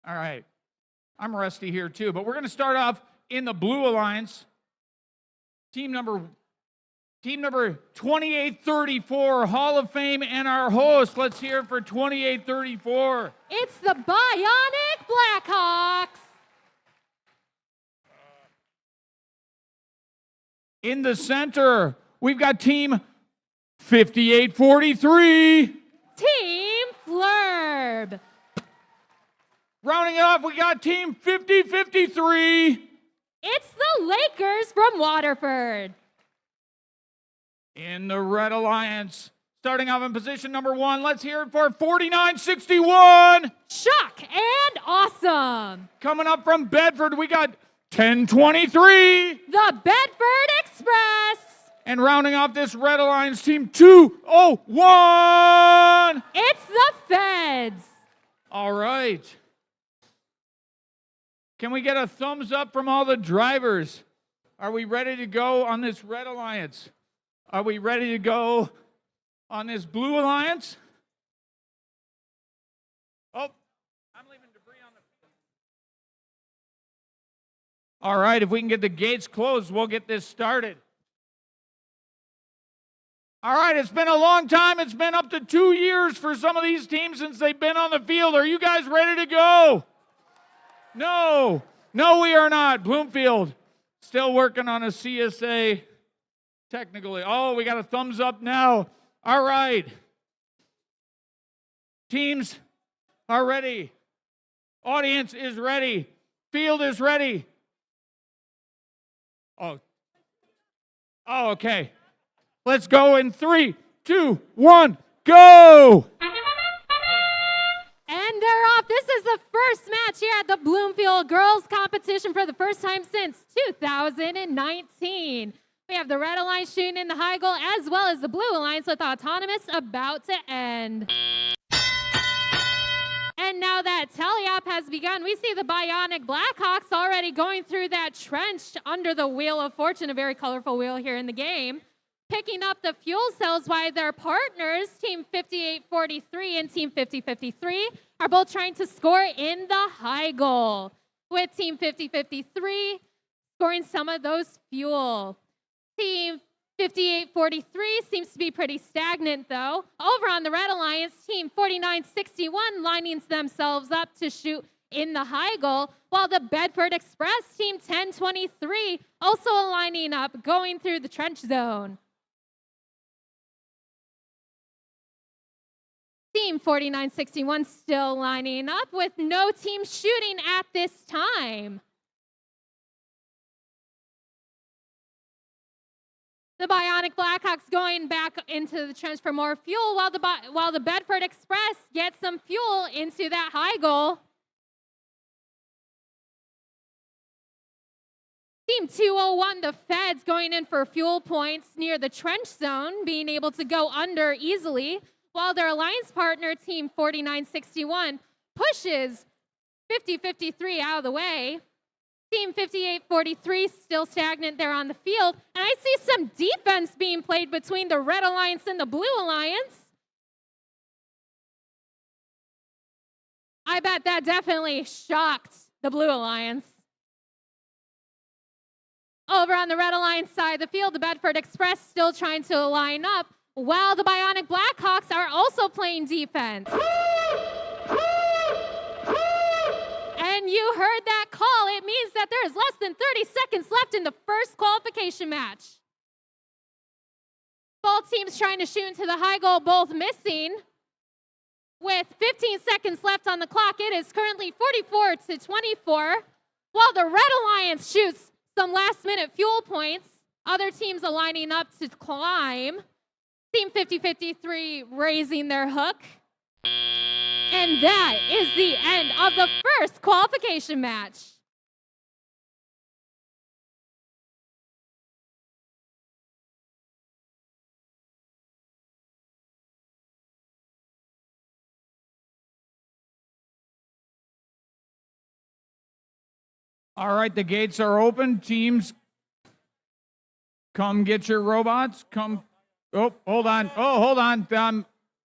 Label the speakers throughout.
Speaker 1: All right. I'm rusty here too, but we're going to start off in the Blue Alliance. Team number 2834, Hall of Fame, and our host. Let's hear it for 2834.
Speaker 2: It's the Bionic Blackhawks.
Speaker 1: In the center, we've got Team 5843.
Speaker 2: Team Flurb.
Speaker 1: Rounding it off, we got Team 5053.
Speaker 2: It's the Lakers from Waterford.
Speaker 1: In the Red Alliance, starting off in position number 1, let's hear it for 4961.
Speaker 2: Shock and Awesome.
Speaker 1: Coming up from Bedford, we got 1023.
Speaker 2: The Bedford Express.
Speaker 1: And rounding off this Red Alliance, Team 201.
Speaker 2: It's the Feds.
Speaker 1: All right. Can we get a thumbs up from all the drivers? Are we ready to go on this Red Alliance? Are we ready to go on this Blue Alliance? Oh, I'm leaving debris on the field. All right, if we can get the gates closed, we'll get this started. All right, it's been a long time. It's been up to 2 years for some of these teams since they've been on the field. Are you guys ready to go? No, we are not. Bloomfield, still working on a CSA technically. Oh, we got a thumbs up now. All right. Teams are ready. Audience is ready. Field is ready. Oh, okay. Let's go in 3, 2, 1, go!
Speaker 2: And they're off. This is the first match here at the Bloomfield Girls Competition for the first time since 2019. We have the Red Alliance shooting in the high goal as well as the Blue Alliance with Autonomous about to end. And now that teleop has begun, we see the Bionic Blackhawks already going through that trench under the Wheel of Fortune, a very colorful wheel here in the game. Picking up the fuel cells while their partners, Team 5843 and Team 5053, are both trying to score in the high goal, with Team 5053 scoring some of those fuel. Team 5843 seems to be pretty stagnant, though. Over on the Red Alliance, Team 4961 lining themselves up to shoot in the high goal, while the Bedford Express, Team 1023, also lining up, going through the trench zone. Team 4961 still lining up with no team shooting at this time. The Bionic Blackhawks going back into the trench for more fuel while the Bedford Express gets some fuel into that high goal. Team 201, the Feds, going in for fuel points near the trench zone, being able to go under easily, while their alliance partner, Team 4961, pushes 5053 out of the way. Team 5843 still stagnant there on the field. And I see some defense being played between the Red Alliance and the Blue Alliance. I bet that definitely shocked the Blue Alliance. Over on the Red Alliance side of the field, the Bedford Express still trying to line up, while the Bionic Blackhawks are also playing defense. And you heard that call. It means that there is less than 30 seconds left in the first qualification match. Both teams trying to shoot into the high goal, both missing. With 15 seconds left on the clock, it is currently 44-24. While the Red Alliance shoots some last-minute fuel points, other teams are lining up to climb. Team 5053 raising their hook. And that is the end of the first qualification match.
Speaker 1: All right, the gates are open. Teams, come get your robots. Come. Oh, hold on.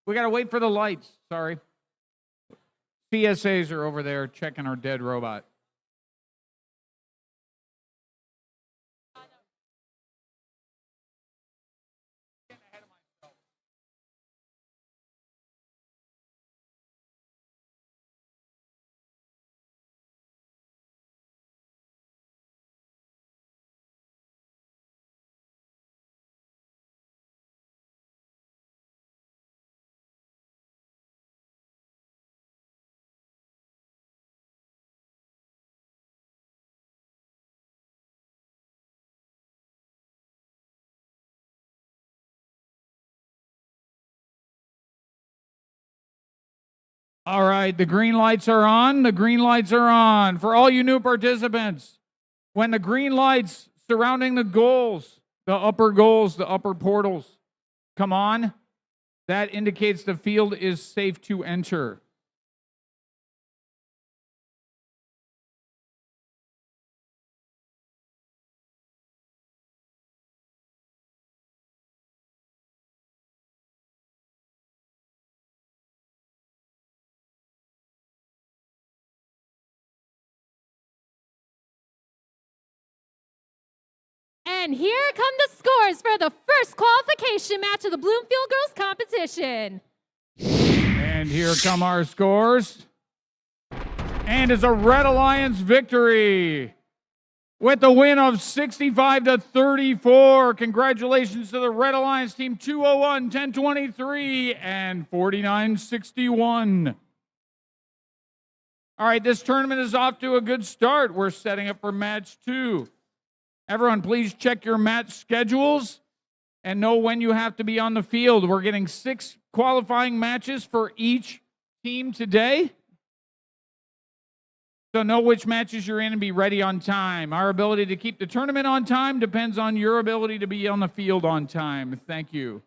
Speaker 1: We got to wait for the lights. Sorry. CSAs are over there checking our dead robot. All right, the green lights are on. The green lights are on. For all you new participants, when the green lights surrounding the goals, the upper portals, come on, that indicates the field is safe to enter.
Speaker 2: And here come the scores for the first qualification match of the Bloomfield Girls competition.
Speaker 1: And here come our scores. And it's a Red Alliance victory with the win of 65-34. Congratulations to the Red Alliance team, 201, 1023, and 49-61. All right, this tournament is off to a good start. We're setting up for match 2. Everyone, please check your match schedules and know when you have to be on the field. We're getting 6 qualifying matches for each team today. So know which matches you're in and be ready on time. Our ability to keep the tournament on time depends on your ability to be on the field on time. Thank you.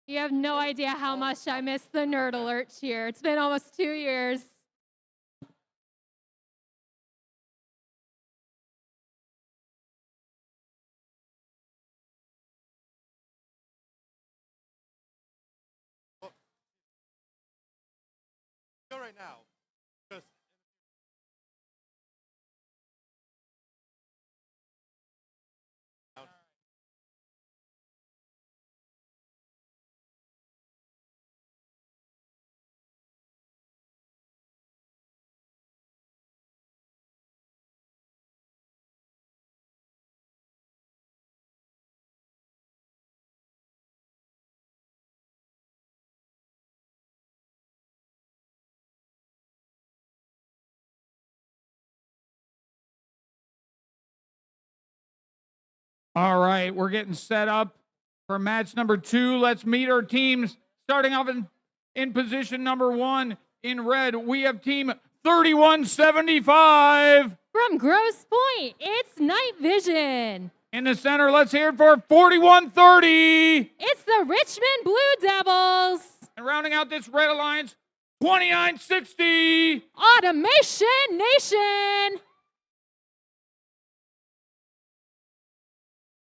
Speaker 2: You have no idea how much I miss the nerd alert cheer. It's been almost 2 years.
Speaker 3: Go right now. Just
Speaker 1: All right, we're getting set up for match number 2. Let's meet our teams. Starting off in position number 1 in red, we have team 3175.
Speaker 2: From Grosse Pointe, it's Night Vision.
Speaker 1: In the center, let's hear it for 41-30.
Speaker 2: It's the Richmond Blue Devils.
Speaker 1: And rounding out this red alliance, 29-60.
Speaker 2: Automation Nation.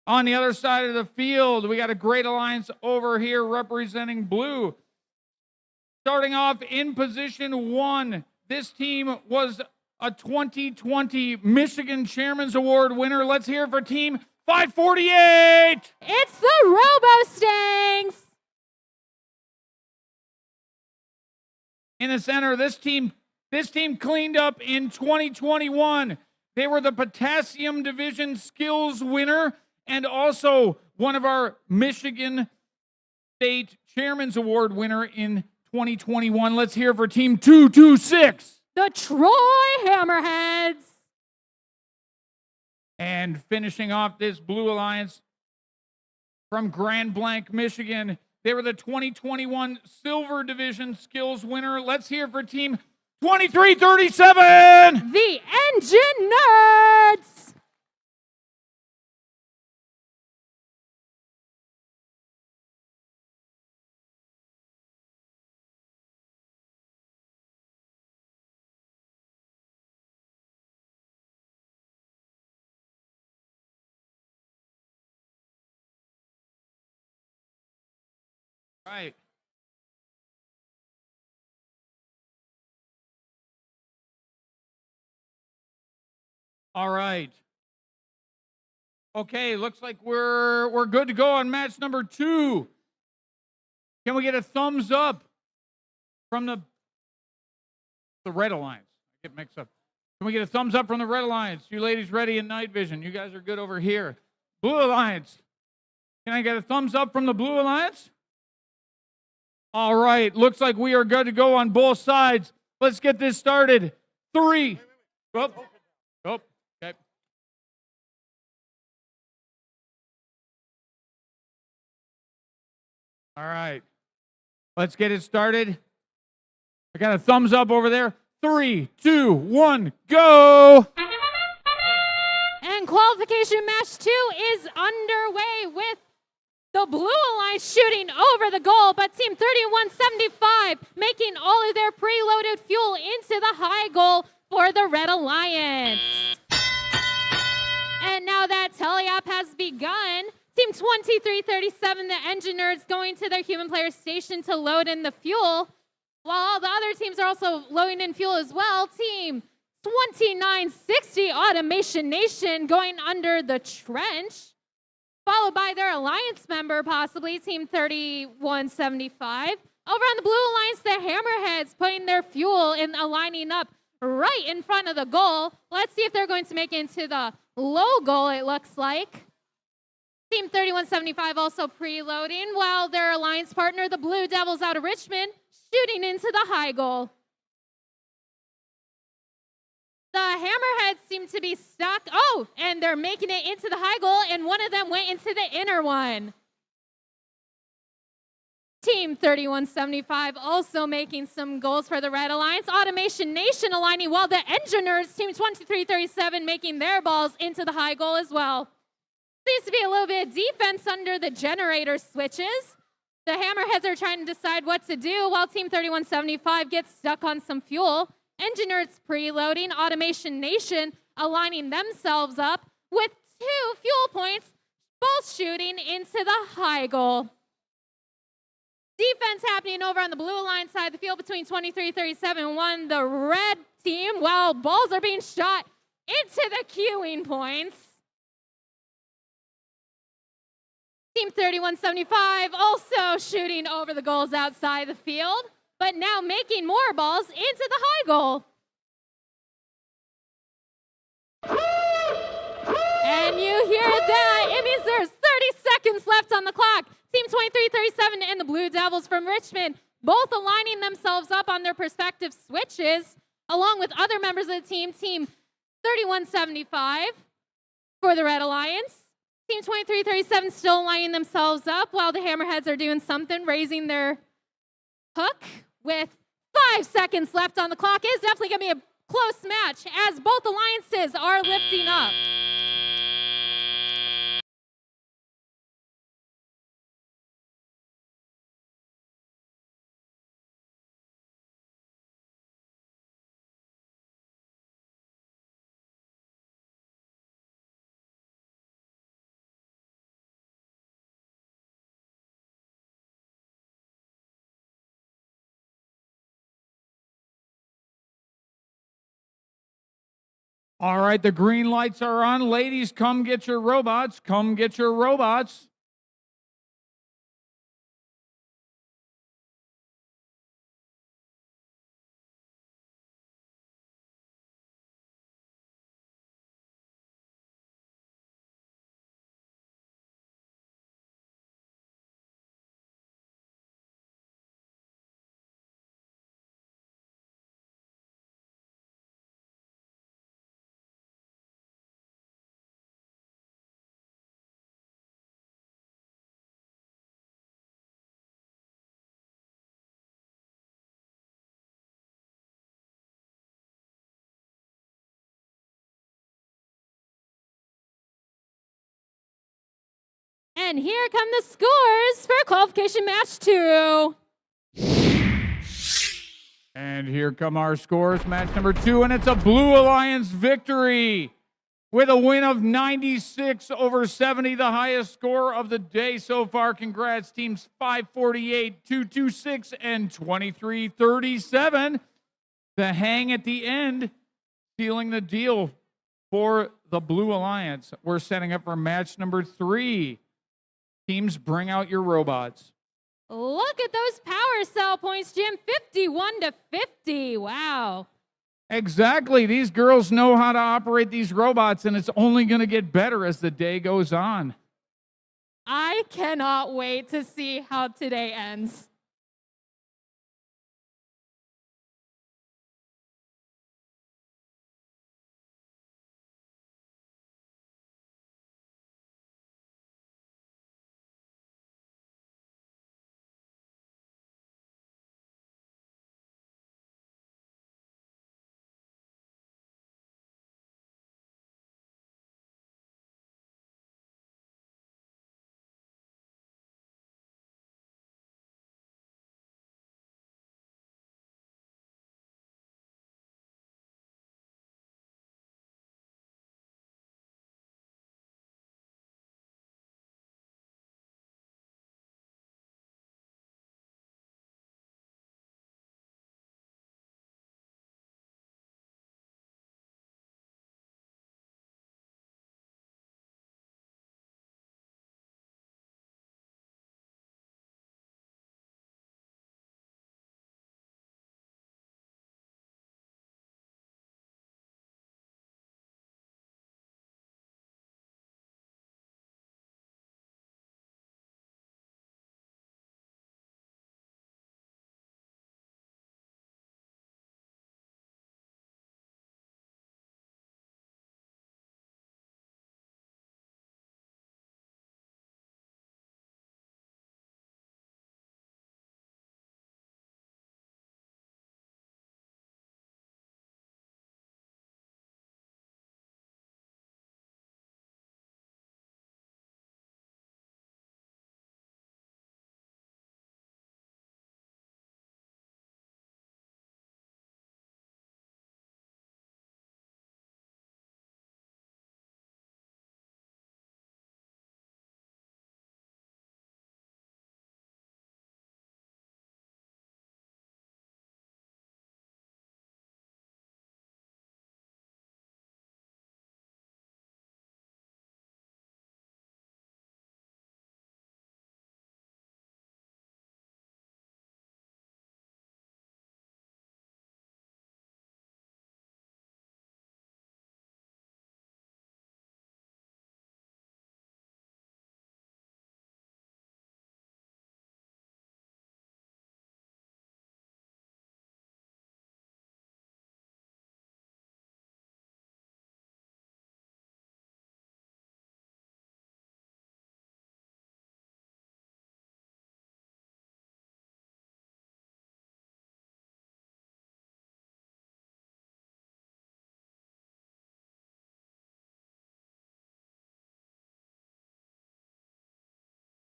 Speaker 1: On the other side of the field, we got a great alliance over here representing blue. Starting off in position 1, this team was a 2020 Michigan Chairman's Award winner. Let's hear it for Team 548.
Speaker 2: It's the Robo-Stangs.
Speaker 1: In the center, this team cleaned up in 2021. They were the Potassium Division Skills winner and also one of our Michigan State Chairman's Award winner in 2021. Let's hear it for Team 226.
Speaker 2: The Troy Hammerheads.
Speaker 1: And finishing off this Blue Alliance from Grand Blanc, Michigan, they were the 2021 Silver Division Skills winner. Let's hear it for Team 2337.
Speaker 2: The Engine Nerds.
Speaker 1: Right. All right. Okay, looks like we're good to go on match number 2. Can we get a thumbs up from the Red Alliance? I get mixed up. Can we get a thumbs up from the Red Alliance? You ladies ready in night vision? You guys are good over here. Blue Alliance. Can I get a thumbs up from the Blue Alliance? All right, looks like we are good to go on both sides. Let's get this started. 3. Oh, okay. All right, let's get it started. I got a thumbs up over there. 3, 2, 1, go.
Speaker 2: And qualification match 2 is underway with the Blue Alliance shooting over the goal, but Team 3175 making all of their preloaded fuel into the high goal for the Red Alliance. And now that teleop has begun, Team 2337, the Engine Nerds, going to their human player station to load in the fuel, while all the other teams are also loading in fuel as well. Team 2960, Automation Nation, going under the trench, followed by their alliance member, possibly Team 3175. Over on the Blue Alliance, the Hammerheads putting their fuel and aligning up right in front of the goal. Let's see if they're going to make it into the low goal, it looks like. Team 3175 also preloading, while their alliance partner, the Blue Devils out of Richmond, shooting into the high goal. The Hammerheads seem to be stuck. Oh, and they're making it into the high goal, and one of them went into the inner one. Team 3175 also making some goals for the Red Alliance. Automation Nation aligning, while the Engineers, Team 2337, making their balls into the high goal as well. Seems to be a little bit of defense under the generator switches. The Hammerheads are trying to decide what to do, while Team 3175 gets stuck on some fuel. Engineers preloading, Automation Nation aligning themselves up with 2 fuel points, both shooting into the high goal. Defense happening over on the Blue Alliance side of the field between 2337-1, the red team, while balls are being shot into the queuing points. Team 3175 also shooting over the goals outside the field, but now making more balls into the high goal. And you hear that. It means there's 30 seconds left on the clock. Team 2337 and the Blue Devils from Richmond both aligning themselves up on their respective switches, along with other members of the team. Team 3175 for the Red Alliance. Team 2337 still lining themselves up while the Hammerheads are doing something, raising their hook with 5 seconds left on the clock. It is definitely going to be a close match as both alliances are lifting up.
Speaker 1: All right, the green lights are on. Ladies, come get your robots. Come get your robots.
Speaker 2: And here come the scores for qualification match 2.
Speaker 1: And here come our scores, match number 2, and it's a Blue Alliance victory with a win of 96 over 70, the highest score of the day so far. Congrats, teams 548, 226, and 2337. The hang at the end, sealing the deal for the Blue Alliance. We're setting up for match number 3. Teams, bring out your robots.
Speaker 2: Look at those power cell points, Jim. 51 to 50. Wow.
Speaker 1: Exactly. These girls know how to operate these robots, and it's only going to get better as the day goes on.
Speaker 2: I cannot wait to see how today ends.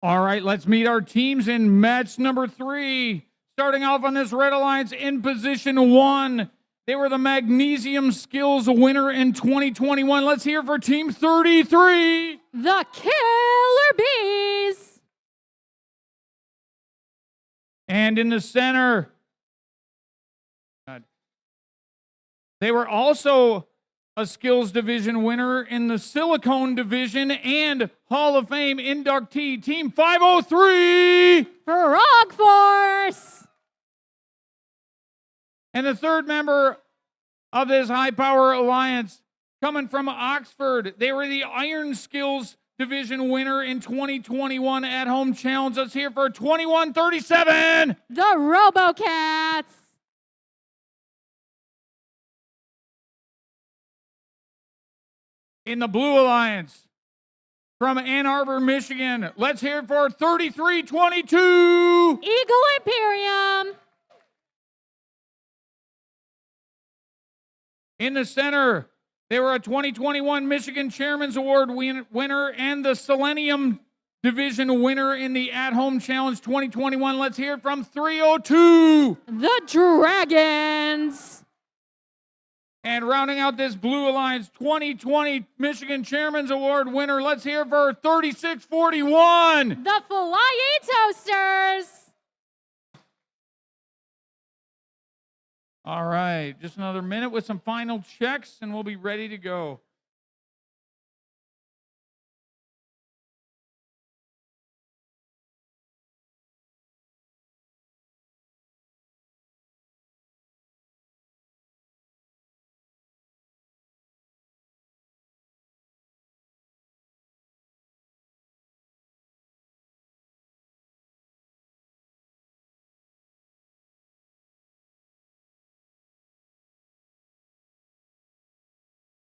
Speaker 1: All right, let's meet our teams in match number 3. Starting off on this Red Alliance in position 1. They were the Magnesium Skills winner in 2021. Let's hear for Team 33.
Speaker 2: The Killer Bees.
Speaker 1: And in the center, they were also a skills division winner in the silicone division, and Hall of Fame inductee, Team 503.
Speaker 2: Frog Force.
Speaker 1: And the third member of this high power alliance coming from Oxford. They were the Iron Skills Division winner in 2021 at home challenge. Let's hear for 2137.
Speaker 2: The RoboCats.
Speaker 1: In the Blue Alliance from Ann Arbor, Michigan. Let's hear for 3322.
Speaker 2: Eagle Imperium.
Speaker 1: In the center, they were a 2021 Michigan Chairman's Award winner and the Selenium Division winner in the At Home Challenge 2021. Let's hear from 302.
Speaker 2: The Dragons.
Speaker 1: And rounding out this Blue Alliance 2020 Michigan Chairman's Award winner, let's hear for 3641.
Speaker 2: The Flying Toasters.
Speaker 1: All right, just another minute with some final checks, and we'll be ready to go.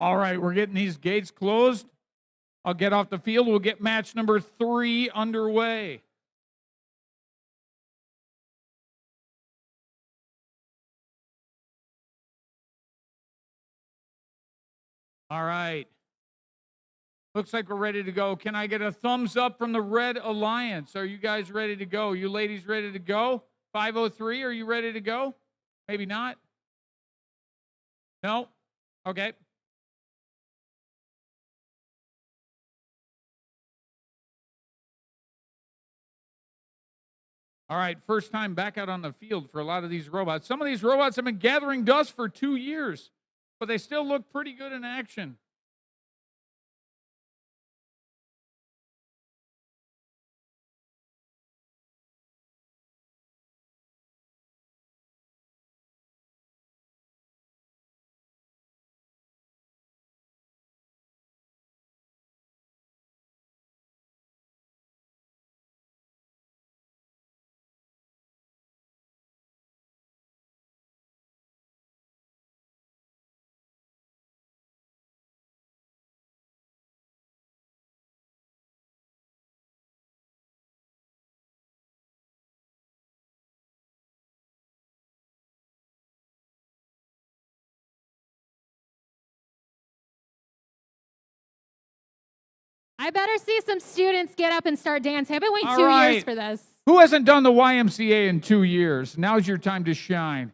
Speaker 1: All right, we're getting these gates closed. I'll get off the field. We'll get match number 3 underway. All right. Looks like we're ready to go. Can I get a thumbs up from the Red Alliance? Are you guys ready to go? You ladies ready to go? 503, are you ready to go? Maybe not. No? Okay. All right, first time back out on the field for a lot of these robots. Some of these robots have been gathering dust for 2 years, but they still look pretty good in action.
Speaker 2: I better see some students get up and start dancing. I've been waiting
Speaker 1: All
Speaker 2: 2
Speaker 1: right.
Speaker 2: years for this.
Speaker 1: Who hasn't done the YMCA in 2 years? Now's your time to shine.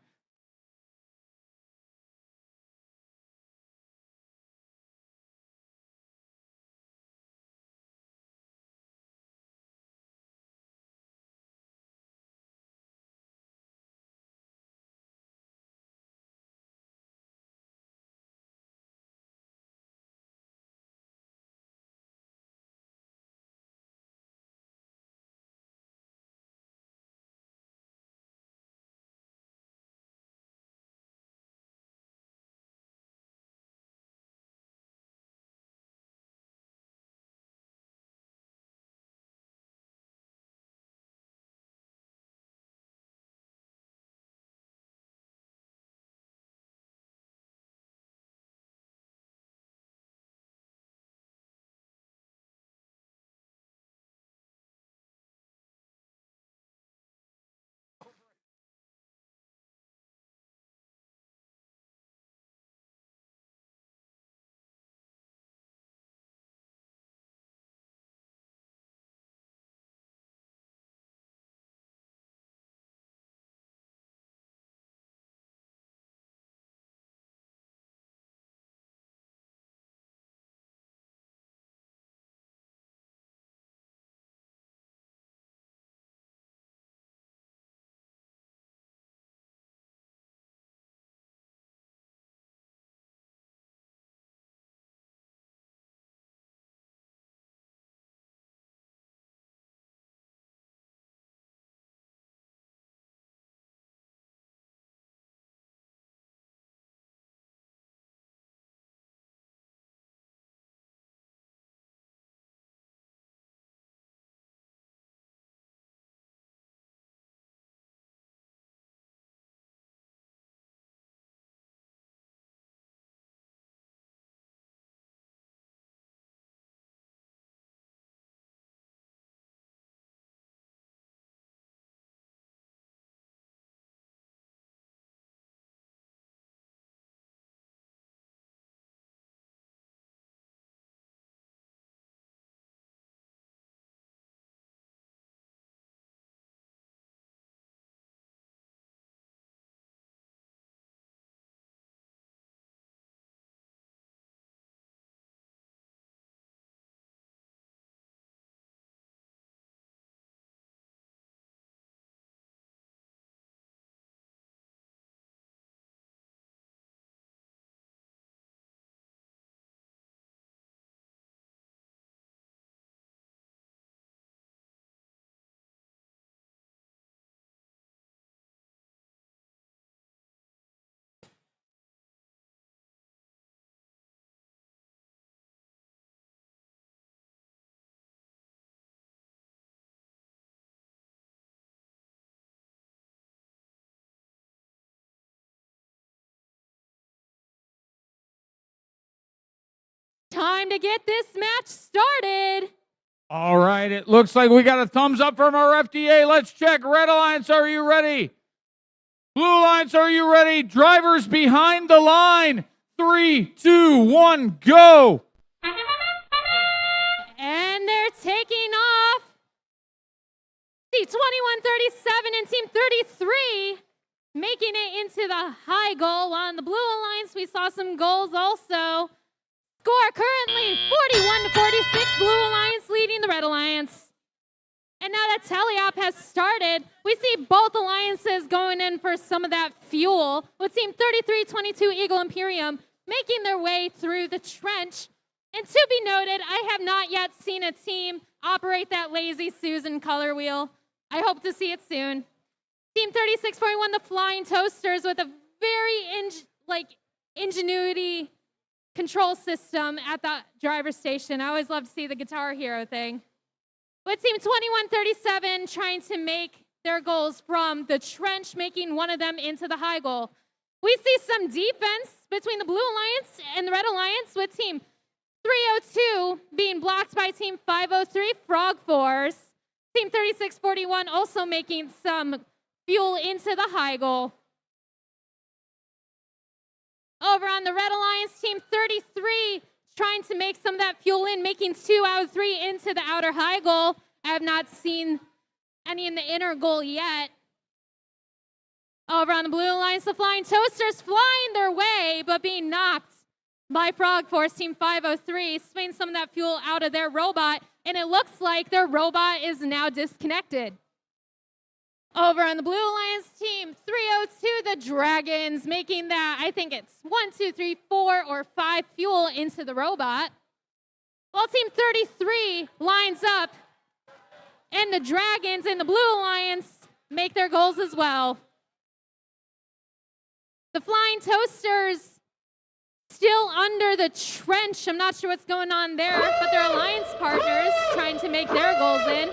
Speaker 2: time to get this match started.
Speaker 1: All right, it looks like we got a thumbs up from our FDA. Let's check. Red Alliance, are you ready? Blue Alliance, are you ready? Drivers behind the line. 3, 2, 1, go.
Speaker 2: And they're taking off. See, 2137 and Team 33 making it into the high goal. While in the Blue Alliance, we saw some goals also. Score currently 41-46. Blue Alliance leading the Red Alliance. And now that teleop has started, we see both alliances going in for some of that fuel, with Team 3322 Eagle Imperium making their way through the trench. And to be noted, I have not yet seen a team operate that Lazy Susan color wheel. I hope to see it soon. Team 3641, the Flying Toasters, with a very ingenuity control system at the driver's station. I always love to see the Guitar Hero thing. With Team 2137 trying to make their goals from the trench, making one of them into the high goal. We see some defense between the Blue Alliance and the Red Alliance, with Team 302 being blocked by Team 503 Frog Force. Team 3641 also making some fuel into the high goal. Over on the Red Alliance, Team 33 trying to make some of that fuel in, making 2 out of 3 into the outer high goal. I have not seen any in the inner goal yet. Over on the Blue Alliance, the Flying Toasters flying their way, but being knocked by Frog Force. Team 503 spitting some of that fuel out of their robot, and it looks like their robot is now disconnected. Over on the Blue Alliance, Team 302, the Dragons, making that, I think it's 1, 2, 3, 4, or 5 fuel into the robot. While Team 33 lines up, and the Dragons in the Blue Alliance make their goals as well. The Flying Toasters still under the trench. I'm not sure what's going on there, but their alliance partners trying to make their goals in.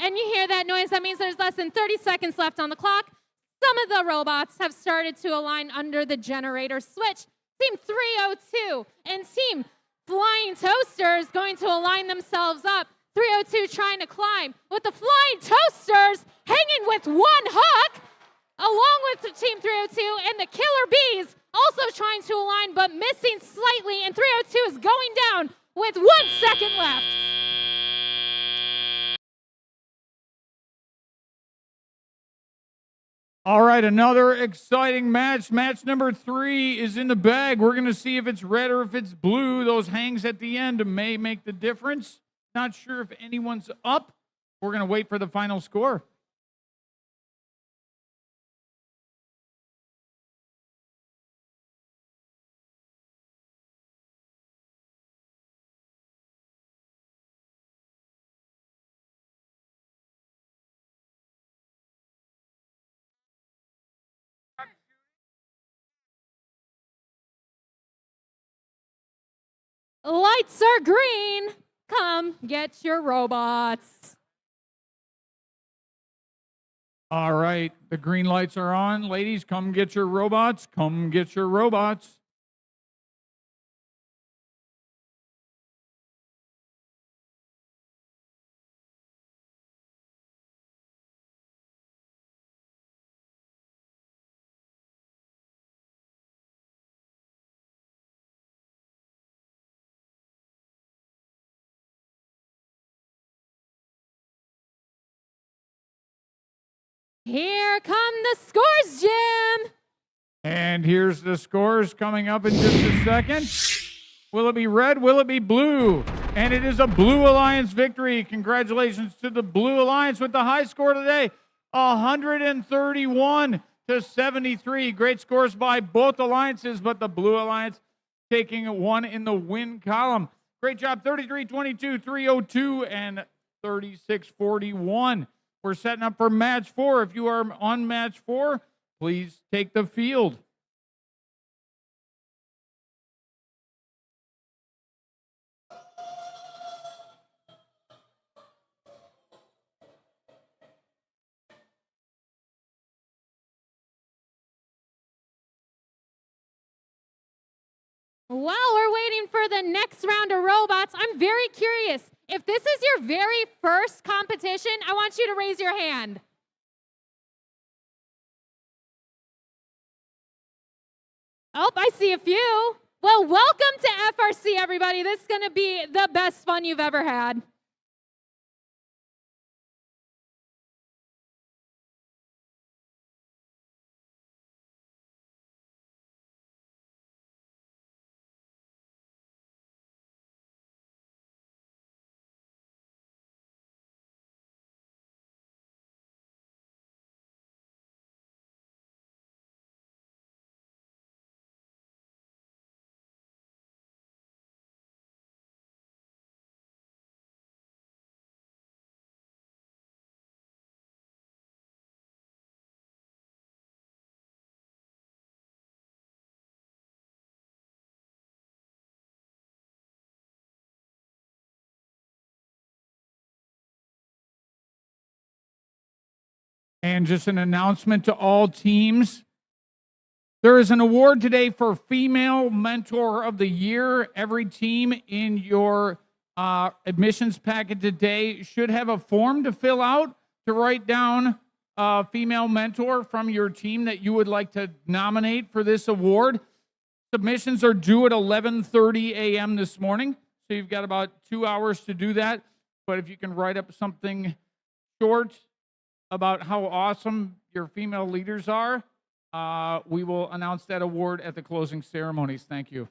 Speaker 2: And you hear that noise, that means there's less than 30 seconds left on the clock. Some of the robots have started to align under the generator switch. Team 302 and Team Flying Toasters going to align themselves up. 302 trying to climb, with the Flying Toasters hanging with one hook, along with the Team 302 and the Killer Bees also trying to align but missing slightly, and 302 is going down with 1 second left.
Speaker 1: All right, another exciting match. Match number 3 is in the bag. We're going to see if it's red or if it's blue. Those hangs at the end may make the difference. Not sure if anyone's up. We're going to wait for the final score.
Speaker 2: Lights are green. Come get your robots.
Speaker 1: All right, the green lights are on. Ladies, come get your robots. Come get your robots.
Speaker 2: Here come the scores, Jim.
Speaker 1: And here's the scores coming up in just a second. Will it be red? Will it be blue? And it is a Blue Alliance victory. Congratulations to the Blue Alliance with the high score today, 131-73. Great scores by both alliances, but the Blue Alliance taking one in the win column. Great job, 33-22, 302, and 36-41. We're setting up for match 4. If you are on match 4, please take the field.
Speaker 2: While we're waiting for the next round of robots, I'm very curious. If this is your very first competition, I want you to raise your hand. Oh, I see a few. Well, welcome to FRC, everybody. This is going to be the best fun you've ever had.
Speaker 1: And just an announcement to all teams. There is an award today for Female Mentor of the Year. Every team in your admissions packet today should have a form to fill out to write down a female mentor from your team that you would like to nominate for this award. Submissions are due at 11:30 a.m. this morning, so you've got about 2 hours to do that. But if you can write up something short about how awesome your female leaders are, we will announce that award at the closing ceremonies. Thank you.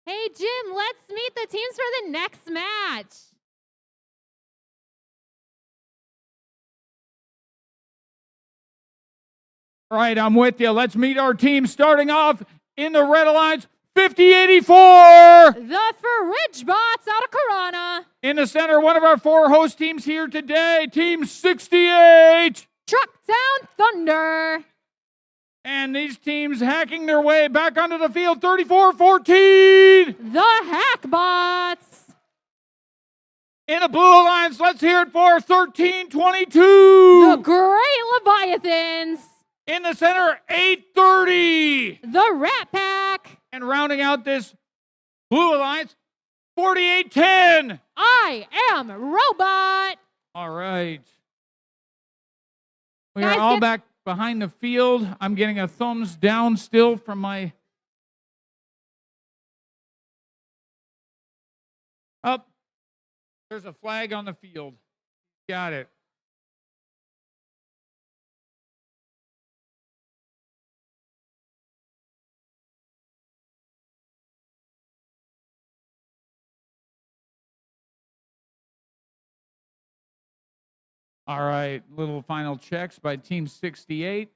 Speaker 2: Hey, Jim, let's meet the teams for the next match.
Speaker 1: All right, I'm with you. Let's meet our team. Starting off in the Red Alliance, 5084.
Speaker 2: The Fridge Bots out of Corona.
Speaker 1: In the center, one of our 4 host teams here today, Team 68.
Speaker 2: Truck Down Thunder.
Speaker 1: And these teams hacking their way back onto the field, 34-14.
Speaker 2: The Hackbots.
Speaker 1: In the Blue Alliance, let's hear it for 13-22.
Speaker 2: The Great Leviathans.
Speaker 1: In the center, 830.
Speaker 2: The Rat Pack.
Speaker 1: And rounding out this Blue Alliance, 48-10.
Speaker 2: I am Robot.
Speaker 1: All right. We
Speaker 2: Guys,
Speaker 1: are all back behind the field. I'm getting a thumbs down still from my... Up. There's a flag on the field. Got it. All right, little final checks by Team 68.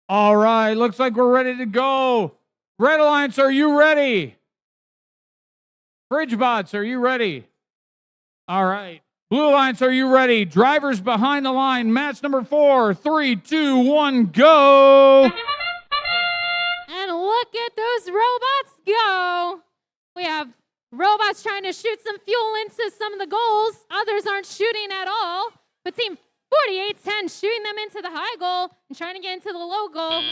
Speaker 1: All right, looks like we're ready to go. Red Alliance, are you ready? Fridge Bots, are you ready? All right. Blue Alliance, are you ready? Drivers behind the line, match number 4. 3, 2, 1, go.
Speaker 2: And look at those robots go. We have robots trying to shoot some fuel into some of the goals. Others aren't shooting at all. But Team 4810 shooting them into the high goal and trying to get into the low goal.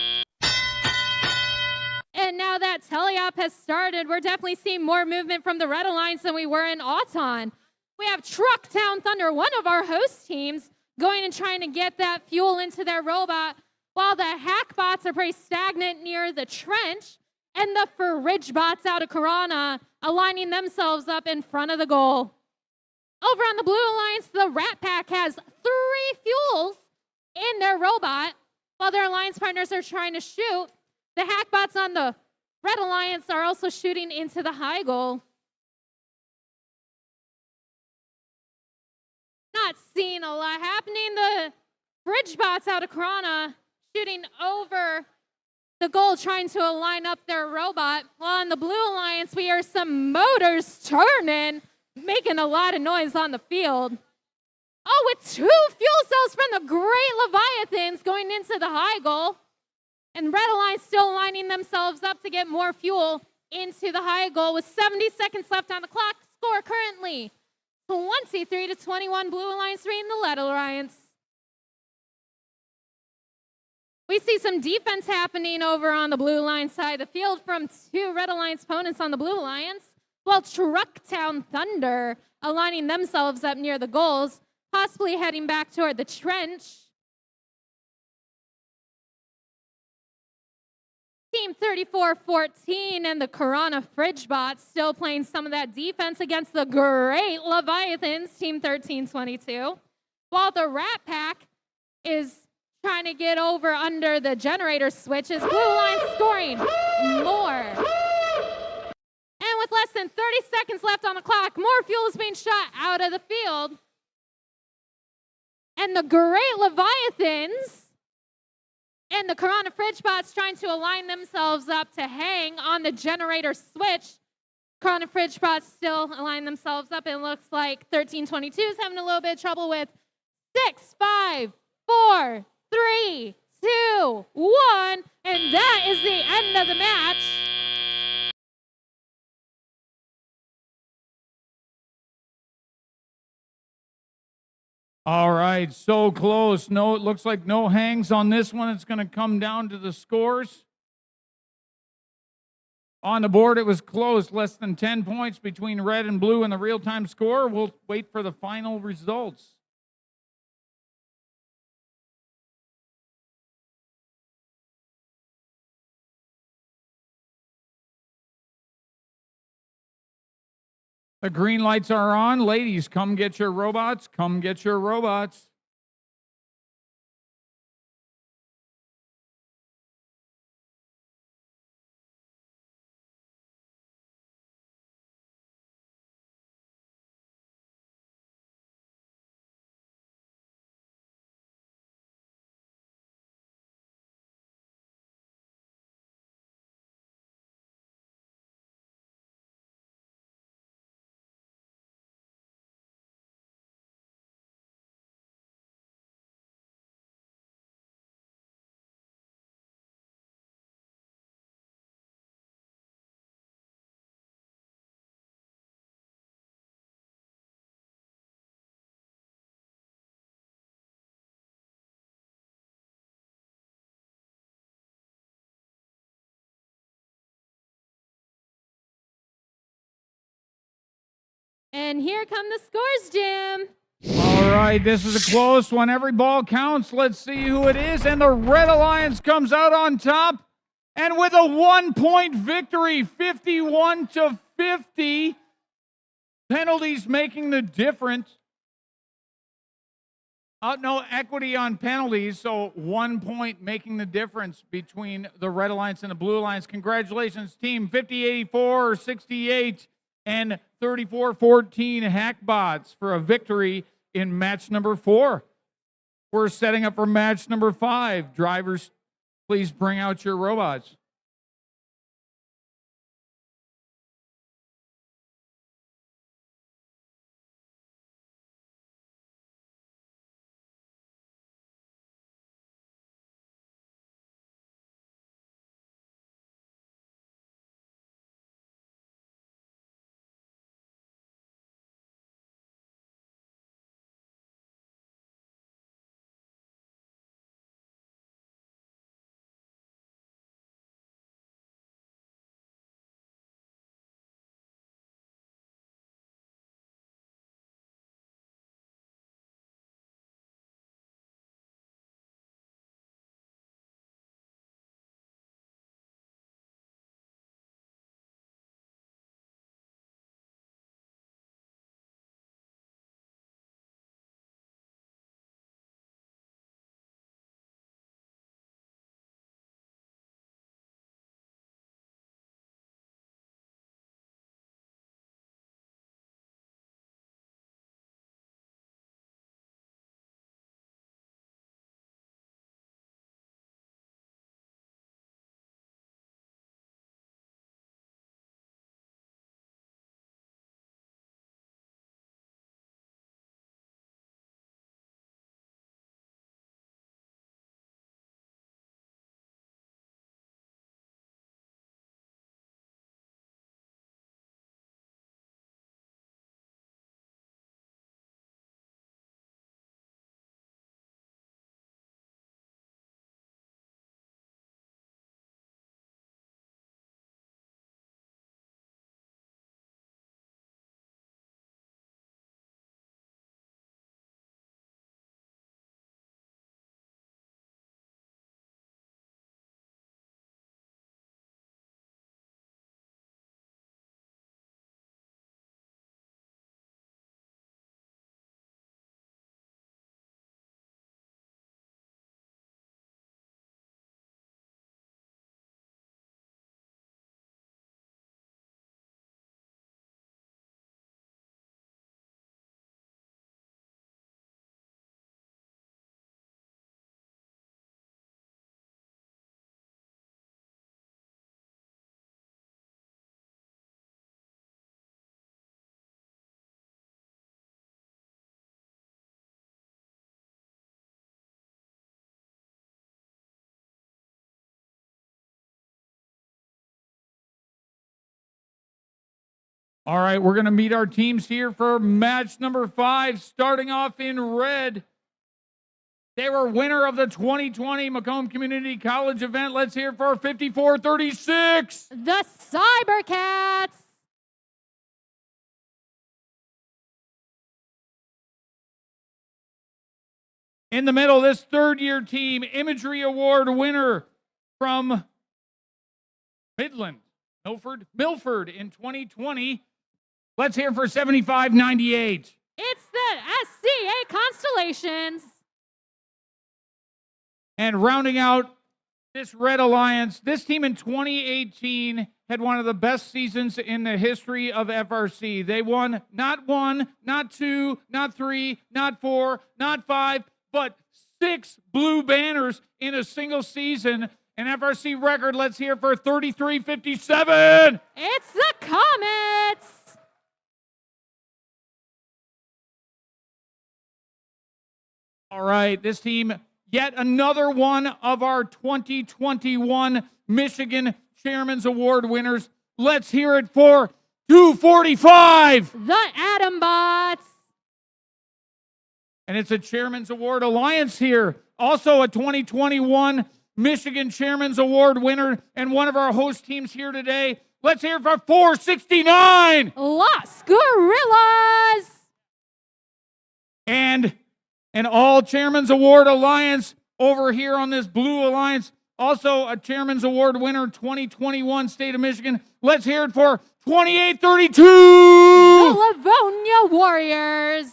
Speaker 2: And now that teleop has started, we're definitely seeing more movement from the Red Alliance than we were in Auton. We have Trucktown Thunder, one of our host teams, going and trying to get that fuel into their robot, while the Hackbots are pretty stagnant near the trench, and the Fridge Bots out of Corona aligning themselves up in front of the goal. Over on the Blue Alliance, the Rat Pack has 3 fuels in their robot, while their alliance partners are trying to shoot. The Hackbots on the Red Alliance are also shooting into the high goal. Not seeing a lot happening. The Fridge Bots out of Corona shooting over the goal, trying to align up their robot. While on the Blue Alliance, we hear some motors turning, making a lot of noise on the field. Oh, with 2 fuel cells from the Great Leviathans going into the high goal. And Red Alliance still lining themselves up to get more fuel into the high goal with 70 seconds left on the clock. Score currently 23-21, Blue Alliance reading the Red Alliance. We see some defense happening over on the Blue Alliance side of the field from 2 Red Alliance opponents on the Blue Alliance, while Trucktown Thunder aligning themselves up near the goals, possibly heading back toward the trench. Team 34-14 and the Corona Fridge Bots still playing some of that defense against the Great Leviathans, Team 13-22. While the Rat Pack is trying to get over under the generator switches, Blue Line scoring more. And with less than 30 seconds left on the clock, more fuel is being shot out of the field. And the Great Leviathans and the Corona Fridge Bots trying to align themselves up to hang on the generator switch. Corona Fridge Bots still align themselves up. It looks like 1322 is having a little bit of trouble with 6, 5, 4, 3, 2, 1. And that is the end of the match.
Speaker 1: All right, so close. No, it looks like no hangs on this one. It's going to come down to the scores. On the board, it was close, less than 10 points between red and blue in the real-time score. We'll wait for the final results. The green lights are on. Ladies, come get your robots. Come get your robots.
Speaker 2: And here come the scores, Jim.
Speaker 1: All right, this is a close one. Every ball counts. Let's see who it is. And the Red Alliance comes out on top. And with a 1-point victory, 51-50. Penalties making the difference. No equity on penalties, so 1 point making the difference between the Red Alliance and the Blue Alliance. Congratulations, team 50-84-68 and 34-14 Hackbots for a victory in match number 4. We're setting up for match number 5. Drivers Please bring out your robots. All right, we're going to meet our teams here for match number 5, starting off in red. They were winner of the 2020 Macomb Community College event. Let's hear for 54-36.
Speaker 2: The Cybercats.
Speaker 1: In the middle, this third-year team, Imagery Award winner from Milford in 2020. Let's hear for 75-98.
Speaker 2: It's the SCA Constellations.
Speaker 1: And rounding out this Red Alliance, this team in 2018 had one of the best seasons in the history of FRC. They won not 1, not 2, not 3, not 4, not 5, but 6 blue banners in a single season. An FRC record, let's hear for 33-57.
Speaker 2: It's the Comets.
Speaker 1: All right, this team, yet another one of our 2021 Michigan Chairman's Award winners. Let's hear it for 245.
Speaker 2: The Atom Bots.
Speaker 1: And it's a Chairman's Award Alliance here. Also a 2021 Michigan Chairman's Award winner and one of our host teams here today. Let's hear it for 469.
Speaker 2: Los Gorillas.
Speaker 1: And an all Chairman's Award Alliance over here on this blue alliance. Also a Chairman's Award winner 2021 State of Michigan. Let's hear it for 28-32.
Speaker 2: The Livonia Warriors.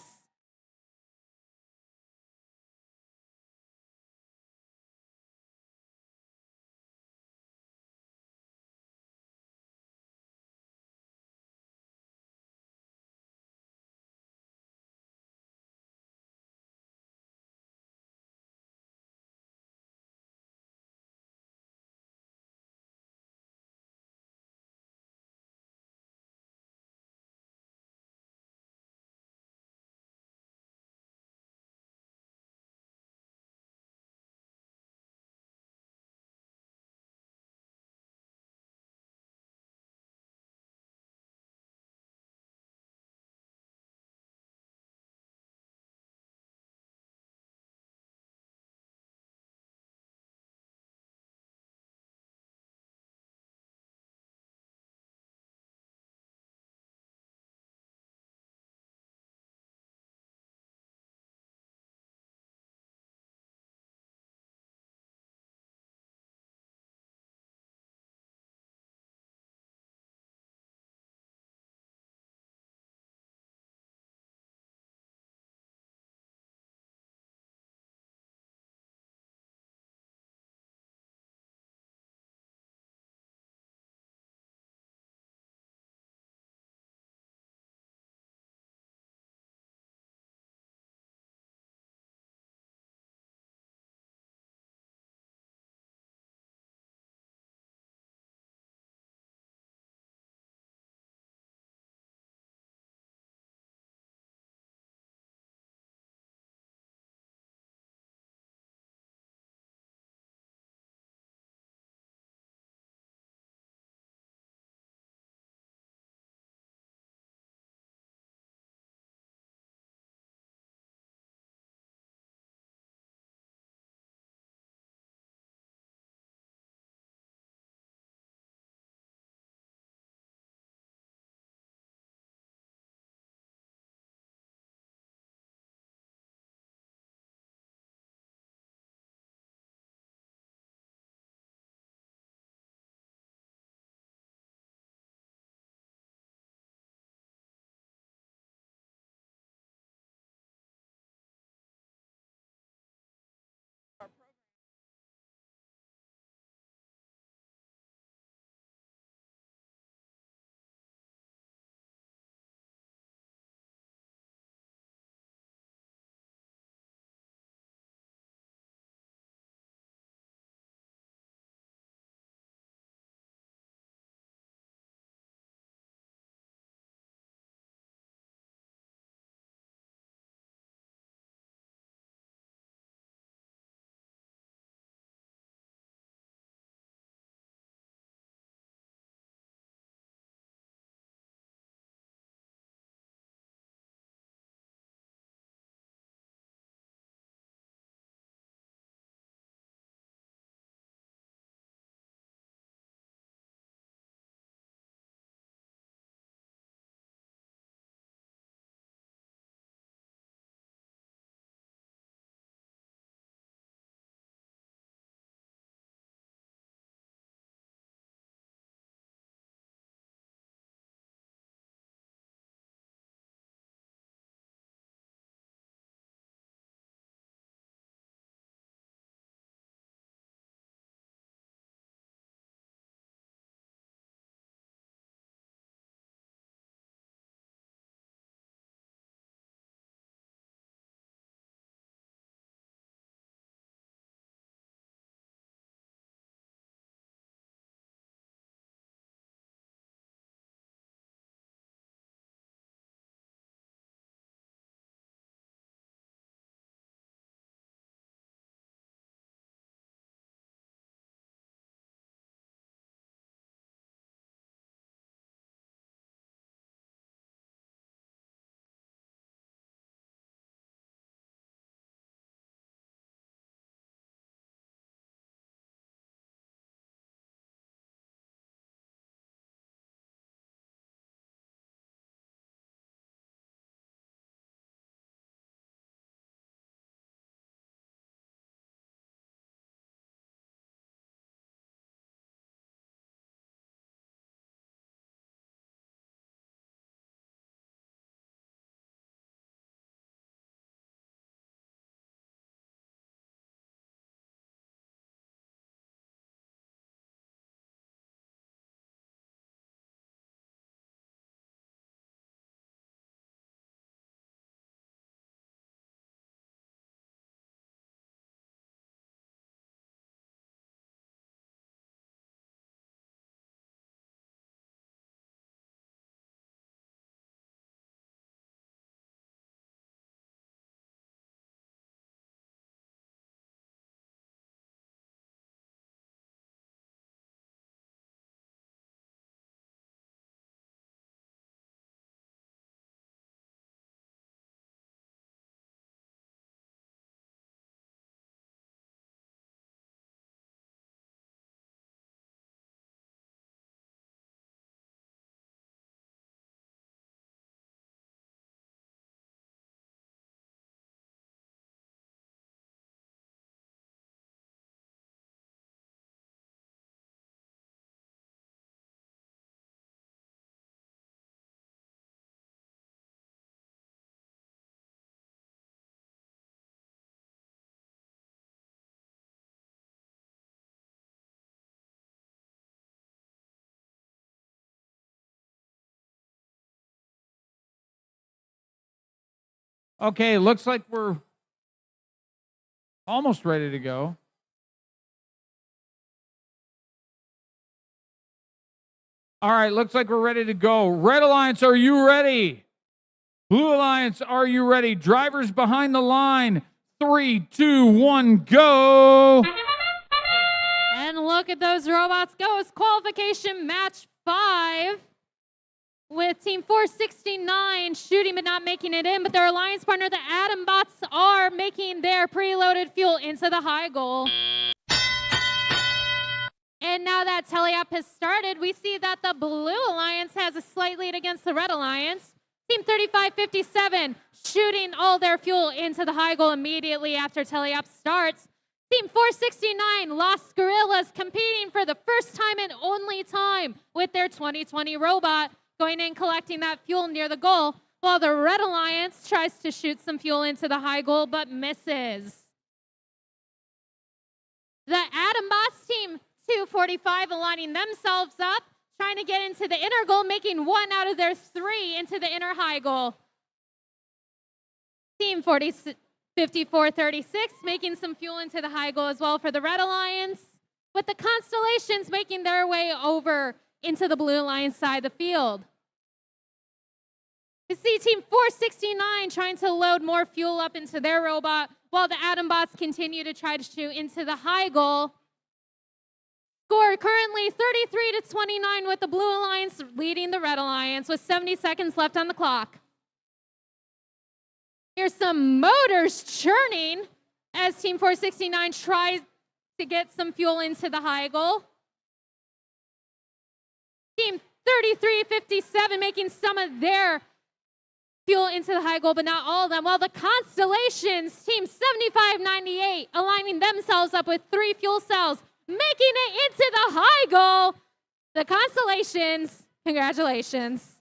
Speaker 1: Okay, looks like we're almost ready to go. All right, looks like we're ready to go. Red Alliance, are you ready? Blue Alliance, are you ready? Drivers behind the line. 3, 2, 1, go.
Speaker 2: And look at those robots go. It's qualification match 5 with Team 469 shooting but not making it in. But their alliance partner, the Atom Bots, are making their preloaded fuel into the high goal. And now that teleop has started, we see that the Blue Alliance has a slight lead against the Red Alliance. Team 3557 shooting all their fuel into the high goal immediately after teleop starts. Team 469, Lost Gorillas, competing for the first time and only time with their 2020 robot, going in collecting that fuel near the goal, while the Red Alliance tries to shoot some fuel into the high goal but misses. The Atom Bots team 245 aligning themselves up, trying to get into the inner goal, making 1 out of their 3 into the inner high goal. Team 5436 making some fuel into the high goal as well for the Red Alliance, with the Constellations making their way over into the Blue Alliance side of the field. We see Team 469 trying to load more fuel up into their robot, while the Atom Bots continue to try to shoot into the high goal. Score currently 33-29 with the Blue Alliance leading the Red Alliance with 70 seconds left on the clock. Here's some motors churning as Team 469 tries to get some fuel into the high goal. Team 3357 making some of their fuel into the high goal, but not all of them. While the Constellations, Team 7598, aligning themselves up with 3 fuel cells, making it into the high goal. The Constellations, congratulations.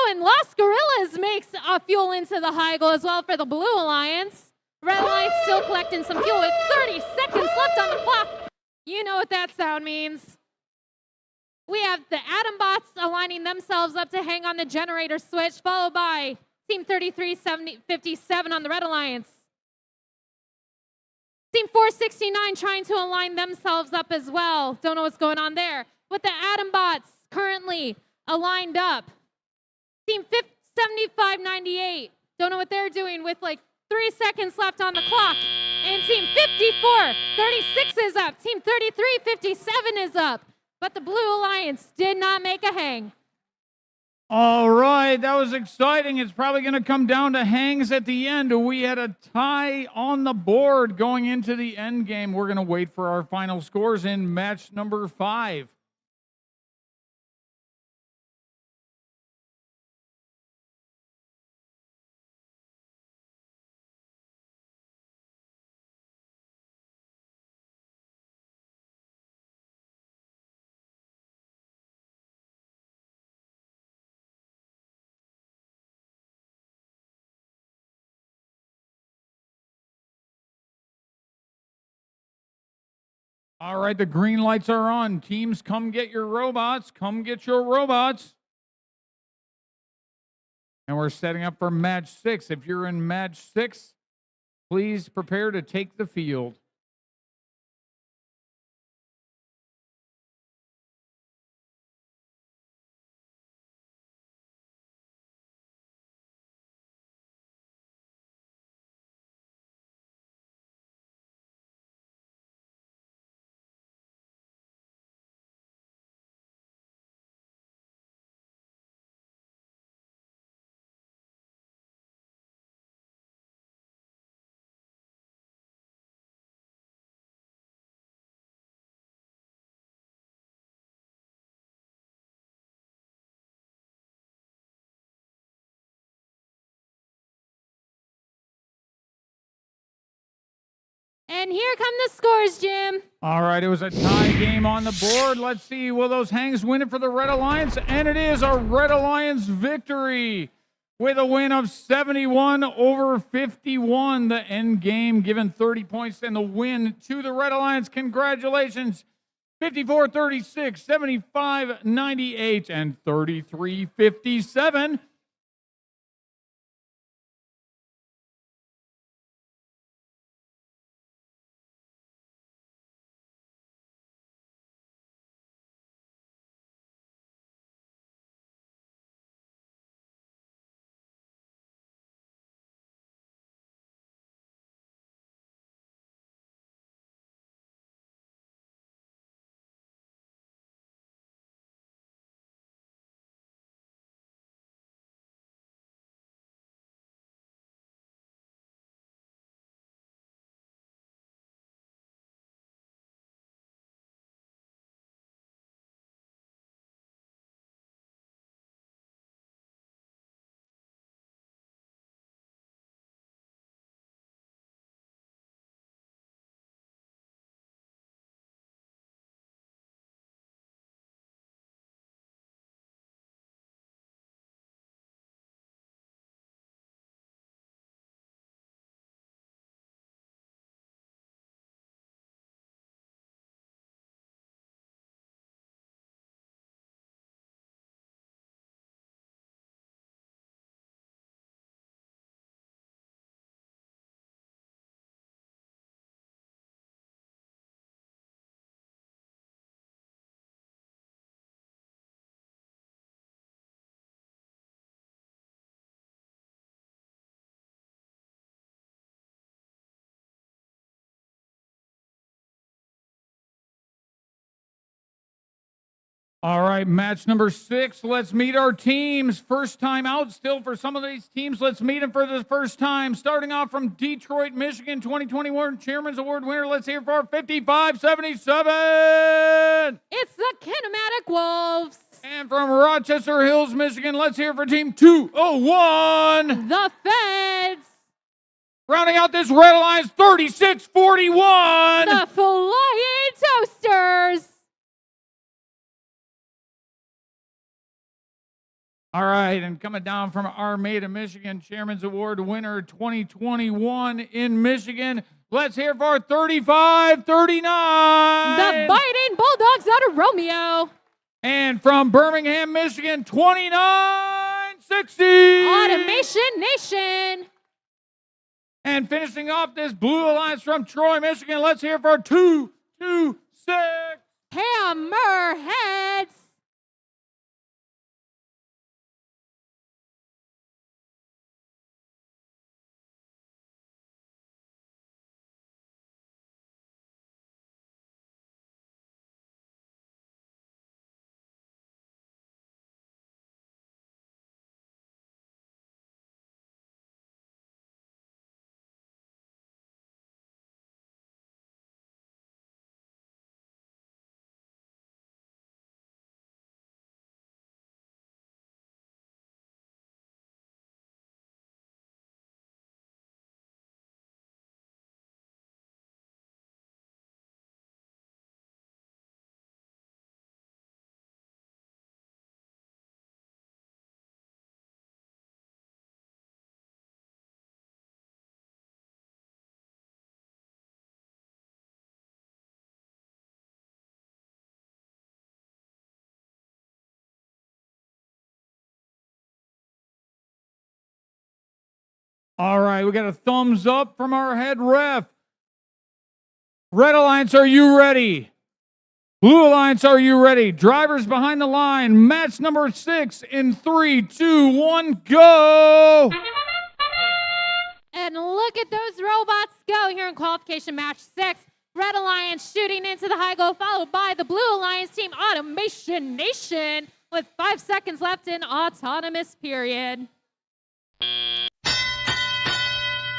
Speaker 2: And Lost Gorillas makes a fuel into the high goal as well for the Blue Alliance. Red Alliance still collecting some fuel with 30 seconds left on the clock. You know what that sound means. We have the Atom Bots aligning themselves up to hang on the generator switch, followed by Team 3357 on the Red Alliance. Team 469 trying to align themselves up as well. Don't know what's going on there. With the Atom Bots currently aligned up. Team 7598, don't know what they're doing with like 3 seconds left on the clock. And Team 5436 is up. Team 3357 is up. But the Blue Alliance did not make a hang.
Speaker 1: All right, that was exciting. It's probably going to come down to hangs at the end. We had a tie on the board going into the end game. We're going to wait for our final scores in match number 5. All right, the green lights are on. Teams, come get your robots. Come get your robots. And we're setting up for match 6. If you're in match 6, please prepare to take the field.
Speaker 2: And here come the scores, Jim.
Speaker 1: All right, it was a tie game on the board. Let's see, will those hangs win it for the Red Alliance? And it is a Red Alliance victory with a win of 71-51. The end game given 30 points and the win to the Red Alliance. Congratulations 54-36, 75-98, and 33-57. All right, match number 6. Let's meet our teams. First time out still for some of these teams. Let's meet them for the first time. Starting off from Detroit, Michigan, 2021 Chairman's Award winner. Let's hear for 55-77.
Speaker 2: It's the Kinematic Wolves.
Speaker 1: And from Rochester Hills, Michigan, let's hear for Team 201.
Speaker 2: The Feds.
Speaker 1: Rounding out this Red Alliance, 36-41.
Speaker 2: The Flying Toasters.
Speaker 1: All right, and coming down from Armada, Michigan, Chairman's Award winner 2021 in Michigan. Let's hear for 35-39.
Speaker 2: The Biting Bulldogs out of Romeo.
Speaker 1: And from Birmingham, Michigan, 29-60.
Speaker 2: Automation Nation.
Speaker 1: And finishing off this Blue Alliance from Troy, Michigan, let's hear for 2-2-6.
Speaker 2: Hammerheads.
Speaker 1: All right, we got a thumbs up from our head ref. Red Alliance, are you ready? Blue Alliance, are you ready? Drivers behind the line. Match number 6 in 3, 2, 1, go!
Speaker 2: And look at those robots go here in qualification match 6. Red Alliance shooting into the high goal, followed by the Blue Alliance team Automation Nation with 5 seconds left in autonomous period.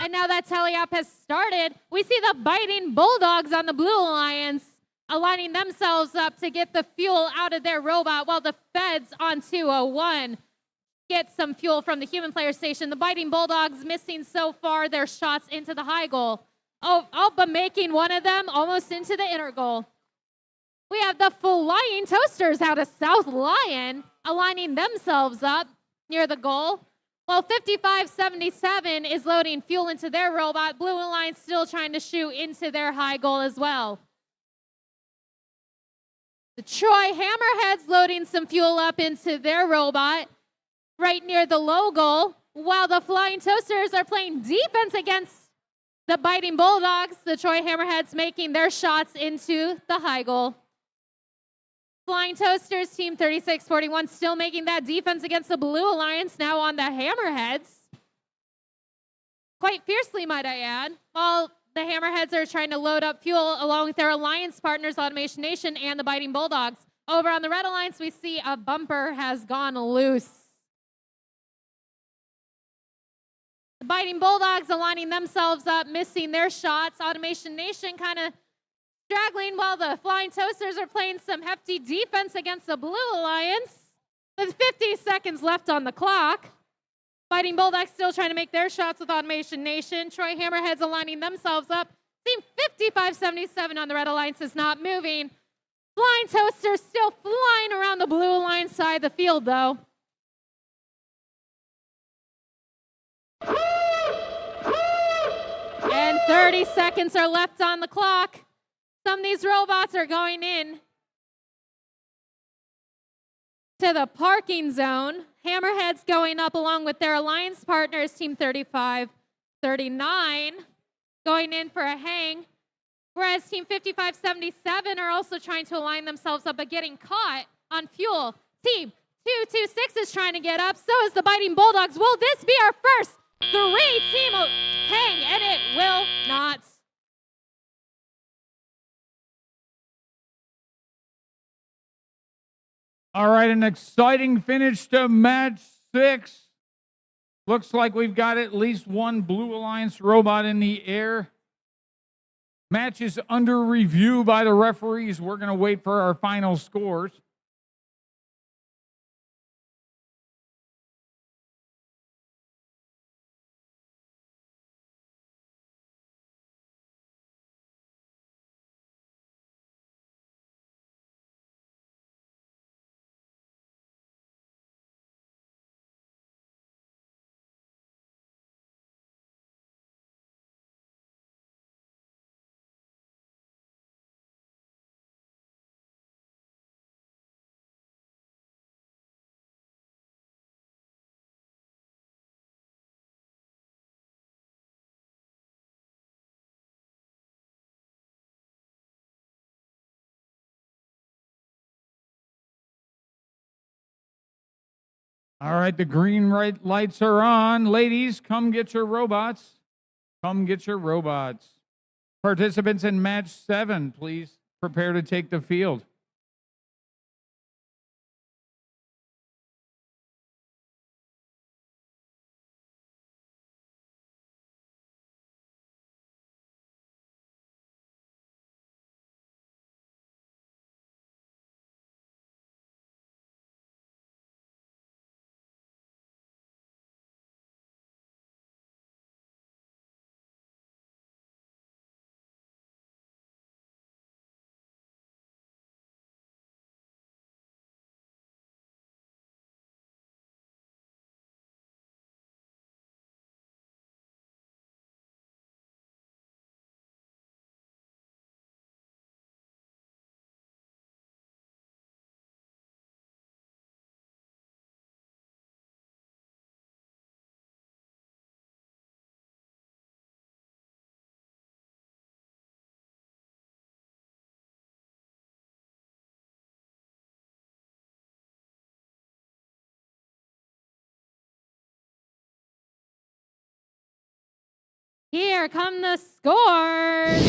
Speaker 2: And now that tally-up has started, we see the Biting Bulldogs on the Blue Alliance aligning themselves up to get the fuel out of their robot, while the Feds on 201 get some fuel from the human player station. The Biting Bulldogs missing so far their shots into the high goal. But making one of them almost into the inner goal. We have the Flying Toasters out of South Lyon aligning themselves up near the goal. While 55-77 is loading fuel into their robot, Blue Alliance still trying to shoot into their high goal as well. The Troy Hammerheads loading some fuel up into their robot right near the low goal, while the Flying Toasters are playing defense against the Biting Bulldogs. The Troy Hammerheads making their shots into the high goal. Flying Toasters, team 3641, still making that defense against the Blue Alliance, now on the Hammerheads. Quite fiercely, might I add. While the Hammerheads are trying to load up fuel along with their alliance partners, Automation Nation and the Biting Bulldogs. Over on the Red Alliance, we see a bumper has gone loose. The Biting Bulldogs aligning themselves up, missing their shots. Automation Nation kind of straggling while the Flying Toasters are playing some hefty defense against the Blue Alliance. With 50 seconds left on the clock. Biting Bulldogs still trying to make their shots with Automation Nation. Troy Hammerheads aligning themselves up. Team 5577 on the Red Alliance is not moving. Flying Toasters still flying around the Blue Alliance side of the field, though. And 30 seconds are left on the clock. Some of these robots are going in to the parking zone. Hammerheads going up along with their alliance partners, Team 3539, going in for a hang. Whereas Team 5577 are also trying to align themselves up, but getting caught on fuel. Team 226 is trying to get up. So is the Biting Bulldogs. Will this be our first three-team hang? And it will not.
Speaker 1: All right, an exciting finish to match 6. Looks like we've got at least one Blue Alliance robot in the air. Match is under review by the referees. We're going to wait for our final scores. All right, the green lights are on. Ladies, come get your robots. Come get your robots. Participants in match 7, please prepare to take the field.
Speaker 2: Here come the scores.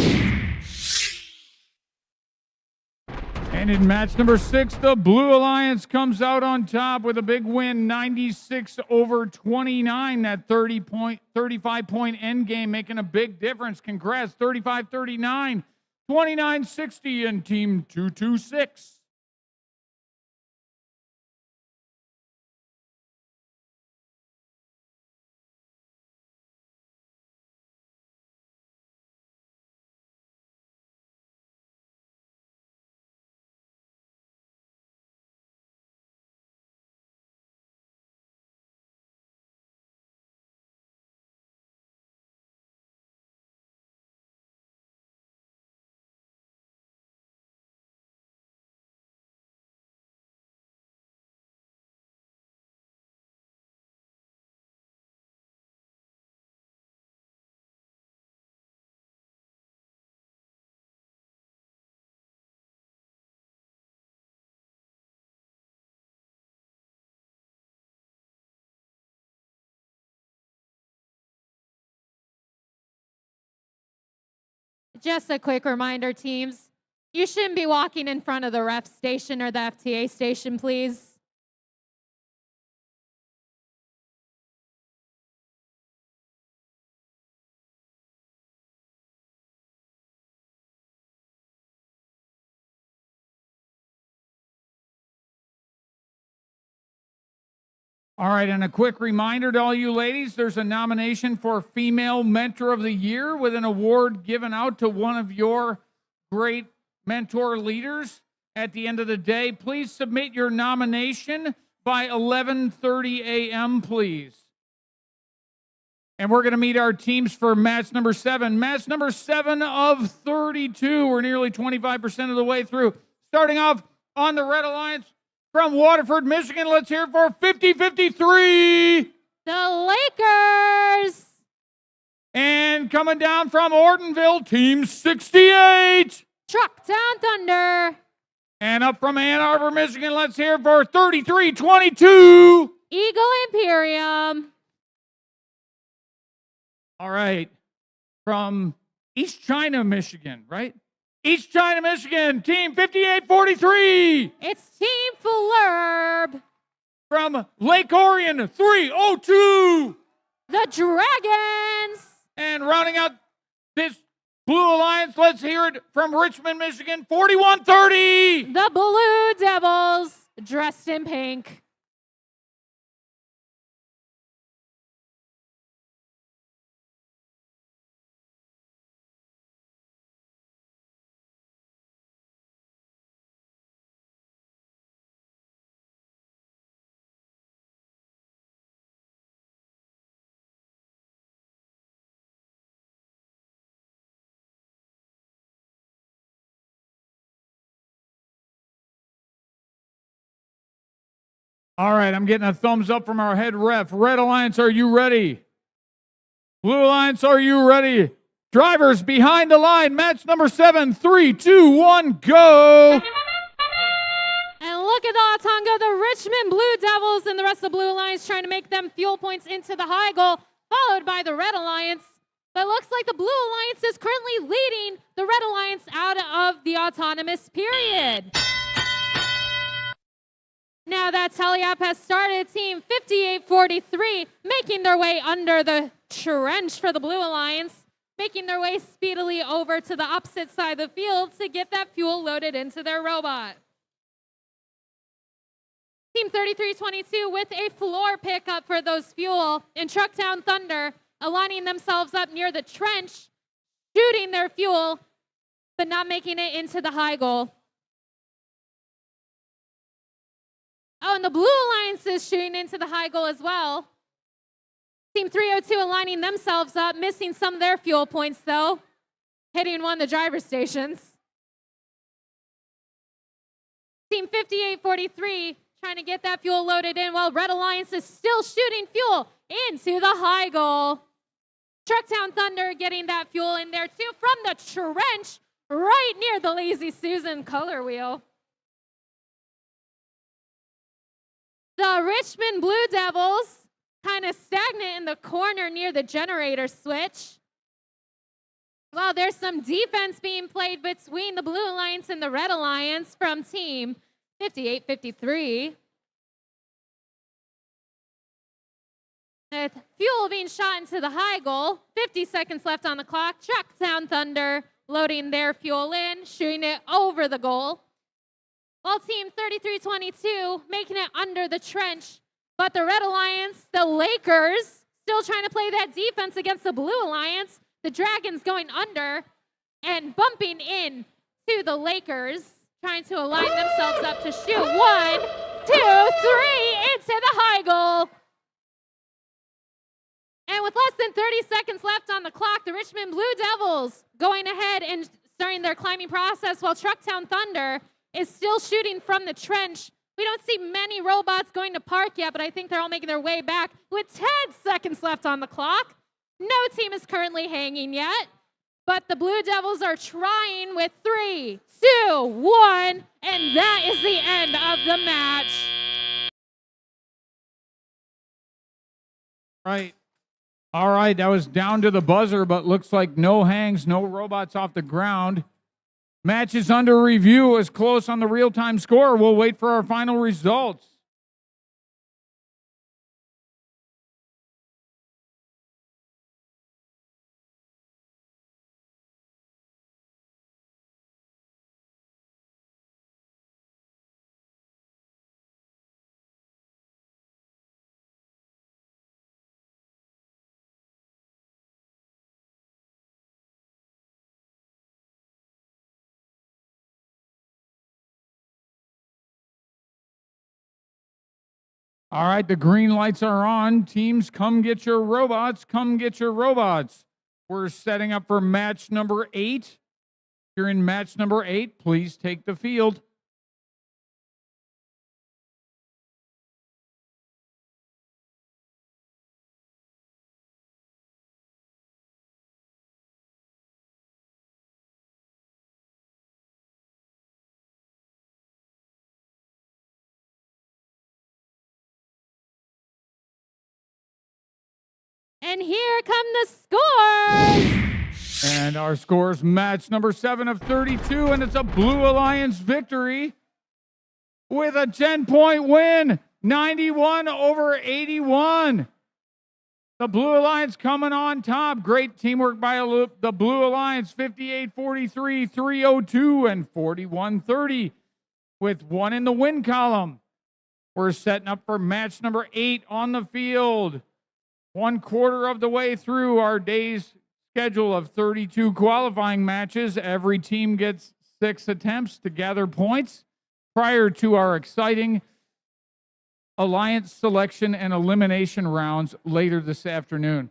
Speaker 1: And in match number 6, the Blue Alliance comes out on top with a big win, 96-29. That 35-point end game making a big difference. Congrats, 35-39, 29-60 in Team 226.
Speaker 2: Just a quick reminder, teams. You shouldn't be walking in front of the ref station or the FTA station, please.
Speaker 1: All right, and a quick reminder to all you ladies, there's a nomination for Female Mentor of the Year with an award given out to one of your great mentor leaders at the end of the day. Please submit your nomination by 11:30 a.m., please. And we're going to meet our teams for match number 7. Match number 7 of 32. We're nearly 25% of the way through. Starting off on the Red Alliance, from Waterford, Michigan, let's hear it for 50-53.
Speaker 2: The Lakers.
Speaker 1: And coming down from Ortonville, Team 68.
Speaker 2: Trucktown Thunder.
Speaker 1: And up from Ann Arbor, Michigan, let's hear it for 33-22.
Speaker 2: Eagle Imperium.
Speaker 1: All right. From East China, Michigan, right? East China, Michigan, Team 58-43.
Speaker 2: It's Team Fullerb.
Speaker 1: From Lake Orion, 302.
Speaker 2: The Dragons.
Speaker 1: And rounding out this Blue Alliance, let's hear it from Richmond, Michigan, 41-30.
Speaker 2: The Blue Devils, dressed in pink.
Speaker 1: All right, I'm getting a thumbs up from our head ref. Red Alliance, are you ready? Blue Alliance, are you ready? Drivers behind the line, match number 7, 3, 2, 1, go!
Speaker 2: And look at the Otongo, the Richmond Blue Devils and the rest of the Blue Alliance trying to make them fuel points into the high goal, followed by the Red Alliance. But it looks like the Blue Alliance is currently leading the Red Alliance out of the autonomous period. Now that tally-up has started, Team 58-43 making their way under the trench for the Blue Alliance, making their way speedily over to the opposite side of the field to get that fuel loaded into their robot. Team 33-22 with a floor pickup for those fuel, and Trucktown Thunder aligning themselves up near the trench, shooting their fuel, but not making it into the high goal. Oh, and the Blue Alliance is shooting into the high goal as well. Team 302 aligning themselves up, missing some of their fuel points, though. Hitting one of the driver stations. Team 58-43 trying to get that fuel loaded in while Red Alliance is still shooting fuel into the high goal. Trucktown Thunder getting that fuel in there, too, from the trench right near the Lazy Susan color wheel. The Richmond Blue Devils kind of stagnant in the corner near the generator switch. Well, there's some defense being played between the Blue Alliance and the Red Alliance from Team 58-53. With fuel being shot into the high goal, 50 seconds left on the clock. Trucktown Thunder loading their fuel in, shooting it over the goal. While Team 33-22 making it under the trench. But the Red Alliance, the Lakers, still trying to play that defense against the Blue Alliance. The Dragons going under and bumping in to the Lakers, trying to align themselves up to shoot. 1, 2, 3, into the high goal. And with less than 30 seconds left on the clock, the Richmond Blue Devils going ahead and starting their climbing process while Trucktown Thunder is still shooting from the trench. We don't see many robots going to park yet, but I think they're all making their way back with 10 seconds left on the clock. No team is currently hanging yet, but the Blue Devils are trying with 3, 2, 1, and that is the end of the match.
Speaker 1: Right. All right, that was down to the buzzer, but looks like no hangs, no robots off the ground. Match is under review. Is close on the real-time score. We'll wait for our final results. All right, the green lights are on. Teams, come get your robots. Come get your robots. We're setting up for match number 8. If you're in match number 8, please take the field.
Speaker 2: And here come the scores.
Speaker 1: And our scores, match number 7 of 32, and it's a Blue Alliance victory with a 10-point win, 91 over 81. The Blue Alliance coming on top. Great teamwork by the Blue Alliance, 58-43, 302, and 41-30 with 1 in the win column. We're setting up for match number 8 on the field. 1/4 of the way through our day's schedule of 32 qualifying matches. Every team gets 6 attempts to gather points prior to our exciting Alliance selection and elimination rounds later this afternoon.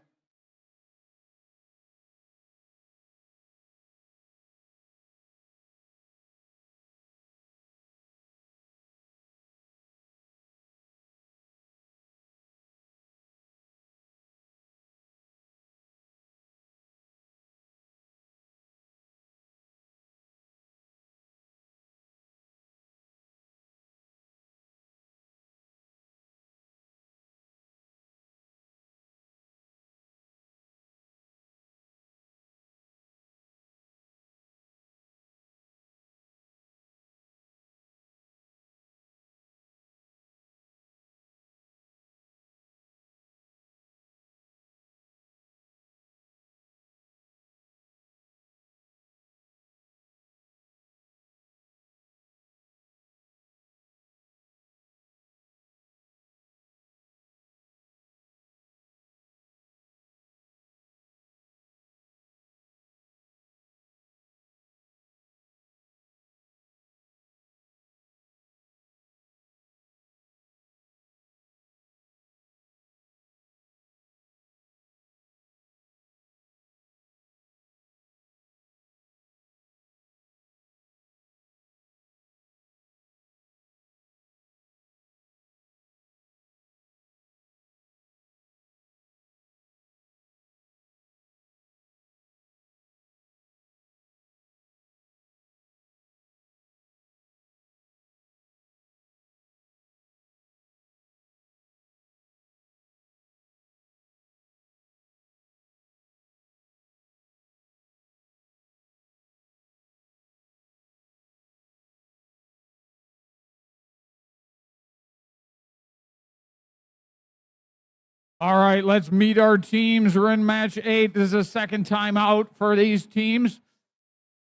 Speaker 1: All right, let's meet our teams. We're in match 8. This is the second time out for these teams.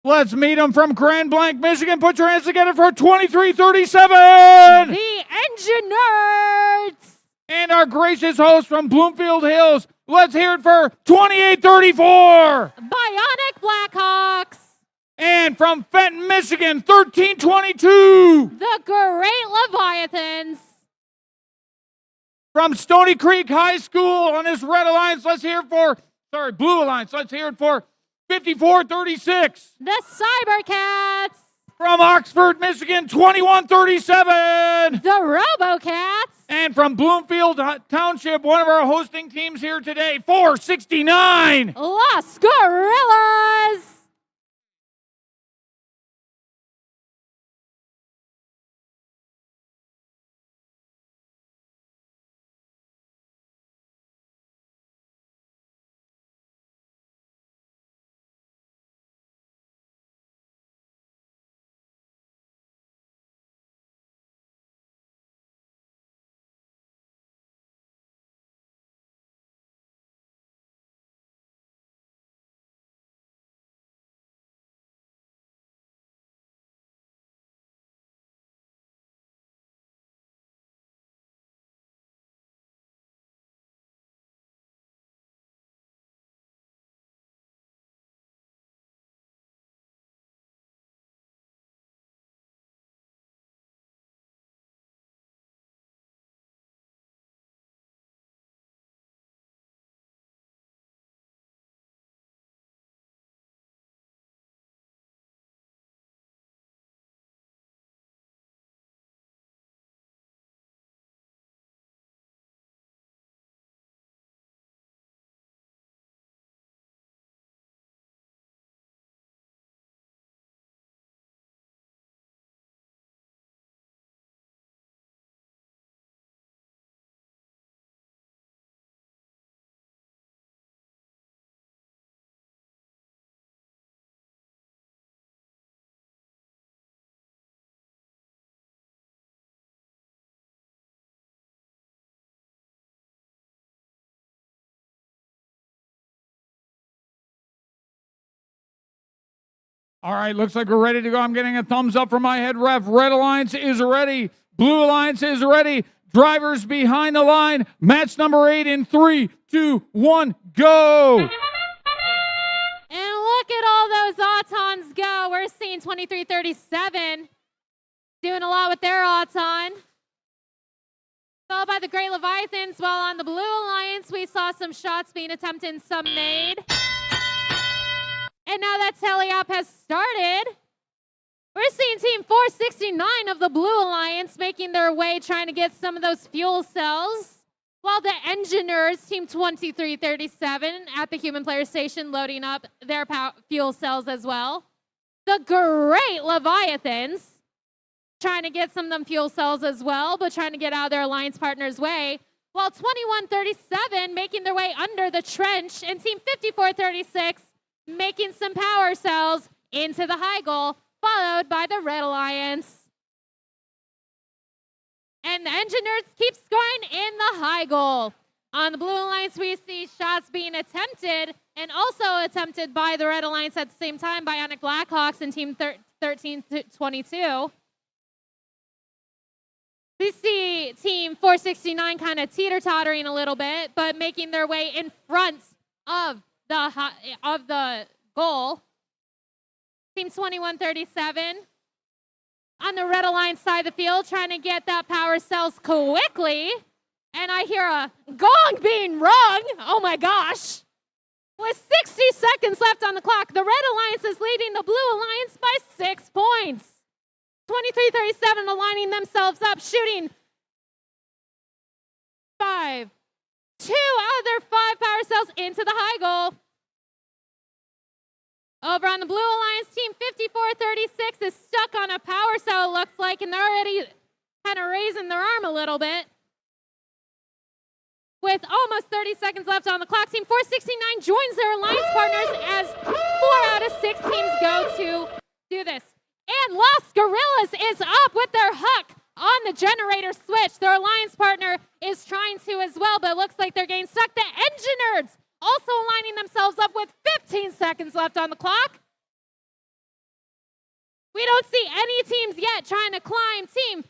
Speaker 1: Let's meet them from Grand Blanc, Michigan. Put your hands together for 2337.
Speaker 2: The Engine Nerds.
Speaker 1: And our gracious host from Bloomfield Hills. Let's hear it for 2834.
Speaker 2: Bionic Blackhawks.
Speaker 1: And from Fenton, Michigan, 1322.
Speaker 2: The Great Leviathans.
Speaker 1: From Stony Creek High School on this Red Alliance, let's hear it for, Blue Alliance, let's hear it for 5436.
Speaker 2: The Cybercats.
Speaker 1: From Oxford, Michigan, 2137.
Speaker 2: The Robocats.
Speaker 1: And from Bloomfield Township, one of our hosting teams here today, 469.
Speaker 2: Las Gorillas.
Speaker 1: All right, looks like we're ready to go. I'm getting a thumbs up from my head ref. Red Alliance is ready. Blue Alliance is ready. Drivers behind the line. Match number 8 in 3, 2, 1, go.
Speaker 2: And look at all those Autons go. We're seeing 2337 doing a lot with their Auton. Followed by the Great Leviathans, while on the Blue Alliance, we saw some shots being attempted and some made. And now that teleop has started, we're seeing Team 469 of the Blue Alliance making their way, trying to get some of those fuel cells, while the Engineers, Team 2337, at the Human Player Station, loading up their fuel cells as well. The Great Leviathans, trying to get some of them fuel cells as well, but trying to get out of their alliance partner's way, while 2137 making their way under the trench, and Team 5436 making some power cells into the high goal, followed by the Red Alliance. And the Engineers keep scoring in the high goal. On the Blue Alliance, we see shots being attempted, and also attempted by the Red Alliance at the same time, Bionic Blackhawks and Team 1322. We see Team 469 kind of teeter-tottering a little bit, but making their way in front of the goal. Team 2137 on the Red Alliance side of the field, trying to get that power cells quickly. And I hear a gong being rung. Oh my gosh. With 60 seconds left on the clock, the Red Alliance is leading the Blue Alliance by 6 points. 2337 aligning themselves up, shooting 5. 2 out of their 5 power cells into the high goal. Over on the Blue Alliance, Team 5436 is stuck on a power cell, it looks like, and they're already kind of raising their arm a little bit. With almost 30 seconds left on the clock, Team 469 joins their alliance partners as 4 out of 6 teams go to do this. And Lost Gorillas is up with their hook on the generator switch. Their alliance partner is trying to as well, but it looks like they're getting stuck. The Engineers also aligning themselves up with 15 seconds left on the clock. We don't see any teams yet trying to climb. Team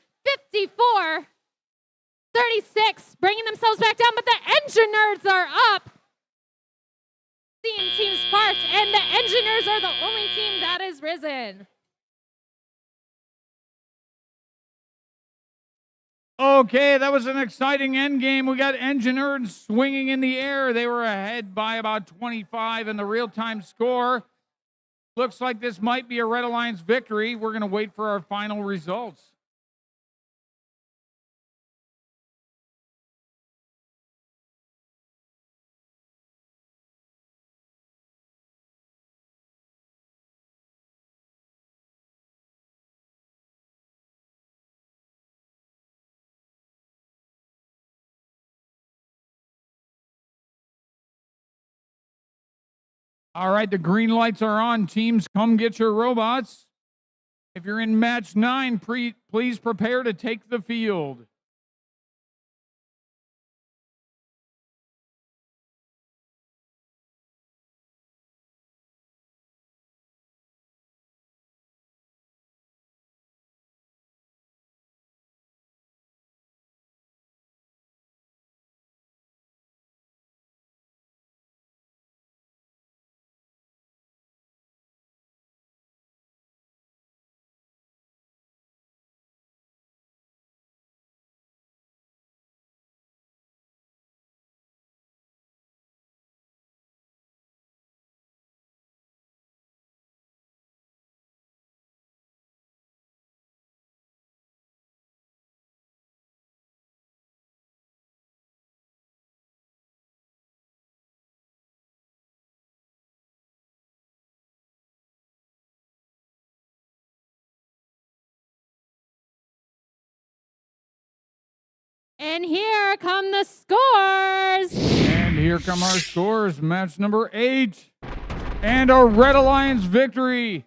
Speaker 2: 5436 bringing themselves back down, but the Engineers are up. Seeing teams parked, and the Engineers are the only team that is risen.
Speaker 1: Okay, that was an exciting end game. We got Engineers swinging in the air. They were ahead by about 25 in the real-time score. Looks like this might be a Red Alliance victory. We're going to wait for our final results. All right, the green lights are on. Teams, come get your robots. If you're in match 9, please prepare to take the field.
Speaker 2: And here come the scores.
Speaker 1: And here come our scores. Match number 8. And a Red Alliance victory.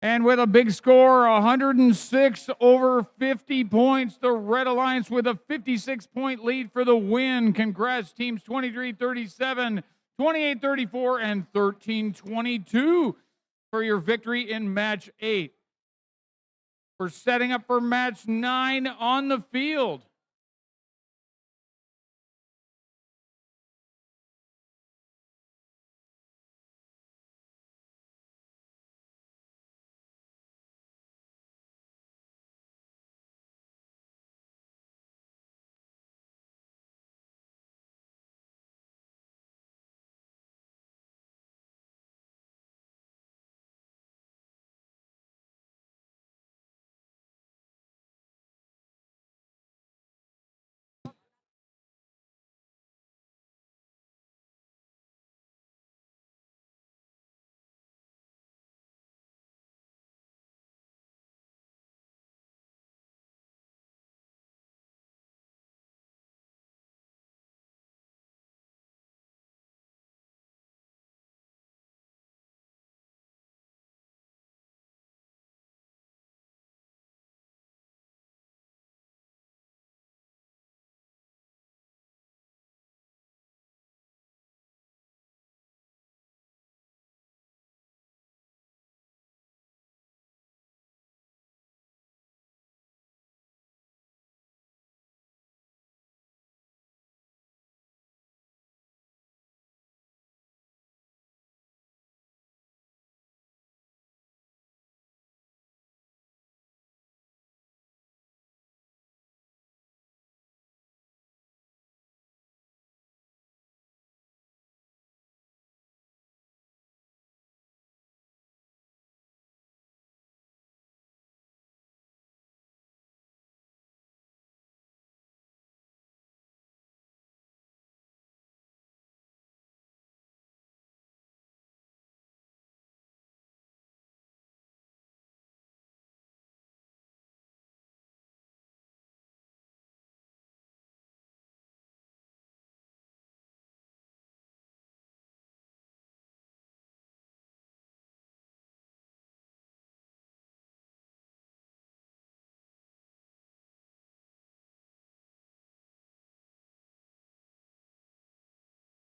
Speaker 1: And with a big score, 106 over 50 points. The Red Alliance with a 56-point lead for the win. Congrats, teams 23-37, 28-34, and 13-22. for your victory in match 8. We're setting up for match 9 on the field.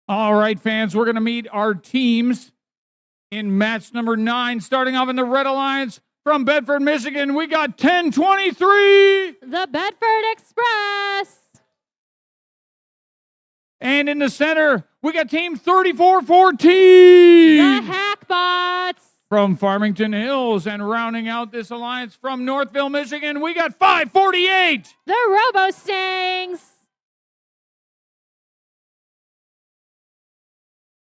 Speaker 1: All right, fans, we're going to meet our teams in match number 9. Starting off in the Red Alliance from Bedford, Michigan, we got 1023.
Speaker 2: The Bedford Express.
Speaker 1: And in the center, we got team 3414.
Speaker 2: The Hackbots.
Speaker 1: From Farmington Hills, and rounding out this alliance from Northville, Michigan, we got 548.
Speaker 2: The Robo-Stangs.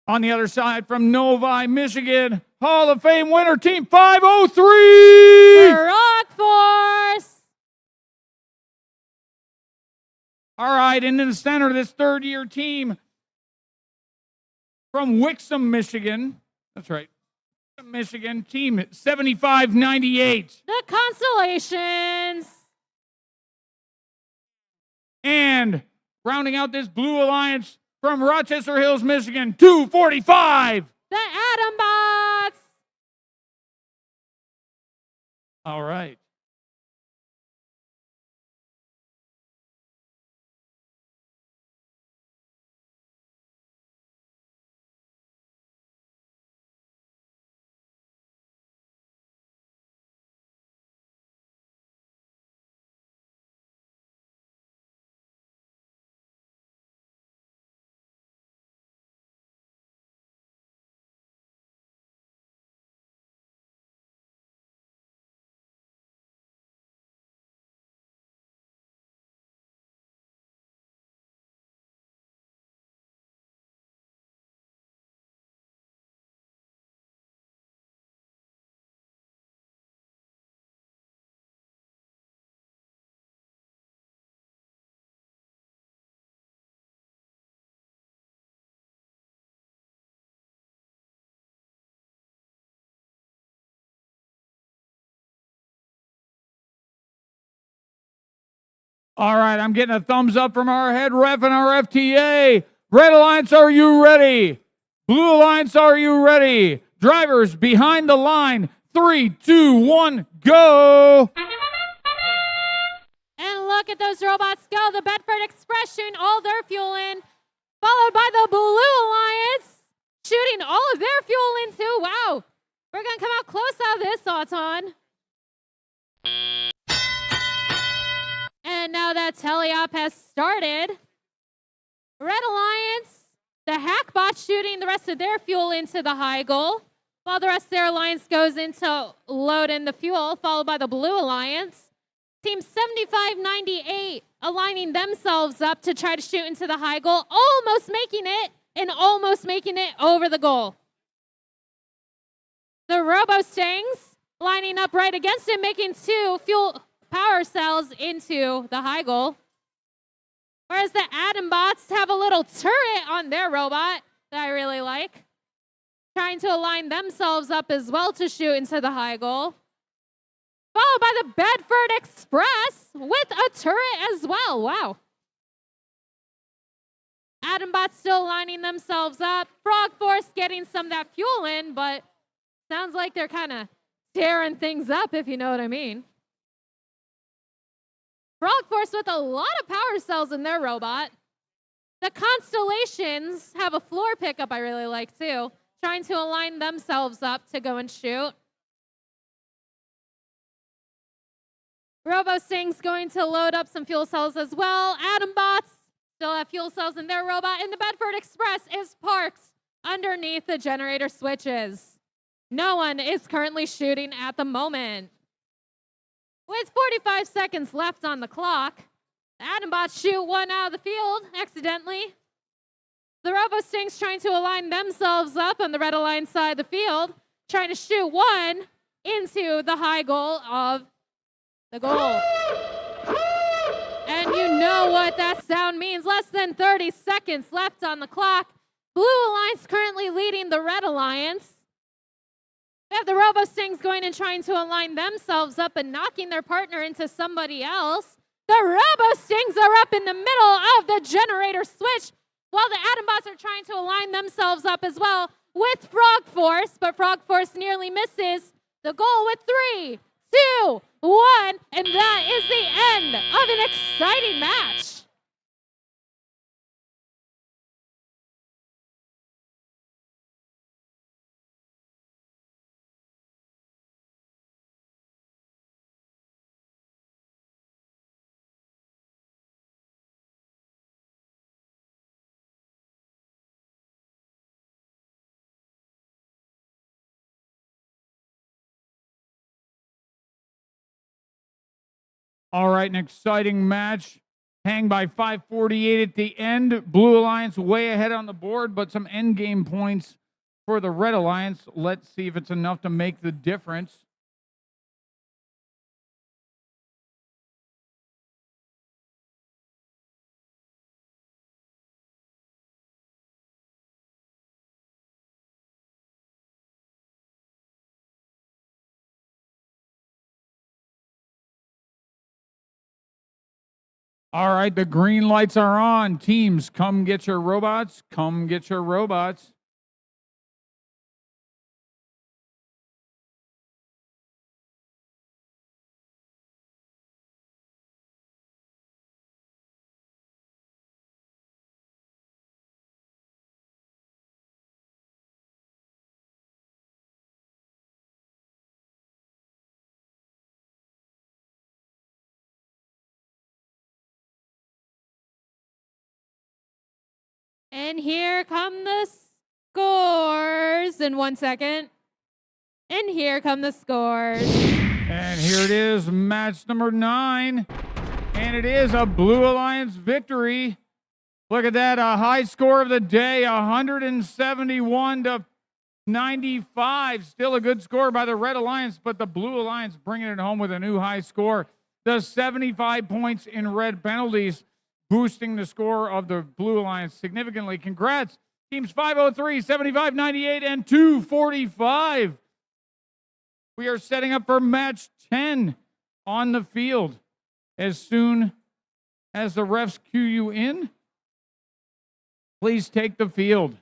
Speaker 1: On the other side from Novi, Michigan, Hall of Fame winner team 503.
Speaker 2: The Rock Force.
Speaker 1: All right, and in the center of this third-year team from Wixom, Michigan. That's right. Michigan, team 7598.
Speaker 2: The Constellations.
Speaker 1: And rounding out this blue alliance from Rochester Hills, Michigan, 245.
Speaker 2: The Atom Bots.
Speaker 1: All right. All right, I'm getting a thumbs up from our head ref and our FTA. Red Alliance, are you ready? Blue Alliance, are you ready? Drivers behind the line. 3, 2, 1, go!
Speaker 2: And look at those robots go. The Bedford Express shooting all their fuel in, followed by the Blue Alliance shooting all of their fuel in too. Wow. We're going to come out close out of this Auton. And now that teleop has started, Red Alliance, the Hackbot shooting the rest of their fuel into the high goal, while the rest of their alliance goes into load in the fuel, followed by the Blue Alliance. Team 7598 aligning themselves up to try to shoot into the high goal, almost making it, and almost making it over the goal. The Robo Stings lining up right against it, making 2 fuel power cells into the high goal. Whereas the Atom Bots have a little turret on their robot that I really like, trying to align themselves up as well to shoot into the high goal. Followed by the Bedford Express with a turret as well. Wow. Atom Bots still lining themselves up. Frog Force getting some of that fuel in, but sounds like they're kind of tearing things up, if you know what I mean. Frog Force with a lot of power cells in their robot. The Constellations have a floor pickup I really like too, trying to align themselves up to go and shoot. Robo Sting's going to load up some fuel cells as well. Atom Bots still have fuel cells in their robot, and the Bedford Express is parked underneath the generator switches. No one is currently shooting at the moment. With 45 seconds left on the clock, the Atom Bots shoot one out of the field accidentally. The Robo Stings trying to align themselves up on the Red Alliance side of the field, trying to shoot one into the high goal of the goal. And you know what that sound means. Less than 30 seconds left on the clock. Blue Alliance currently leading the Red Alliance. We have the Robo Stings going and trying to align themselves up and knocking their partner into somebody else. The Robo Stings are up in the middle of the generator switch, while the Atom Bots are trying to align themselves up as well with Frog Force, but Frog Force nearly misses the goal with 3, 2, 1, and that is the end of an exciting match.
Speaker 1: All right, an exciting match. Hang by 5:48 at the end. Blue Alliance way ahead on the board, but some end game points for the Red Alliance. Let's see if it's enough to make the difference. All right, the green lights are on. Teams, come get your robots. Come get your robots.
Speaker 2: And here come the scores in 1 second. And here come the scores.
Speaker 1: And here it is, match number 9. And it is a Blue Alliance victory. Look at that, a high score of the day, 171 to 95. Still a good score by the Red Alliance, but the Blue Alliance bringing it home with a new high score. The 75 points in red penalties, boosting the score of the Blue Alliance significantly. Congrats, teams 503, 75, 98, and 245. We are setting up for match 10 on the field. As soon as the refs cue you in, please take the field.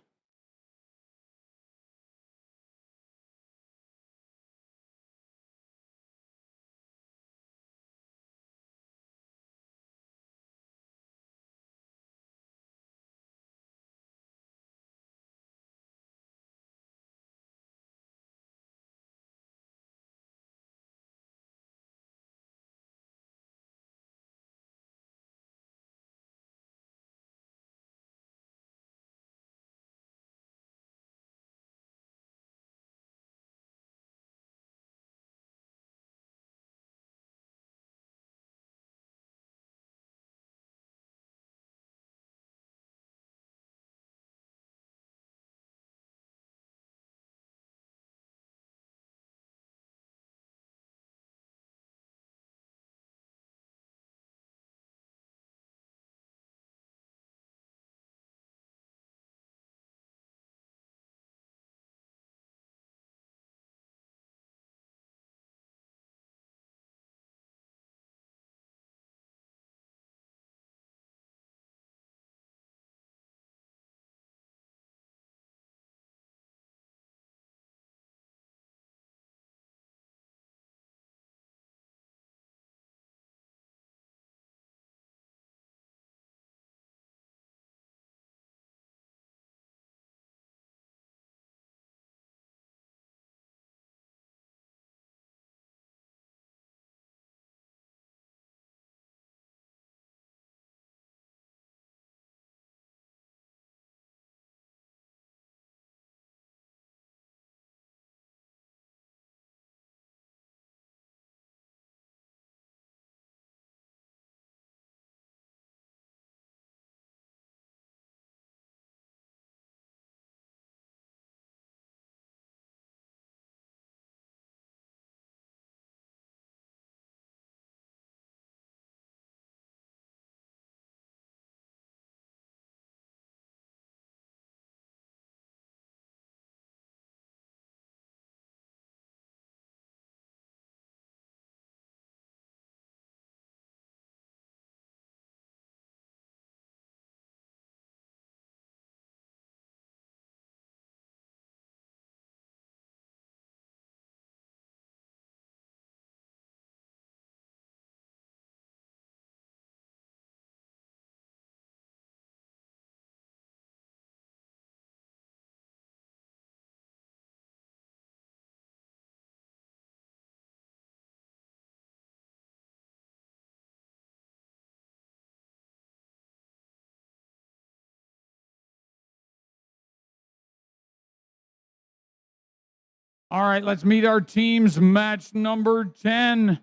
Speaker 1: All right, let's meet our teams. Match number 10.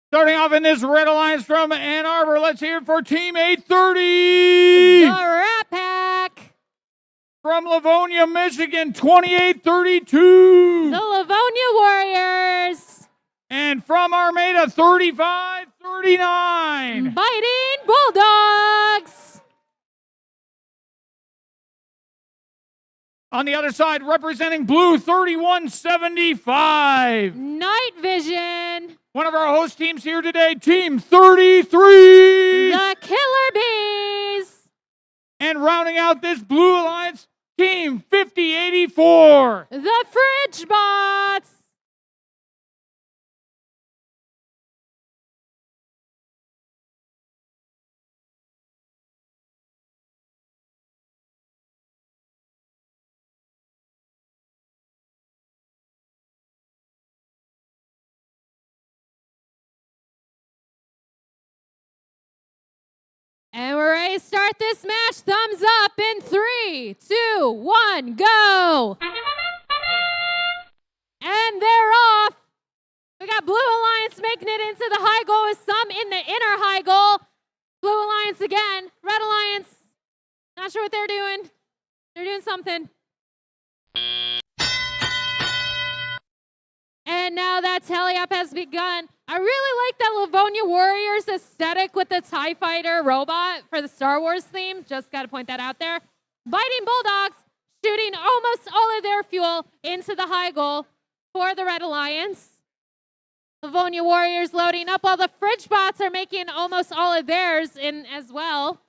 Speaker 1: Starting off in this Red Alliance from Ann Arbor, let's hear it for Team 830.
Speaker 2: The Rat Pack.
Speaker 1: From Livonia, Michigan, 2832.
Speaker 2: The Livonia Warriors.
Speaker 1: And from Armada, 3539.
Speaker 2: Biting Bulldogs.
Speaker 1: On the other side, representing blue, 3175.
Speaker 2: Night Vision.
Speaker 1: One of our host teams here today, Team 33.
Speaker 2: The Killer Bees.
Speaker 1: And rounding out this Blue Alliance, Team 5084.
Speaker 2: The Fridge Bots. And we're ready to start this match. Thumbs up in 3, 2, 1, go. And they're off. We got Blue Alliance making it into the high goal with some in the inner high goal. Blue Alliance again. Red Alliance, not sure what they're doing. They're doing something. And now that tally-up has begun. I really like that Livonia Warriors aesthetic with the TIE Fighter robot for the Star Wars theme. Just got to point that out there. Biting Bulldogs shooting almost all of their fuel into the high goal for the Red Alliance. Livonia Warriors loading up while the Fridge Bots are making almost all of theirs in as well.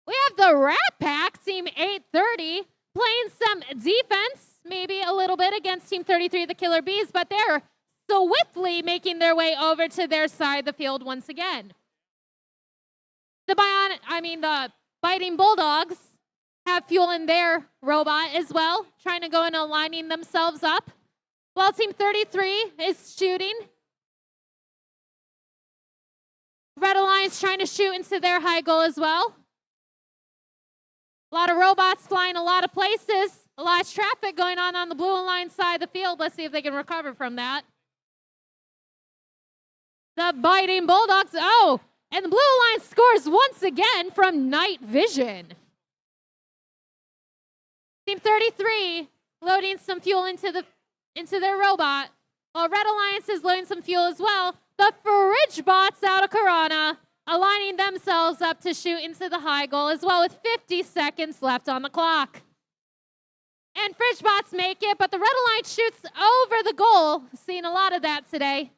Speaker 2: We have the Rat Pack, Team 830, playing some defense, maybe a little bit against Team 33, the Killer Bees, but they're swiftly making their way over to their side of the field once again. The Biting Bulldogs have fuel in their robot as well, trying to go and aligning themselves up. While Team 33 is shooting. Red Alliance trying to shoot into their high goal as well. A lot of robots flying a lot of places. A lot of traffic going on the Blue Alliance side of the field. Let's see if they can recover from that. The Biting Bulldogs. Oh, and the Blue Alliance scores once again from Night Vision. Team 33 loading some fuel into their robot. While Red Alliance is loading some fuel as well. The Fridge Bots out of Corona, aligning themselves up to shoot into the high goal as well with 50 seconds left on the clock. And Fridge Bots make it, but the Red Alliance shoots over the goal. Seeing a lot of that today.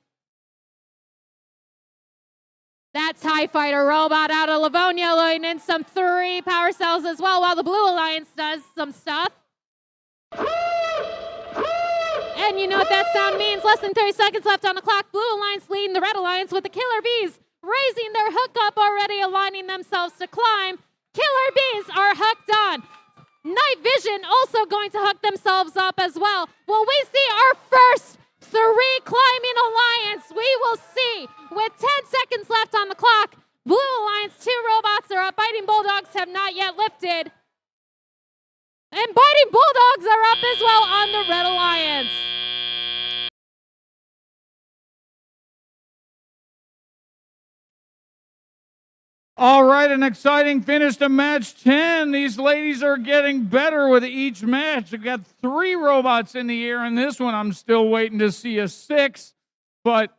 Speaker 2: That TIE Fighter robot out of Livonia loading in some 3 power cells as well, while the Blue Alliance does some stuff. And you know what that sound means. Less than 30 seconds left on the clock. Blue Alliance leading the Red Alliance with the Killer Bees raising their hook up already, aligning themselves to climb. Killer Bees are hooked on. Night Vision also going to hook themselves up as well. Will we see our first 3 climbing alliance? We will see. With 10 seconds left on the clock, Blue Alliance, 2 robots are up. Biting Bulldogs have not yet lifted. And Biting Bulldogs are up as well on the Red Alliance.
Speaker 1: All right, an exciting finish to match 10. These ladies are getting better with each match. We've got 3 robots in the air in this one. I'm still waiting to see a 6, but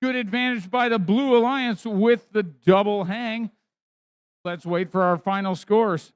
Speaker 1: good advantage by the Blue Alliance with the double hang. Let's wait for our final scores.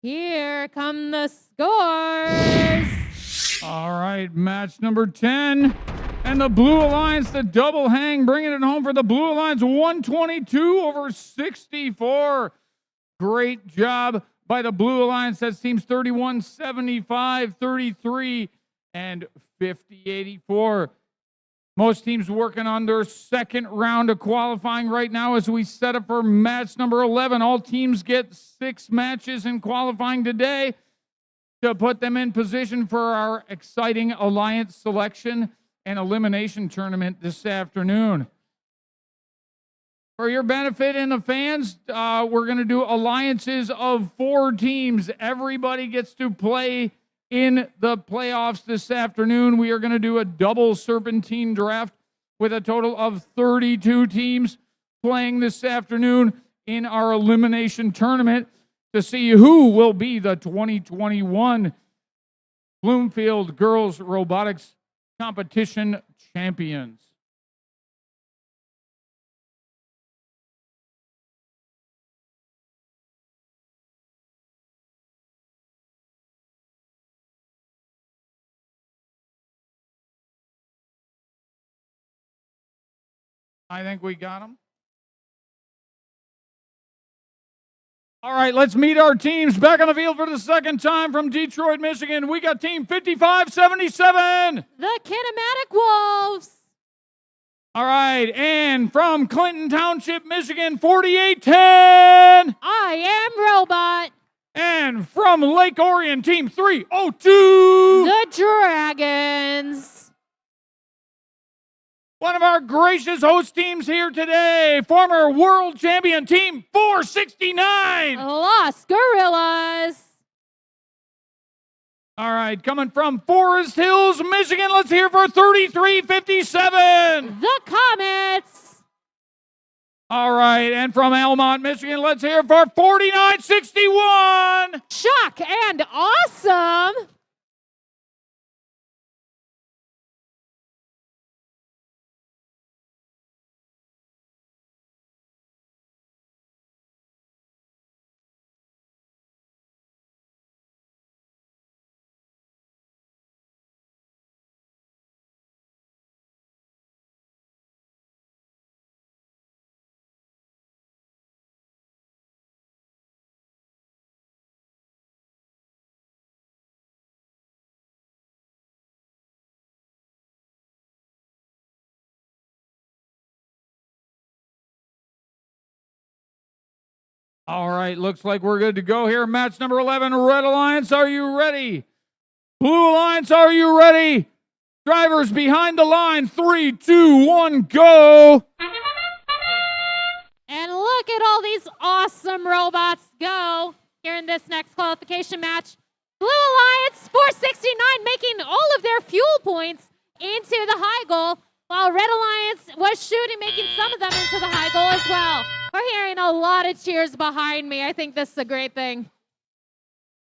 Speaker 2: Here come the scores.
Speaker 1: All right, match number 10. And the Blue Alliance, the double hang, bringing it home for the Blue Alliance, 122 over 64. Great job by the Blue Alliance. That's teams 31, 75, 33, and 50, 84. Most teams working on their second round of qualifying right now as we set up for match number 11. All teams get 6 matches in qualifying today to put them in position for our exciting Alliance selection and elimination tournament this afternoon. For your benefit and the fans, we're going to do alliances of 4 teams. Everybody gets to play in the playoffs this afternoon. We are going to do a double serpentine draft with a total of 32 teams playing this afternoon in our elimination tournament to see who will be the 2021 Bloomfield Girls Robotics Competition champions. I think we got them. All right, let's meet our teams. Back on the field for the second time from Detroit, Michigan. We got team 5577.
Speaker 2: The Kinematic Wolves.
Speaker 1: All right, and from Clinton Township, Michigan, 4810.
Speaker 2: I am Robot.
Speaker 1: And from Lake Orion, team 302.
Speaker 2: The Dragons.
Speaker 1: One of our gracious host teams here today, former world champion team 469.
Speaker 2: Los Gorillas.
Speaker 1: All right, coming from Forest Hills, Michigan, let's hear for 3357.
Speaker 2: The Comets.
Speaker 1: All right, and from Almont, Michigan, let's hear for 4961.
Speaker 2: Shock and Awesome.
Speaker 1: All right, looks like we're good to go here. Match number 11, Red Alliance, are you ready? Blue Alliance, are you ready? Drivers behind the line, 3, 2, 1, go.
Speaker 2: And look at all these awesome robots go here in this next qualification match. Blue Alliance 469 making all of their fuel points into the high goal, while Red Alliance was shooting, making some of them into the high goal as well. We're hearing a lot of cheers behind me. I think this is a great thing.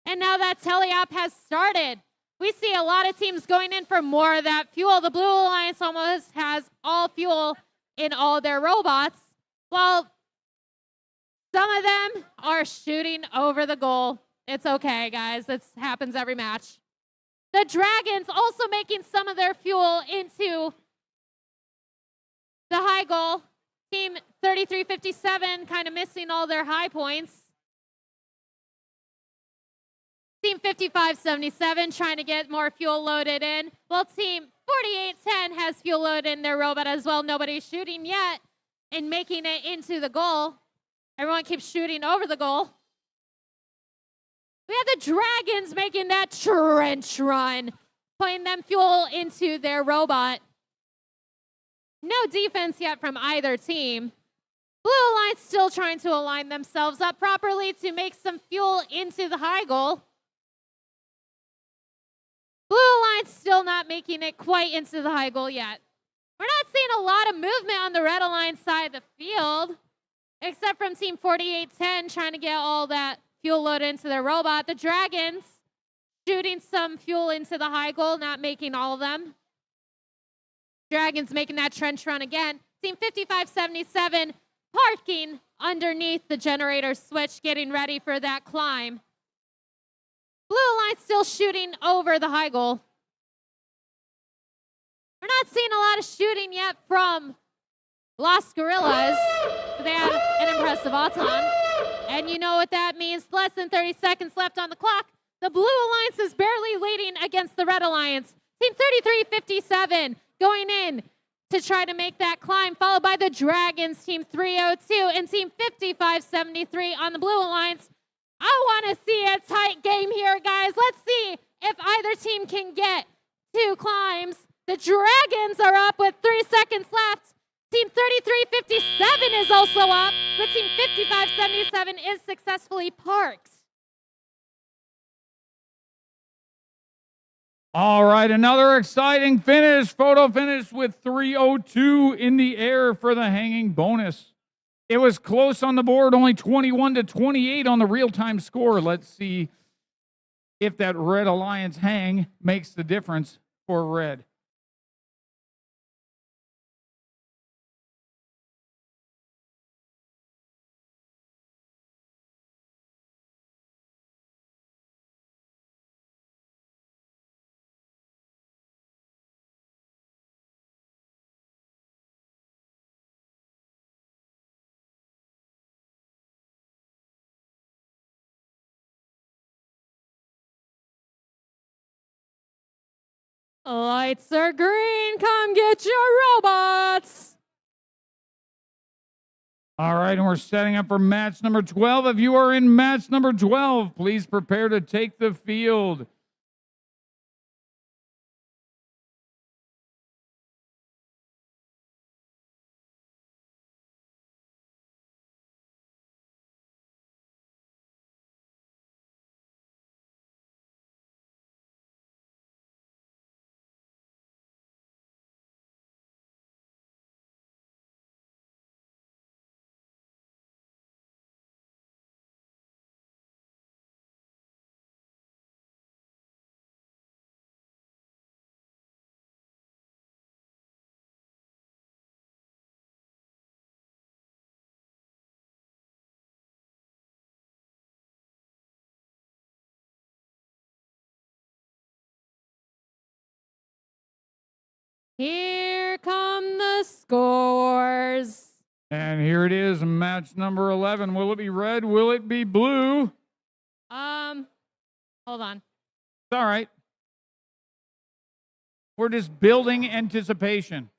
Speaker 2: And now that teleop has started, we see a lot of teams going in for more of that fuel. The Blue Alliance almost has all fuel in all their robots, while some of them are shooting over the goal. It's okay, guys. This happens every match. The Dragons also making some of their fuel into the high goal. Team 3357 kind of missing all their high points. Team 5577 trying to get more fuel loaded in. Well, team 4810 has fuel loaded in their robot as well. Nobody's shooting yet and making it into the goal. Everyone keeps shooting over the goal. We have the Dragons making that trench run, putting them fuel into their robot. No defense yet from either team. Blue Alliance still trying to align themselves up properly to make some fuel into the high goal. Blue Alliance still not making it quite into the high goal yet. We're not seeing a lot of movement on the Red Alliance side of the field, except from Team 4810 trying to get all that fuel loaded into their robot. The Dragons shooting some fuel into the high goal, not making all of them. Dragons making that trench run again. Team 5577 parking underneath the generator switch, getting ready for that climb. Blue Alliance still shooting over the high goal. We're not seeing a lot of shooting yet from Lost Gorillas. They had an impressive Auton. And you know what that means. Less than 30 seconds left on the clock. The Blue Alliance is barely leading against the Red Alliance. Team 3357 going in to try to make that climb, followed by the Dragons, Team 302, and Team 5573 on the Blue Alliance. I want to see a tight game here, guys. Let's see if either team can get 2 climbs. The Dragons are up with 3 seconds left. Team 3357 is also up, but Team 5577 is successfully parked.
Speaker 1: All right, another exciting finish, photo finish with 302 in the air for the hanging bonus. It was close on the board, only 21-28 on the real-time score. Let's see if that Red Alliance hang makes the difference for Red.
Speaker 2: Lights are green. Come get your robots.
Speaker 1: All right, and we're setting up for match number 12. If you are in match number 12, please prepare to take the field.
Speaker 2: Here come the scores.
Speaker 1: And here it is, match number 11. Will it be red? Will it be blue?
Speaker 2: Hold on.
Speaker 1: It's all right. We're just building anticipation.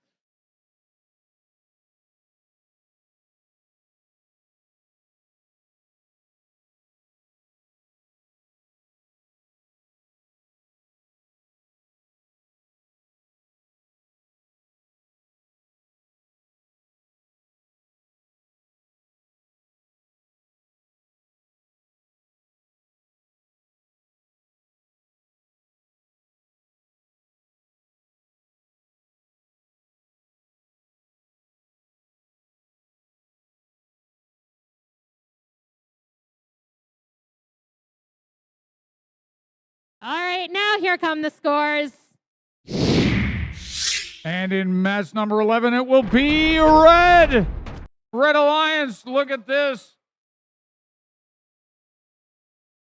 Speaker 2: All right, now here come the scores.
Speaker 1: And in match number 11, it will be red. Red Alliance, look at this.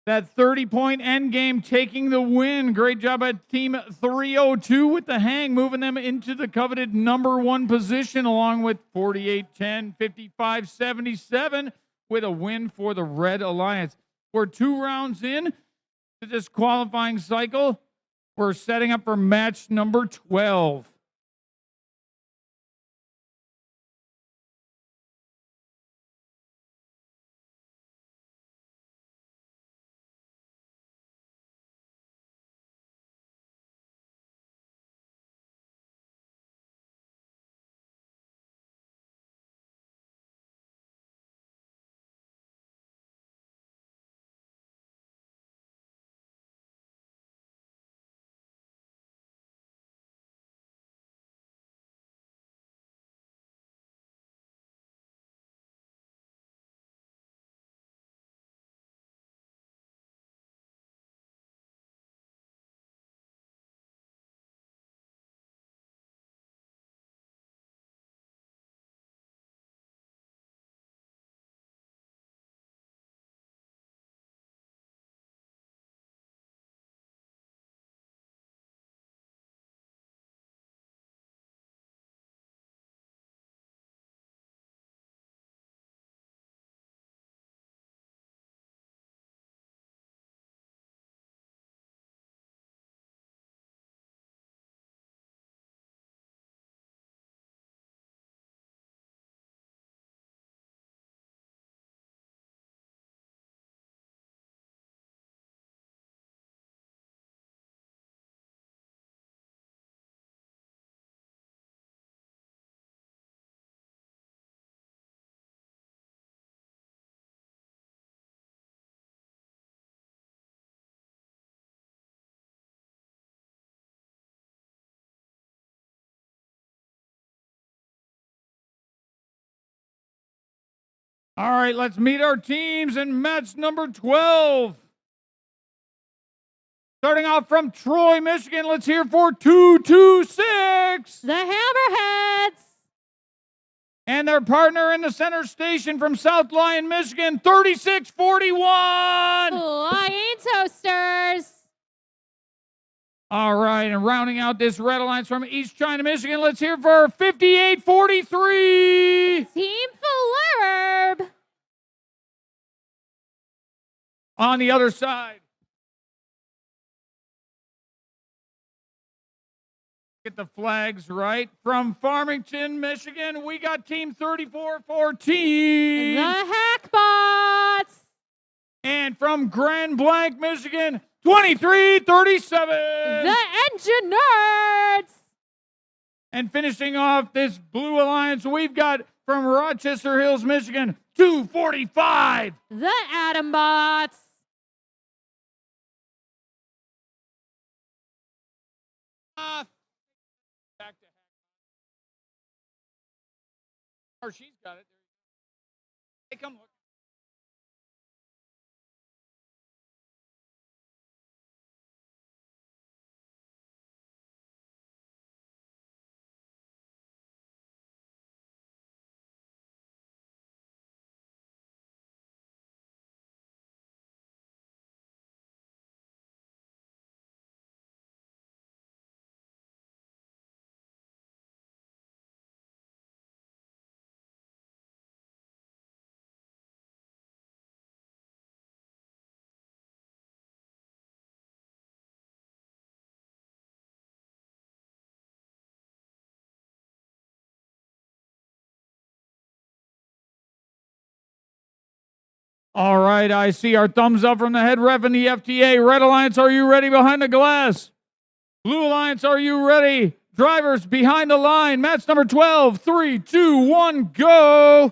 Speaker 1: That 30-point end game taking the win. Great job at Team 302 with the hang, moving them into the coveted number 1 position, along with 48-10, 55-77 with a win for the Red Alliance. We're 2 rounds in to this qualifying cycle. We're setting up for match number 12. All right, let's meet our teams in match number 12. Starting off from Troy, Michigan, let's hear for 226.
Speaker 2: The Hammerheads.
Speaker 1: And their partner in the center station from South Lyon, Michigan, 3641.
Speaker 2: Flying Toasters.
Speaker 1: All right, and rounding out this Red Alliance from East China, Michigan, let's hear for 5843.
Speaker 2: Team Flurb.
Speaker 1: On the other side. Get the flags right. From Farmington, Michigan, we got team 3414.
Speaker 2: The Hackbots.
Speaker 1: And from Grand Blanc, Michigan, 2337.
Speaker 2: The Engine Nerds.
Speaker 1: And finishing off this Blue Alliance, we've got from Rochester Hills, Michigan, 245.
Speaker 2: The Atombots.
Speaker 1: Back to or she's got it. Hey, come look. All right, I see our thumbs up from the head ref and the FTA. Red Alliance, are you ready behind the glass? Blue Alliance, are you ready? Drivers behind the line. Match number 12. 3, 2, 1, go.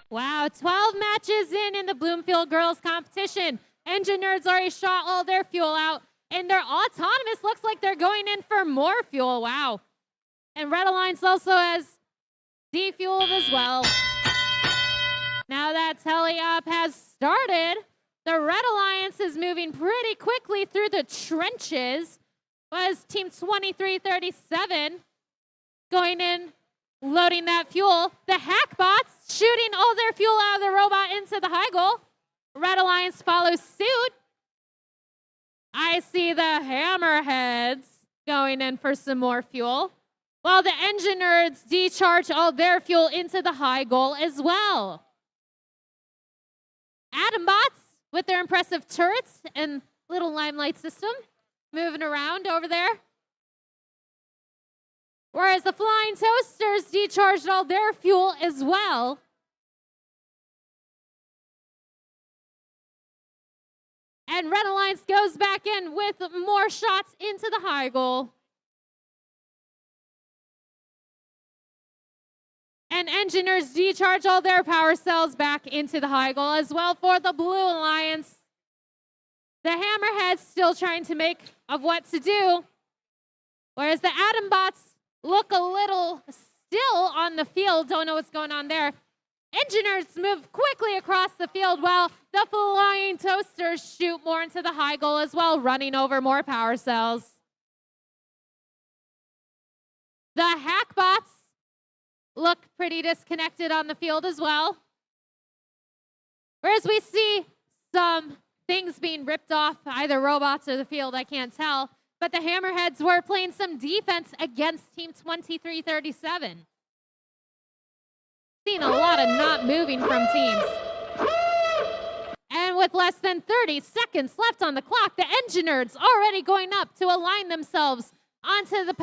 Speaker 2: Wow, 12 matches in the Bloomfield girls competition. Engine Nerds already shot all their fuel out, and their autonomous looks like they're going in for more fuel. Wow. And Red Alliance also has defueled as well. Now that teleop has started, the Red Alliance is moving pretty quickly through the trenches. Was Team 2337 going in, loading that fuel. The Hackbots shooting all their fuel out of the robot into the high goal. Red Alliance follows suit. I see the Hammerheads going in for some more fuel, while the Engine Nerds decharge all their fuel into the high goal as well. Atombots with their impressive turrets and little limelight system moving around over there. Whereas the Flying Toasters decharged all their fuel as well. And Red Alliance goes back in with more shots into the high goal. And Engineers decharge all their power cells back into the high goal as well for the Blue Alliance. The Hammerheads still trying to make of what to do, whereas the Atombots look a little still on the field, don't know what's going on there. Engineers move quickly across the field while the Flying Toasters shoot more into the high goal as well, running over more power cells. The Hackbots look pretty disconnected on the field as well. Whereas we see some things being ripped off, either robots or the field, I can't tell. But the Hammerheads were playing some defense against Team 2337. Seeing a lot of not moving from teams. And with less than 30 seconds left on the clock, the Engineers already going up to align themselves onto the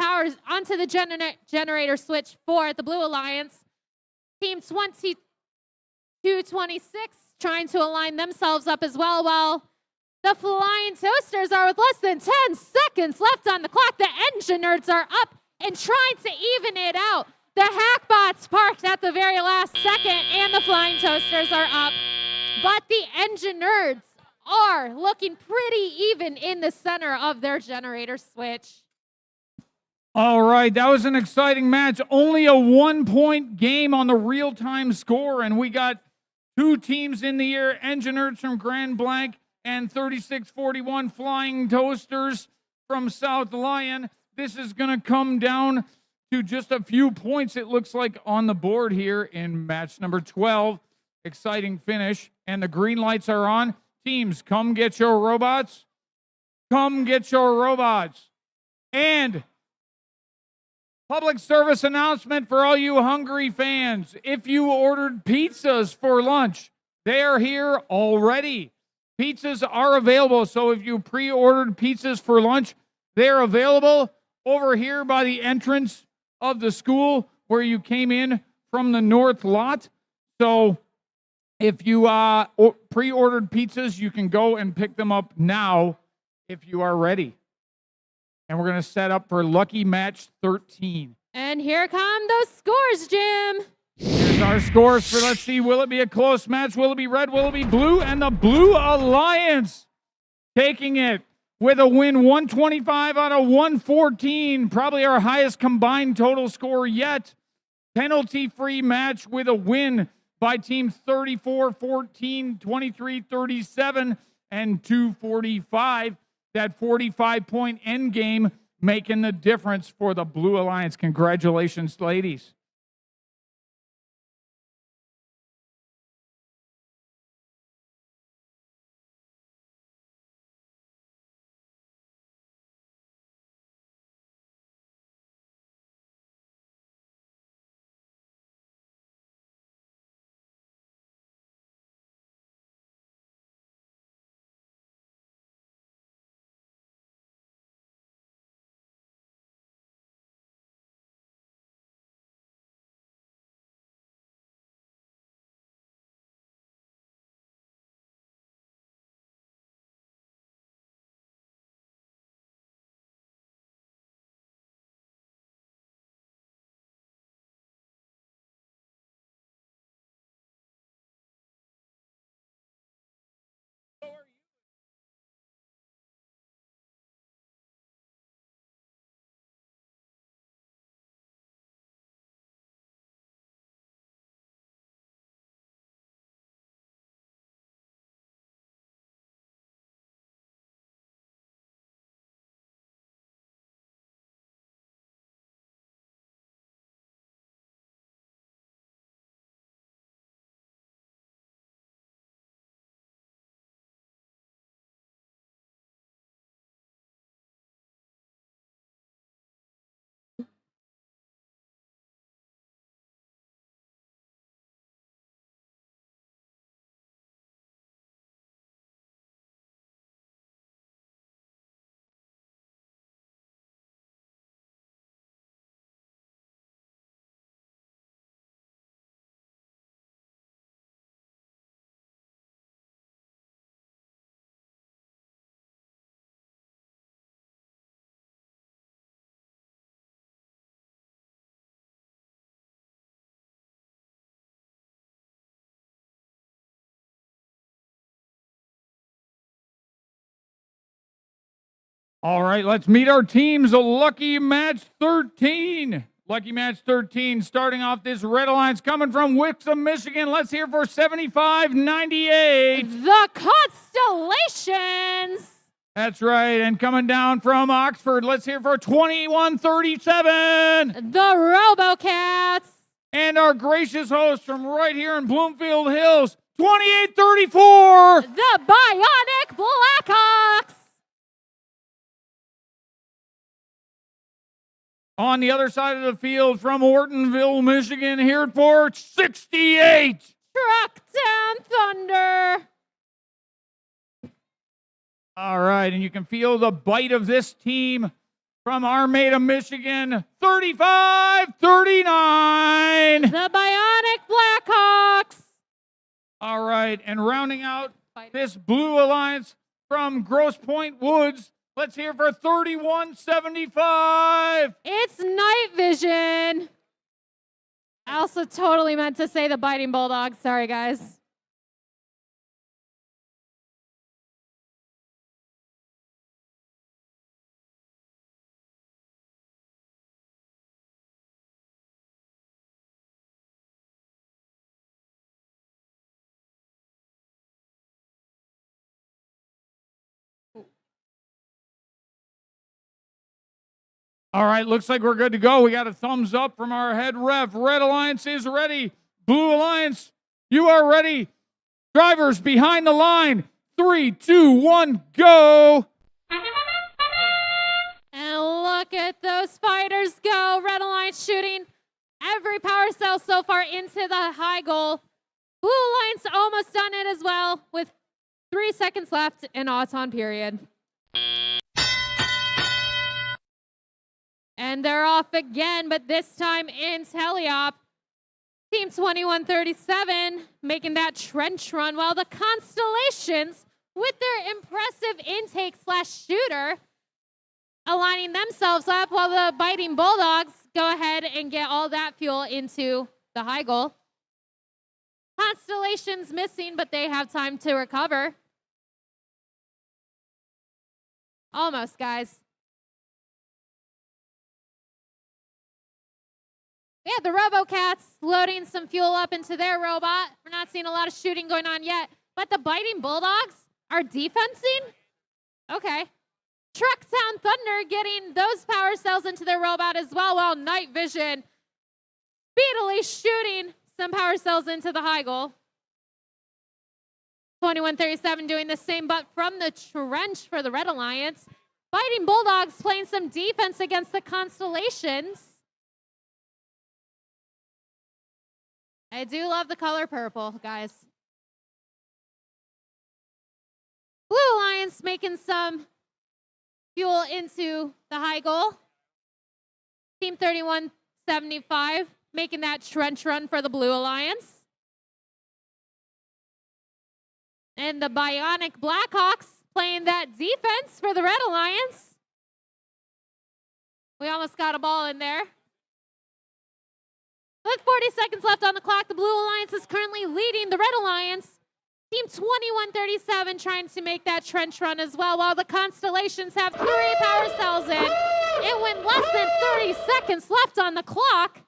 Speaker 2: generator switch for the Blue Alliance. Team 2226 trying to align themselves up as well, while the Flying Toasters are with less than 10 seconds left on the clock. The Engineers are up and trying to even it out. The Hackbots parked at the very last second, and the Flying Toasters are up. But the Engineers are looking pretty even in the center of their generator switch.
Speaker 1: All right, that was an exciting match. Only a 1-point game on the real-time score, and we got two teams in the air, Engineers from Grand Blanc and 3641 Flying Toasters from South Lyon. This is going to come down to just a few points, it looks like, on the board here in match number 12. Exciting finish, and the green lights are on. Teams, come get your robots. Come get your robots. And public service announcement for all you hungry fans. If you ordered pizzas for lunch, they are here already. Pizzas are available, so if you pre-ordered pizzas for lunch, they're available over here by the entrance of the school where you came in from the north lot. So if you pre-ordered pizzas, you can go and pick them up now if you are ready. And we're going to set up for Lucky Match 13.
Speaker 2: And here come those scores, Jim.
Speaker 1: Here's our scores for, let's see, will it be a close match? Will it be red? Will it be blue? And the Blue Alliance taking it with a win, 125 out of 114. Probably our highest combined total score yet. Penalty-free match with a win by team 34-14, 23-37, and 245. That 45-point end game making the difference for the Blue Alliance. Congratulations, ladies. All right, let's meet our teams. A Lucky Match 13. Lucky Match 13 starting off this Red Alliance coming from Wixom, Michigan. Let's hear for 7598.
Speaker 2: The Constellations.
Speaker 1: That's right. And coming down from Oxford, let's hear for 2137.
Speaker 2: The RoboCats.
Speaker 1: And our gracious host from right here in Bloomfield Hills, 2834.
Speaker 2: The Bionic Blackhawks.
Speaker 1: On the other side of the field from Ortonville, Michigan, here for 68.
Speaker 2: Truck Down Thunder.
Speaker 1: All right, and you can feel the bite of this team from Armada, Michigan, 35-39.
Speaker 2: The Bionic Blackhawks.
Speaker 1: All right, and rounding out this Blue Alliance from Grosse Pointe Woods, let's hear for 3175.
Speaker 2: It's Night Vision. I also totally meant to say the Biting Bulldogs. Sorry, guys.
Speaker 1: All right, looks like we're good to go. We got a thumbs up from our head ref. Red Alliance is ready. Blue Alliance, you are ready. Drivers behind the line. 3, 2, 1, go.
Speaker 2: And look at those fighters go. Red Alliance shooting every power cell so far into the high goal. Blue Alliance almost done it as well with 3 seconds left in Auton period. And they're off again, but this time in Teleop. Team 2137 making that trench run, while the Constellations, with their impressive intake / shooter, aligning themselves up, while the Biting Bulldogs go ahead and get all that fuel into the high goal. Constellations missing, but they have time to recover. Almost, guys. Yeah, the RoboCats loading some fuel up into their robot. We're not seeing a lot of shooting going on yet, but the Biting Bulldogs are defensing? Okay. Trucktown Thunder getting those power cells into their robot as well, while Night Vision speedily shooting some power cells into the high goal. 2137 doing the same, but from the trench for the Red Alliance. Biting Bulldogs playing some defense against the Constellations. I do love the color purple, guys. Blue Alliance making some fuel into the high goal. Team 3175 making that trench run for the Blue Alliance. And the Bionic Blackhawks playing that defense for the Red Alliance. We almost got a ball in there. With 40 seconds left on the clock, the Blue Alliance is currently leading the Red Alliance. Team 2137 trying to make that trench run as well, while the Constellations have 3 power cells in. And with less than 30 seconds left on the clock,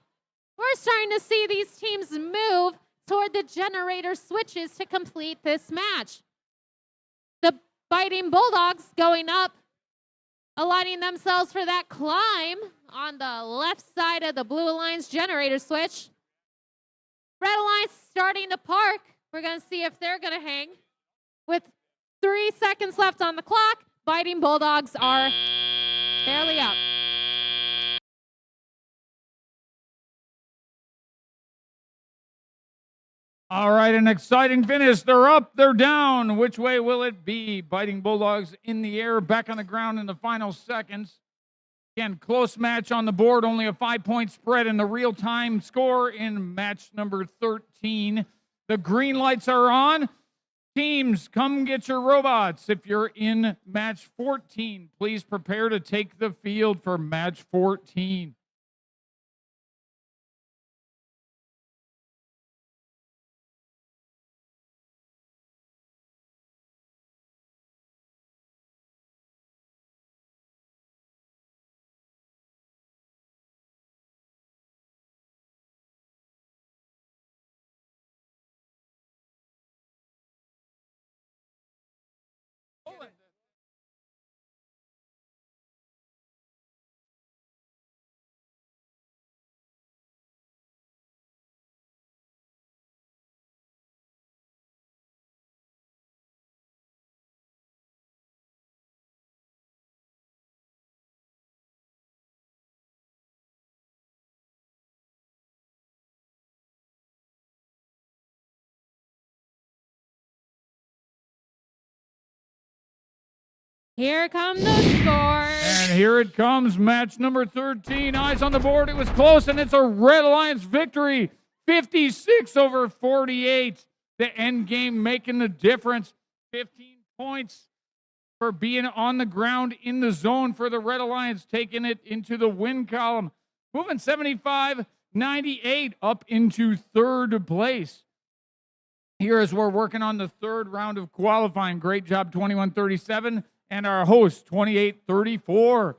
Speaker 2: we're starting to see these teams move toward the generator switches to complete this match. The Biting Bulldogs going up, aligning themselves for that climb on the left side of the Blue Alliance generator switch. Red Alliance starting to park. We're going to see if they're going to hang. With 3 seconds left on the clock, Biting Bulldogs are barely up.
Speaker 1: All right, an exciting finish. They're up, they're down. Which way will it be? Biting Bulldogs in the air, back on the ground in the final seconds. Again, close match on the board, only a 5-point spread in the real-time score in match number 13. The green lights are on. Teams, come get your robots. If you're in match 14, please prepare to take the field for match 14.
Speaker 2: Here come the scores.
Speaker 1: And here it comes, match number 13. Eyes on the board. It was close, and it's a Red Alliance victory. 56-48. The end game making the difference. 15 points for being on the ground in the zone for the Red Alliance, taking it into the win column. Moving 75-98 up into third place. Here as we're working on the third round of qualifying. Great job, 2137. And our host, 2834.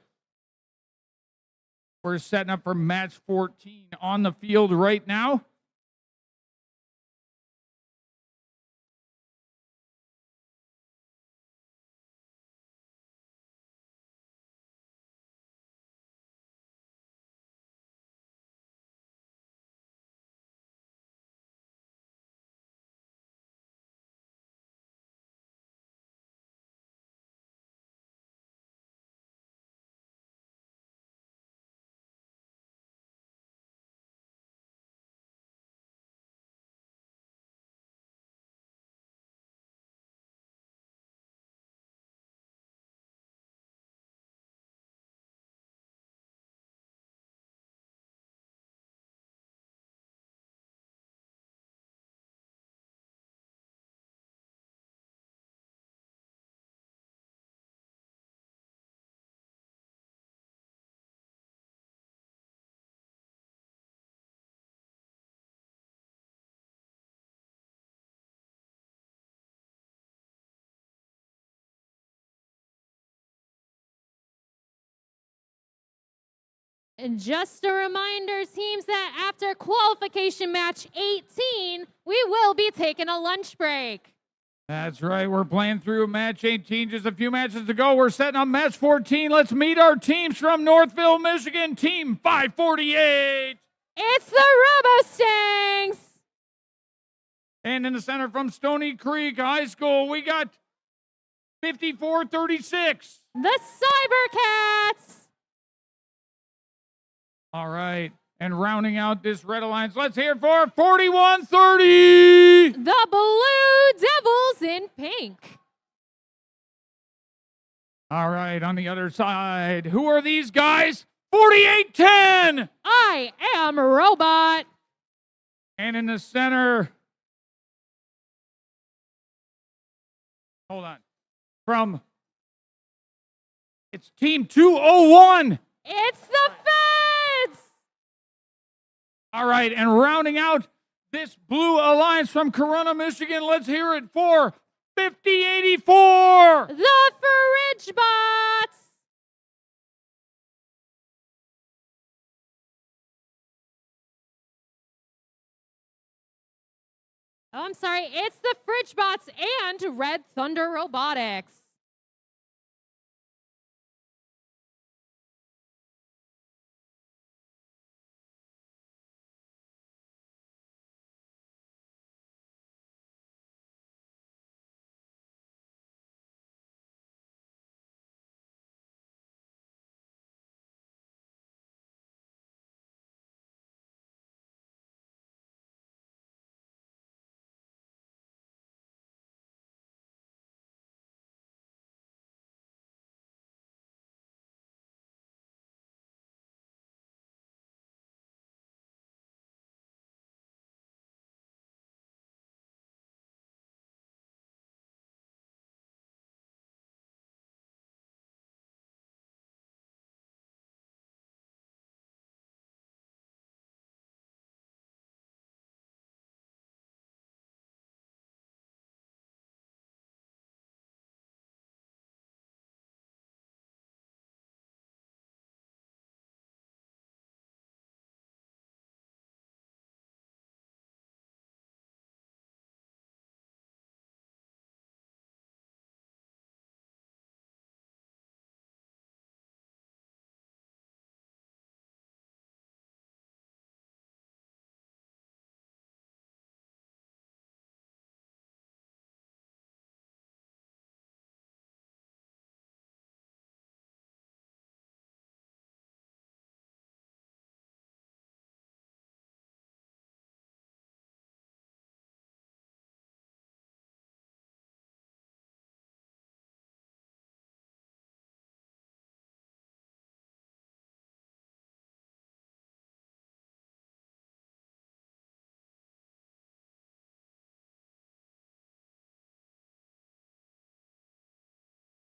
Speaker 1: We're setting up for match 14 on the field right now.
Speaker 2: And just a reminder, teams, that after qualification match 18, we will be taking a lunch break.
Speaker 1: That's right. We're playing through match 18. Just a few matches to go. We're setting up match 14. Let's meet our teams from Northville, Michigan. Team 548.
Speaker 2: It's the RoboStangs.
Speaker 1: And in the center from Stony Creek High School, we got 5436.
Speaker 2: The Cybercats.
Speaker 1: All right. And rounding out this Red Alliance, let's hear it for 4130.
Speaker 2: The Blue Devils in pink.
Speaker 1: All right. On the other side, who are these guys? 4810.
Speaker 2: I am Robot.
Speaker 1: And in the center, hold on. It's Team 201.
Speaker 2: It's the Feds.
Speaker 1: All right, and rounding out this Blue Alliance from Corona, Michigan, let's hear it for 5084.
Speaker 2: The Fridge Bots. Oh, I'm sorry. It's the Fridge Bots and Red Thunder Robotics.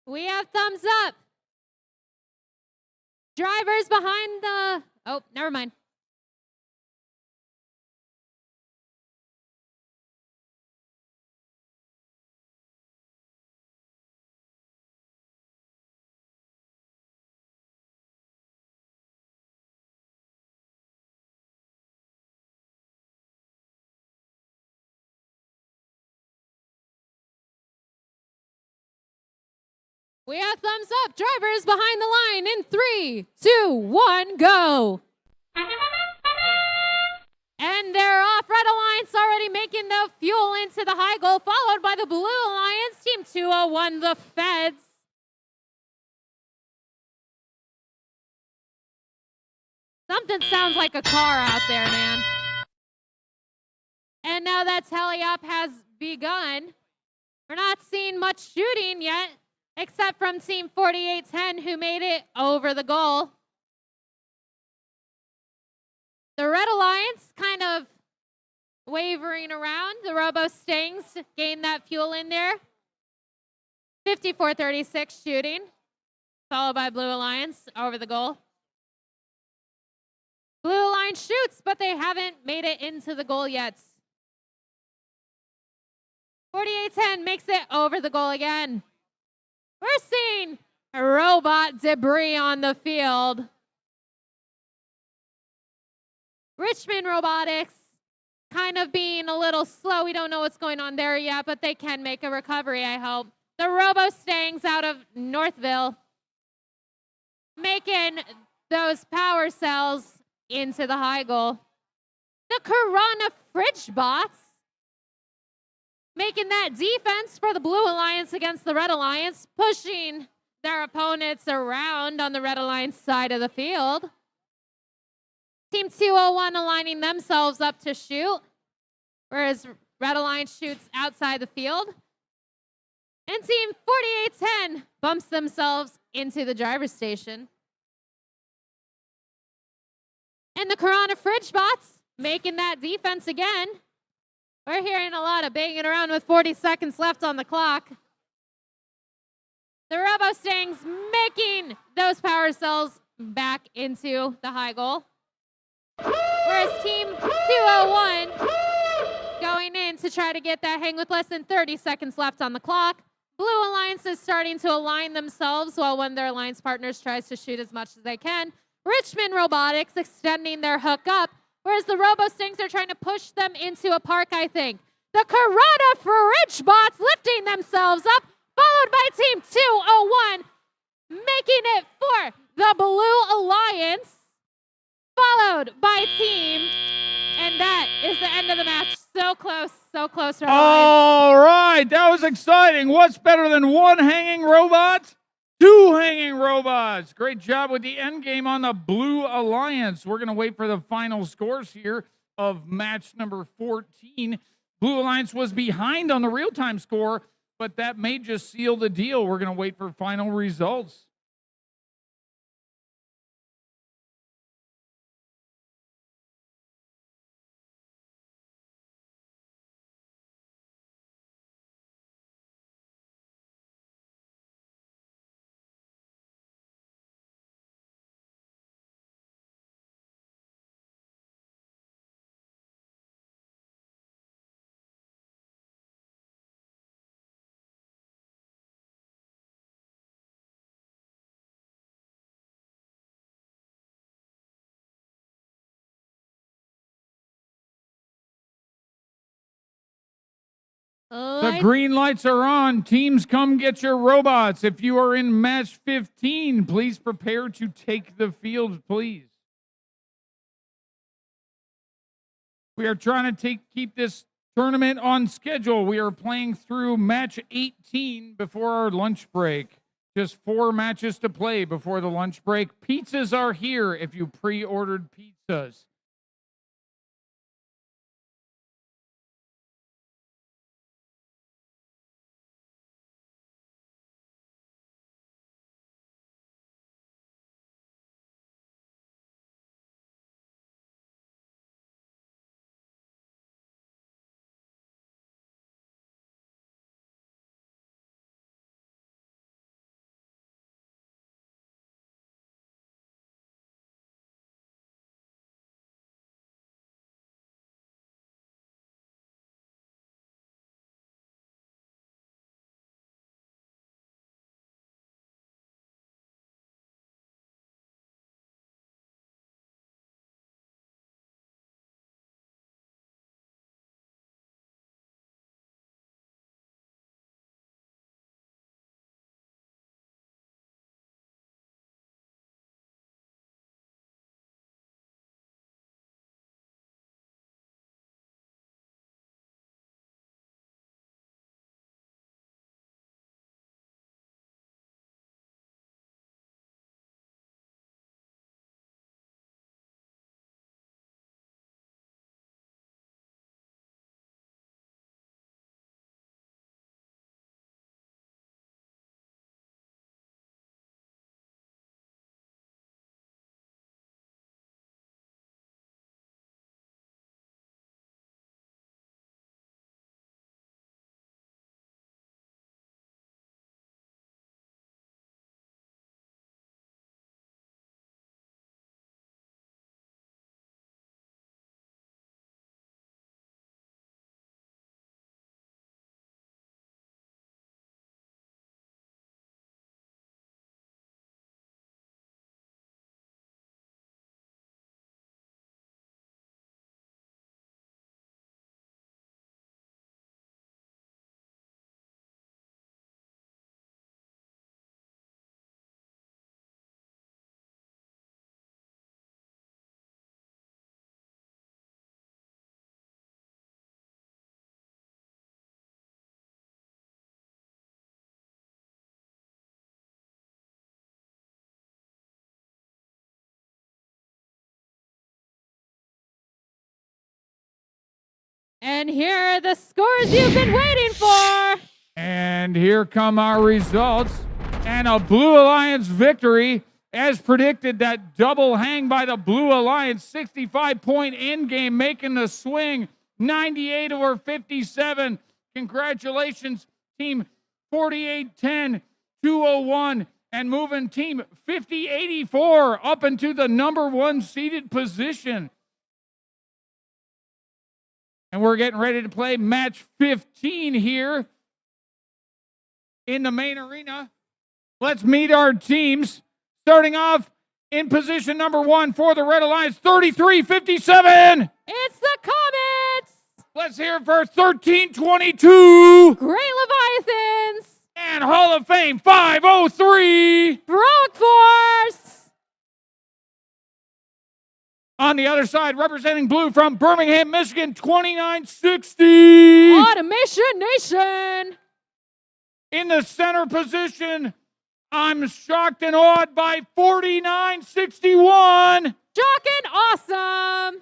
Speaker 2: We have thumbs up. Drivers behind the... Oh, never mind. We have thumbs up. Drivers behind the line in 3, 2, 1, go. And they're off. Red Alliance already making the fuel into the high goal, followed by the Blue Alliance. Team 201, the Feds. Something sounds like a car out there, man. And now that tally-up has begun, we're not seeing much shooting yet, except from Team 4810, who made it over the goal. The Red Alliance kind of wavering around. The RoboStangs gained that fuel in there. 54-36 shooting, followed by Blue Alliance over the goal. Blue Alliance shoots, but they haven't made it into the goal yet. 4810 makes it over the goal again. We're seeing robot debris on the field. Richmond Robotics kind of being a little slow. We don't know what's going on there yet, but they can make a recovery, I hope. The Robo-Stangs out of Northville making those power cells into the high goal. The Corona Fridge Bots making that defense for the Blue Alliance against the Red Alliance, pushing their opponents around on the Red Alliance side of the field. Team 201 aligning themselves up to shoot, whereas Red Alliance shoots outside the field. And Team 4810 bumps themselves into the driver's station. And the Corona Fridge Bots making that defense again. We're hearing a lot of banging around with 40 seconds left on the clock. The Robo-Stangs making those power cells back into the high goal. Whereas Team 201 going in to try to get that hang with less than 30 seconds left on the clock. Blue Alliance is starting to align themselves while one of their alliance partners tries to shoot as much as they can. Richmond Robotics extending their hook up, whereas the Robo-Stings are trying to push them into a park, I think. The Corona Fridge Bots lifting themselves up, followed by Team 201, making it for the Blue Alliance, followed by Team, and that is the end of the match. So close, so close.
Speaker 1: All right, that was exciting. What's better than one hanging robot? Two hanging robots. Great job with the end game on the Blue Alliance. We're going to wait for the final scores here of match number 14. Blue Alliance was behind on the real-time score, but that may just seal the deal. We're going to wait for final results. The green lights are on. Teams, come get your robots. If you are in match 15, please prepare to take the field, please. We are trying to keep this tournament on schedule. We are playing through match 18 before our lunch break. Just 4 matches to play before the lunch break. Pizzas are here if you pre-ordered pizzas.
Speaker 2: And here are the scores you've been waiting for.
Speaker 1: And here come our results. And a Blue Alliance victory. As predicted, that double hang by the Blue Alliance, 65-point end game, making the swing, 98 over 57. Congratulations, team 48-10, 201, and moving team 50-84 up into the number one seeded position. And we're getting ready to play match 15 here in the main arena. Let's meet our teams. Starting off in position number one for the Red Alliance, 33-57.
Speaker 2: It's the Comets.
Speaker 1: Let's hear it for 13-22.
Speaker 2: Great Leviathans.
Speaker 1: And Hall of Fame, 503.
Speaker 2: Frog Force.
Speaker 1: On the other side, representing blue from Birmingham, Michigan, 2960.
Speaker 2: Automation Nation.
Speaker 1: In the center position, I'm shocked and awed by 4961.
Speaker 2: Shocking awesome.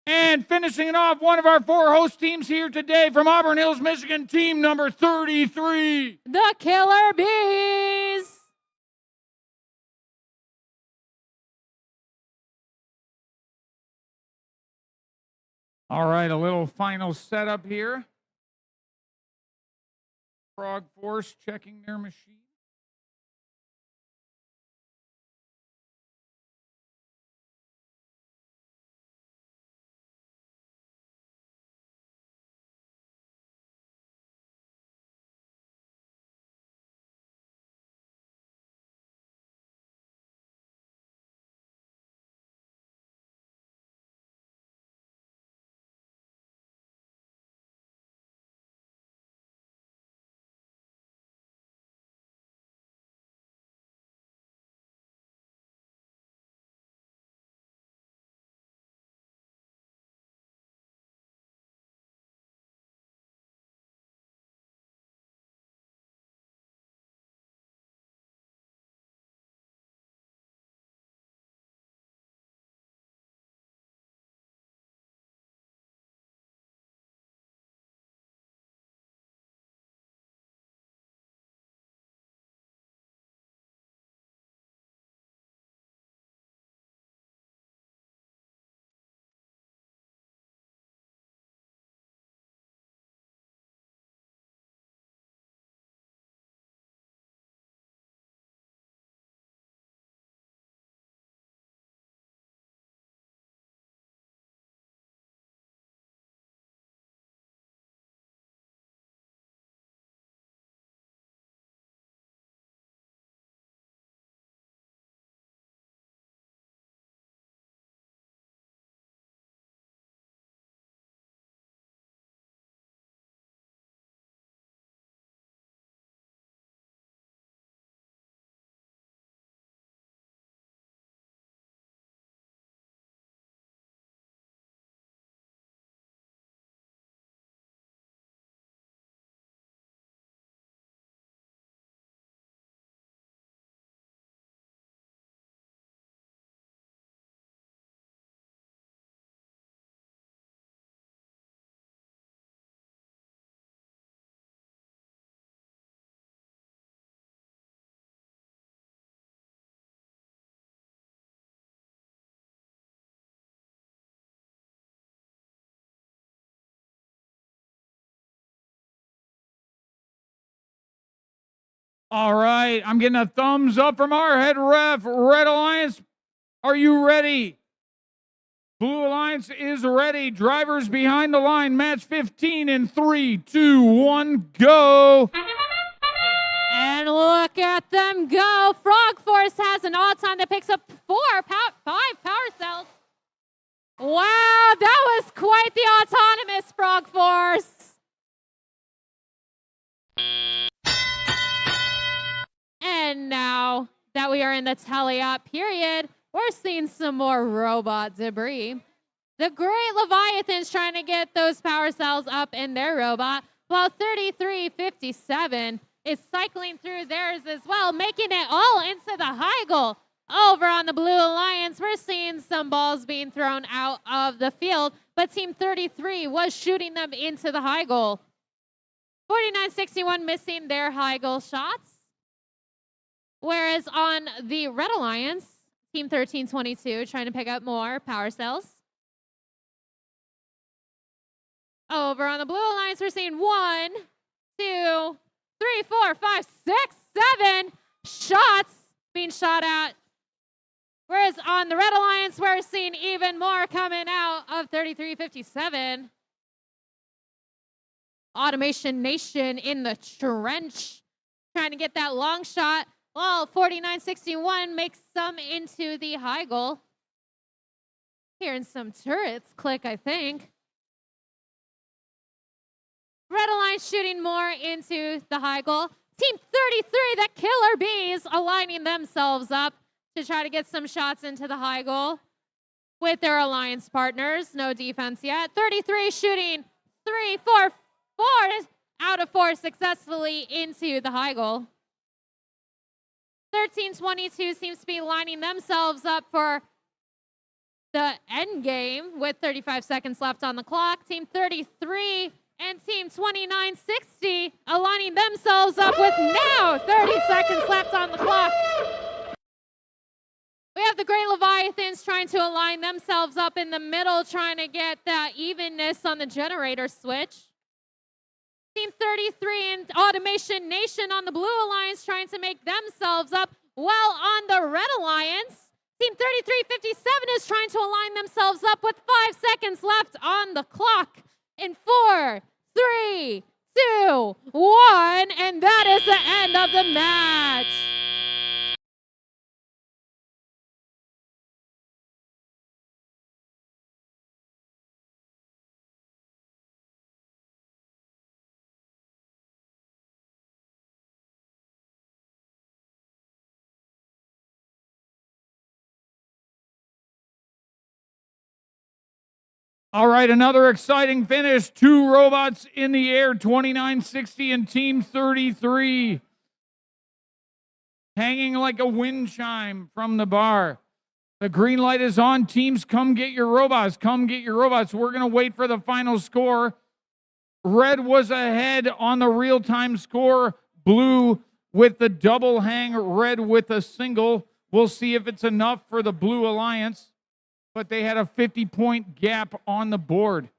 Speaker 1: And finishing it off, one of our four host teams here today from Auburn Hills, Michigan, team number 33.
Speaker 2: The Killer Bees.
Speaker 1: All right, a little final setup here. Frog Force checking their machine. All right, I'm getting a thumbs up from our head ref. Red Alliance, are you ready? Blue Alliance is ready. Drivers behind the line. Match 15 in 3, 2, 1, go.
Speaker 2: And look at them go. Frog Force has an all-time that picks up 5 power cells. Wow, that was quite the autonomous Frog Force. And now that we are in the tele-op period, we're seeing some more robot debris. The Great Leviathan's trying to get those power cells up in their robot, while 3357 is cycling through theirs as well, making it all into the high goal. Over on the Blue Alliance, we're seeing some balls being thrown out of the field, but Team 33 was shooting them into the high goal. 49-61 missing their high goal shots. Whereas on the Red Alliance, Team 1322 trying to pick up more power cells. Over on the Blue Alliance, we're seeing 1, 2, 3, 4, 5, 6, 7 shots being shot at. Whereas on the Red Alliance, we're seeing even more coming out of 3357. Automation Nation in the trench, trying to get that long shot. Well, 49-61 makes some into the high goal. Hearing some turrets click, I think. Red Alliance shooting more into the high goal. Team 33, the Killer Bees, aligning themselves up to try to get some shots into the high goal with their alliance partners. No defense yet. 33 shooting 3, 4 out of 4 successfully into the high goal. 1322 seems to be lining themselves up for the end game with 35 seconds left on the clock. Team 33 and Team 2960 aligning themselves up with now 30 seconds left on the clock. We have the Great Leviathans trying to align themselves up in the middle, trying to get that evenness on the generator switch. Team 33 and Automation Nation on the Blue Alliance trying to make themselves up, while on the Red Alliance, Team 3357 is trying to align themselves up with 5 seconds left on the clock. In 4, 3, 2, 1, and that is the end of the match.
Speaker 1: All right, another exciting finish. 2 robots in the air, 2960 and Team 33. Hanging like a wind chime from the bar. The green light is on. Teams, come get your robots. Come get your robots. We're going to wait for the final score. Red was ahead on the real-time score. Blue with the double hang. Red with a single. We'll see if it's enough for the Blue Alliance. But they had a 50-point gap on the board.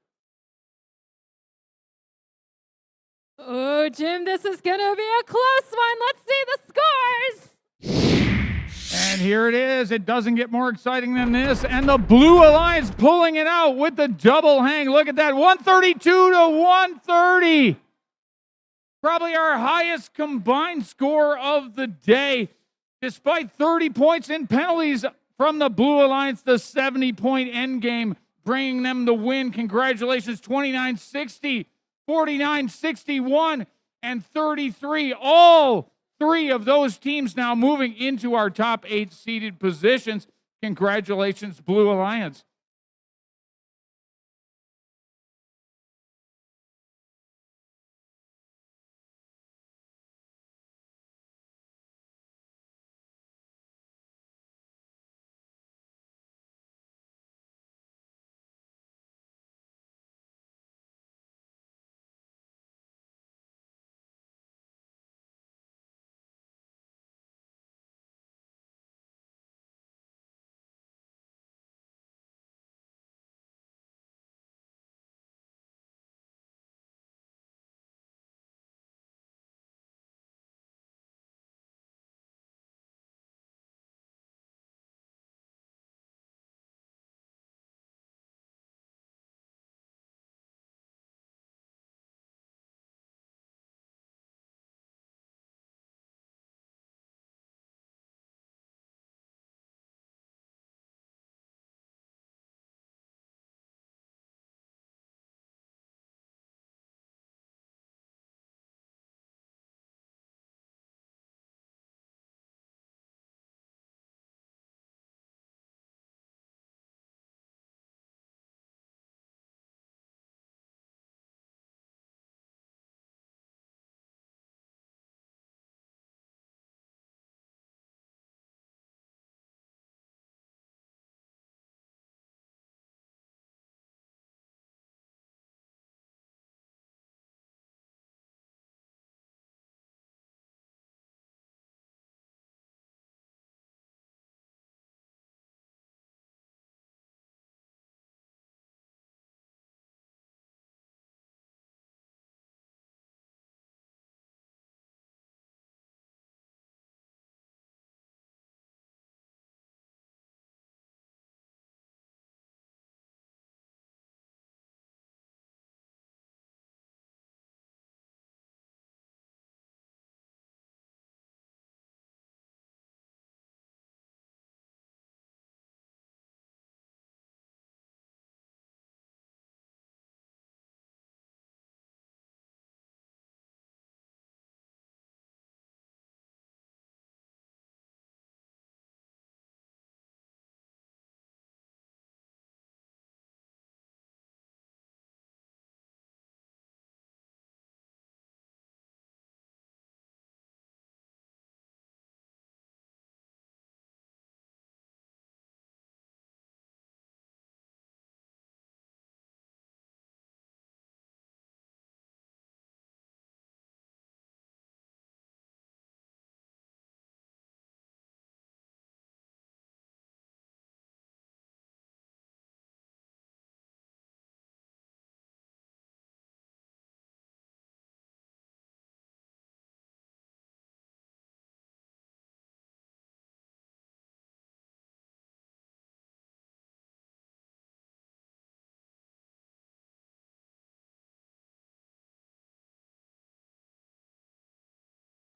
Speaker 2: Oh, Jim, this is going to be a close one. Let's see the scores.
Speaker 1: And here it is. It doesn't get more exciting than this. And the Blue Alliance pulling it out with the double hang. Look at that, 132 to 130. Probably our highest combined score of the day. Despite 30 points in penalties from the Blue Alliance, the 70-point end game, bringing them the win. Congratulations, 2960, 4961, and 33. All 3 of those teams now moving into our top 8 seeded positions. Congratulations, Blue Alliance.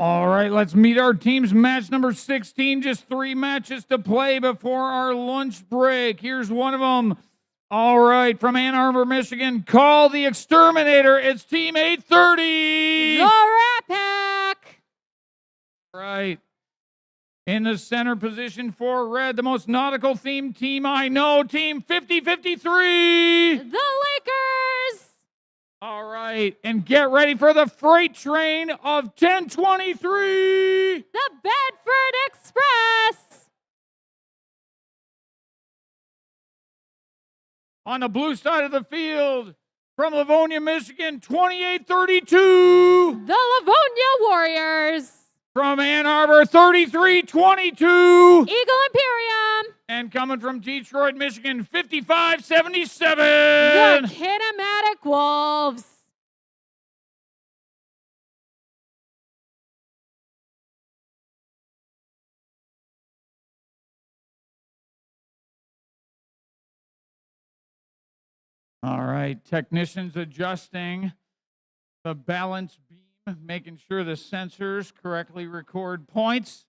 Speaker 1: All right, let's meet our teams. Match number 16, just 3 matches to play before our lunch break. Here's one of them. All right, from Ann Arbor, Michigan, call the exterminator. It's team 830.
Speaker 2: The Rat Pack.
Speaker 1: Right. In the center position for red, the most nautical themed team I know, team 5053.
Speaker 2: The Lakers.
Speaker 1: All right, and get ready for the freight train of 1023.
Speaker 2: The Bedford Express.
Speaker 1: On the blue side of the field, from Livonia, Michigan, 2832.
Speaker 2: The Livonia Warriors.
Speaker 1: From Ann Arbor, 3322.
Speaker 2: Eagle Imperium.
Speaker 1: And coming from Detroit, Michigan, 5577.
Speaker 2: The Kinematic Wolves.
Speaker 1: All right, technicians adjusting the balance beam, making sure the sensors correctly record points.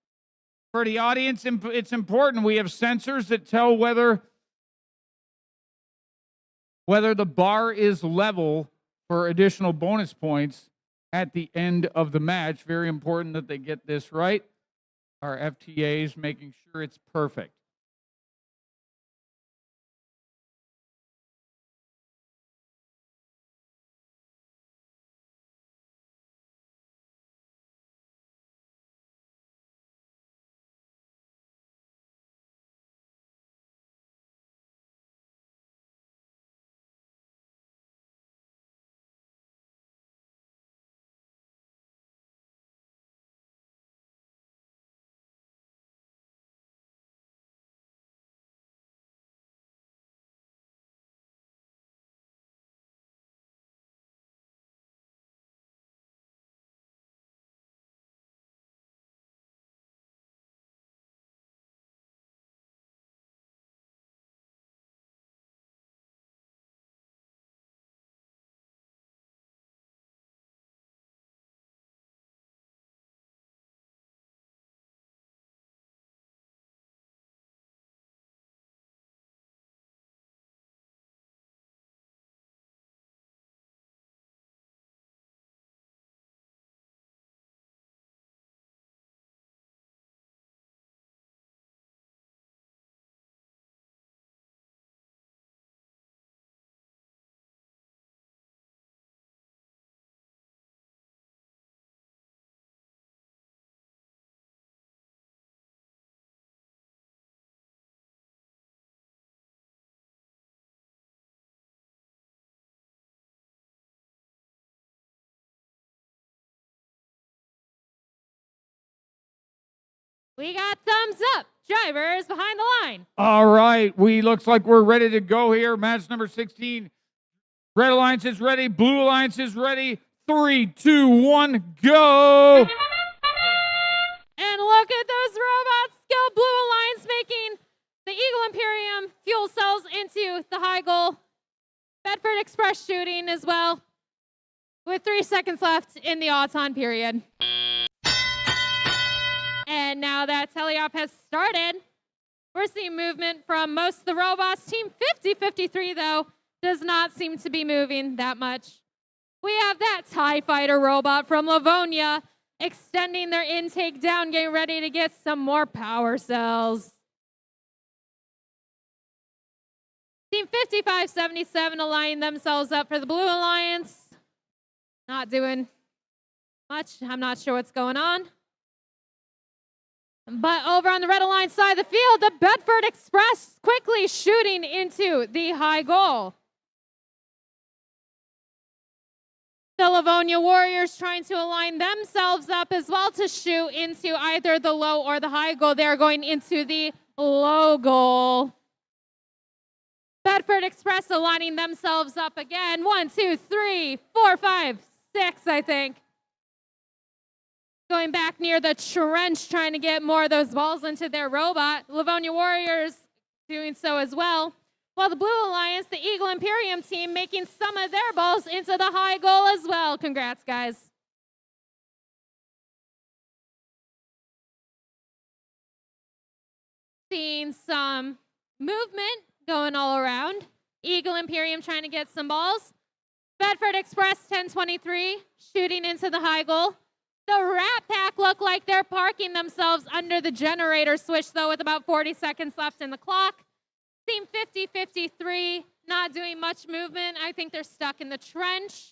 Speaker 1: For the audience, it's important. We have sensors that tell whether the bar is level for additional bonus points at the end of the match. Very important that they get this right. Our FTAs making sure it's perfect.
Speaker 2: We got thumbs up. Drivers behind the line.
Speaker 1: All right, looks like we're ready to go here. Match number 16. Red Alliance is ready. Blue Alliance is ready. 3, 2, 1, go.
Speaker 2: And look at those robots go. Blue Alliance making the Eagle Imperium fuel cells into the high goal. Bedford Express shooting as well. With 3 seconds left in the odds-on period. And now that teleop has started, we're seeing movement from most of the robots. Team 5053, though, does not seem to be moving that much. We have that TIE Fighter robot from Livonia extending their intake down, getting ready to get some more power cells. Team 5577 aligning themselves up for the Blue Alliance. Not doing much. I'm not sure what's going on. But over on the Red Alliance side of the field, the Bedford Express quickly shooting into the high goal. The Livonia Warriors trying to align themselves up as well to shoot into either the low or the high goal. They're going into the low goal. Bedford Express aligning themselves up again. 1, 2, 3, 4, 5, 6, I think. Going back near the trench, trying to get more of those balls into their robot. Livonia Warriors doing so as well. While the Blue Alliance, the Eagle Imperium team, making some of their balls into the high goal as well. Congrats, guys. seeing some movement going all around. Eagle Imperium trying to get some balls. Bedford Express 1023 shooting into the high goal. The Rat Pack look like they're parking themselves under the generator switch, though, with about 40 seconds left in the clock. Team 50-53 not doing much movement. I think they're stuck in the trench.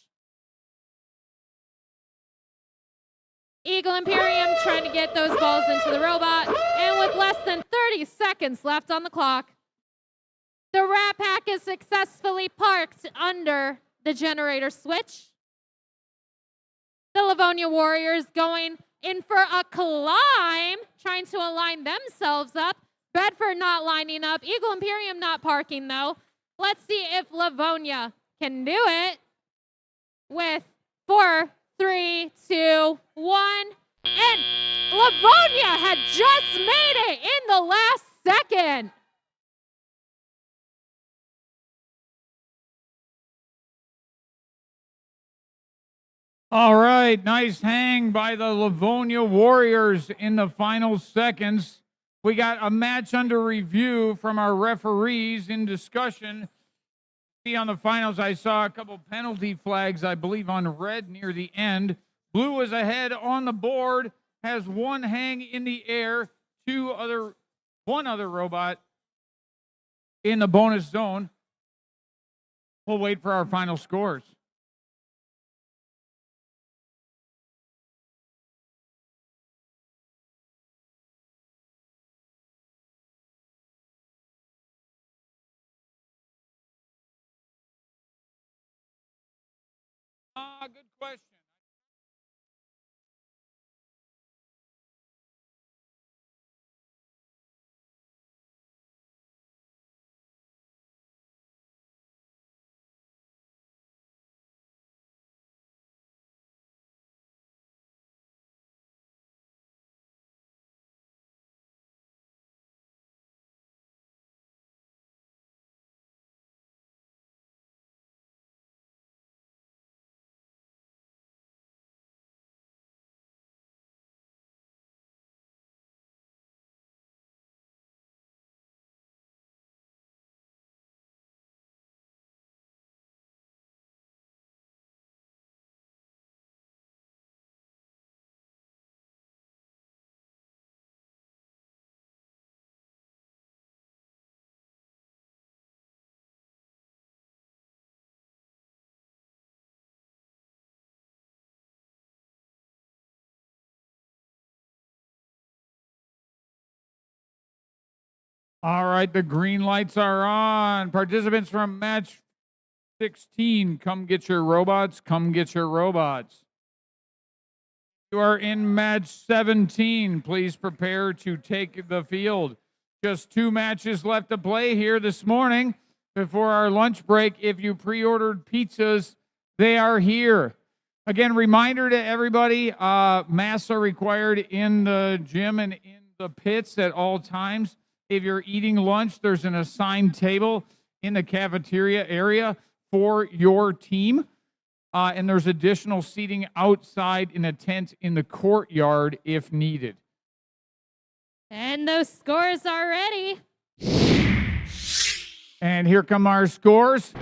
Speaker 2: Eagle Imperium trying to get those balls into the robot. And with less than 30 seconds left on the clock, the Rat Pack is successfully parked under the generator switch. The Livonia Warriors going in for a climb, trying to align themselves up. Bedford not lining up. Eagle Imperium not parking, though. Let's see if Livonia can do it with 4, 3, 2, 1. And Livonia had just made it in the last second.
Speaker 1: All right, nice hang by the Livonia Warriors in the final seconds. We got a match under review from our referees in discussion. See on the finals, I saw a couple penalty flags, I believe, on red near the end. Blue is ahead on the board, has one hang in the air, one other robot in the bonus zone. We'll wait for our final scores. Good question. All right, the green lights are on. Participants from match 16, come get your robots. Come get your robots. You are in match 17. Please prepare to take the field. Just 2 matches left to play here this morning before our lunch break. If you pre-ordered pizzas, they are here. Again, reminder to everybody, masks are required in the gym and in the pits at all times. If you're eating lunch, there's an assigned table in the cafeteria area for your team. And there's additional seating outside in a tent in the courtyard if needed.
Speaker 2: And those scores are ready.
Speaker 1: And here come our scores.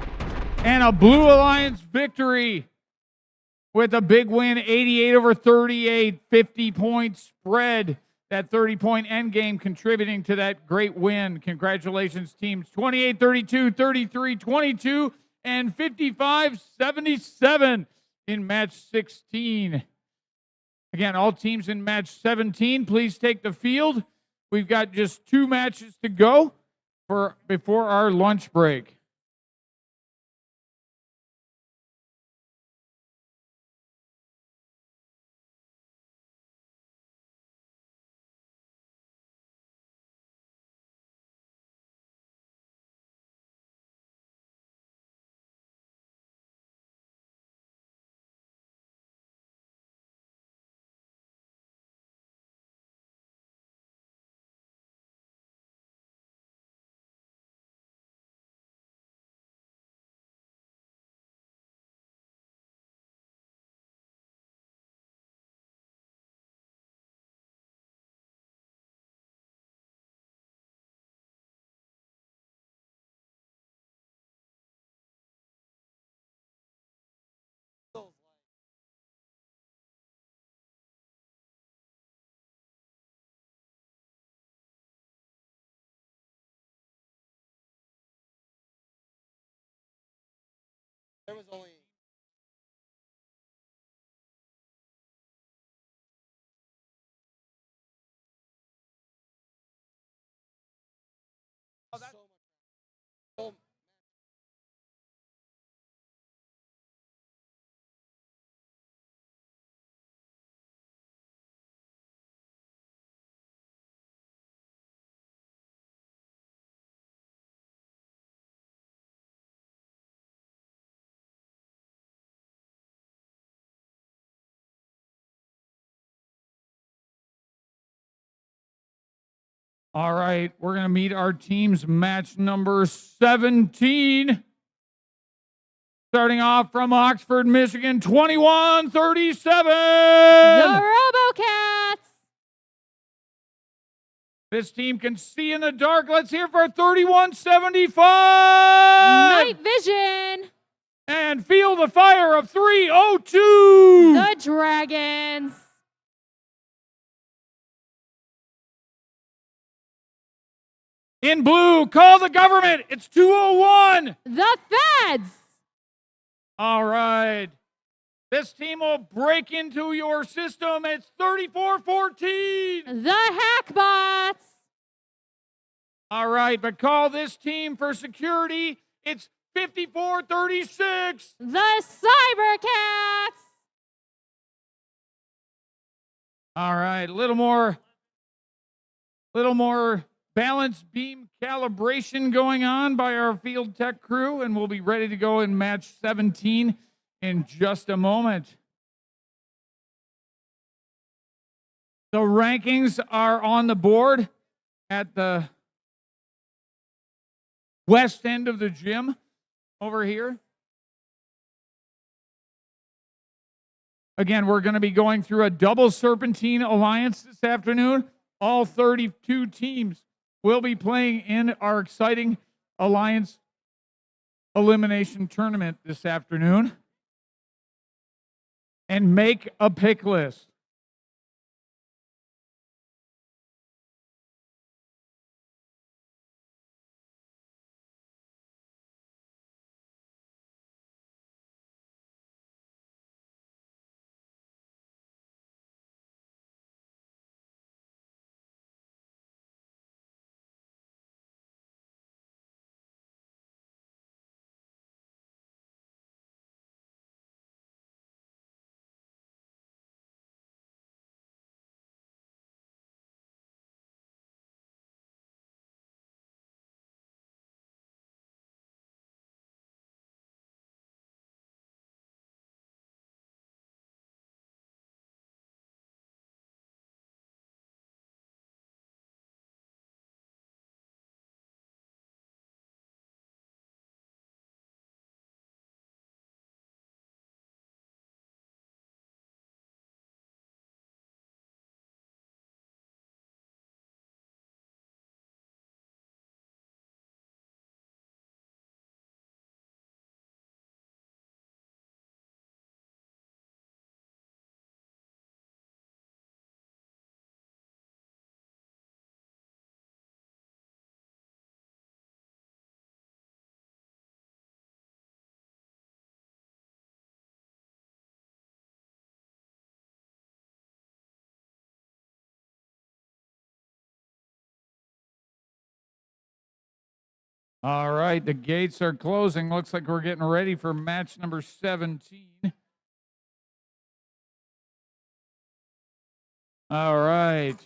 Speaker 1: And a Blue Alliance victory with a big win, 88-38, 50-point spread. That 30-point end game contributing to that great win. Congratulations, teams 28-32, 33-22, and 55-77 in match 16. Again, all teams in match 17, please take the field. We've got just 2 matches to go before our lunch break.
Speaker 3: There was only. So much. Oh,
Speaker 1: All right, we're going to meet our team's match number 17. Starting off from Oxford, Michigan, 2137.
Speaker 2: The RoboCats.
Speaker 1: This team can see in the dark. Let's hear for 3175.
Speaker 2: Night Vision.
Speaker 1: And feel the fire of 302.
Speaker 2: The Dragons.
Speaker 1: In blue, call the government. It's 201.
Speaker 2: The Feds.
Speaker 1: All right. This team will break into your system. It's 3414.
Speaker 2: The Hackbots.
Speaker 1: All right, but call this team for security. It's 5436.
Speaker 2: The Cybercats.
Speaker 1: All right, a little more balance beam calibration going on by our field tech crew, and we'll be ready to go in match 17 in just a moment. The rankings are on the board at the west end of the gym over here. Again, we're going to be going through a double serpentine alliance this afternoon. All 32 teams will be playing in our exciting alliance elimination tournament this afternoon. And make a pick list. All right, the gates are closing. Looks like we're getting ready for match number 17. All right.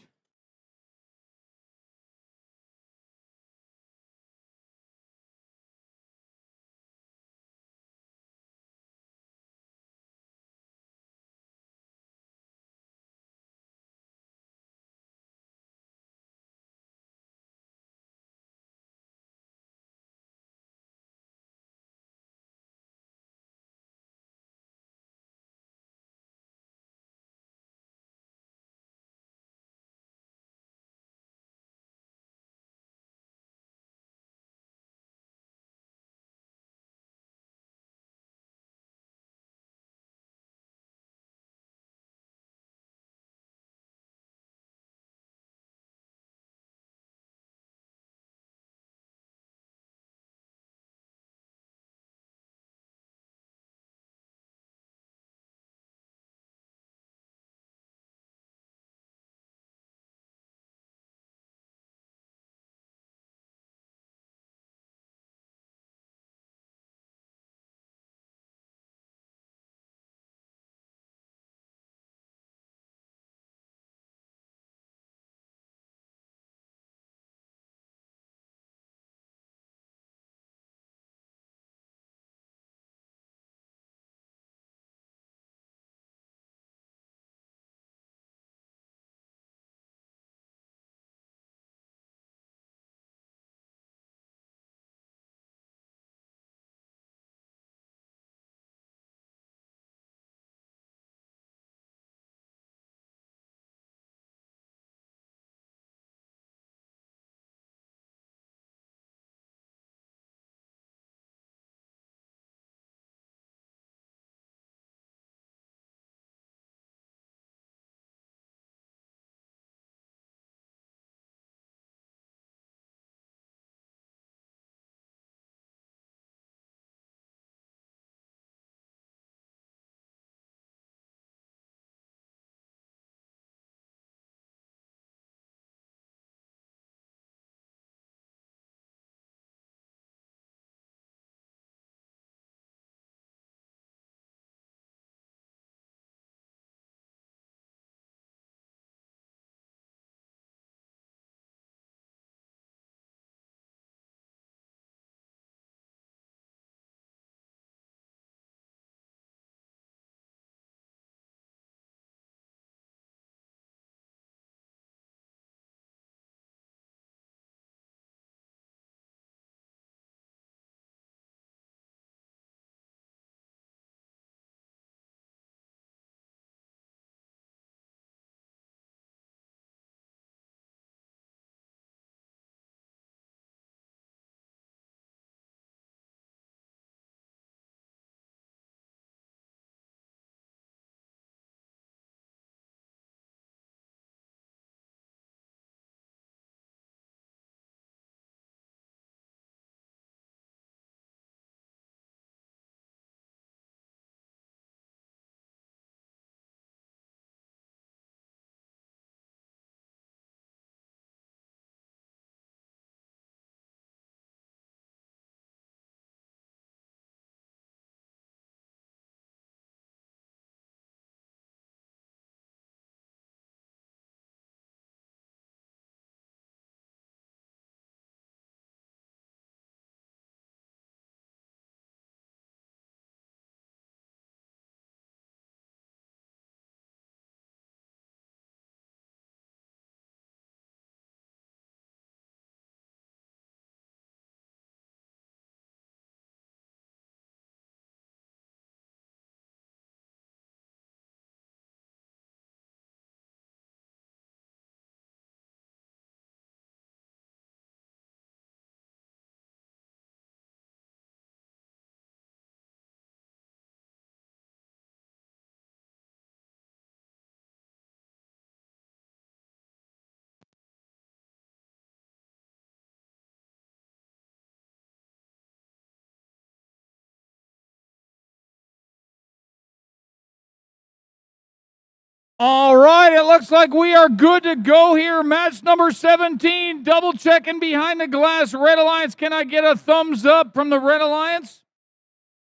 Speaker 1: All right, it looks like we are good to go here. Match number 17, double checking behind the glass. Red Alliance, can I get a thumbs up from the Red Alliance?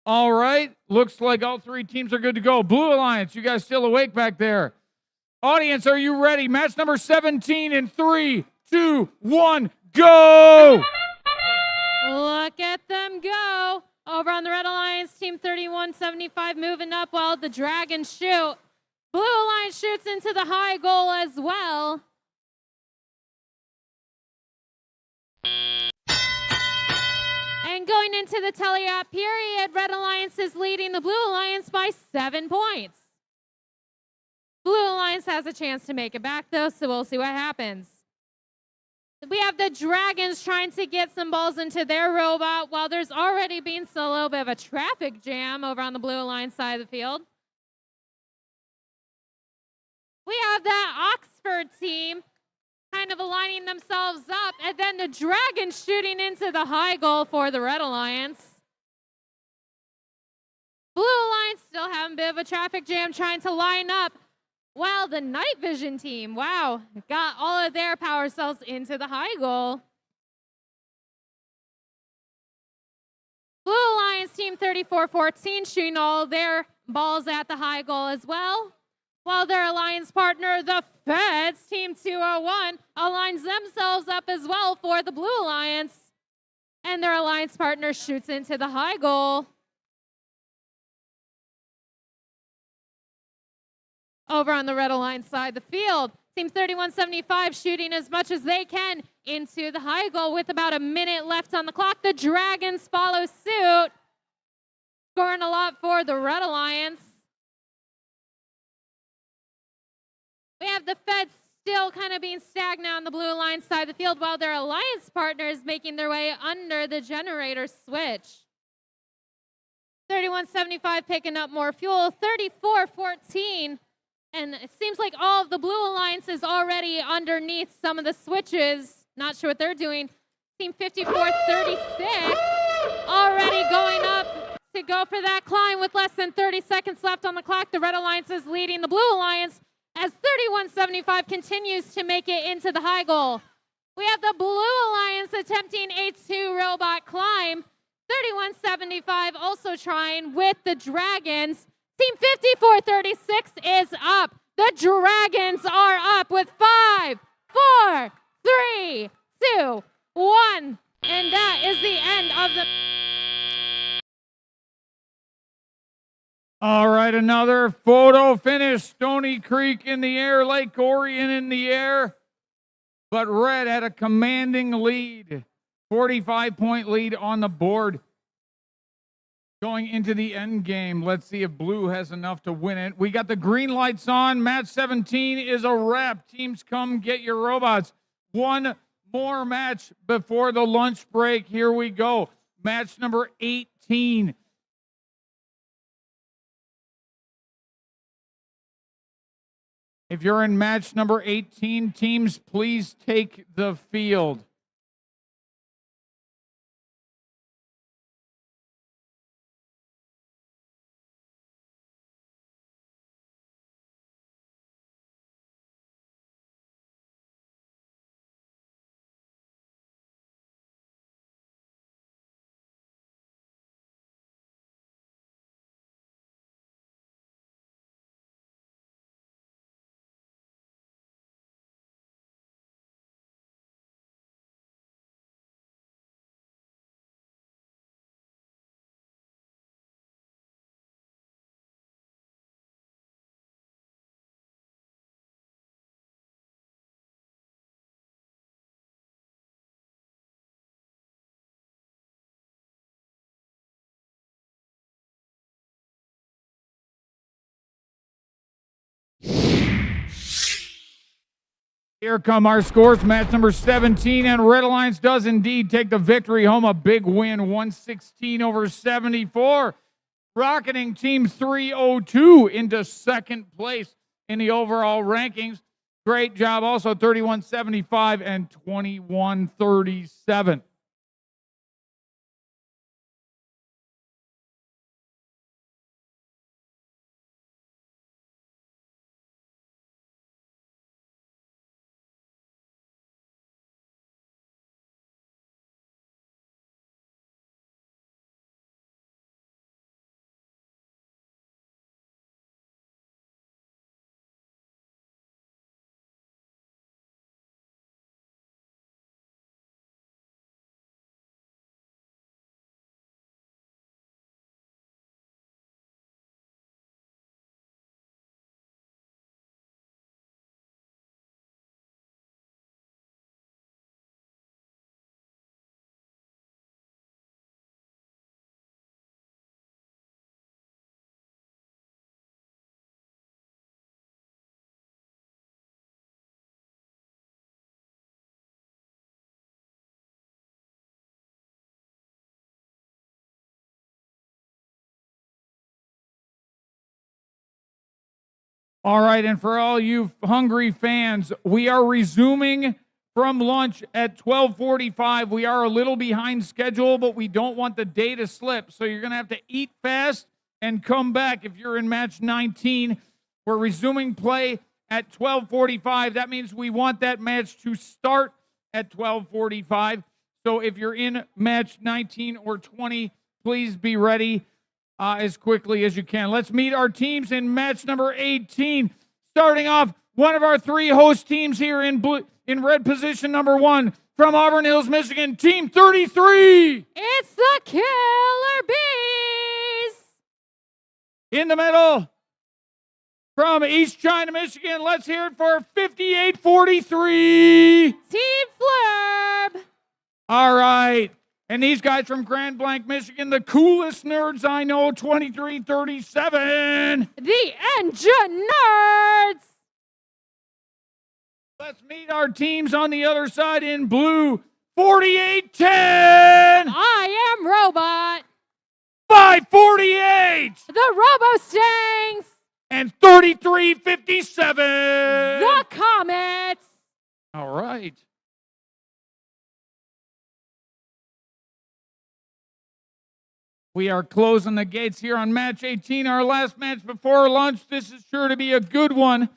Speaker 1: All right, looks like all three teams are good to go. Blue Alliance, you guys still awake back there? Audience, are you ready? Match number 17 in 3, 2, 1, go!
Speaker 2: Look at them go. Over on the Red Alliance, Team 3175 moving up while the Dragons shoot. Blue Alliance shoots into the high goal as well. And going into the teleop period, Red Alliance is leading the Blue Alliance by 7 points. Blue Alliance has a chance to make it back though, so we'll see what happens. We have the Dragons trying to get some balls into their robot while there's already been a little bit of a traffic jam over on the Blue Alliance side of the field. We have that Oxford team kind of aligning themselves up, and then the Dragons shooting into the high goal for the Red Alliance. Blue Alliance still having a bit of a traffic jam trying to line up. Wow, the Night Vision team, wow, got all of their power cells into the high goal. Blue Alliance team 3414 shooting all their balls at the high goal as well. While their alliance partner, the Feds, team 201, aligns themselves up as well for the Blue Alliance. And their alliance partner shoots into the high goal. Over on the Red Alliance side of the field, Team 3175 shooting as much as they can into the high goal with about a minute left on the clock. The Dragons follow suit, scoring a lot for the Red Alliance. We have the Feds still kind of being stagnant on the Blue Alliance side of the field while their alliance partners making their way under the generator switch. 3175 picking up more fuel, 3414. And it seems like all of the Blue Alliance is already underneath some of the switches. Not sure what they're doing. Team 5436 already going up to go for that climb with less than 30 seconds left on the clock. The Red Alliance is leading the Blue Alliance as 3175 continues to make it into the high goal. We have the Blue Alliance attempting a 2 robot climb. 3175 also trying with the Dragons. Team 5436 is up. The Dragons are up with 5, 4, 3, 2, 1. And that is the end of the...
Speaker 1: All right, another photo finish. Stony Creek in the air, Lake Orion in the air. But Red had a commanding lead, 45-point lead on the board. Going into the end game, let's see if Blue has enough to win it. We got the green lights on. Match 17 is a wrap. Teams, come get your robots. One more match before the lunch break. Here we go. Match number 18. If you're in match number 18, teams, please take the field. Here come our scores. Match number 17, and Red Alliance does indeed take the victory home. A big win, 116 over 74. Rocketing Team 302 into second place in the overall rankings. Great job also, 31-75 and 21-37. All right, and for all you hungry fans, we are resuming from lunch at 12:45. We are a little behind schedule, but we don't want the day to slip. So you're going to have to eat fast and come back if you're in match 19. We're resuming play at 12:45. That means we want that match to start at 12:45. So if you're in match 19 or 20, please be ready as quickly as you can. Let's meet our teams in match number 18. Starting off, one of our three host teams here in red position number 1 from Auburn Hills, Michigan, Team 33.
Speaker 2: It's the Killer Bees.
Speaker 1: In the middle, from East China, Michigan, let's hear it for 5843.
Speaker 2: Team Flurb.
Speaker 1: All right. And these guys from Grand Blanc, Michigan, the coolest nerds I know, 2337.
Speaker 2: The Engine Nerds.
Speaker 1: Let's meet our teams on the other side in blue, 4810.
Speaker 2: I am Robot.
Speaker 1: 548.
Speaker 2: The Robo Stings.
Speaker 1: And 3357.
Speaker 2: The Comets.
Speaker 1: All right. We are closing the gates here on match 18, our last match before lunch. This is sure to be a good one.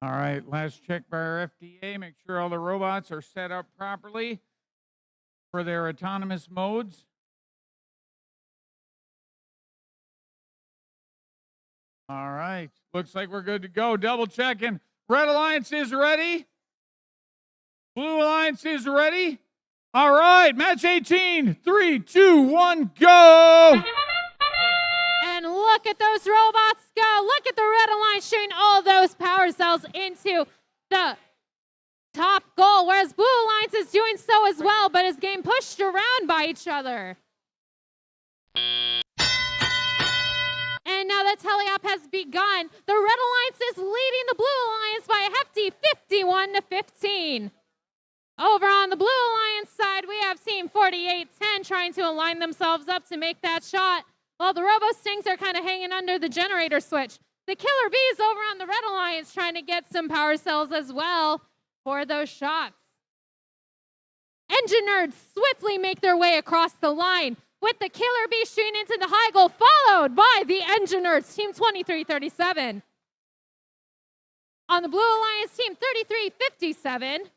Speaker 1: All right, last check by our FDA. Make sure all the robots are set up properly for their autonomous modes. All right, looks like we're good to go. Double checking. Red Alliance is ready. Blue Alliance is ready. All right, match 18. 3, 2, 1, go.
Speaker 2: And look at those robots go. Look at the Red Alliance shooting all those power cells into the top goal, whereas Blue Alliance is doing so as well, but is getting pushed around by each other. And now that teleop has begun, the Red Alliance is leading the Blue Alliance by a hefty 51-15. Over on the Blue Alliance side, we have Team 4810 trying to align themselves up to make that shot, while the Robo Stings are kind of hanging under the generator switch. The Killer Bees over on the Red Alliance trying to get some power cells as well for those shots. Engine Nerds swiftly make their way across the line with the Killer Bees shooting into the high goal, followed by the Engine Nerds, Team 2337. On the Blue Alliance, Team 3357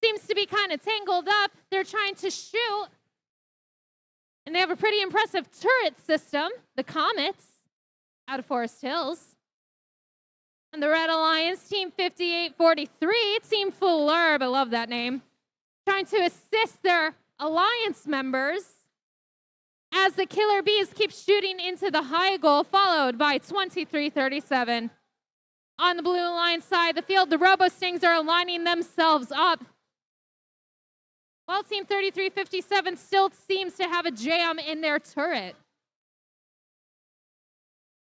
Speaker 2: seems to be kind of tangled up. They're trying to shoot. And they have a pretty impressive turret system, the Comets, out of Forest Hills. And the Red Alliance, Team 5843, Team Flurb, I love that name, trying to assist their Alliance members as the Killer Bees keep shooting into the high goal, followed by 2337. On the Blue Alliance side of the field, the Robo Stings are aligning themselves up, while Team 3357 still seems to have a jam in their turret.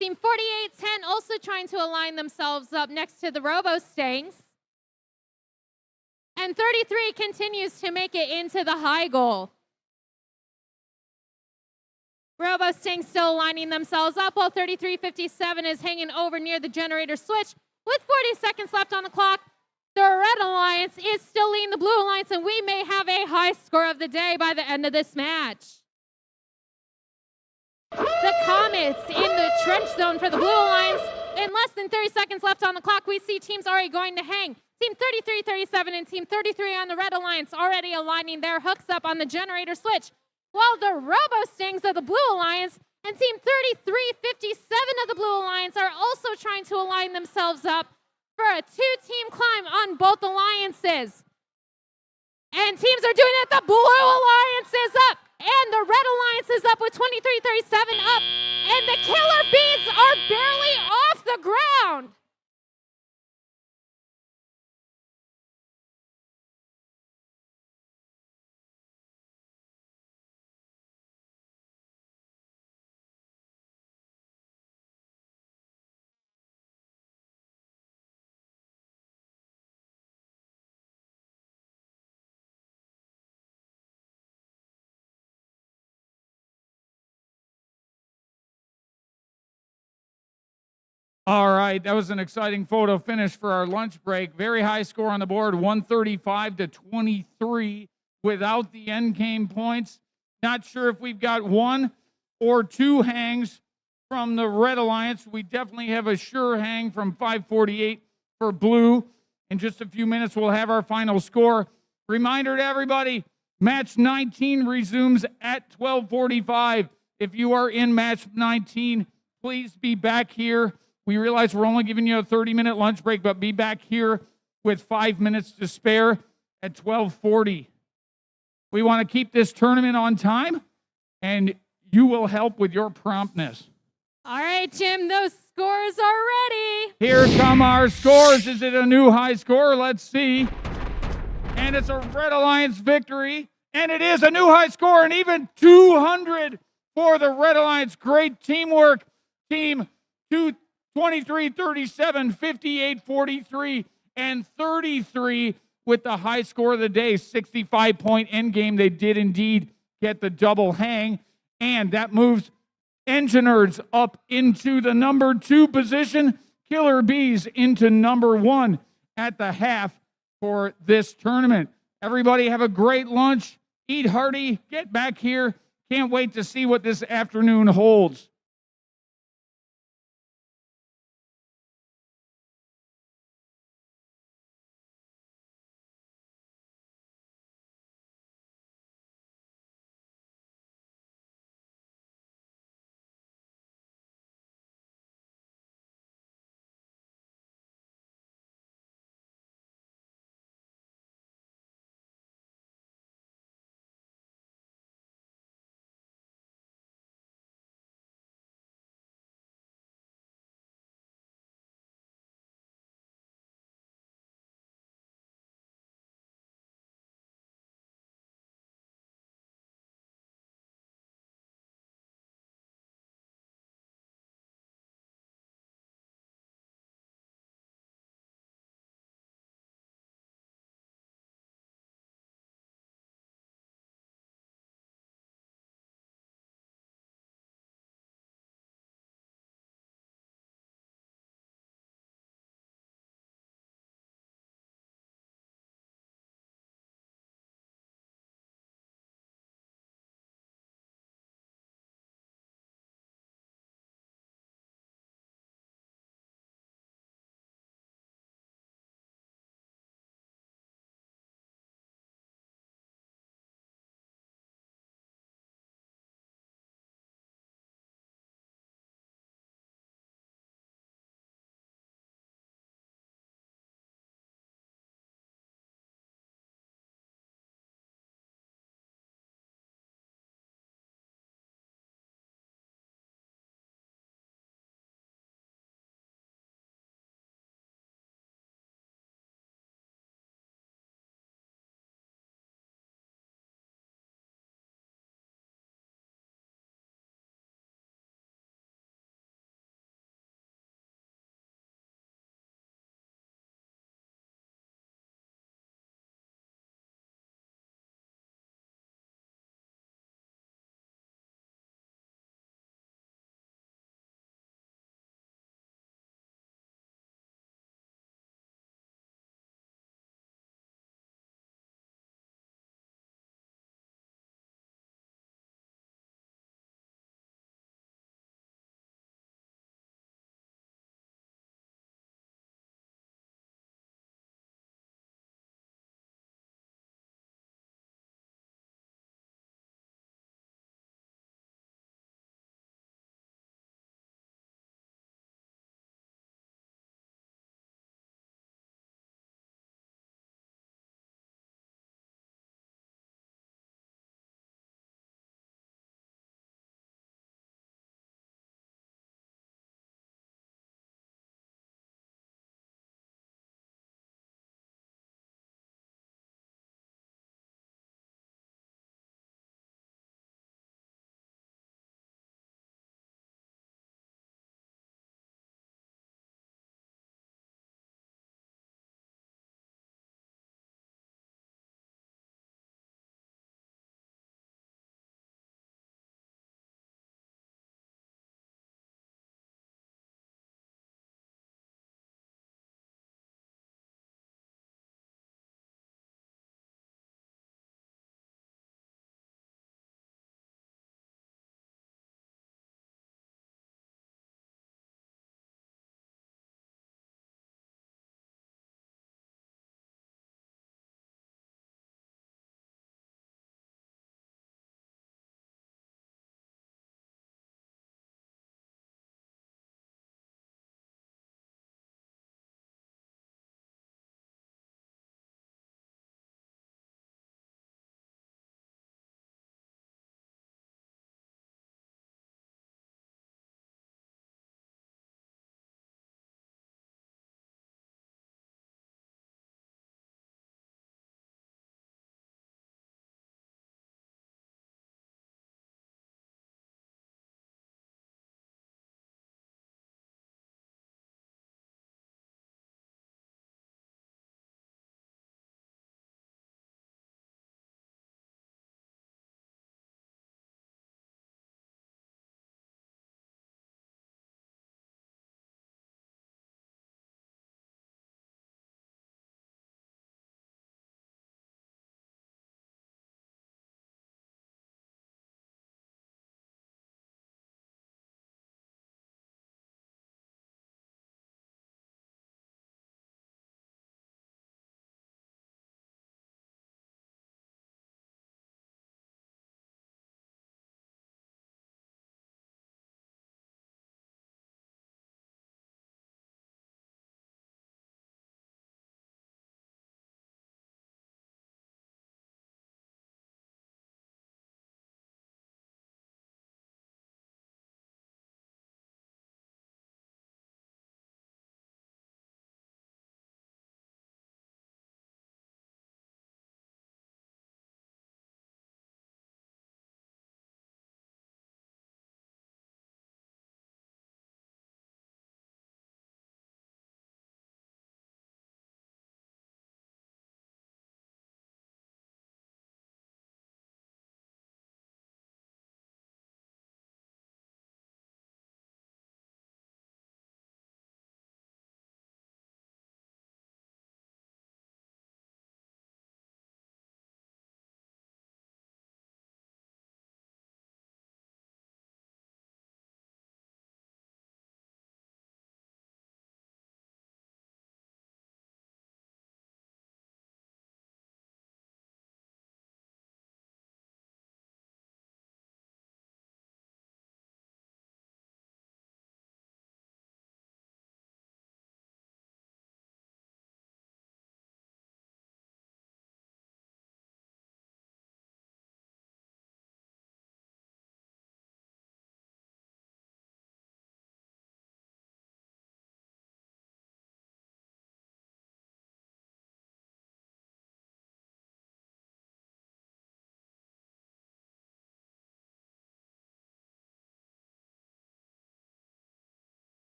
Speaker 2: Team 4810 also trying to align themselves up next to the Robo Stings. And 33 continues to make it into the high goal. Robo Stings still aligning themselves up, while 3357 is hanging over near the generator switch. With 40 seconds left on the clock, the Red Alliance is still leading the Blue Alliance, and we may have a high score of the day by the end of this match. The Comets in the trench zone for the Blue Alliance. In less than 30 seconds left on the clock, we see teams already going to hang. Team 3337 and Team 33 on the Red Alliance already aligning their hooks up on the generator switch, while the Robo Stings of the Blue Alliance and Team 3357 of the Blue Alliance are also trying to align themselves up for a two-team climb on both alliances. And teams are doing it. The Blue Alliance is up, and the Red Alliance is up with 2337 up, and the Killer Bees are barely off the ground.
Speaker 1: All right, that was an exciting photo finish for our lunch break. Very high score on the board, 135 to 23 without the end game points. Not sure if we've got one or two hangs from the Red Alliance. We definitely have a sure hang from 548 for blue. In just a few minutes, we'll have our final score. Reminder to everybody, match 19 resumes at 12:45. If you are in match 19, please be back here. We realize we're only giving you a 30-minute lunch break, but be back here with 5 minutes to spare at 12:40. We want to keep this tournament on time, and you will help with your promptness.
Speaker 2: All right, Jim, those scores are ready.
Speaker 1: Here come our scores. Is it a new high score? Let's see. And it's a Red Alliance victory, and it is a new high score, and even 200 for the Red Alliance. Great teamwork, team. 23-37, 58-43, and 33 with the high score of the day, 65-point end game. They did indeed get the double hang, and that moves Engineers up into the number 2 position, Killer Bees into number 1 at the half for this tournament. Everybody have a great lunch, eat hearty, get back here. Can't wait to see what this afternoon holds.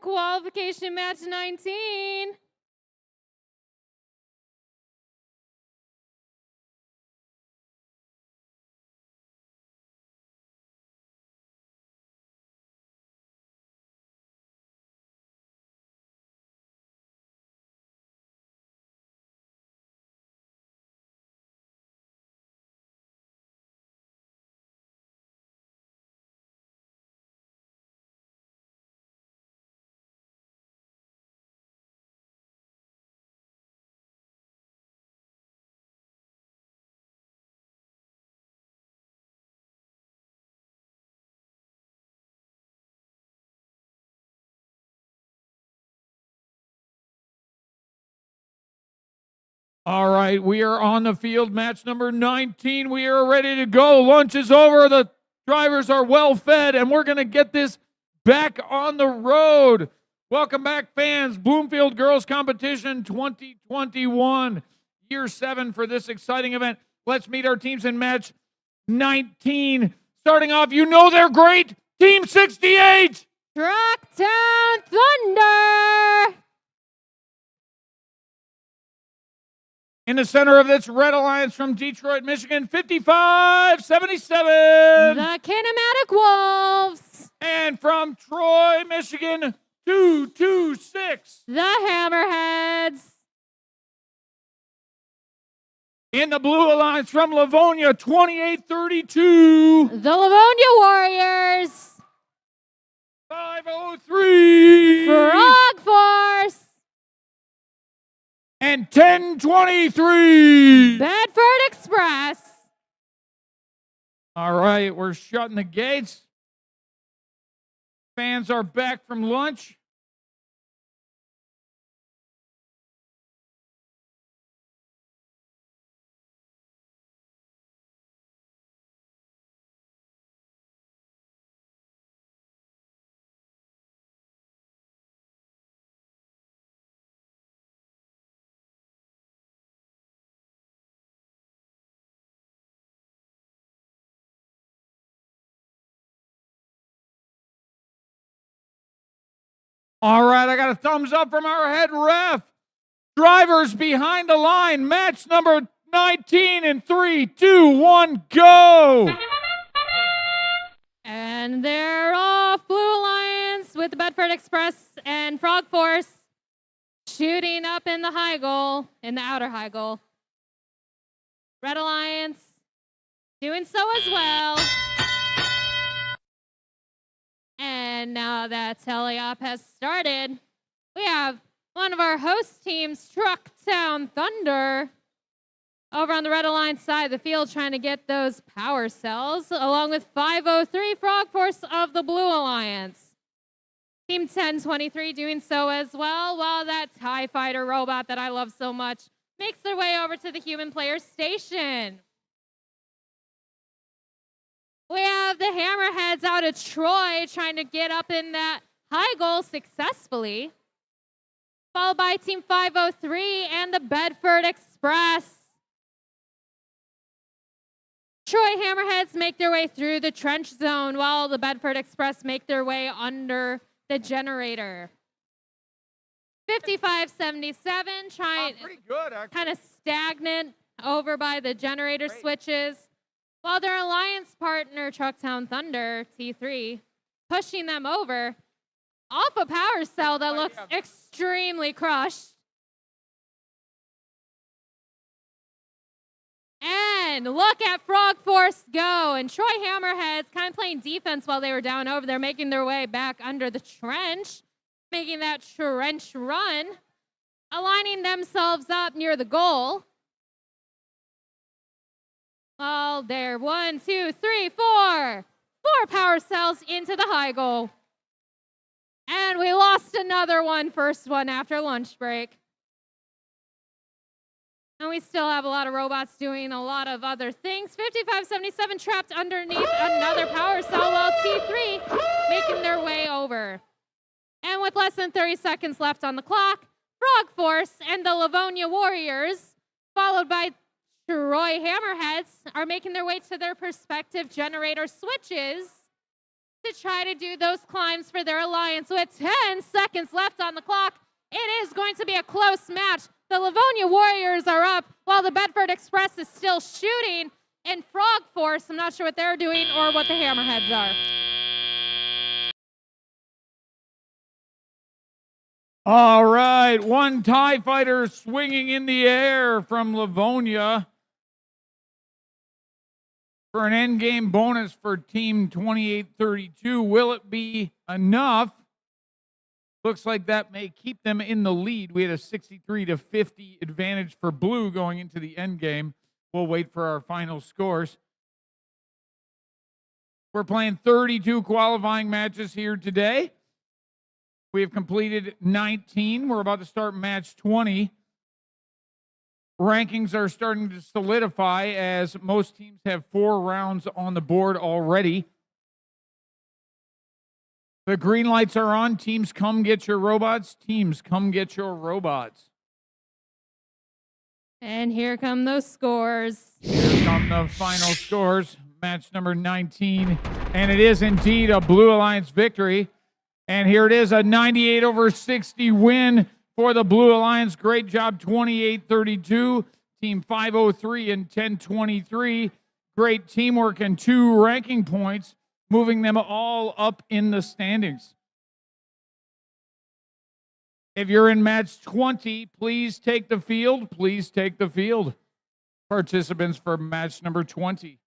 Speaker 2: qualification match 19.
Speaker 1: All right, we are on the field. Match number 19. We are ready to go. Lunch is over. The drivers are well fed, and we're going to get this back on the road. Welcome back, fans. Bloomfield Girls Competition 2021, year 7 for this exciting event. Let's meet our teams in match 19. Starting off, you know they're great. Team 68.
Speaker 2: Trucktown Thunder.
Speaker 1: In the center of this Red Alliance from Detroit, Michigan, 5577.
Speaker 2: The Kinematic Wolves.
Speaker 1: And from Troy, Michigan, 226.
Speaker 2: The Hammerheads.
Speaker 1: In the Blue Alliance from Livonia, 2832.
Speaker 2: The Livonia Warriors.
Speaker 1: 503.
Speaker 2: Frog Force.
Speaker 1: And 1023.
Speaker 2: Bedford Express.
Speaker 1: All right, we're shutting the gates. Fans are back from lunch. All right, I got a thumbs up from our head ref. Drivers behind the line. Match number 19 in 3, 2, 1, go.
Speaker 2: And they're off. Blue Alliance with the Bedford Express and Frog Force shooting up in the high goal, in the outer high goal. Red Alliance doing so as well. And now that teleop has started, we have one of our host teams, Trucktown Thunder, over on the Red Alliance side of the field trying to get those power cells, along with 503 Frog Force of the Blue Alliance. Team 1023 doing so as well, while that TIE Fighter robot that I love so much makes their way over to the human player station. We have the Hammerheads out of Troy trying to get up in that high goal successfully, followed by Team 503 and the Bedford Express. Troy Hammerheads make their way through the trench zone while the Bedford Express make their way under the generator. 5577 trying
Speaker 1: pretty good, actually.
Speaker 2: kind of stagnant over by the generator switches. While their alliance partner, Trucktown Thunder, T3, pushing them over off a power cell that looks extremely crushed. And look at Frog Force go. And Troy Hammerheads kind of playing defense while they were down over there, making their way back under the trench, making that trench run, aligning themselves up near the goal. Well, there, 1, 2, 3, 4. 4 power cells into the high goal. And we lost another one, first one after lunch break. And we still have a lot of robots doing a lot of other things. 5577 trapped underneath another power cell, while T3 making their way over. And with less than 30 seconds left on the clock, Frog Force and the Livonia Warriors, followed by Troy Hammerheads, are making their way to their respective generator switches to try to do those climbs for their alliance. With 10 seconds left on the clock, it is going to be a close match. The Livonia Warriors are up while the Bedford Express is still shooting. And Frog Force, I'm not sure what they're doing or what the Hammerheads are.
Speaker 1: All right, one TIE fighter swinging in the air from Livonia for an endgame bonus for Team 2832. Will it be enough? Looks like that may keep them in the lead. We had a 63-50 advantage for Blue going into the endgame. We'll wait for our final scores. We're playing 32 qualifying matches here today. We have completed 19. We're about to start match 20. Rankings are starting to solidify as most teams have 4 rounds on the board already. The green lights are on. Teams, come get your robots. Teams, come get your robots.
Speaker 2: And here come those scores.
Speaker 1: Here come the final scores. Match number 19. And it is indeed a Blue Alliance victory. And here it is, a 98-60 win for the Blue Alliance. Great job, 28-32. Team 503 and 1023. Great teamwork and 2 ranking points, moving them all up in the standings. If you're in match 20, please take the field. Please take the field. Participants for match number 20.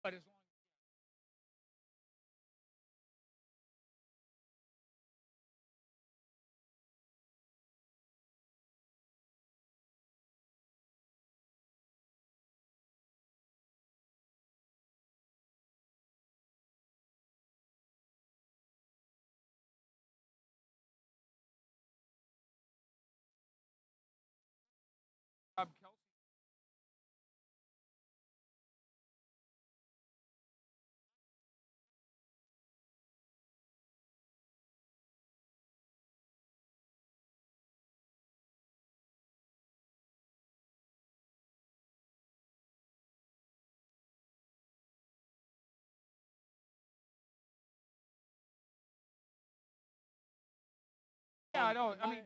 Speaker 1: But as long as yeah, I know. I mean,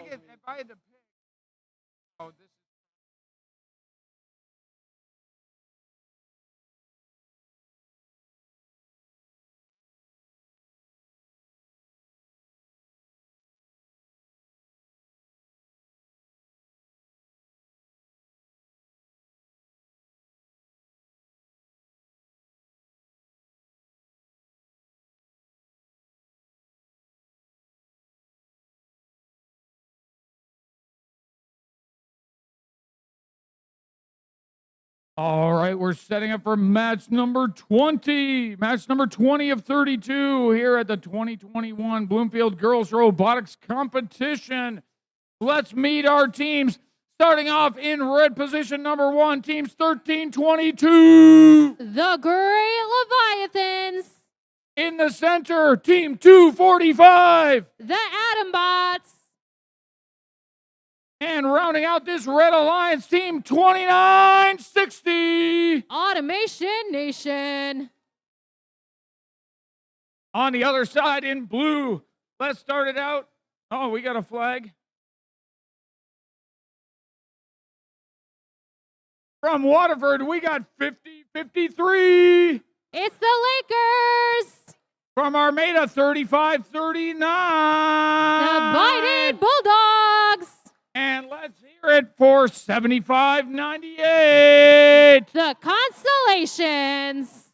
Speaker 1: if I had to pick, oh, this is. All right, we're setting up for match number 20. Match number 20 of 32 here at the 2021 Bloomfield Girls Robotics Competition. Let's meet our teams. Starting off in red position number 1, teams 1322.
Speaker 2: The Great Leviathans.
Speaker 1: In the center, team 245.
Speaker 2: The Atom Bots.
Speaker 1: And rounding out this Red Alliance, team 2960.
Speaker 2: Automation Nation.
Speaker 1: On the other side in blue, let's start it out. Oh, we got a flag. From Waterford, we got 50-53.
Speaker 2: It's the Lakers.
Speaker 1: From Armada, 35-39.
Speaker 2: The Biden Bulldogs.
Speaker 1: And let's hear it for 75-98.
Speaker 2: The Constellations.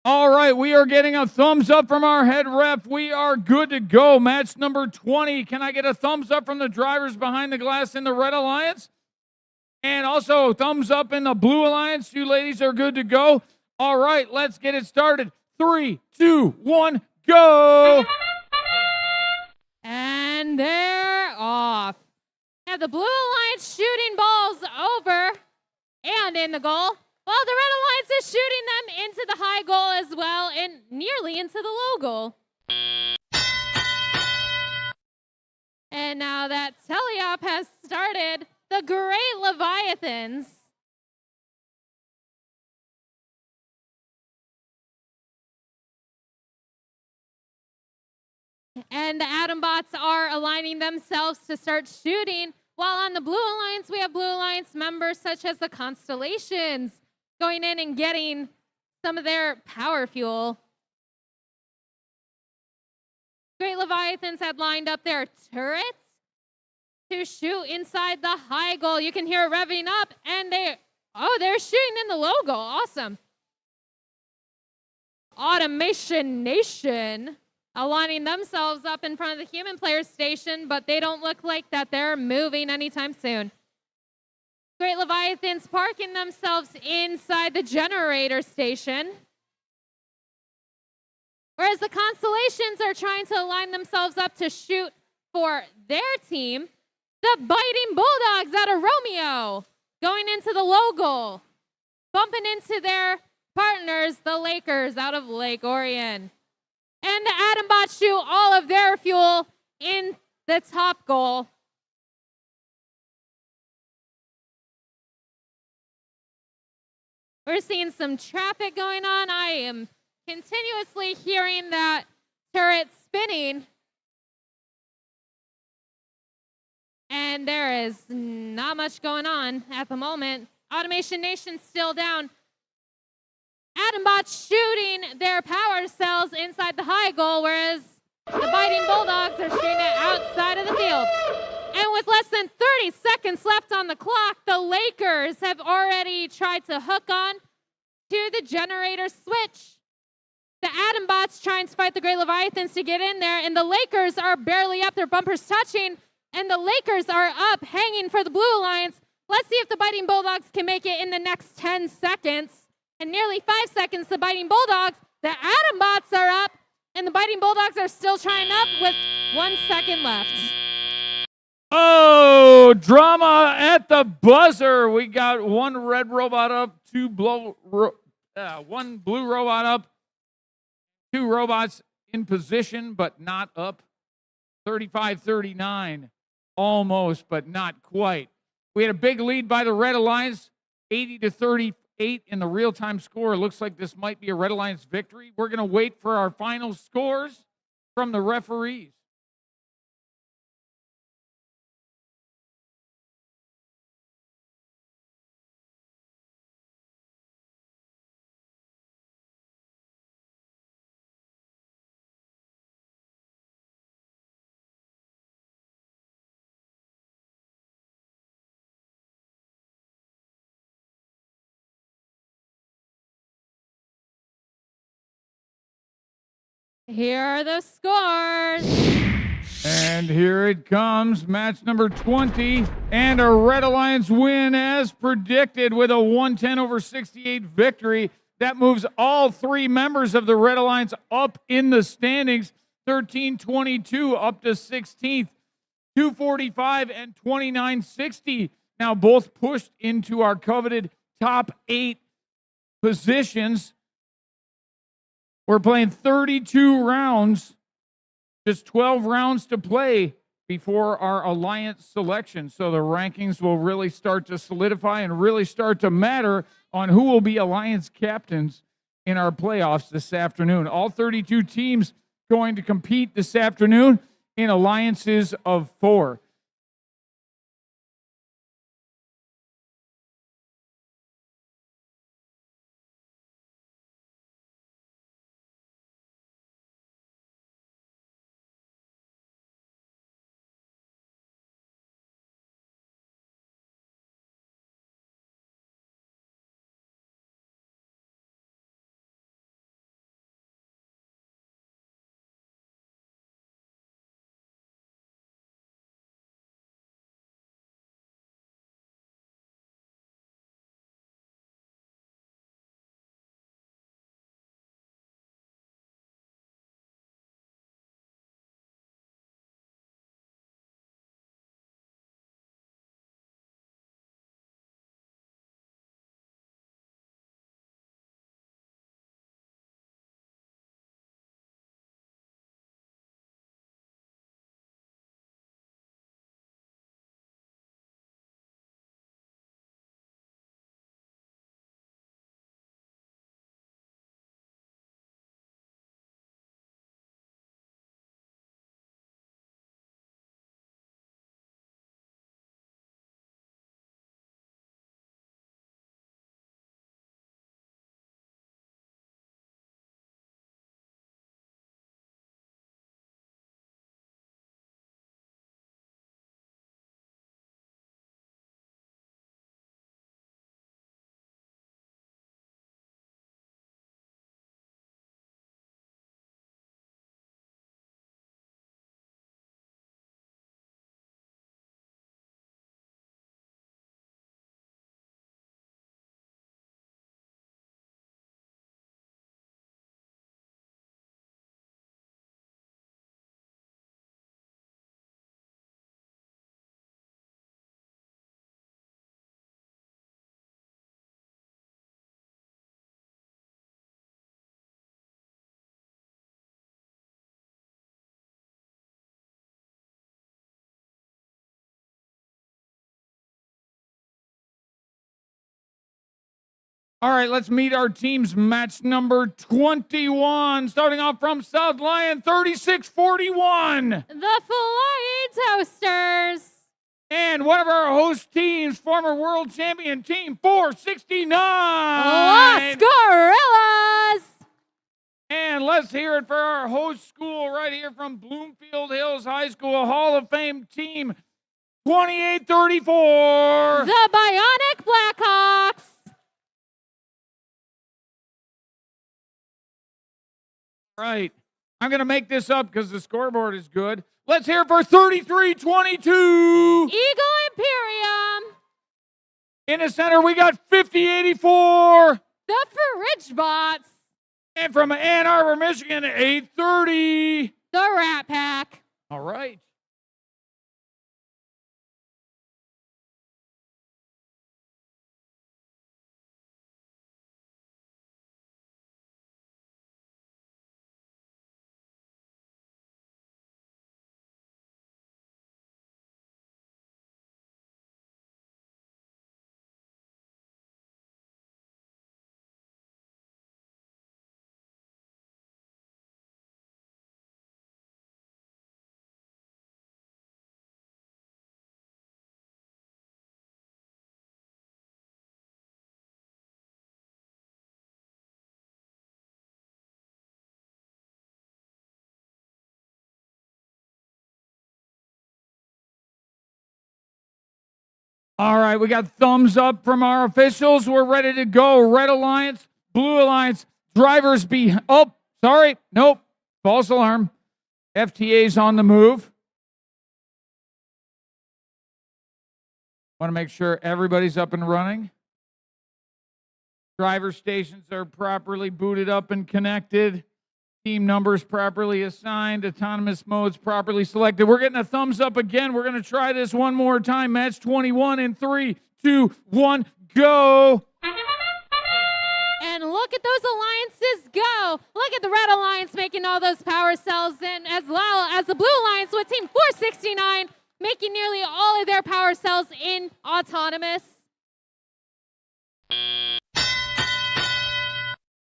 Speaker 1: All right, we are getting a thumbs up from our head ref. We are good to go. Match number 20. Can I get a thumbs up from the drivers behind the glass in the Red Alliance? And also, thumbs up in the Blue Alliance. You ladies are good to go. All right, let's get it started. 3, 2, 1, go!
Speaker 2: And they're off. Now the Blue Alliance shooting balls over and in the goal, while the Red Alliance is shooting them into the high goal as well and nearly into the low goal. And now that teleop has started, the Great Leviathans and the Atom Bots are aligning themselves to start shooting, while on the Blue Alliance, we have Blue Alliance members such as the Constellations going in and getting some of their power fuel. Great Leviathans had lined up their turrets to shoot inside the high goal. You can hear it revving up, and they're shooting in the low goal. Awesome. Automation Nation aligning themselves up in front of the human player station, but they don't look like that they're moving anytime soon. Great Leviathans parking themselves inside the generator station, whereas the Constellations are trying to align themselves up to shoot for their team. The Biting Bulldogs out of Romeo going into the low goal, bumping into their partners, the Lakers out of Lake Orion. And the Atom Bots shoot all of their fuel in the top goal. We're seeing some traffic going on. I am continuously hearing that turret spinning. And there is not much going on at the moment. Automation Nation's still down. Atom Bots shooting their power cells inside the high goal, whereas the Biting Bulldogs are shooting it outside of the field. And with less than 30 seconds left on the clock, the Lakers have already tried to hook on to the generator switch. The Atom Bots trying to fight the Great Leviathans to get in there, and the Lakers are barely up, their bumpers touching, and the Lakers are up, hanging for the Blue Alliance. Let's see if the Biting Bulldogs can make it in the next 10 seconds. And nearly 5 seconds, the Biting Bulldogs, the Atom Bots are up, and the Biting Bulldogs are still trying up with 1 second left.
Speaker 1: Oh, drama at the buzzer. We got one red robot up, one blue robot up, 2 robots in position, but not up. 35-39, almost, but not quite. We had a big lead by the Red Alliance, 80-38 in the real-time score. It looks like this might be a Red Alliance victory. We're going to wait for our final scores from the referees.
Speaker 2: Here are the scores.
Speaker 1: And here it comes, match number 20, and a Red Alliance win as predicted with a 110-68 victory. That moves all 3 members of the Red Alliance up in the standings, 13-22 up to 16th, 245 and 29-60. Now both pushed into our coveted top 8 positions. We're playing 32 rounds, just 12 rounds to play before our alliance selection. So the rankings will really start to solidify and really start to matter on who will be alliance captains in our playoffs this afternoon. All 32 teams going to compete this afternoon in alliances of 4. All right, let's meet our teams. Match number 21, starting off from South Lyon, 36-41.
Speaker 2: The Flying Toasters.
Speaker 1: And one of our host teams, former world champion team 469.
Speaker 2: Los Gorillas.
Speaker 1: And let's hear it for our host school right here from Bloomfield Hills High School, Hall of Fame team 28-34.
Speaker 2: The Bionic Blackhawks.
Speaker 1: Right. I'm going to make this up because the scoreboard is good. Let's hear it for 33-22.
Speaker 2: Eagle Imperium.
Speaker 1: In the center, we got 50-84.
Speaker 2: The Fridge Bots.
Speaker 1: And from Ann Arbor, Michigan, 830.
Speaker 2: The Rat Pack.
Speaker 1: All right. All right, we got thumbs up from our officials. We're ready to go. Red Alliance, Blue Alliance, drivers be... Oh, sorry. Nope. False alarm. FTA's on the move. Want to make sure everybody's up and running. Driver stations are properly booted up and connected. Team numbers properly assigned. Autonomous modes properly selected. We're getting a thumbs up again. We're going to try this one more time. Match 21 in 3, 2, 1, go.
Speaker 2: And look at those alliances go. Look at the Red Alliance making all those power cells, and as well as the Blue Alliance with Team 469 making nearly all of their power cells in autonomous.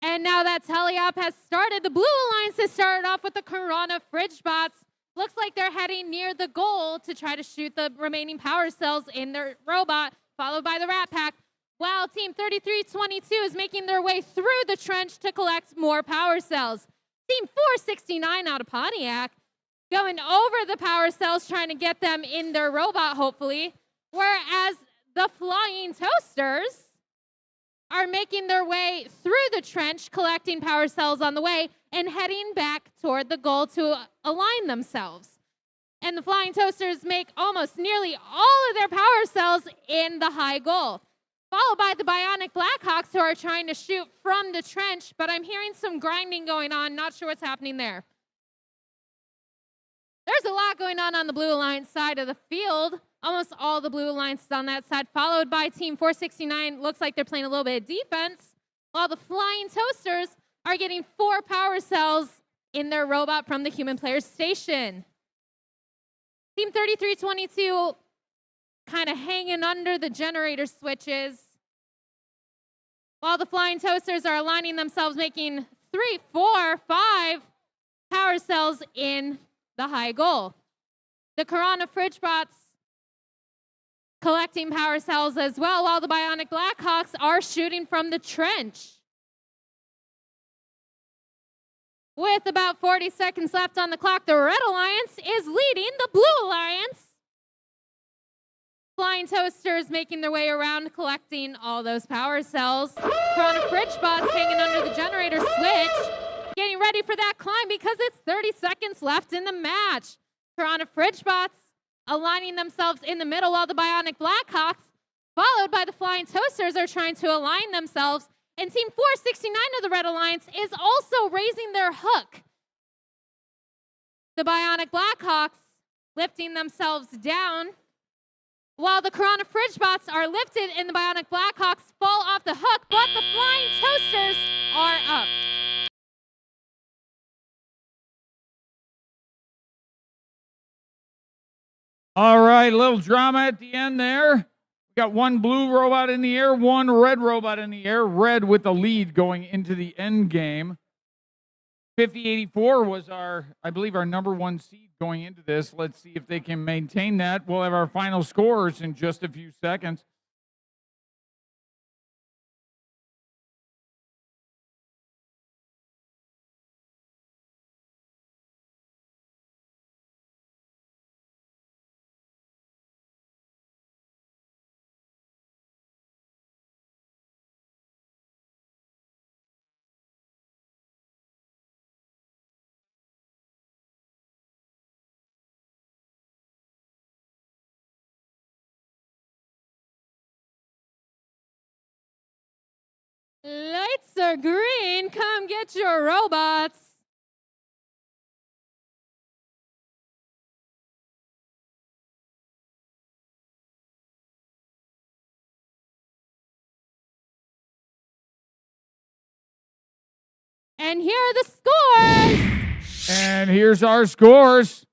Speaker 2: And now that teleop has started, the Blue Alliance has started off with the Corona Fridge Bots. Looks like they're heading near the goal to try to shoot the remaining power cells in their robot, followed by the Rat Pack, while Team 3322 is making their way through the trench to collect more power cells. Team 469 out of Pontiac going over the power cells, trying to get them in their robot, hopefully, whereas the Flying Toasters are making their way through the trench, collecting power cells on the way, and heading back toward the goal to align themselves. And the Flying Toasters make almost nearly all of their power cells in the high goal, followed by the Bionic Blackhawks, who are trying to shoot from the trench, but I'm hearing some grinding going on. Not sure what's happening there. There's a lot going on the Blue Alliance side of the field. Almost all the Blue Alliances on that side, followed by Team 469. Looks like they're playing a little bit of defense, while the Flying Toasters are getting 4 power cells in their robot from the Human Player Station. Team 3322 kind of hanging under the generator switches, while the Flying Toasters are aligning themselves, making 3, 4, 5 power cells in the high goal. The Corona Fridge Bots collecting power cells as well, while the Bionic Blackhawks are shooting from the trench. With about 40 seconds left on the clock, the Red Alliance is leading the Blue Alliance. Flying Toasters making their way around, collecting all those power cells. Corona Fridge Bots hanging under the generator switch, getting ready for that climb because it's 30 seconds left in the match. Corona Fridge Bots aligning themselves in the middle, while the Bionic Blackhawks, followed by the Flying Toasters, are trying to align themselves. And Team 469 of the Red Alliance is also raising their hook. The Bionic Blackhawks lifting themselves down, while the Corona Fridge Bots are lifted and the Bionic Blackhawks fall off the hook, but the Flying Toasters are up.
Speaker 1: All right, a little drama at the end there. Got one blue robot in the air, one red robot in the air. Red with the lead going into the end game. 5084 was I believe, our number one seed going into this. Let's see if they can maintain that. We'll have our final scores in just a few seconds.
Speaker 2: Lights are green. Come get your robots. And here are the scores.
Speaker 1: And here's our scores.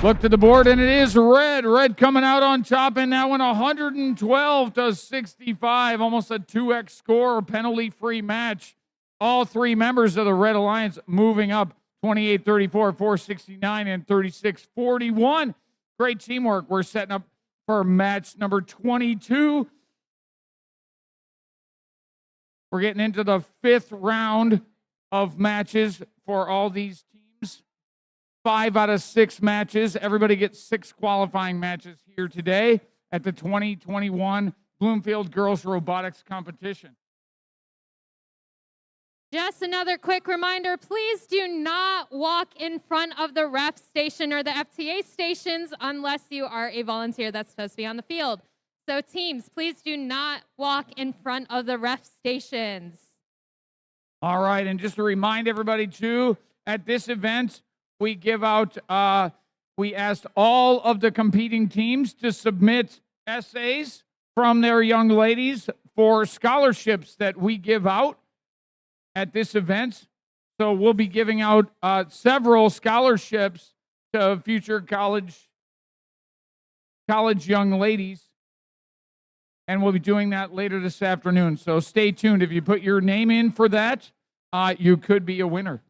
Speaker 1: Look to the board, and it is red. Red coming out on top in that one, 112 to 65. Almost a 2x score, penalty-free match. All three members of the Red Alliance moving up 28-34, 469, and 36-41. Great teamwork. We're setting up for match number 22. We're getting into the 5th round of matches for all these teams. 5 out of 6 matches. Everybody gets 6 qualifying matches here today at the 2021 Bloomfield Girls Robotics Competition.
Speaker 2: Just another quick reminder, please do not walk in front of the ref station or the FTA stations unless you are a volunteer that's supposed to be on the field. So teams, please do not walk in front of the ref stations.
Speaker 1: All right, and just to remind everybody too, at this event, we give out, we asked all of the competing teams to submit essays from their young ladies for scholarships that we give out at this event. So we'll be giving out several scholarships to future college young ladies. And we'll be doing that later this afternoon. So stay tuned. If you put your name in for that, you could be a winner.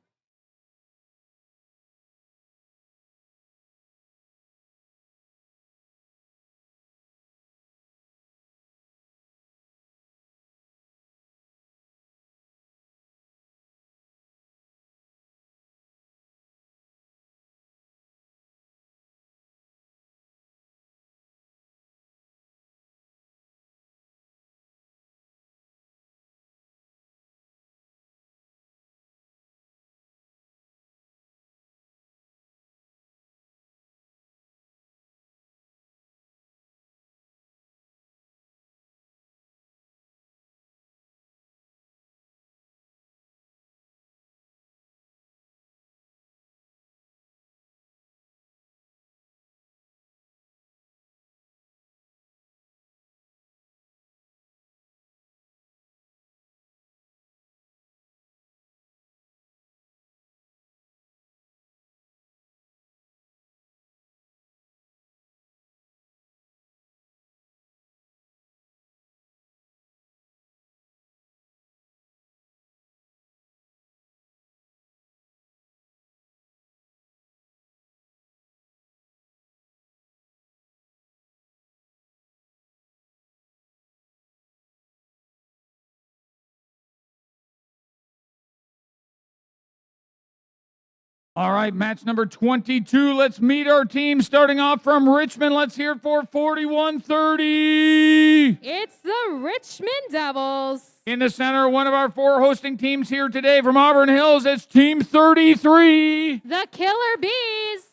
Speaker 1: All right, match number 22. Let's meet our team. Starting off from Richmond, let's hear it for 4130.
Speaker 2: It's the Richmond Devils.
Speaker 1: In the center, one of our 4 hosting teams here today from Auburn Hills, it's Team 33.
Speaker 2: The Killer Bees.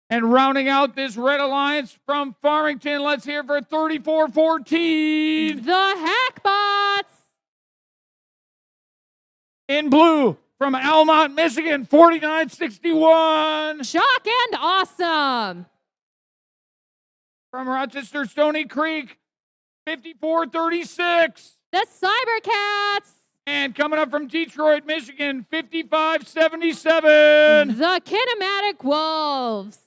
Speaker 1: And rounding out this Red Alliance from Farmington, let's hear it for 3414.
Speaker 2: The Hackbots.
Speaker 1: In blue, from Almont, Michigan, 4961.
Speaker 2: Shock and Awesome.
Speaker 1: From Rochester, Stony Creek, 5436.
Speaker 2: The Cybercats.
Speaker 1: And coming up from Detroit, Michigan, 5577.
Speaker 2: The Kinematic Wolves.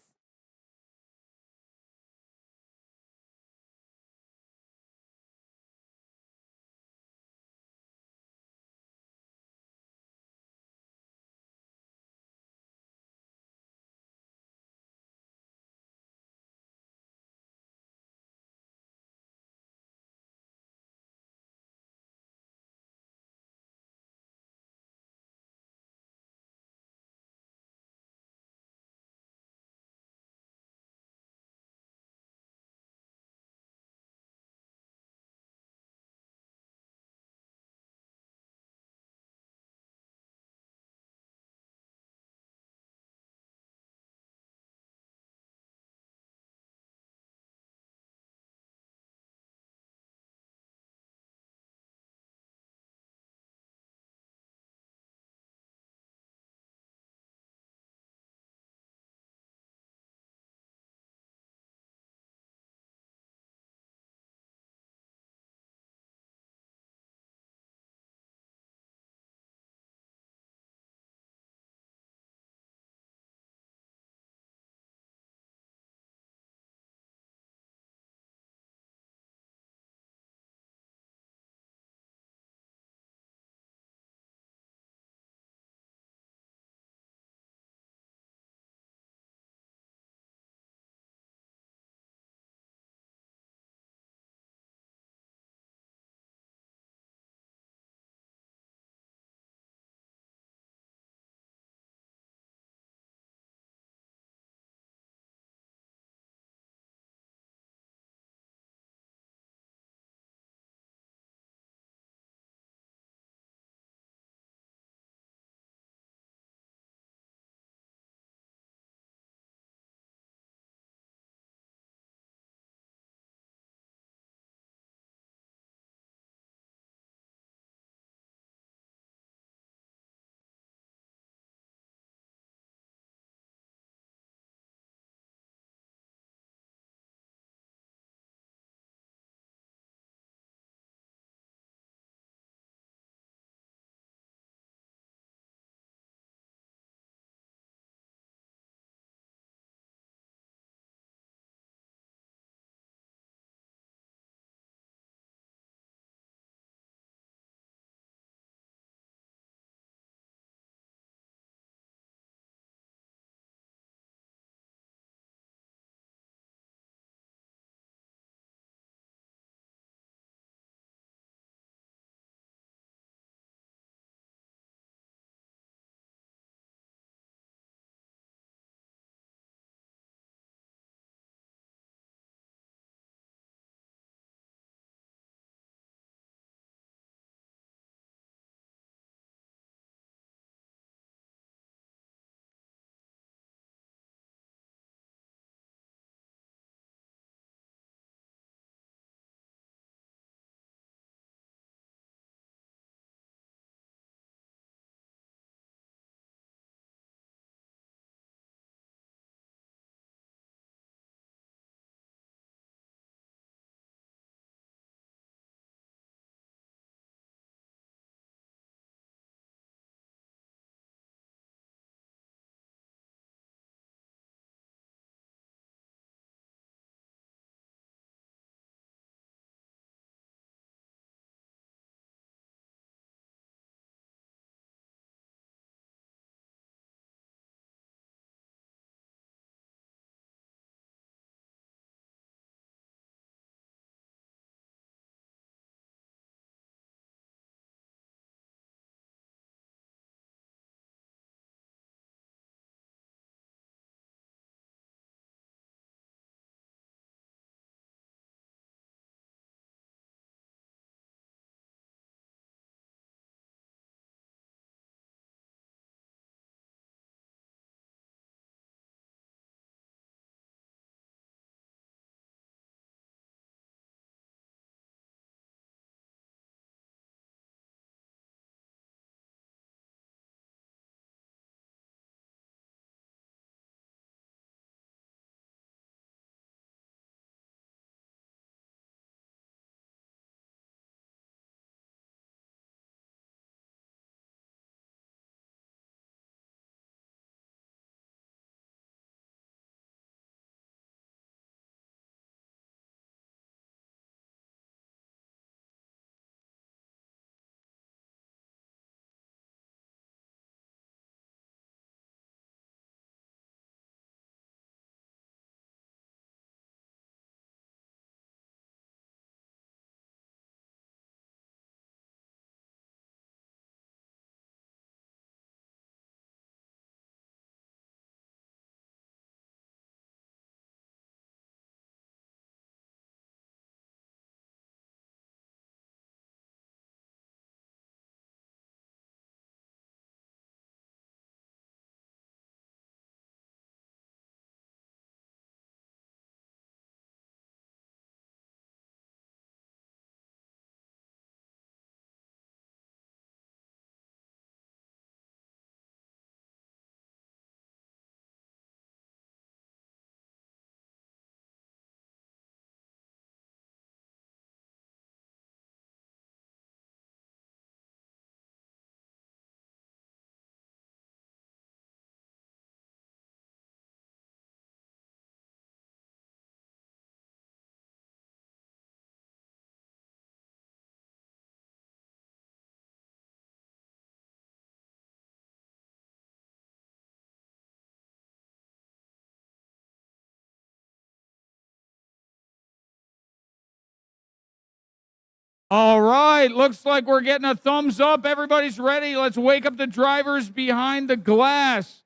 Speaker 1: All right, looks like we're getting a thumbs up. Everybody's ready. Let's wake up the drivers behind the glass.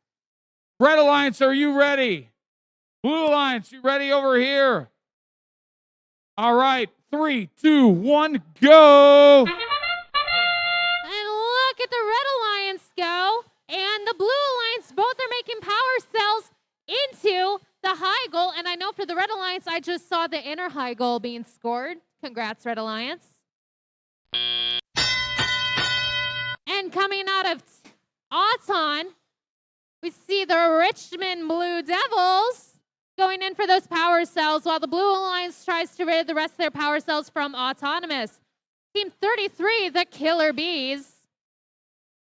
Speaker 1: Red Alliance, are you ready? Blue Alliance, you ready over here? All right, 3, 2, 1, go.
Speaker 2: And look at the Red Alliance go. And the Blue Alliance both are making power cells into the high goal. And I know for the Red Alliance, I just saw the inner high goal being scored. Congrats, Red Alliance. And coming out of Auton, we see the Richmond Blue Devils going in for those power cells while the Blue Alliance tries to rid the rest of their power cells from Autonomous. Team 33, the Killer Bees,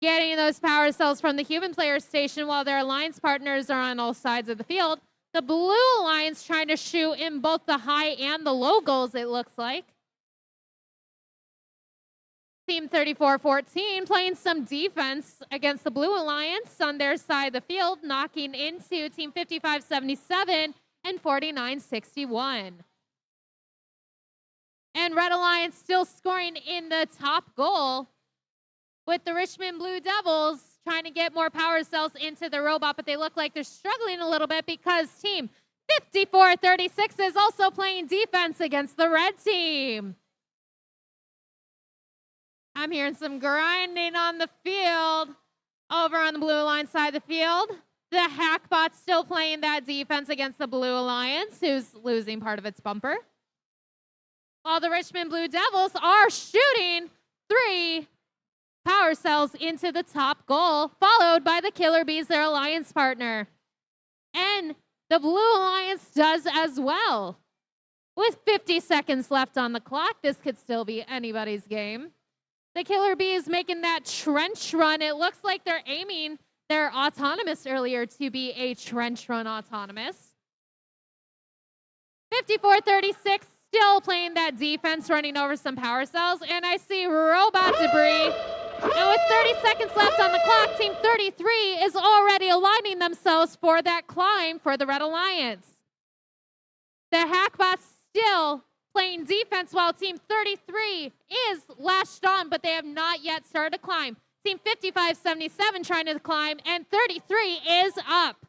Speaker 2: getting those power cells from the human player station while their alliance partners are on all sides of the field. The Blue Alliance trying to shoot in both the high and the low goals, it looks like. Team 34-14 playing some defense against the Blue Alliance on their side of the field, knocking into Team 55-77 and 49-61. And Red Alliance still scoring in the top goal with the Richmond Blue Devils trying to get more power cells into the robot, but they look like they're struggling a little bit because Team 54-36 is also playing defense against the red team. I'm hearing some grinding on the field over on the Blue Alliance side of the field. The Hackbot's still playing that defense against the Blue Alliance, who's losing part of its bumper. While the Richmond Blue Devils are shooting 3 power cells into the top goal, followed by the Killer Bees, their alliance partner. And the Blue Alliance does as well. With 50 seconds left on the clock, this could still be anybody's game. The Killer Bees making that trench run. It looks like they're aiming their Autonomous earlier to be a trench run Autonomous. 54-36, still playing that defense, running over some power cells. And I see robot debris. And with 30 seconds left on the clock, Team 33 is already aligning themselves for that climb for the Red Alliance. The Hackbots still playing defense while Team 33 is lashed on, but they have not yet started to climb. Team 55-77 trying to climb, and 33 is up.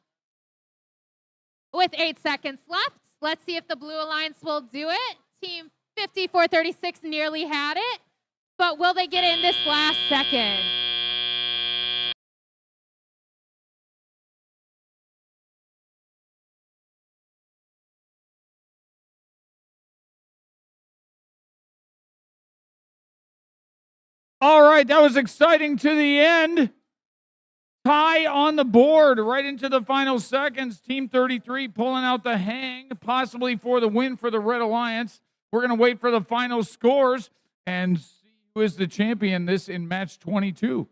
Speaker 2: With 8 seconds left, let's see if the Blue Alliance will do it. Team 54-36 nearly had it, but will they get in this last second?
Speaker 1: All right, that was exciting to the end. Tie on the board right into the final seconds. Team 33 pulling out the hang, possibly for the win for the Red Alliance. We're going to wait for the final scores and see who is the champion this in match 22.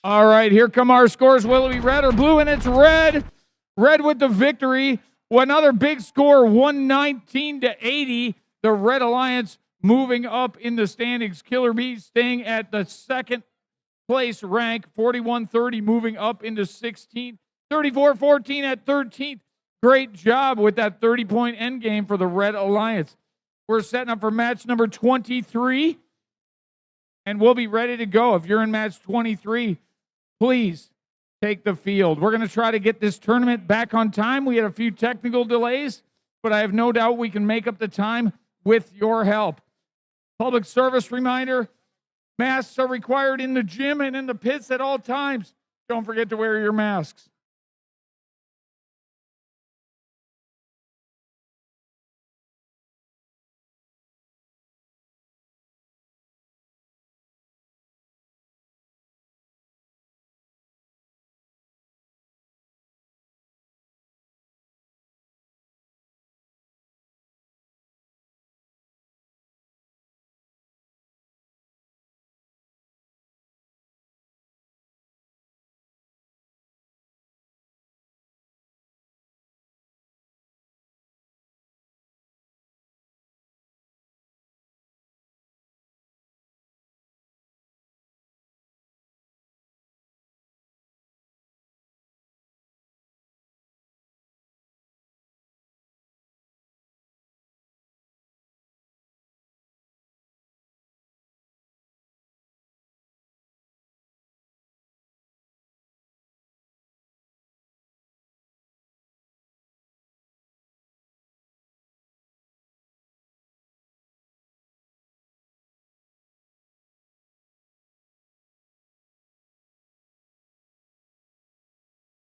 Speaker 1: All right, here come our scores. Will it be red or blue? And it's red. Red with the victory. Another big score, 119-80. The Red Alliance moving up in the standings. Killer Bees staying at the second place rank, 41-30, moving up into 16th. 34-14 at 13th. Great job with that 30-point end game for the Red Alliance. We're setting up for match number 23, and we'll be ready to go. If you're in match 23, please take the field. We're going to try to get this tournament back on time. We had a few technical delays, but I have no doubt we can make up the time with your help. Public service reminder, masks are required in the gym and in the pits at all times. Don't forget to wear your masks.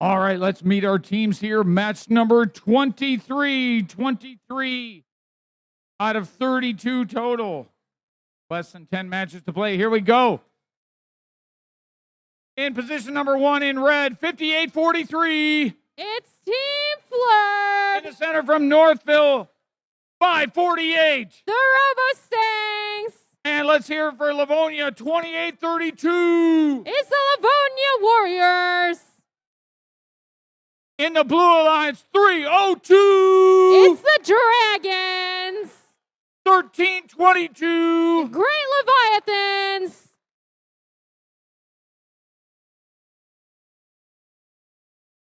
Speaker 1: All right, let's meet our teams here. Match number 23. 23 out of 32 total. Less than 10 matches to play. Here we go. In position number 1 in red, 58-43.
Speaker 2: It's Team Flirt.
Speaker 1: In the center from Northville, 548.
Speaker 2: The Robo-Stangs.
Speaker 1: And let's hear it for Livonia, 28-32.
Speaker 2: It's the Livonia Warriors.
Speaker 1: In the Blue Alliance, 302.
Speaker 2: It's the Dragons.
Speaker 1: 13-22.
Speaker 2: Great Leviathans.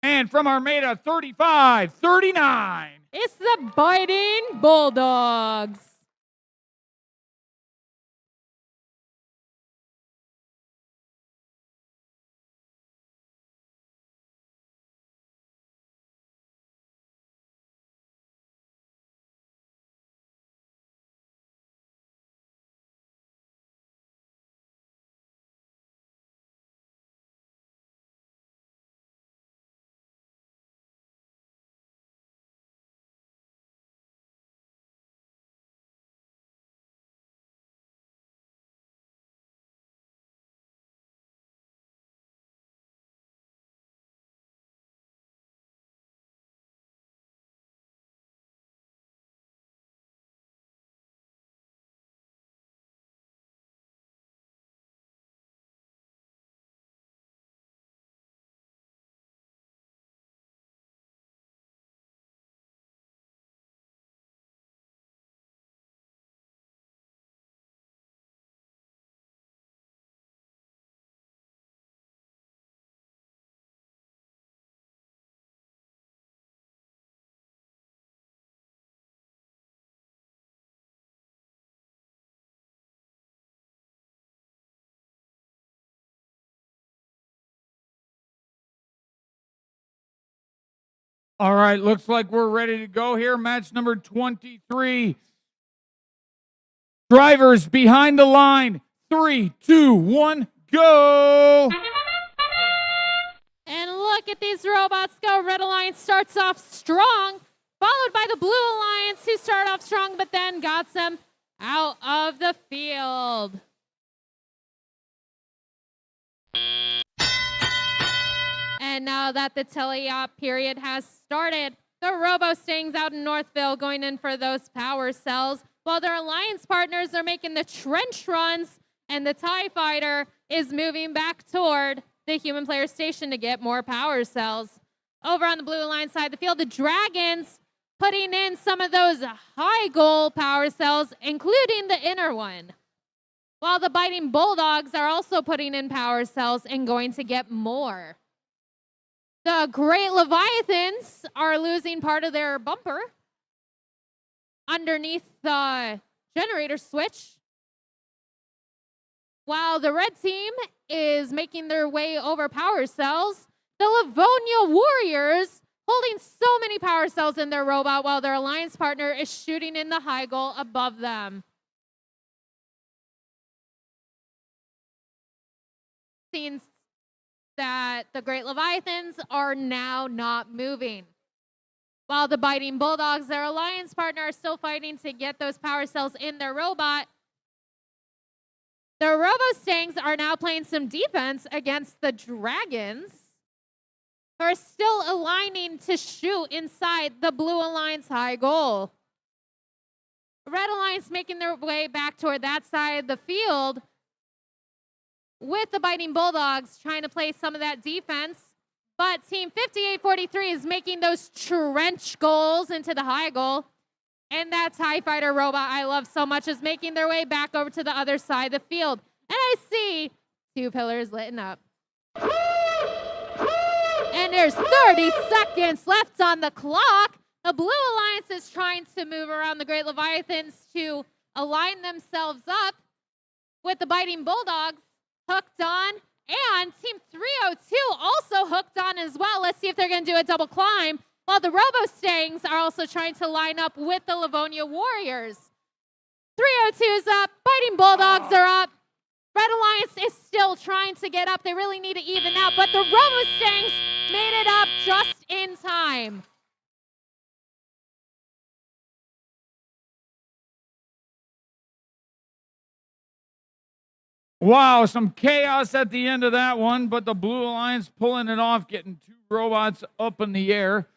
Speaker 1: And from Armada, 35-39.
Speaker 2: It's the Biting Bulldogs.
Speaker 1: All right, looks like we're ready to go here. Match number 23. Drivers behind the line. 3, 2, 1, go.
Speaker 2: And look at these robots go. Red Alliance starts off strong, followed by the Blue Alliance, who start off strong, but then got them out of the field. And now that the teleop period has started, the Robo-Stings out in Northville going in for those power cells, while their alliance partners are making the trench runs, and the TIE Fighter is moving back toward the human player station to get more power cells. Over on the Blue Alliance side of the field, the Dragons putting in some of those high goal power cells, including the inner one. While the Biting Bulldogs are also putting in power cells and going to get more. The Great Leviathans are losing part of their bumper underneath the generator switch, while the red team is making their way over power cells. The Livonia Warriors holding so many power cells in their robot, while their alliance partner is shooting in the high goal above them. Seems that the Great Leviathans are now not moving. While the Biting Bulldogs, their alliance partner, are still fighting to get those power cells in their robot. The Robo-Stangs are now playing some defense against the Dragons, who are still aligning to shoot inside the Blue Alliance high goal. Red Alliance making their way back toward that side of the field, with the Biting Bulldogs trying to play some of that defense. But Team 58-43 is making those trench goals into the high goal. And that TIE Fighter robot I love so much is making their way back over to the other side of the field. And I see 2 pillars lit up. And there's 30 seconds left on the clock. The Blue Alliance is trying to move around the Great Leviathans to align themselves up, with the Biting Bulldogs hooked on, and Team 302 also hooked on as well. Let's see if they're going to do a double climb, while the Robo-Stangs are also trying to line up with the Livonia Warriors. 302 is up, Biting Bulldogs are up, Red Alliance is still trying to get up. They really need to even out, but the Robo-Stangs made it up just in time.
Speaker 1: Wow, some chaos at the end of that one, but the Blue Alliance pulling it off, getting 2 robots up in the air.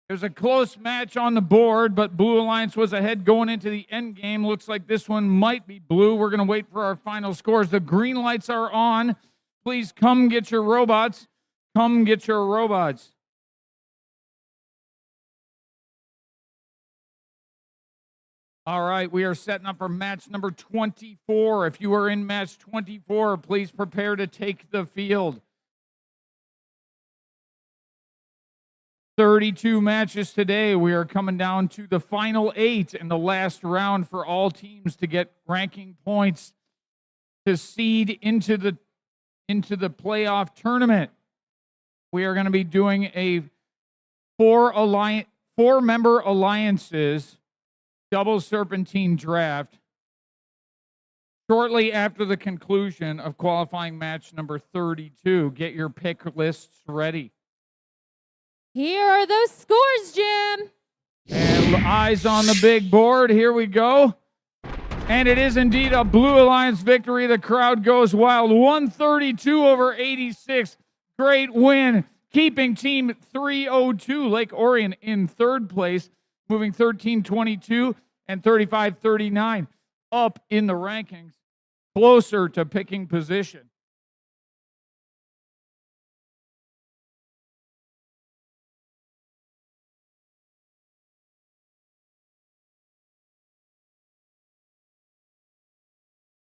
Speaker 1: There's a close match on the board, but Blue Alliance was ahead going into the end game. Looks like this one might be blue. We're going to wait for our final scores. The green lights are on. Please come get your robots. Come get your robots. All right, we are setting up for match number 24. If you are in match 24, please prepare to take the field. 32 matches today. We are coming down to the final 8 in the last round for all teams to get ranking points to seed into the playoff tournament. We are going to be doing a 4-member alliances double serpentine draft shortly after the conclusion of qualifying match number 32. Get your pick lists ready.
Speaker 2: Here are those scores, Jim.
Speaker 1: And eyes on the big board. Here we go. And it is indeed a Blue Alliance victory. The crowd goes wild. 132 over 86. Great win. Keeping team 302, Lake Orion, in third place, moving 13-22 and 35-39 up in the rankings, closer to picking position.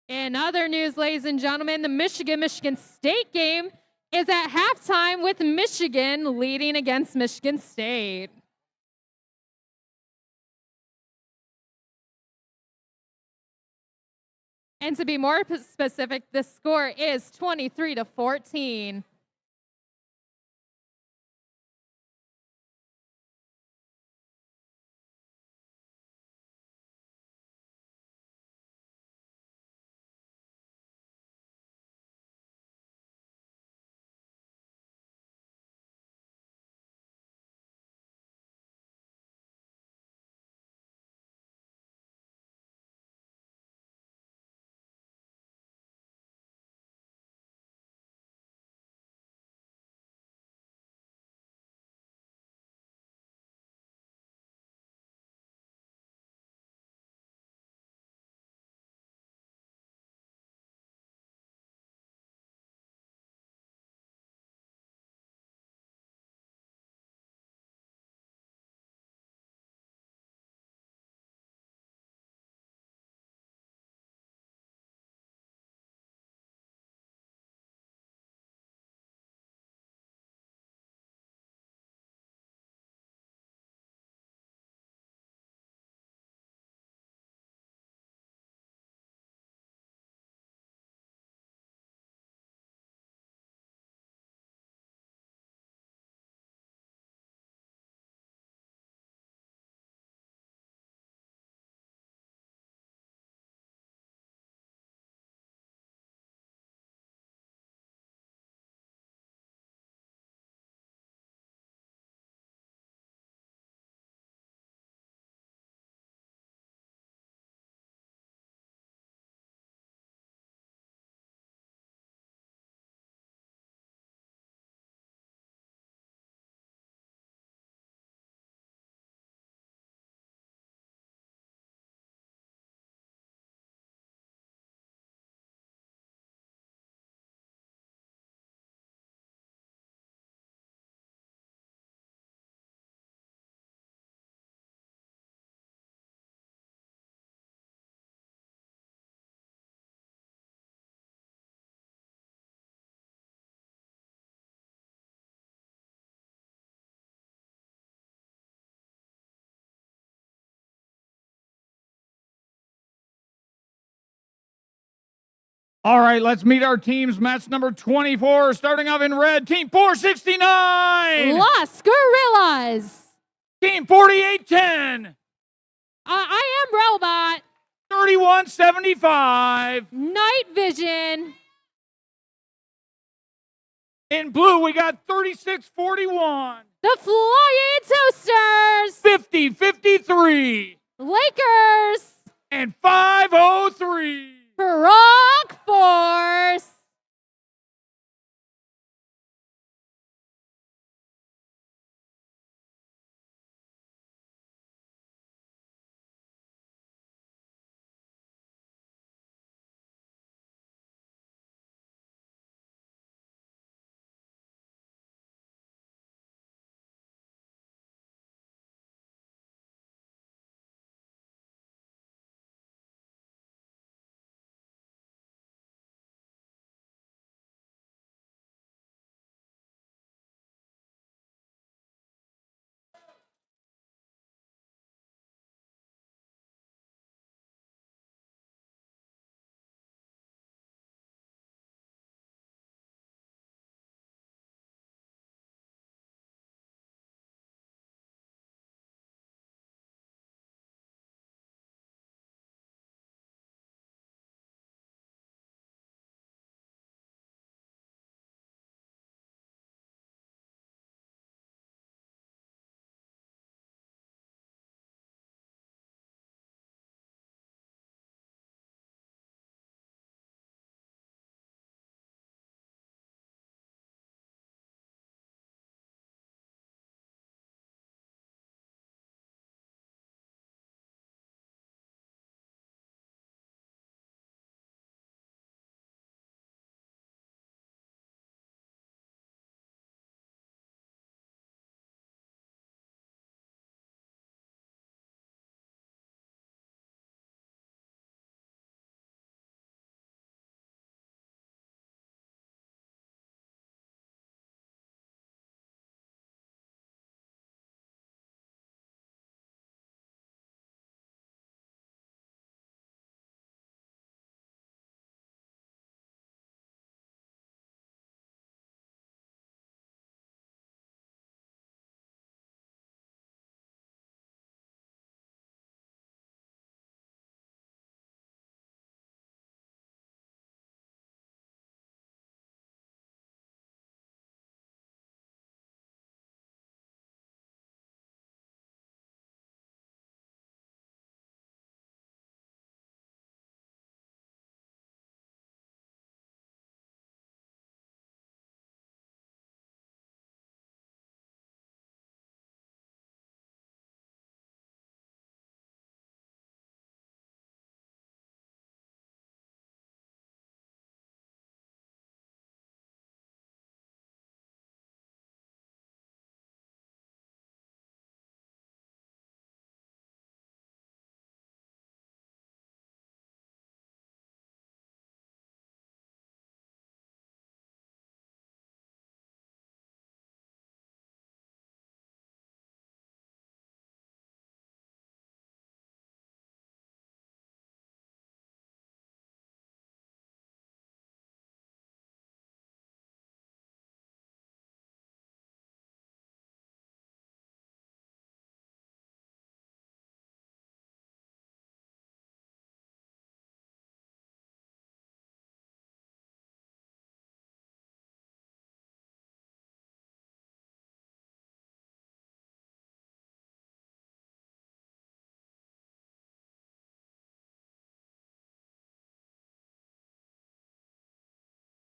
Speaker 2: In other news, ladies and gentlemen, the Michigan State game is at halftime with Michigan leading against Michigan State. And to be more specific, the score is 23-14.
Speaker 1: All right, let's meet our teams. Match number 24, starting off in red, team 469.
Speaker 2: Los Gorillas.
Speaker 1: Team 4810.
Speaker 2: I am Robot.
Speaker 1: 31 21-75.
Speaker 2: Night Vision.
Speaker 1: In blue, we got 36-41.
Speaker 2: The Flying Toasters.
Speaker 1: 50-53.
Speaker 2: Lakers.
Speaker 1: And 503.
Speaker 2: Frog Force.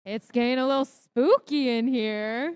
Speaker 2: It's getting a little spooky in here.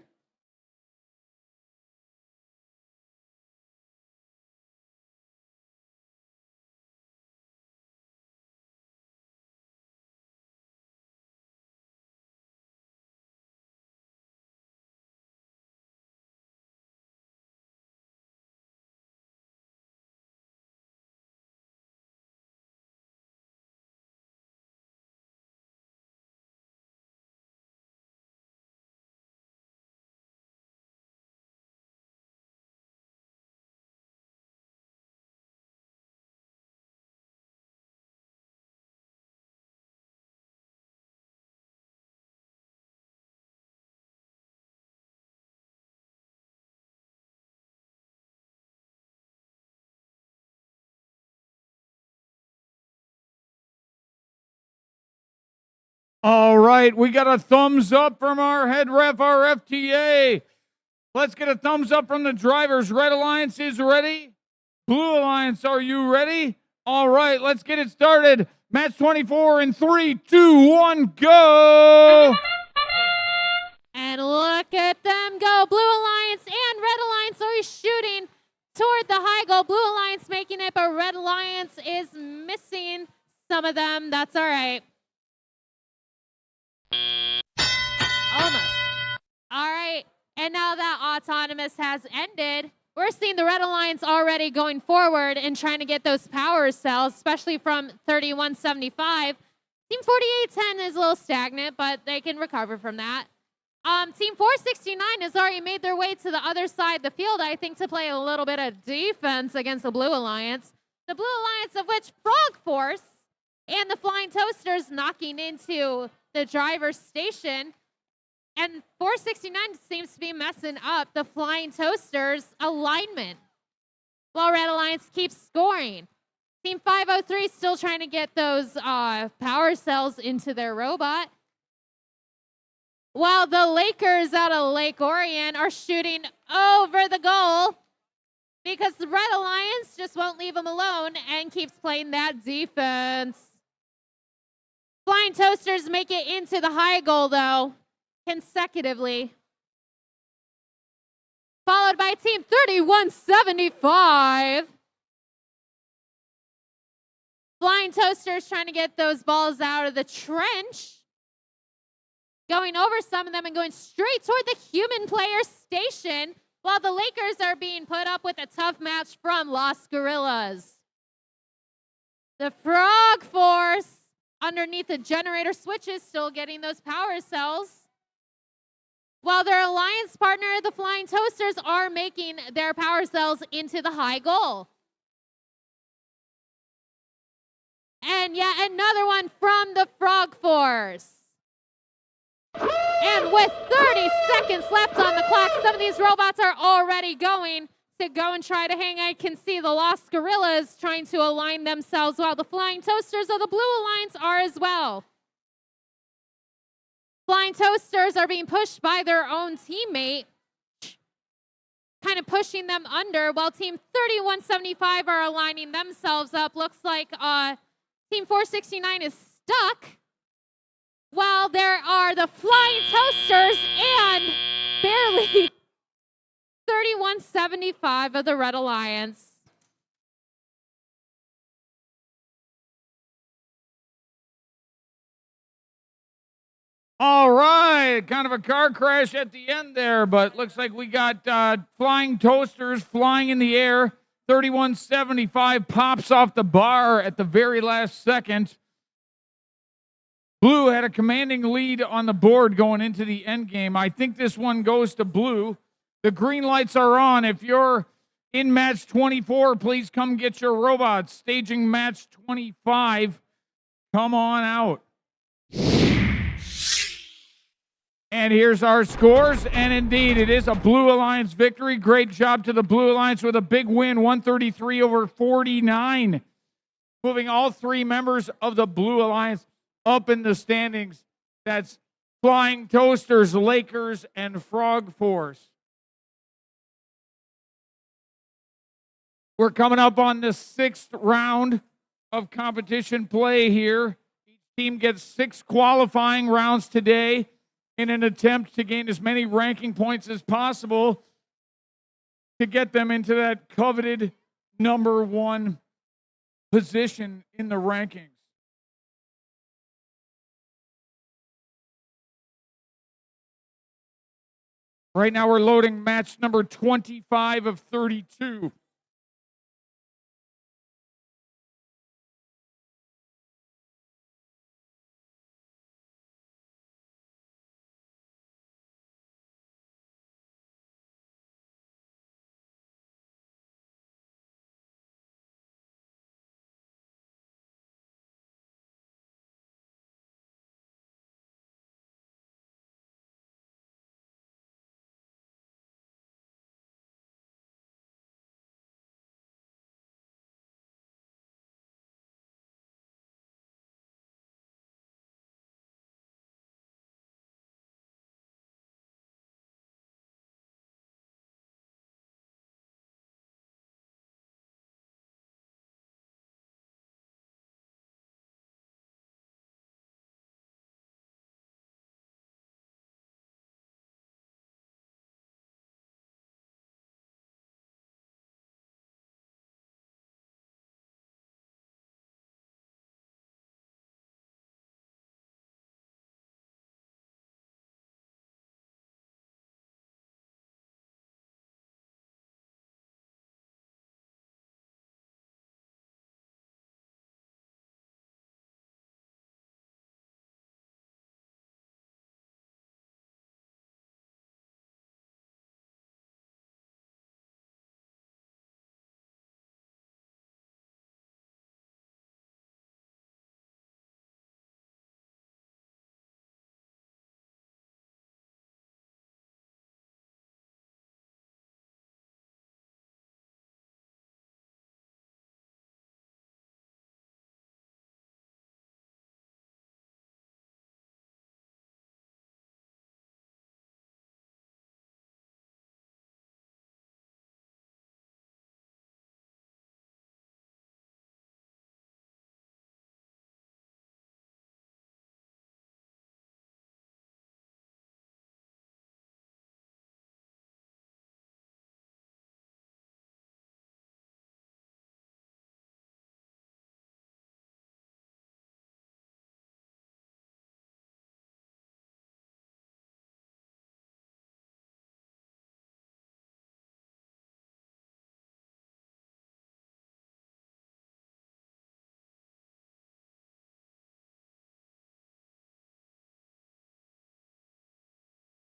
Speaker 1: All right, we got a thumbs up from our head ref, our FTA. Let's get a thumbs up from the drivers. Red Alliance is ready. Blue Alliance, are you ready? All right, let's get it started. Match 24 in 3, 2, 1, go!
Speaker 2: And look at them go. Blue Alliance and Red Alliance are shooting toward the high goal. Blue Alliance making it, but Red Alliance is missing some of them. That's all right. Almost. All right. And now that Autonomous has ended, we're seeing the Red Alliance already going forward and trying to get those power cells, especially from 3175. Team 4810 is a little stagnant, but they can recover from that. Team 469 has already made their way to the other side of the field, I think, to play a little bit of defense against the Blue Alliance. The Blue Alliance, of which Frog Force and the Flying Toasters knocking into the driver's station. And 469 seems to be messing up the Flying Toasters' alignment, while Red Alliance keeps scoring. Team 503 still trying to get those power cells into their robot, while the Lakers out of Lake Orion are shooting over the goal because the Red Alliance just won't leave them alone and keeps playing that defense. Flying Toasters make it into the high goal, though, consecutively, followed by Team 3175. Flying Toasters trying to get those balls out of the trench, going over some of them and going straight toward the human player station, while the Lakers are being put up with a tough match from Los Gorillas. The Frog Force underneath the generator switches still getting those power cells, while their alliance partner, the Flying Toasters, are making their power cells into the high goal. And yet another one from the Frog Force. And with 30 seconds left on the clock, some of these robots are already going to go and try to hang. I can see the Lost Gorillas trying to align themselves, while the Flying Toasters of the Blue Alliance are as well. Flying Toasters are being pushed by their own teammate, kind of pushing them under, while Team 3175 are aligning themselves up. Looks like Team 469 is stuck, while there are the Flying Toasters and barely 3175 of the Red Alliance.
Speaker 1: All right, kind of a car crash at the end there, but looks like we got Flying Toasters flying in the air. 3175 pops off the bar at the very last second. Blue had a commanding lead on the board going into the end game. I think this one goes to Blue. The green lights are on. If you're in match 24, please come get your robots. Staging match 25. Come on out. And here's our scores. And indeed, it is a Blue Alliance victory. Great job to the Blue Alliance with a big win, 133 over 49. Moving all three members of the Blue Alliance up in the standings. That's Flying Toasters, Lakers, and Frog Force. We're coming up on the 6th round of competition play here. Each team gets 6 qualifying rounds today in an attempt to gain as many ranking points as possible to get them into that coveted number 1 position in the rankings. Right now we're loading match number 25 of 32.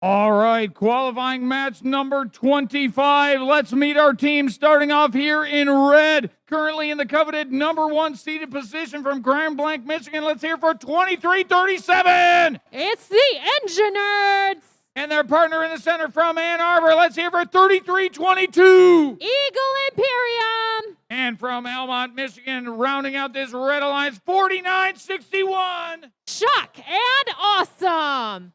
Speaker 1: All right, qualifying match number 25. Let's meet our team starting off here in red. Currently in the coveted number 1 seeded position from Grand Blanc, Michigan. Let's hear for 2337.
Speaker 2: It's the Engine Nerds.
Speaker 1: And their partner in the center from Ann Arbor. Let's hear for 3322.
Speaker 2: Eagle Imperium.
Speaker 1: And from Almont, Michigan, rounding out this Red Alliance, 4961.
Speaker 2: Shock and Awesome.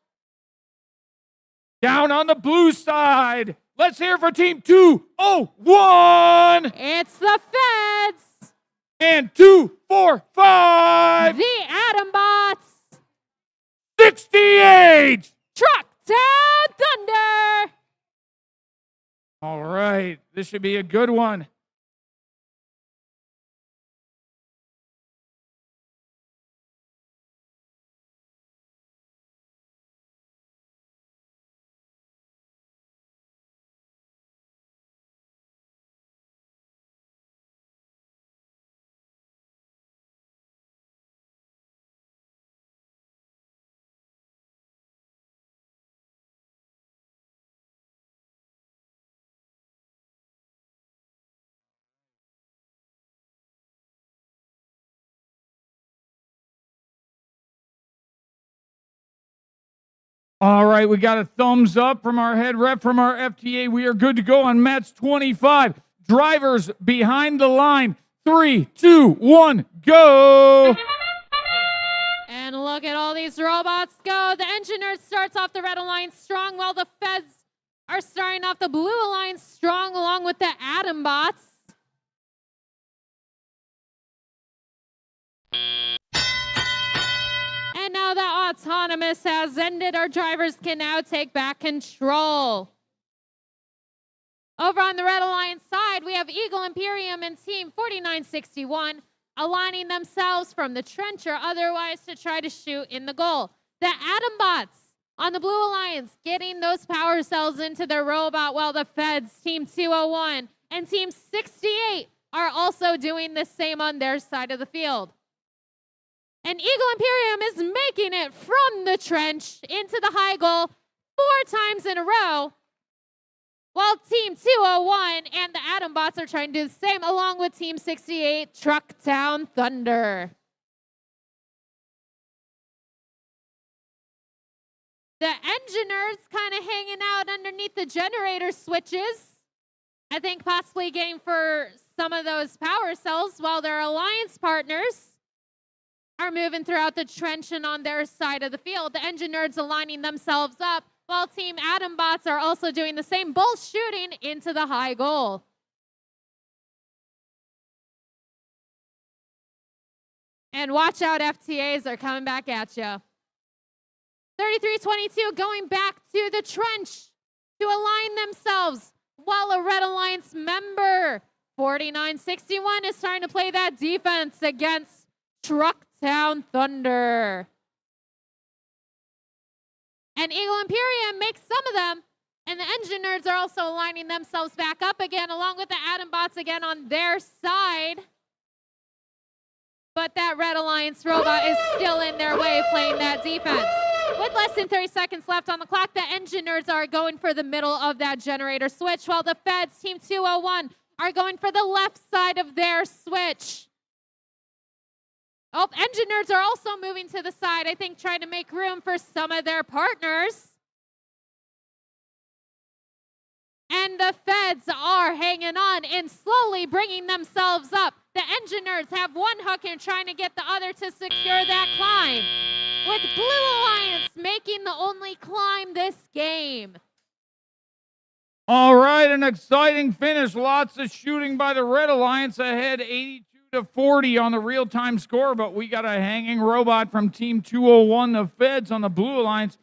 Speaker 1: Down on the blue side, let's hear for Team 201.
Speaker 2: It's the Feds.
Speaker 1: And 245.
Speaker 2: The Atom Bots.
Speaker 1: 68.
Speaker 2: Truck Town Thunder.
Speaker 1: All right, this should be a good one. All right, we got a thumbs up from our head rep from our FTA. We are good to go on match 25. Drivers behind the line. 3, 2, 1, go.
Speaker 2: And look at all these robots go. The Engineer starts off the Red Alliance strong, while the Feds are starting off the Blue Alliance strong, along with the Atom Bots. And now that Autonomous has ended, our drivers can now take back control. Over on the Red Alliance side, we have Eagle Imperium and Team 4961 aligning themselves from the trench or otherwise to try to shoot in the goal. The Atom Bots on the Blue Alliance getting those power cells into their robot, while the Feds, Team 201 and Team 68 are also doing the same on their side of the field. And Eagle Imperium is making it from the trench into the high goal 4 times in a row, while Team 201 and the Atom Bots are trying to do the same, along with Team 68, Truck Town Thunder. The Engineers kind of hanging out underneath the generator switches. I think possibly getting for some of those power cells, while their alliance partners are moving throughout the trench and on their side of the field. The Engineers aligning themselves up, while Team Atom Bots are also doing the same, both shooting into the high goal. And watch out, FTAs are coming back at you. 3322 going back to the trench to align themselves, while a Red Alliance member, 4961, is trying to play that defense against Truck Town Thunder. And Eagle Imperium makes some of them, and the Engineers are also lining themselves back up again, along with the Atom Bots again on their side. But that Red Alliance robot is still in their way playing that defense. With less than 30 seconds left on the clock, the Engineers are going for the middle of that generator switch, while the Feds, Team 201, are going for the left side of their switch. Oh, Engineers are also moving to the side, I think trying to make room for some of their partners. And the Feds are hanging on and slowly bringing themselves up. The Engineers have one hook and trying to get the other to secure that climb, with Blue Alliance making the only climb this game.
Speaker 1: All right, an exciting finish. Lots of shooting by the Red Alliance ahead, 82-40 on the real-time score, but we got a hanging robot from Team 201, the Feds, on the Blue Alliance.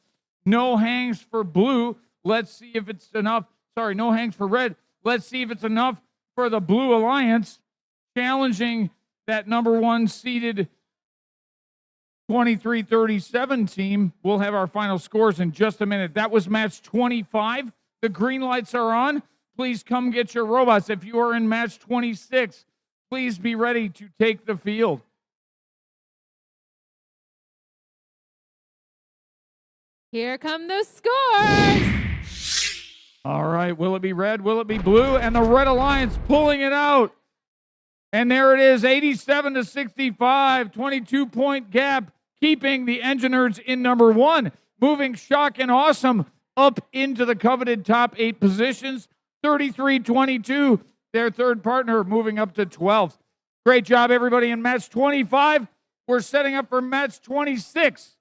Speaker 1: No hangs for blue. Let's see if it's enough. Sorry, no hangs for red. Let's see if it's enough for the Blue Alliance, challenging that number 1 seeded 2337 team. We'll have our final scores in just a minute. That was match 25. The green lights are on. Please come get your robots. If you are in match 26, please be ready to take the field.
Speaker 2: Here come the scores.
Speaker 1: All right, will it be red? Will it be blue? And the Red Alliance pulling it out. And there it is, 87-65, 22-point gap, keeping the Engineers in number one, moving Shock and Awesome up into the coveted top 8 positions. 33-22, their third partner moving up to 12th. Great job, everybody, in match 25. We're setting up for match 26.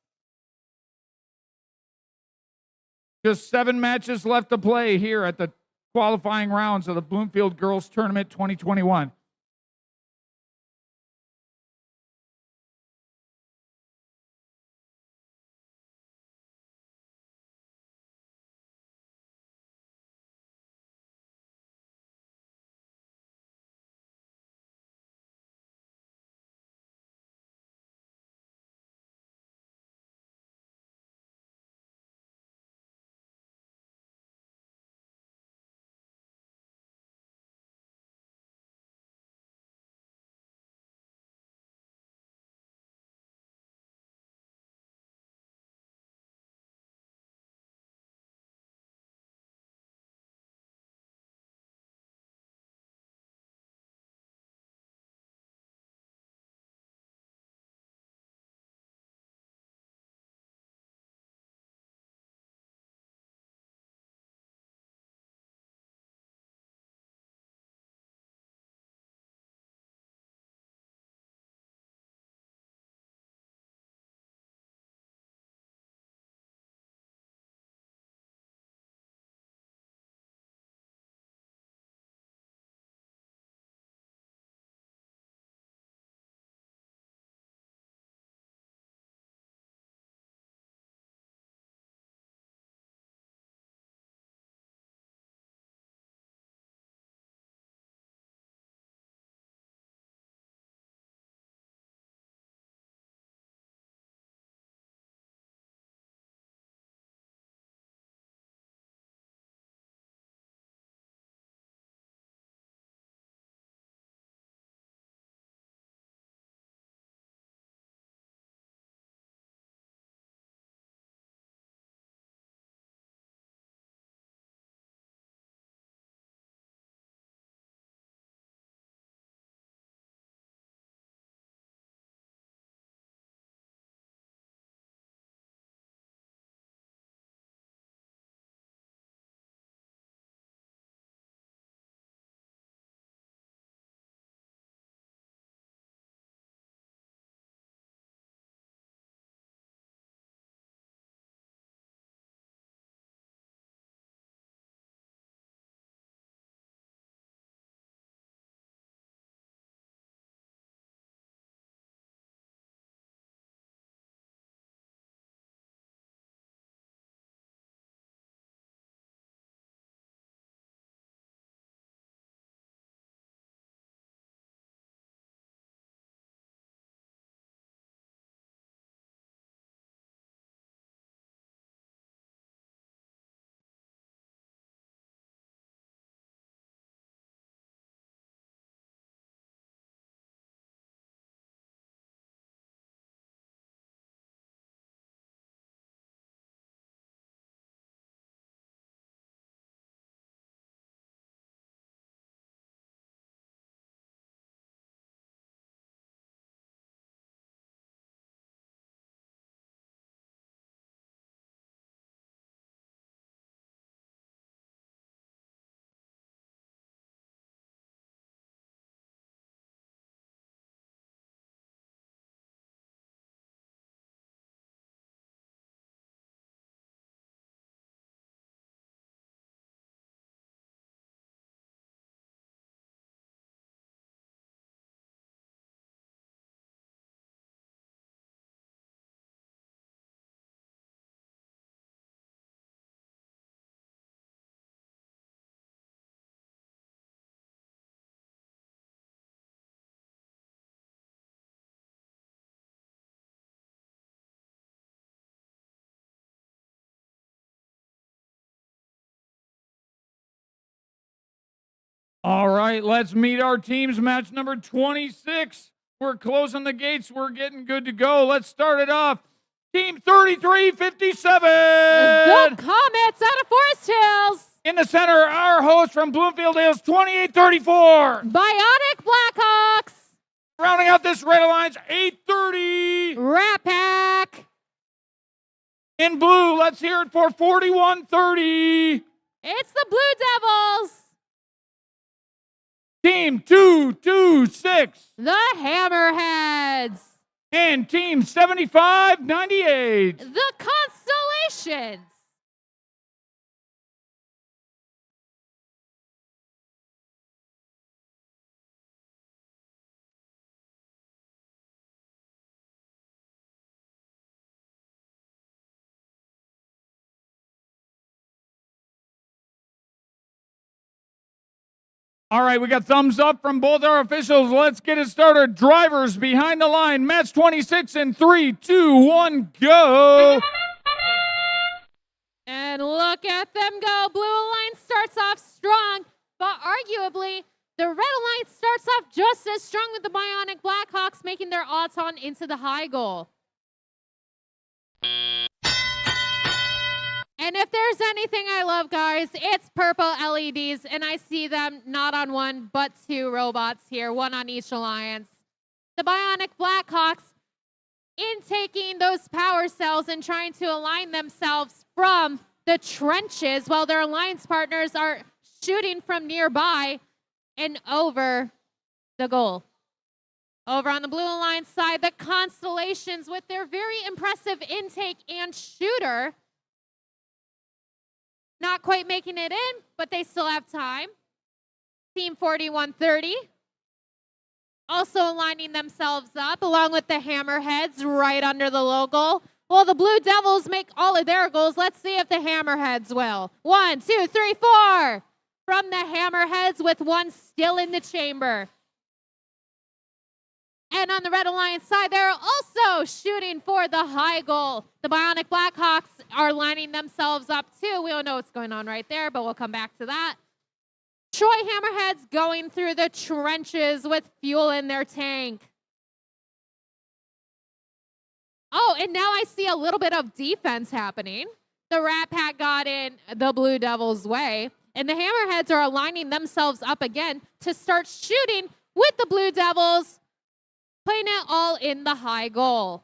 Speaker 1: Just 7 matches left to play here at the qualifying rounds of the Bloomfield Girls Tournament 2021. All right, let's meet our teams. Match number 26. We're closing the gates. We're getting good to go. Let's start it off. Team 3357.
Speaker 2: The Comets out of Forest Hills.
Speaker 1: In the center, our host from Bloomfield Hills, 2834.
Speaker 2: Bionic Blackhawks.
Speaker 1: Rounding out this Red Alliance, 830.
Speaker 2: Rat Pack.
Speaker 1: In blue, let's hear it for 4130.
Speaker 2: It's the Blue Devils.
Speaker 1: Team 226.
Speaker 2: The Hammerheads.
Speaker 1: And Team 7598.
Speaker 2: The Constellations.
Speaker 1: All right, we got thumbs up from both our officials. Let's get it started. Drivers behind the line. Match 26 in 3, 2, 1, go.
Speaker 2: And look at them go. Blue Alliance starts off strong, but arguably the Red Alliance starts off just as strong with the Bionic Blackhawks making their odds on into the high goal. And if there's anything I love, guys, it's purple LEDs, and I see them not on one, but two robots here, one on each alliance. The Bionic Blackhawks intaking those power cells and trying to align themselves from the trenches while their alliance partners are shooting from nearby and over the goal. Over on the Blue Alliance side, the Constellations with their very impressive intake and shooter. Not quite making it in, but they still have time. Team 4130. Also aligning themselves up along with the Hammerheads right under the logo. Well, the Blue Devils make all of their goals. Let's see if the Hammerheads will. 1, 2, 3, 4. From the Hammerheads with one still in the chamber. And on the Red Alliance side, they're also shooting for the high goal. The Bionic Blackhawks are lining themselves up too. We don't know what's going on right there, but we'll come back to that. Troy Hammerheads going through the trenches with fuel in their tank. Oh, and now I see a little bit of defense happening. The Rat Pack got in the Blue Devils' way, and the Hammerheads are aligning themselves up again to start shooting with the Blue Devils, putting it all in the high goal.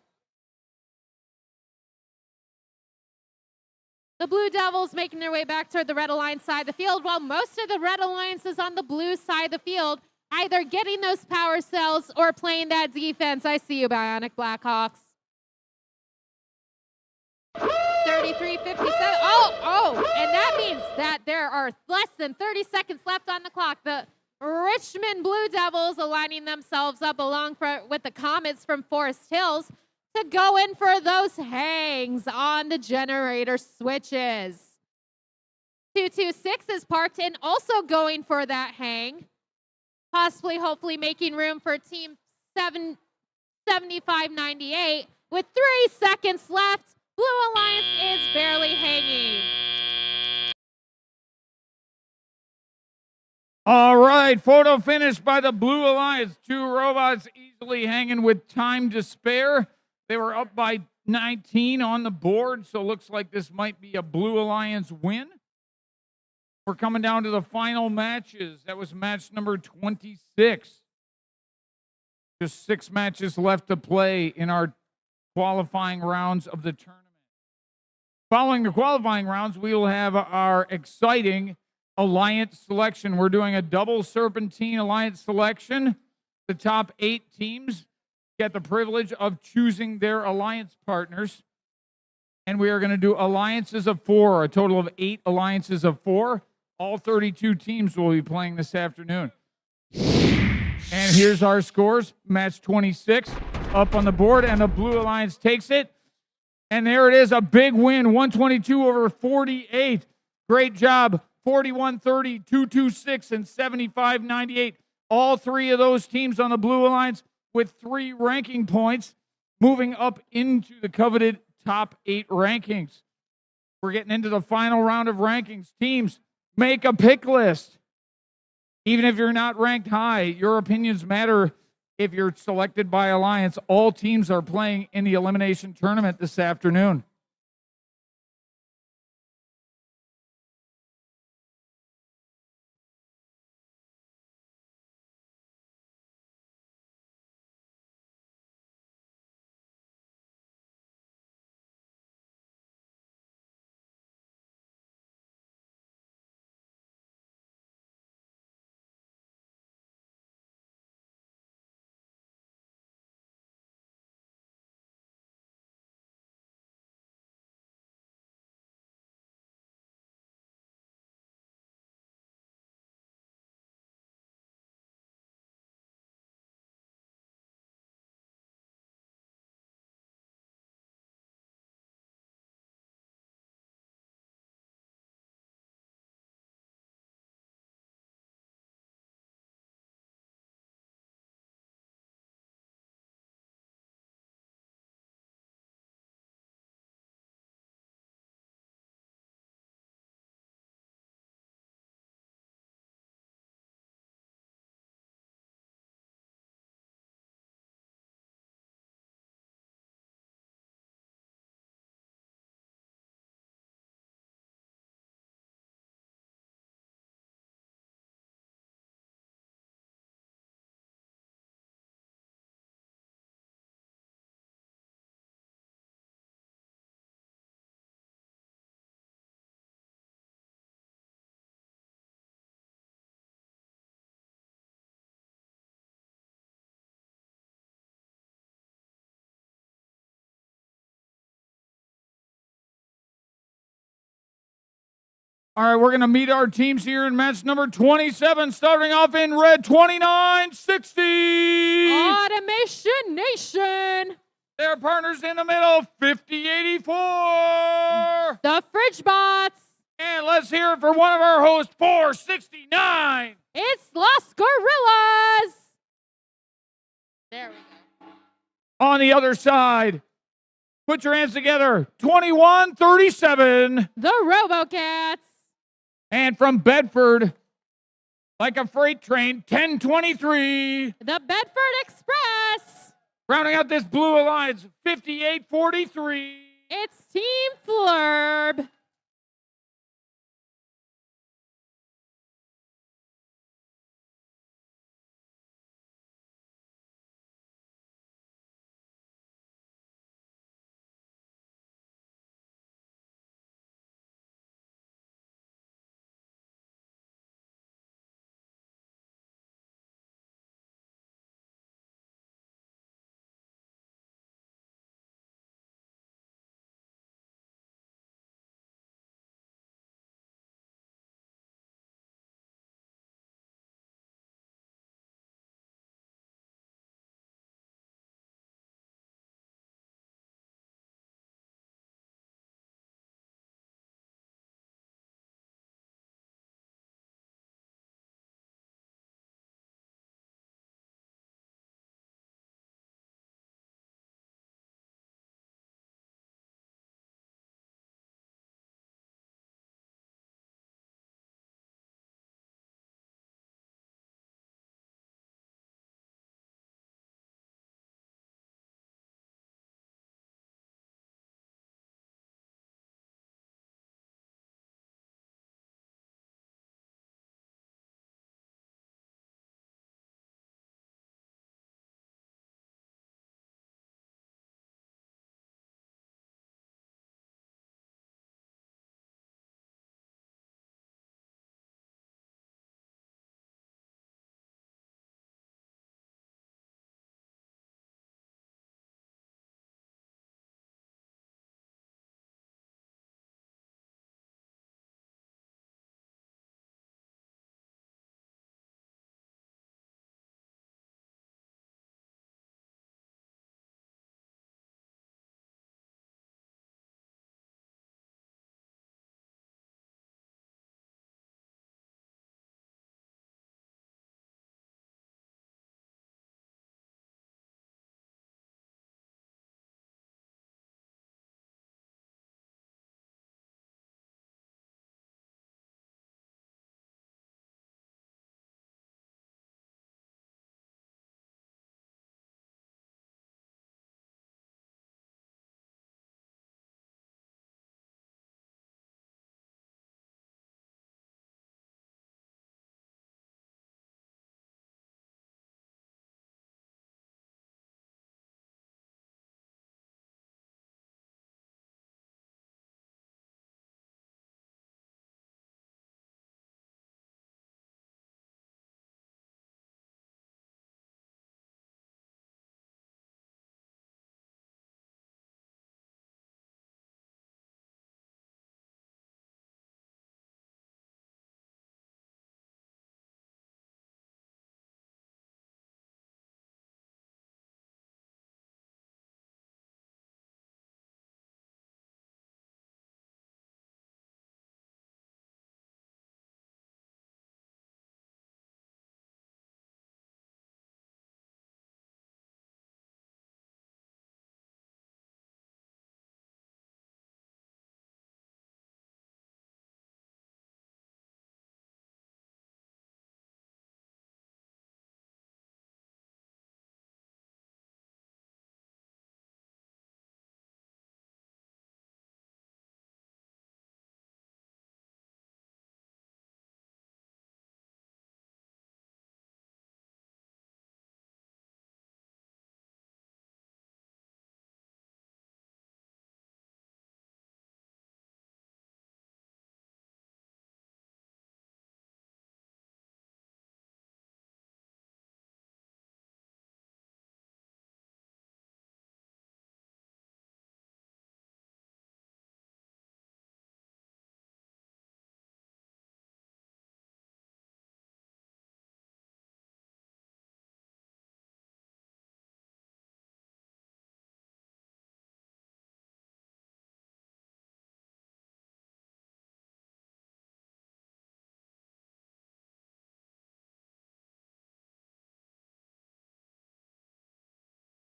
Speaker 2: The Blue Devils making their way back toward the Red Alliance side of the field, while most of the Red Alliance is on the blue side of the field, either getting those power cells or playing that defense. I see you, Bionic Blackhawks. 33-57. Oh, and that means that there are less than 30 seconds left on the clock. The Richmond Blue Devils aligning themselves up along with the Comets from Forest Hills to go in for those hangs on the generator switches. 226 is parked and also going for that hang, possibly, hopefully making room for Team 7598 with 3 seconds left. Blue Alliance is barely hanging.
Speaker 1: All right, photo finish by the Blue Alliance. 2 robots easily hanging with time to spare. They were up by 19 on the board, so looks like this might be a Blue Alliance win. We're coming down to the final matches. That was match number 26. Just 6 matches left to play in our qualifying rounds of the tournament. Following the qualifying rounds, we will have our exciting alliance selection. We're doing a double serpentine alliance selection. The top 8 teams get the privilege of choosing their alliance partners. And we are going to do alliances of 4, a total of 8 alliances of 4. All 32 teams will be playing this afternoon. And here's our scores. Match 26 up on the board, and the Blue Alliance takes it. And there it is, a big win, 122 over 48. Great job, 41-30, 226, and 75-98. All 3 of those teams on the Blue Alliance with 3 ranking points, moving up into the coveted top 8 rankings. We're getting into the final round of rankings. Teams, make a pick list. Even if you're not ranked high, your opinions matter if you're selected by Alliance, all teams are playing in the elimination tournament this afternoon. All right, we're going to meet our teams here in match number 27, starting off in red, 2960.
Speaker 2: Automation Nation.
Speaker 1: Their partners in the middle, 5084.
Speaker 2: The Fridge Bots.
Speaker 1: And let's hear it for one of our hosts, 469.
Speaker 2: It's Los Gorillas. There we go.
Speaker 1: On the other side, put your hands together, 2137.
Speaker 2: The RoboCats.
Speaker 1: And from Bedford, like a freight train, 1023.
Speaker 2: The Bedford Express.
Speaker 1: Rounding out this blue alliance, 5843.
Speaker 2: It's Team Flurb.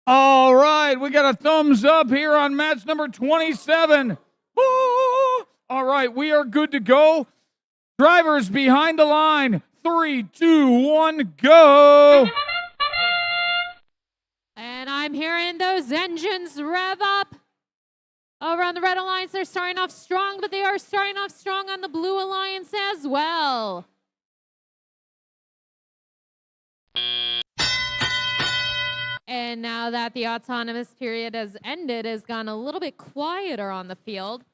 Speaker 1: All right, we got a thumbs up here on match number 27. Oh, all right, we are good to go. Drivers behind the line. 3, 2, 1, go.
Speaker 2: And I'm hearing those engines rev up. Over on the Red Alliance, they're starting off strong, but they are starting off strong on the Blue Alliance as well. And now that the autonomous period has ended, has gone a little bit quieter on the field.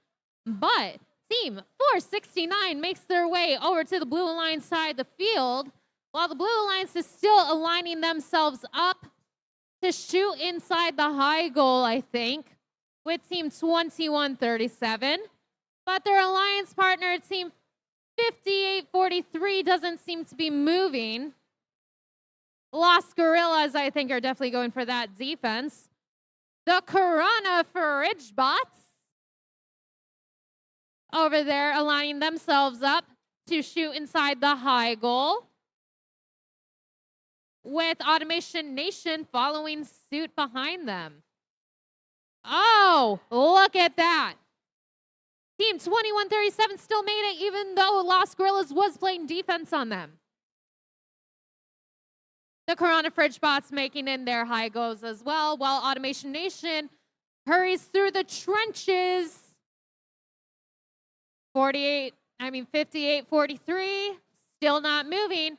Speaker 2: But Team 469 makes their way over to the Blue Alliance side of the field, while the Blue Alliance is still aligning themselves up to shoot inside the high goal, I think, with Team 2137. But their alliance partner, Team 5843, doesn't seem to be moving. Lost Gorillas, I think, are definitely going for that defense. The Corona Fridge Bots over there aligning themselves up to shoot inside the high goal, with Automation Nation following suit behind them. Oh, look at that. Team 2137 still made it, even though Lost Gorillas was playing defense on them. The Corona Fridge Bots making in their high goals as well, while Automation Nation hurries through the trenches. 58-43, still not moving.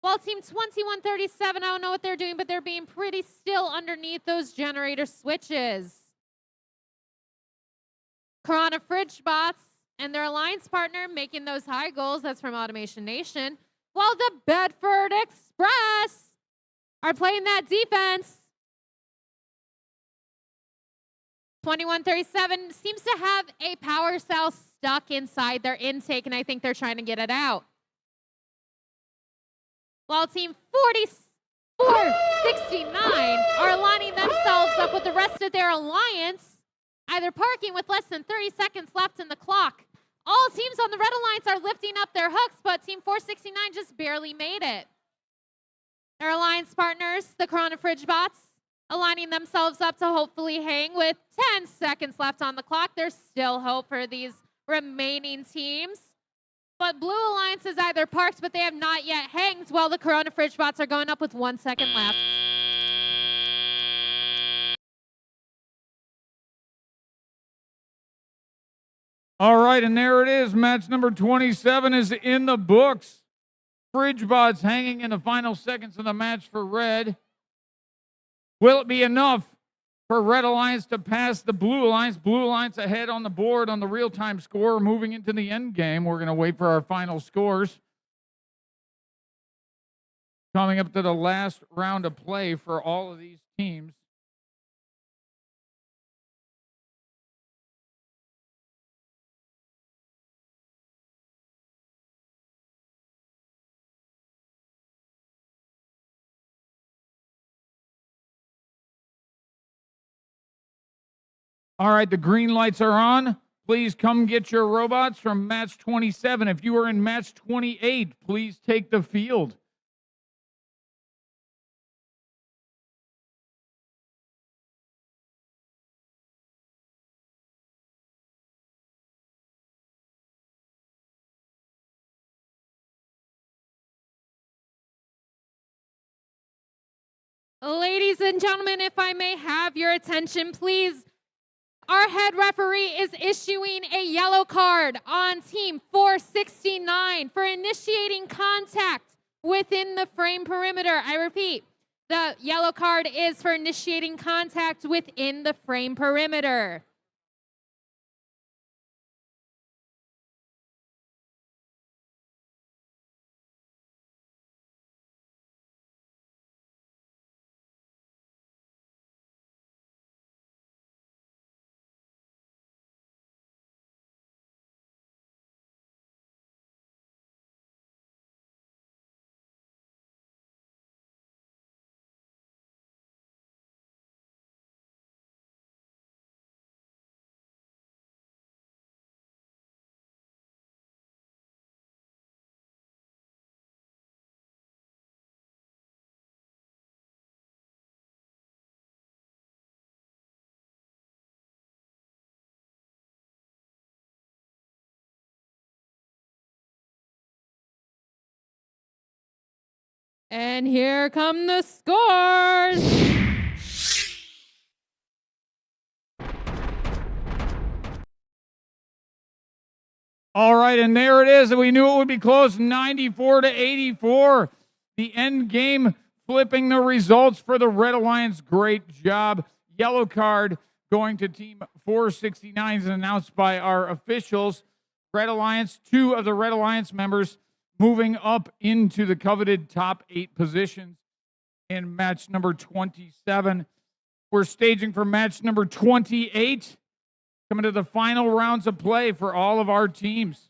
Speaker 2: While Team 2137, I don't know what they're doing, but they're being pretty still underneath those generator switches. Corona Fridge Bots and their alliance partner making those high goals. That's from Automation Nation. While the Bedford Express are playing that defense. 2137 seems to have a power cell stuck inside their intake, and I think they're trying to get it out. While Team 4469 are aligning themselves up with the rest of their alliance, either parking with less than 30 seconds left in the clock. All teams on the Red Alliance are lifting up their hooks, but Team 469 just barely made it. Their alliance partners, the Corona Fridge Bots, aligning themselves up to hopefully hang with 10 seconds left on the clock. There's still hope for these remaining teams. But Blue Alliance is either parked, but they have not yet hanged, while the Corona Fridge Bots are going up with 1 second left.
Speaker 1: All right, and there it is. Match number 27 is in the books. Fridge Bots hanging in the final seconds of the match for Red. Will it be enough for Red Alliance to pass the Blue Alliance? Blue Alliance ahead on the board on the real-time score, moving into the end game. We're going to wait for our final scores. Coming up to the last round of play for all of these teams. All right, the green lights are on. Please come get your robots from match 27. If you are in match 28, please take the field.
Speaker 2: Ladies and gentlemen, if I may have your attention, please. Our head referee is issuing a yellow card on Team 469 for initiating contact within the frame perimeter. I repeat, the yellow card is for initiating contact within the frame perimeter. And here come the scores.
Speaker 1: All right, and there it is. We knew it would be close, 94-84. The end game flipping the results for the Red Alliance. Great job. Yellow card going to Team 469 is announced by our officials. Red Alliance, 2 of the Red Alliance members moving up into the coveted top 8 positions in match number 27. We're staging for match number 28. Coming to the final rounds of play for all of our teams.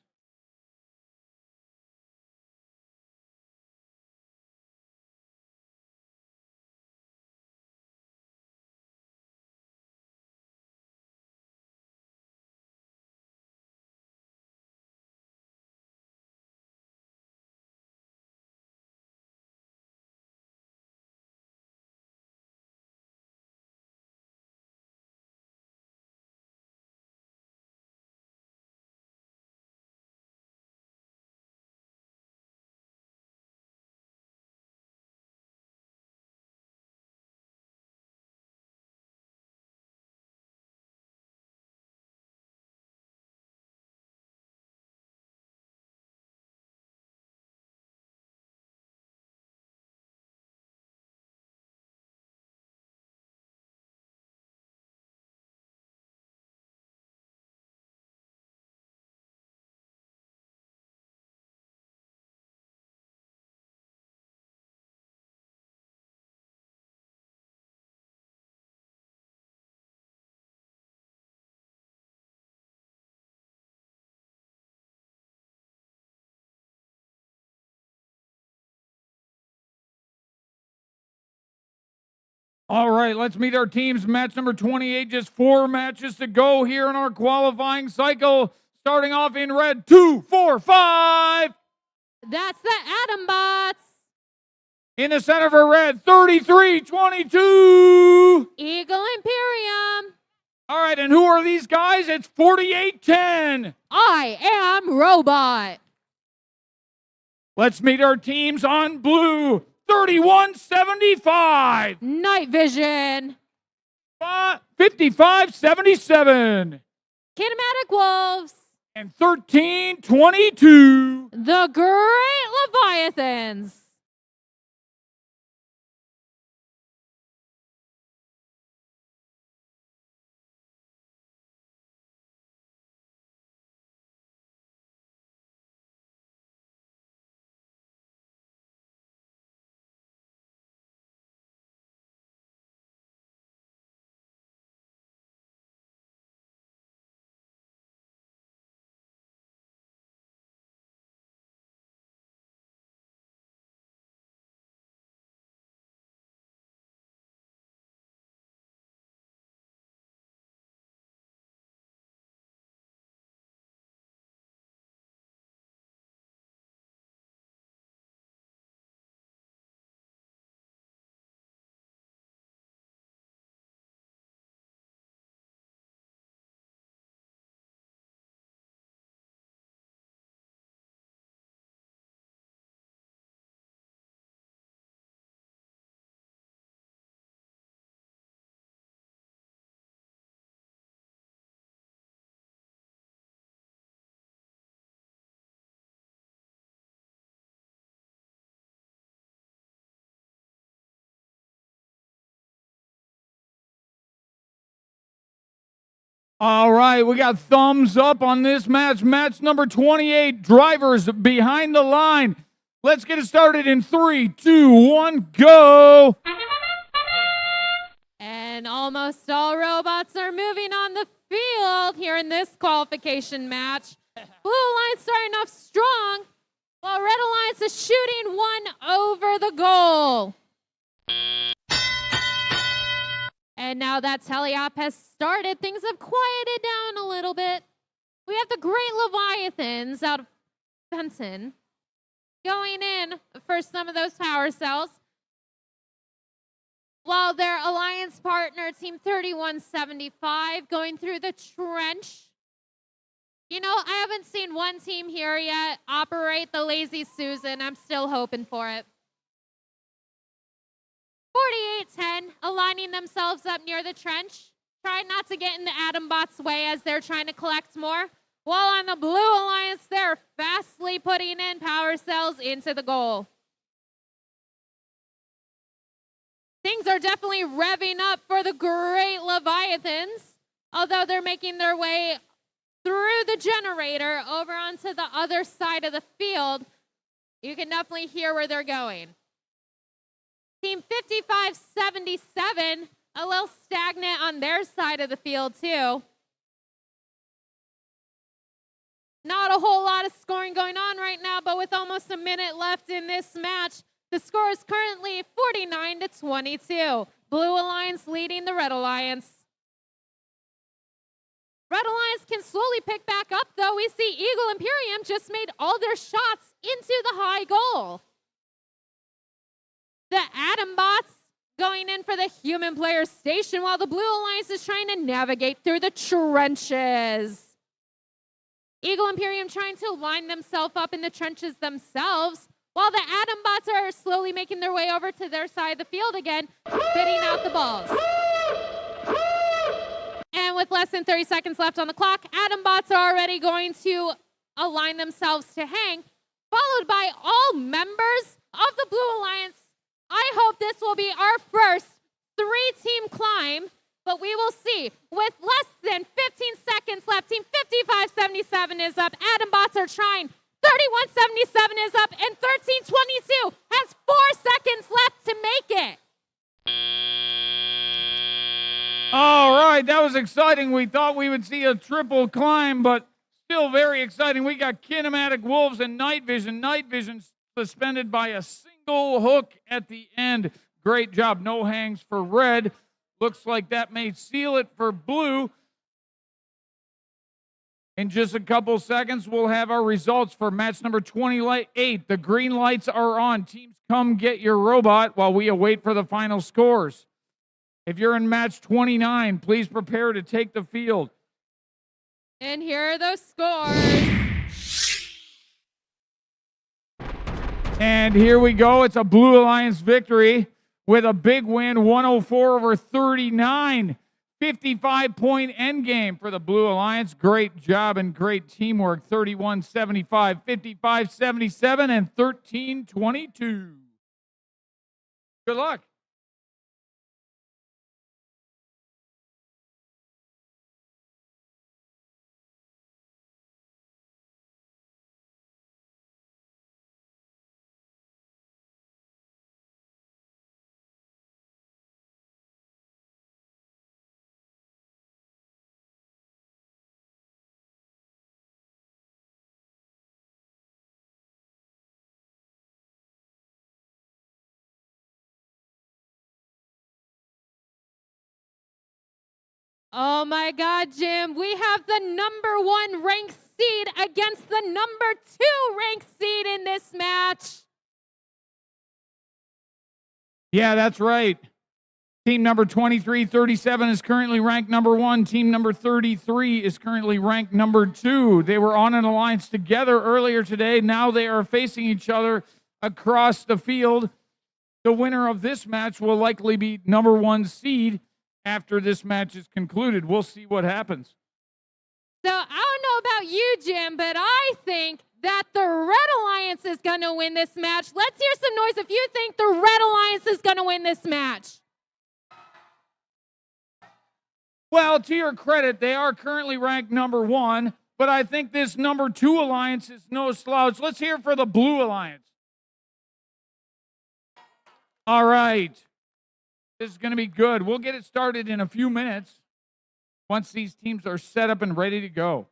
Speaker 1: All right, let's meet our teams. Match number 28, just 4 matches to go here in our qualifying cycle. Starting off in red, 2, 4, 5.
Speaker 2: That's the Atom Bots.
Speaker 1: In the center for red, 33-22.
Speaker 2: Eagle Imperium.
Speaker 1: All right, and who are these guys? It's 48-10.
Speaker 2: I am Robot.
Speaker 1: Let's meet our teams on blue. 31-75.
Speaker 2: Night Vision.
Speaker 1: 55-77.
Speaker 2: Kinematic Wolves.
Speaker 1: And 13-22.
Speaker 2: The Great Leviathans.
Speaker 1: All right, we got thumbs up on this match. Match number 28, drivers behind the line. Let's get it started in 3, 2, 1, go.
Speaker 2: And almost all robots are moving on the field here in this qualification match. Blue Alliance starting off strong, while Red Alliance is shooting one over the goal. And now that teleop has started, things have quieted down a little bit. We have the Great Leviathans out of Benson going in for some of those power cells, while their alliance partner, Team 3175, going through the trench. You know, I haven't seen one team here yet operate the Lazy Susan. I'm still hoping for it. 48-10, aligning themselves up near the trench. Try not to get in the Atombot's way as they're trying to collect more. While on the Blue Alliance, they're fastly putting in power cells into the goal. Things are definitely revving up for the great Leviathans, although they're making their way through the generator over onto the other side of the field. You can definitely hear where they're going. Team 5577, a little stagnant on their side of the field too. Not a whole lot of scoring going on right now, but with almost a minute left in this match, the score is currently 49-22. Blue Alliance leading the Red Alliance. Red Alliance can slowly pick back up, though. We see Eagle Imperium just made all their shots into the high goal. The Atombots going in for the human player station, while the Blue Alliance is trying to navigate through the trenches. Eagle Imperium trying to line themselves up in the trenches themselves, while the Atombots are slowly making their way over to their side of the field again, spitting out the balls. And with less than 30 seconds left on the clock, Atombots are already going to align themselves to hang, followed by all members of the Blue Alliance. I hope this will be our first 3-team climb, but we will see. With less than 15 seconds left, Team 5577 is up. Atombots are trying. 3177 is up, and 1322 has 4 seconds left to make it.
Speaker 1: All right, that was exciting. We thought we would see a triple climb, but still very exciting. We got Kinematic Wolves and Night Vision. Night Vision suspended by a single hook at the end. Great job. No hangs for Red. Looks like that may seal it for Blue. In just a couple seconds, we'll have our results for match number 28. The green lights are on. Teams, come get your robot while we await for the final scores. If you're in match 29, please prepare to take the field.
Speaker 2: And here are those scores.
Speaker 1: And here we go. It's a Blue Alliance victory with a big win, 104-39. 55-point endgame for the Blue Alliance. Great job and great teamwork. 31-75, 55-77, and 13-22. Good luck.
Speaker 2: Oh my God, Jim. We have the number 1 ranked seed against the number 2 ranked seed in this match.
Speaker 1: Yeah, that's right. Team number 2337 is currently ranked number 1. Team number 33 is currently ranked number 2. They were on an alliance together earlier today. Now they are facing each other across the field. The winner of this match will likely be number 1 seed after this match is concluded. We'll see what happens.
Speaker 2: So I don't know about you, Jim, but I think that the Red Alliance is going to win this match. Let's hear some noise if you think the Red Alliance is going to win this match.
Speaker 1: Well, to your credit, they are currently ranked number 1, but I think this number 2 alliance is no slouch. Let's hear for the Blue Alliance. All right. This is going to be good. We'll get it started in a few minutes once these teams are set up and ready to go.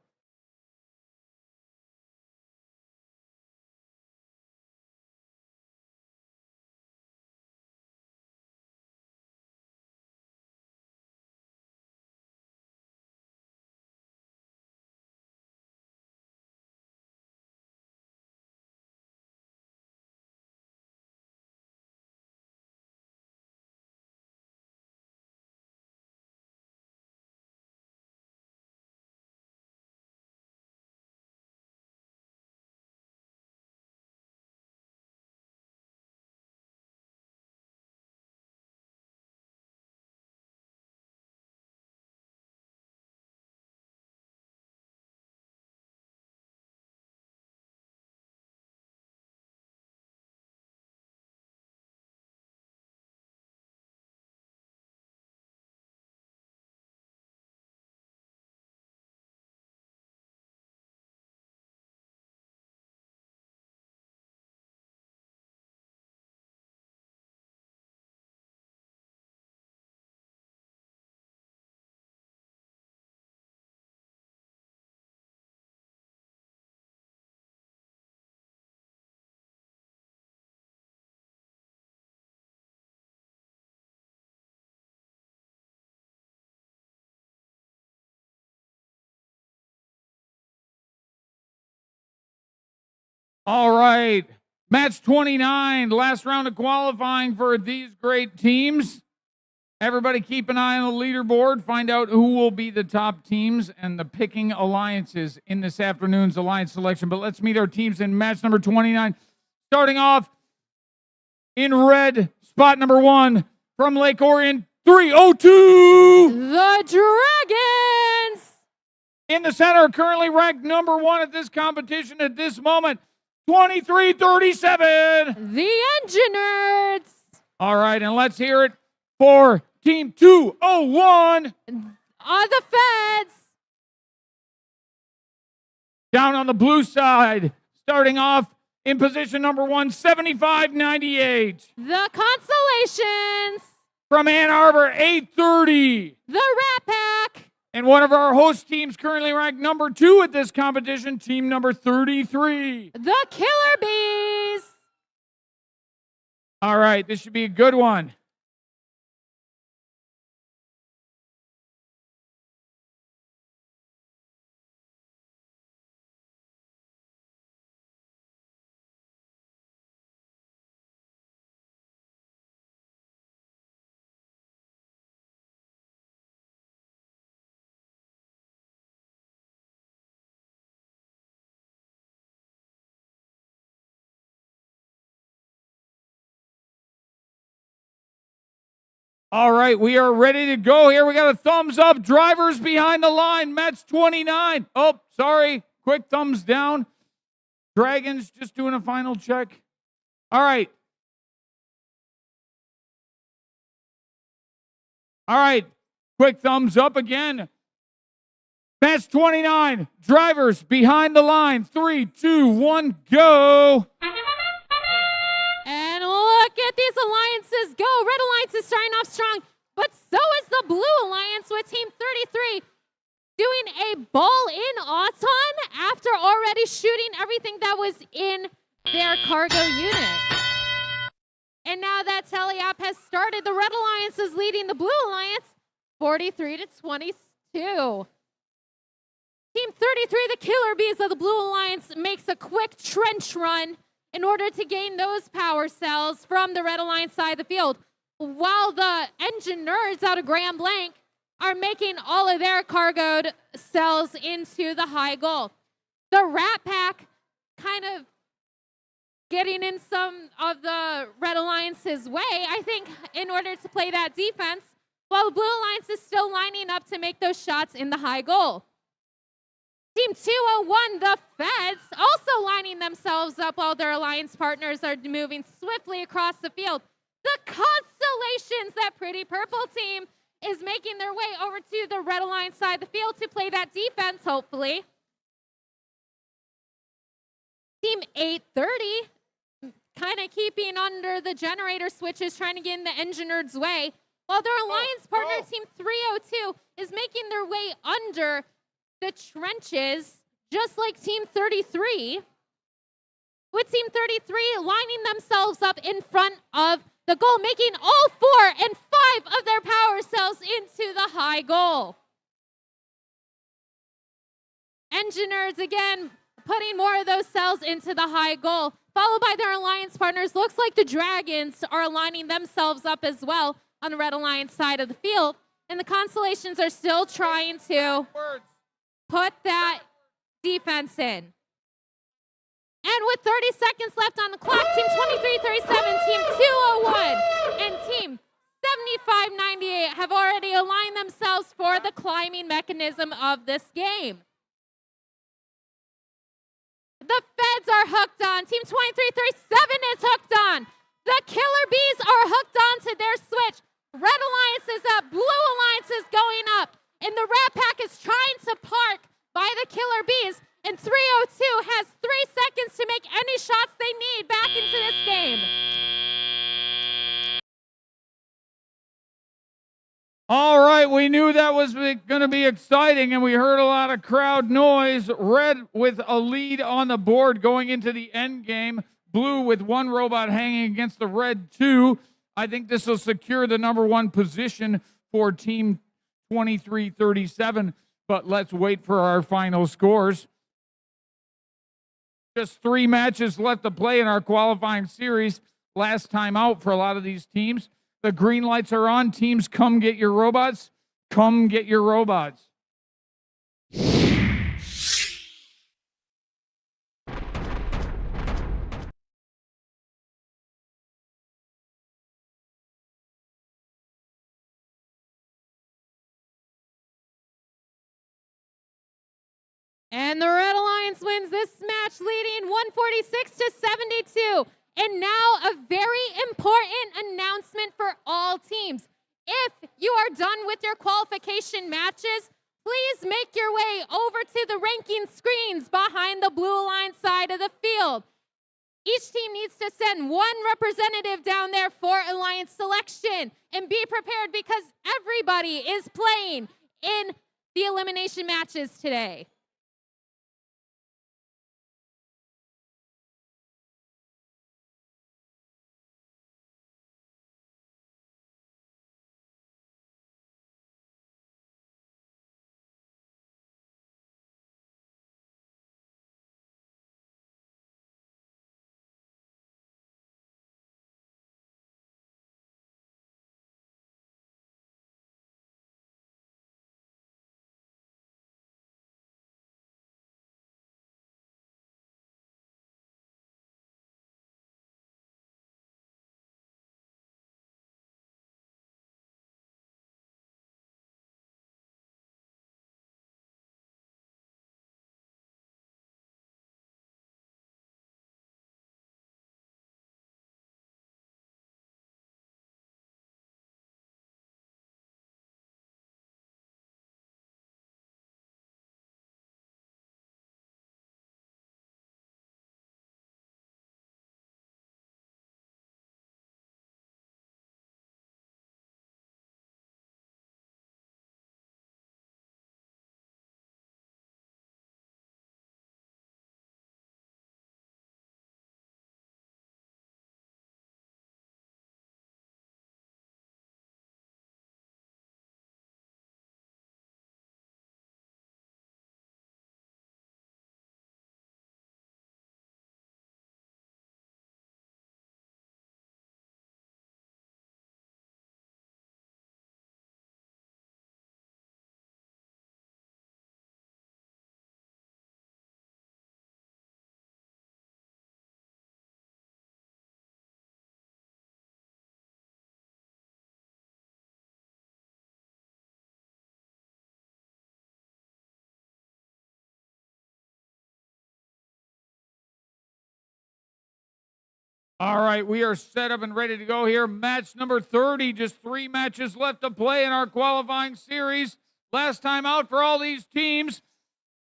Speaker 1: All right. Match 29, last round of qualifying for these great teams. Everybody keep an eye on the leaderboard. Find out who will be the top teams and the picking alliances in this afternoon's alliance selection. But let's meet our teams in match number 29. Starting off in red, spot number 1 from Lake Orion, 302.
Speaker 2: The Dragons.
Speaker 1: In the center, currently ranked number 1 at this competition at this moment, 2337.
Speaker 2: The Engineers.
Speaker 1: All right, and let's hear it for Team 201.
Speaker 2: The Feds.
Speaker 1: Down on the blue side, starting off in position number 1, 7598.
Speaker 2: The Constellations.
Speaker 1: From Ann Arbor, 830.
Speaker 2: The Rat Pack.
Speaker 1: And one of our host teams currently ranked number 2 at this competition, team number 33.
Speaker 2: The Killer Bees.
Speaker 1: All right, this should be a good one. All right, we are ready to go here. We got a thumbs up. Drivers behind the line. Match 29. Oh, sorry. Quick thumbs down. Dragons just doing a final check. All right. All right. Quick thumbs up again. Match 29. Drivers behind the line. 3, 2, 1, go.
Speaker 2: And look at these alliances go. Red Alliance is starting off strong, but so is the Blue Alliance with Team 33 doing a ball-in auton after already shooting everything that was in their cargo unit. And now that teleop has started, the Red Alliance is leading the Blue Alliance 43-22. Team 33, the Killer Bees of the Blue Alliance, makes a quick trench run in order to gain those power cells from the Red Alliance side of the field, while the Engine Nerds out of Grand Blanc are making all of their cargoed cells into the high goal. The Rat Pack kind of getting in some of the Red Alliance's way, I think, in order to play that defense, while the Blue Alliance is still lining up to make those shots in the high goal. Team 201, the Feds, also lining themselves up while their alliance partners are moving swiftly across the field. The Constellations, that pretty purple team, is making their way over to the Red Alliance side of the field to play that defense, hopefully. Team 830, kind of keeping under the generator switches, trying to get in the Engineer's way, while their alliance partner, Team 302, is making their way under the trenches, just like Team 33, with Team 33 lining themselves up in front of the goal, making all 4 and 5 of their power cells into the high goal. Engineers, again, putting more of those cells into the high goal, followed by their alliance partners. Looks like the Dragons are lining themselves up as well on the Red Alliance side of the field, and the Constellations are still trying to put that defense in. And with 30 seconds left on the clock, Team 2337, Team 201, and Team 7598 have already aligned themselves for the climbing mechanism of this game. The Feds are hooked on. Team 2337 is hooked on. The Killer Bees are hooked on to their switch. Red Alliance is up. Blue Alliance is going up. And the Rat Pack is trying to park by the Killer Bees. And 302 has 3 seconds to make any shots they need back into this game.
Speaker 1: All right, we knew that was going to be exciting, and we heard a lot of crowd noise. Red with a lead on the board going into the end game. Blue with 1 robot hanging against the red 2. I think this will secure the number 1 position for Team 2337, but let's wait for our final scores. Just 3 matches left to play in our qualifying series. Last time out for a lot of these teams. The green lights are on. Teams, come get your robots. Come get your robots.
Speaker 2: And the Red Alliance wins this match, leading 146-72. And now a very important announcement for all teams. If you are done with your qualification matches, please make your way over to the ranking screens behind the blue line side of the field. Each team needs to send 1 representative down there for Alliance selection. And be prepared because everybody is playing in the elimination matches today.
Speaker 1: All right, we are set up and ready to go here. Match number 30, just 3 matches left to play in our qualifying series. Last time out for all these teams.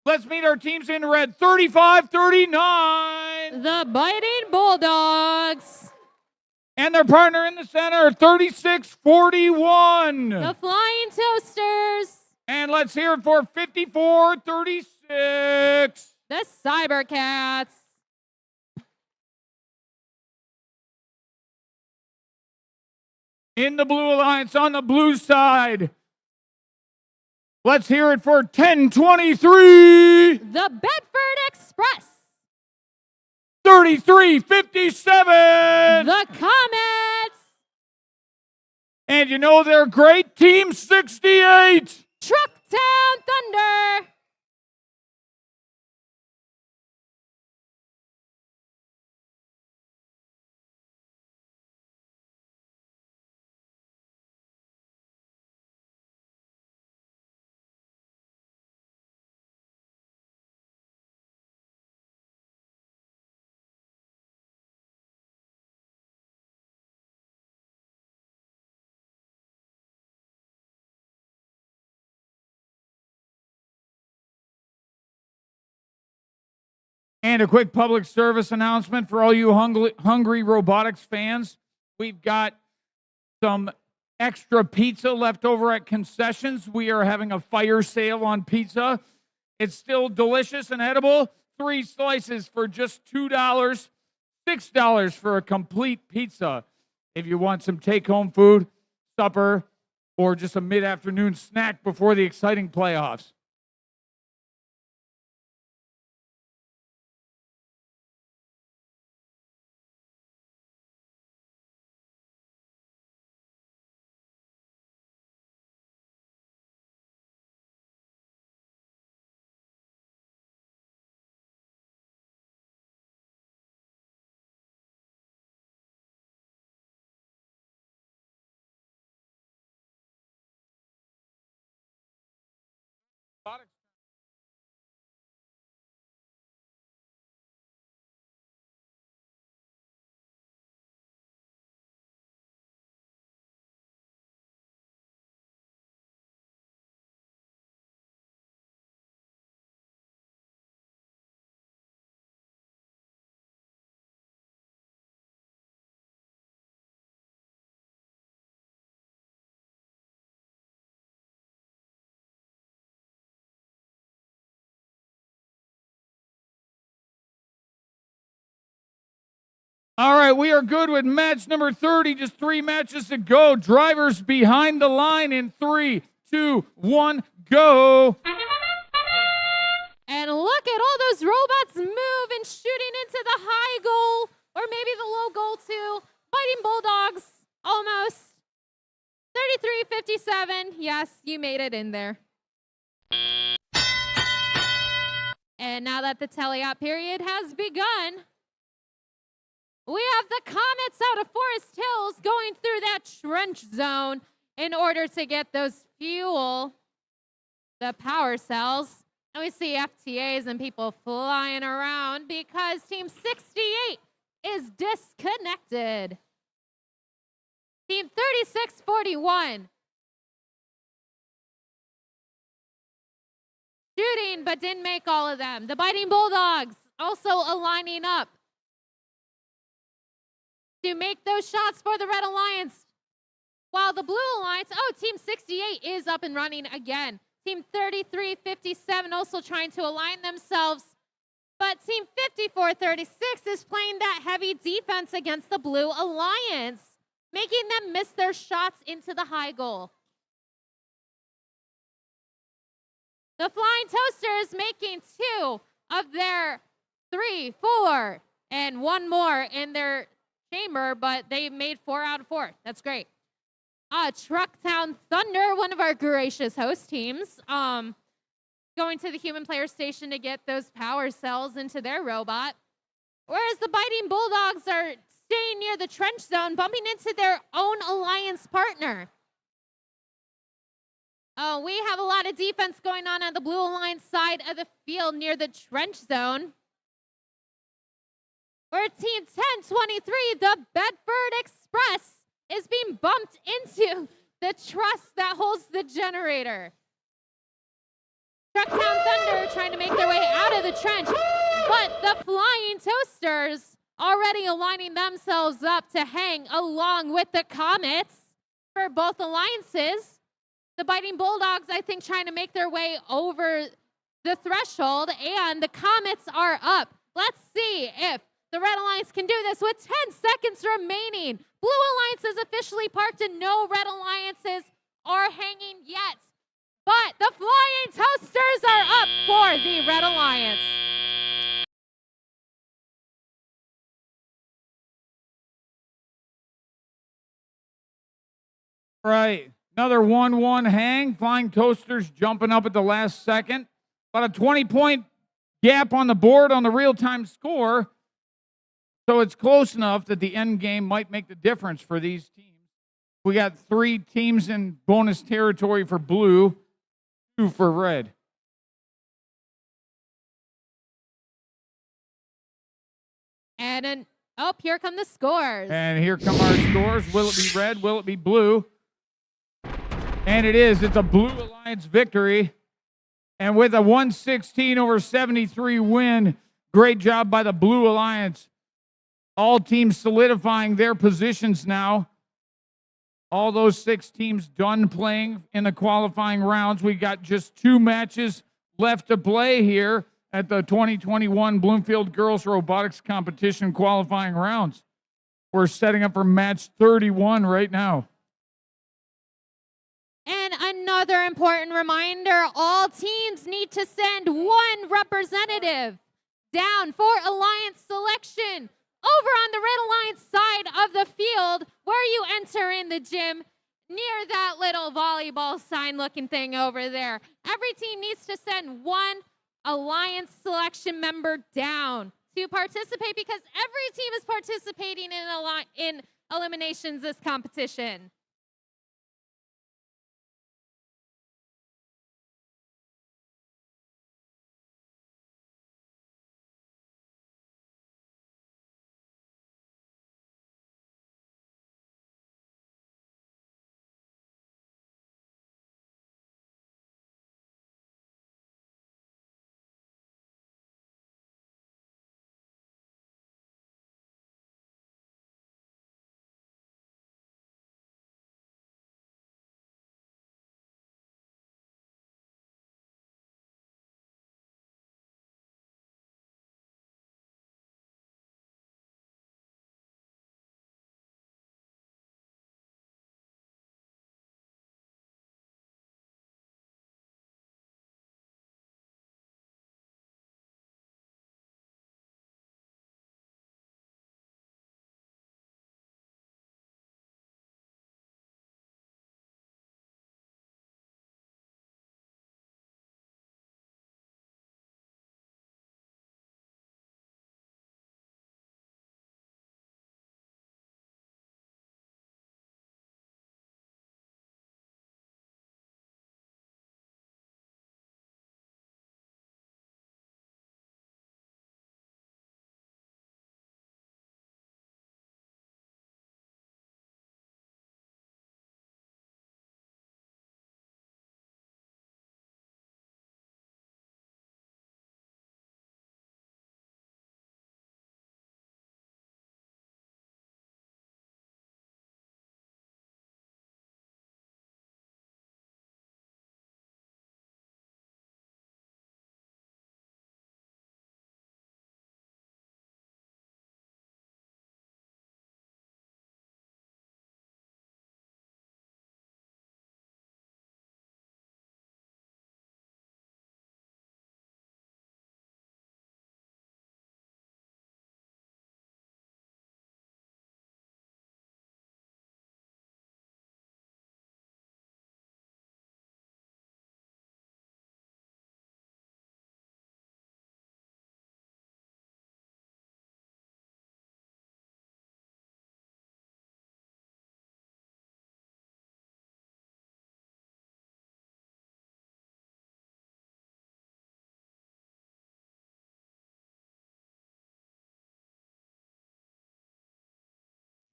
Speaker 1: Let's meet our teams in red. 35-39.
Speaker 2: The Biting Bulldogs.
Speaker 1: And their partner in the center, 36-41.
Speaker 2: The Flying Toasters.
Speaker 1: And let's hear it for 54-36.
Speaker 2: The Cybercats.
Speaker 1: In the Blue Alliance on the blue side. Let's hear it for 10-23.
Speaker 2: The Bedford Express.
Speaker 1: 33-57.
Speaker 2: The Comets.
Speaker 1: And you know they're great. Team 68.
Speaker 2: Trucktown Thunder.
Speaker 1: And a quick public service announcement for all you hungry robotics fans. We've got some extra pizza left over at concessions. We are having a fire sale on pizza. It's still delicious and edible. 3 slices for just $2, $6 for a complete pizza. If you want some take-home food, supper, or just a mid-afternoon snack before the exciting playoffs. robotics. All right, we are good with match number 30. Just 3 matches to go. Drivers behind the line in 3, 2, 1, go.
Speaker 2: And look at all those robots move and shooting into the high goal, or maybe the low goal too. Fighting Bulldogs, almost. 33-57. Yes, you made it in there. And now that the teleop period has begun, we have the Comets out of Forest Hills going through that trench zone in order to get those fuel, the power cells. And we see FTAs and people flying around because Team 68 is disconnected. Team 3641 shooting but didn't make all of them. The Biting Bulldogs also aligning up to make those shots for the Red Alliance. While the Blue Alliance, Team 68 is up and running again. Team 3357 also trying to align themselves. But Team 5436 is playing that heavy defense against the Blue Alliance, making them miss their shots into the high goal. The Flying Toasters making 2 of their 3, 4, and 1 more in their chamber, but they made 4 out of 4. That's great. Trucktown Thunder, one of our gracious host teams, going to the human player station to get those power cells into their robot. Whereas the Biting Bulldogs are staying near the trench zone, bumping into their own alliance partner. We have a lot of defense going on the Blue Alliance side of the field near the trench zone. Where Team 1023, the Bedford Express, is being bumped into the truss that holds the generator. Trucktown Thunder trying to make their way out of the trench, but the Flying Toasters already aligning themselves up to hang along with the Comets for both alliances. The Biting Bulldogs, I think, trying to make their way over the threshold, and the Comets are up. Let's see if the Red Alliance can do this with 10 seconds remaining. Blue Alliance is officially parked and no Red Alliances are hanging yet. But the Flying Toasters are up for the Red Alliance.
Speaker 1: Right. Another 1-1 hang. Flying Toasters jumping up at the last second. About a 20-point gap on the board on the real-time score. So it's close enough that the end game might make the difference for these teams. We got 3 teams in bonus territory for blue, 2 for red.
Speaker 2: And here come the scores.
Speaker 1: And here come our scores. Will it be red? Will it be blue? And it is. It's a Blue Alliance victory. And with a 116-73 win, great job by the Blue Alliance. All teams solidifying their positions now. All those 6 teams done playing in the qualifying rounds. We got just 2 matches left to play here at the 2021 Bloomfield Girls Robotics Competition qualifying rounds. We're setting up for match 31 right now.
Speaker 2: And another important reminder, all teams need to send 1 representative down for alliance selection. Over on the Red Alliance side of the field, where you enter in the gym, near that little volleyball sign looking thing over there. Every team needs to send 1 alliance selection member down to participate, because every team is participating in eliminations this competition.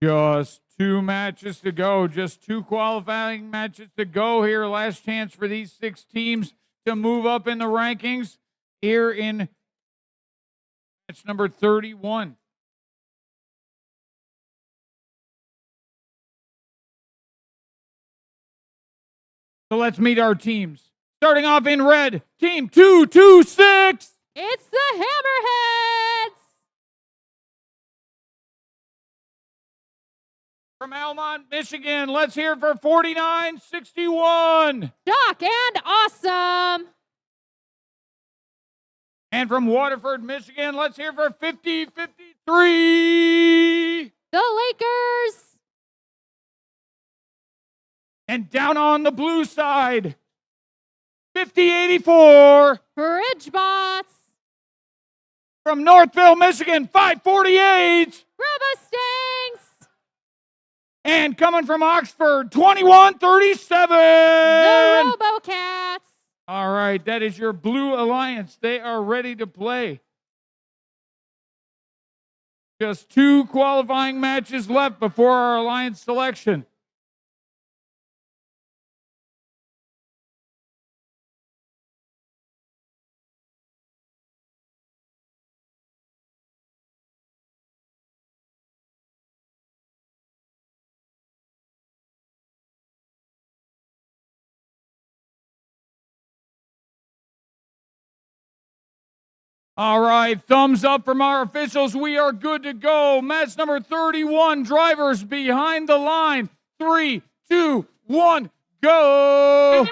Speaker 1: Just 2 matches to go. Just 2 qualifying matches to go here. Last chance for these 6 teams to move up in the rankings here in match number 31. So let's meet our teams. Starting off in red, team 226.
Speaker 2: It's the Hammerheads.
Speaker 1: From Almont, Michigan, let's hear it for 4961.
Speaker 2: Shock and Awesome.
Speaker 1: And from Waterford, Michigan, let's hear it for 5053.
Speaker 2: The Lakers.
Speaker 1: And down on the blue side, 5084.
Speaker 2: Bridgebots.
Speaker 1: From Northville, Michigan, 548.
Speaker 2: Robo-Stings.
Speaker 1: And coming from Oxford, 2137.
Speaker 2: The Robo-Cats.
Speaker 1: All right, that is your Blue Alliance. They are ready to play. Just 2 qualifying matches left before our Alliance selection. All right, thumbs up from our officials. We are good to go. Match number 31, drivers behind the line. 3, 2, 1, go.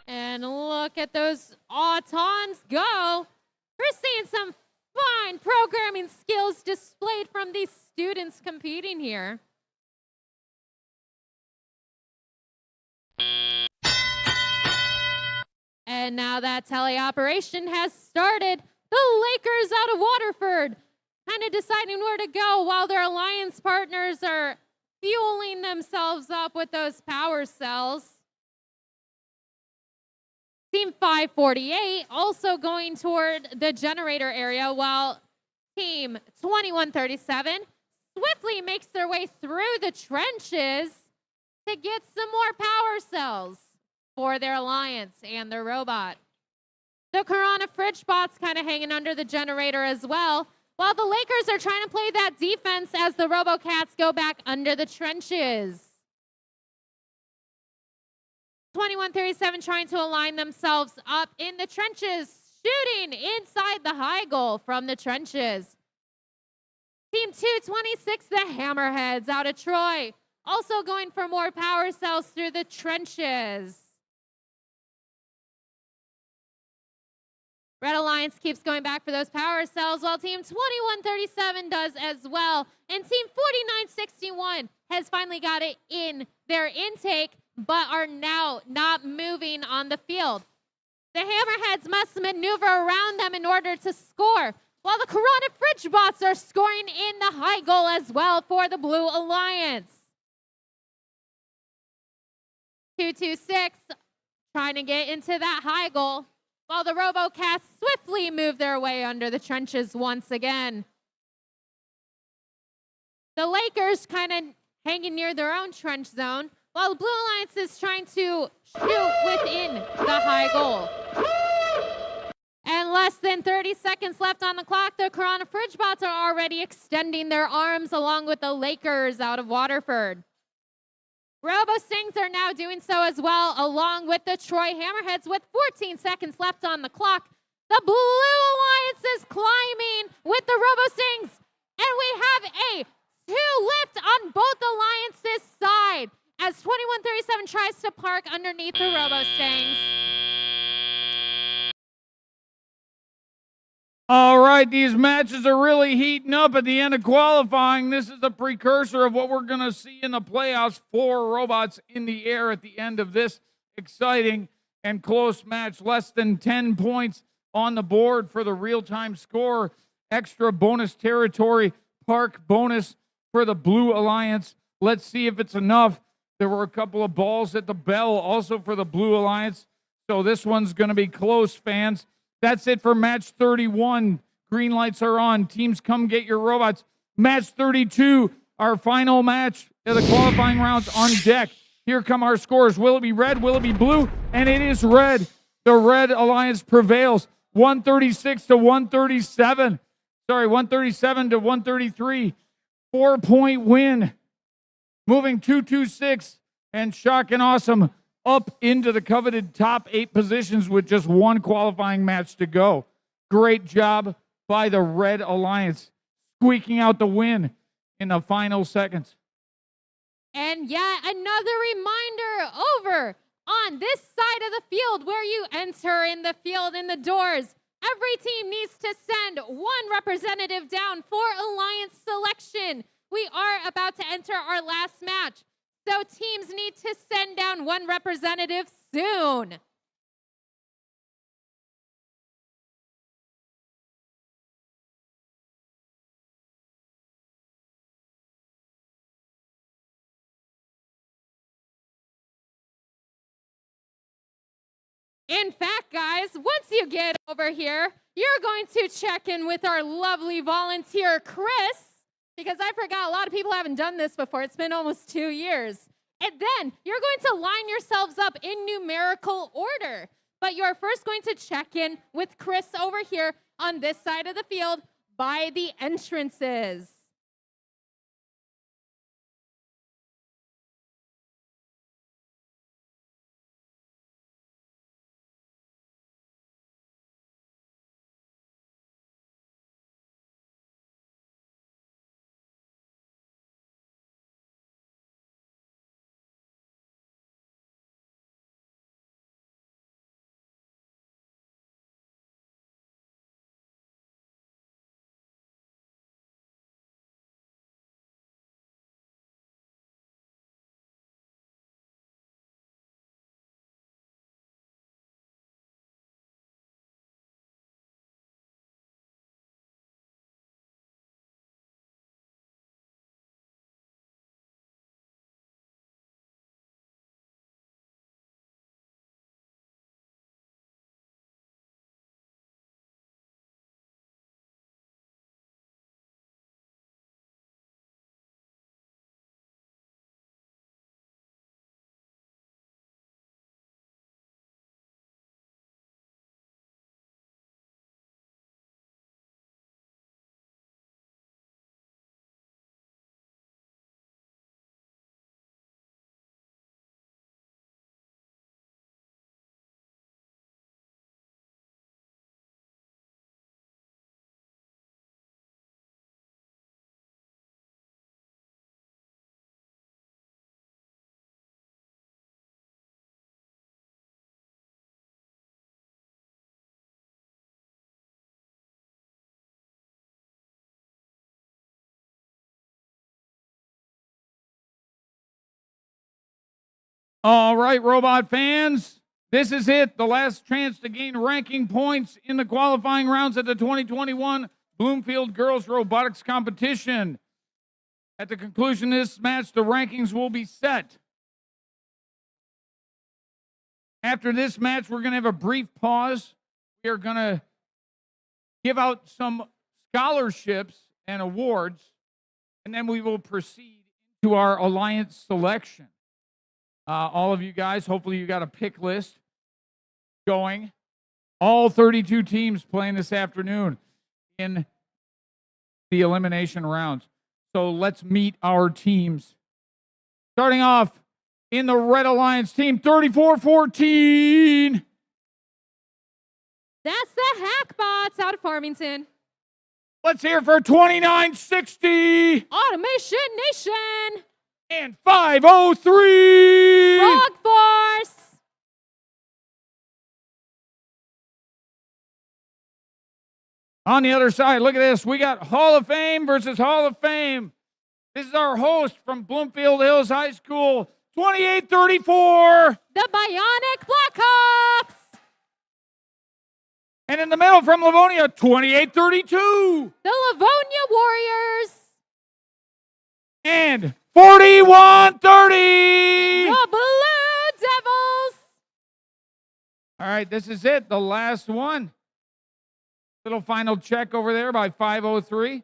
Speaker 2: And look at those Autons go. We're seeing some fine programming skills displayed from these students competing here. And now that teleoperation has started. The Lakers out of Waterford kind of deciding where to go while their alliance partners are fueling themselves up with those power cells. Team 548 also going toward the generator area, while Team 2137 swiftly makes their way through the trenches to get some more power cells for their alliance and their robot. The Corona fridge bots kind of hanging under the generator as well, while the Lakers are trying to play that defense as the RoboCats go back under the trenches. 2137 trying to align themselves up in the trenches, shooting inside the high goal from the trenches. Team 226, the Hammerheads out of Troy, also going for more power cells through the trenches. Red Alliance keeps going back for those power cells, while Team 2137 does as well. And Team 4961 has finally got it in their intake, but are now not moving on the field. The Hammerheads must maneuver around them in order to score, while the Corona Fridge Bots are scoring in the high goal as well for the Blue Alliance. 226 trying to get into that high goal, while the RoboCats swiftly move their way under the trenches once again. The Lakers kind of hanging near their own trench zone, while the Blue Alliance is trying to shoot within the high goal. And less than 30 seconds left on the clock, the Corona Fridge Bots are already extending their arms along with the Lakers out of Waterford. Robo-Stings are now doing so as well, along with the Troy Hammerheads with 14 seconds left on the clock. The Blue Alliance is climbing with the Robo-Stings, and we have a 2 lift on both alliances' side as 2137 tries to park underneath the Robo-Stings.
Speaker 1: All right, these matches are really heating up at the end of qualifying. This is a precursor of what we're going to see in the playoffs. 4 robots in the air at the end of this exciting and close match. Less than 10 points on the board for the real-time score. Extra bonus territory, park bonus for the Blue Alliance. Let's see if it's enough. There were a couple of balls at the bell also for the Blue Alliance. So this one's going to be close, fans. That's it for match 31. Green lights are on. Teams, come get your robots. Match 32. our final match of the qualifying rounds on deck. Here come our scores. Will it be red? Will it be blue? And it is red. The Red Alliance prevails. 136 to 137. Sorry, 137 to 133. 4-point win. Moving 226 and Shock and Awesome up into the coveted top 8 positions with just one qualifying match to go. Great job by the Red Alliance, squeaking out the win in the final seconds.
Speaker 2: And yet another reminder over on this side of the field where you enter in the field in the doors. Every team needs to send one representative down for Alliance selection. We are about to enter our last match, so teams need to send down one representative soon. In fact, guys, once you get over here, you're going to check in with our lovely volunteer, Chris, because I forgot a lot of people haven't done this before. It's been almost 2 years. And then you're going to line yourselves up in numerical order. But you're first going to check in with Chris over here on this side of the field by the entrances.
Speaker 1: All right, robot fans, this is it. The last chance to gain ranking points in the qualifying rounds at the 2021 Bloomfield Girls Robotics Competition. At the conclusion of this match, the rankings will be set. After this match, we're going to have a brief pause. We are going to give out some scholarships and awards, and then we will proceed to our Alliance selection. All of you guys, hopefully you got a pick list going. All 32 teams playing this afternoon in the elimination rounds. So let's meet our teams. Starting off in the Red Alliance team, 34-14.
Speaker 2: That's the Hackbots out of Farmington.
Speaker 1: Let's hear for 29-60.
Speaker 2: Automation Nation.
Speaker 1: And 503.
Speaker 2: Frog Force.
Speaker 1: On the other side, look at this. We got Hall of Fame versus Hall of Fame. This is our host from Bloomfield Hills High School, 28-34.
Speaker 2: The Bionic Blackhawks.
Speaker 1: And in the middle from Livonia, 28-32.
Speaker 2: The Livonia Warriors.
Speaker 1: And 41-30.
Speaker 2: The Blue Devils.
Speaker 1: All right, this is it. The last one. Little final check over there by 503.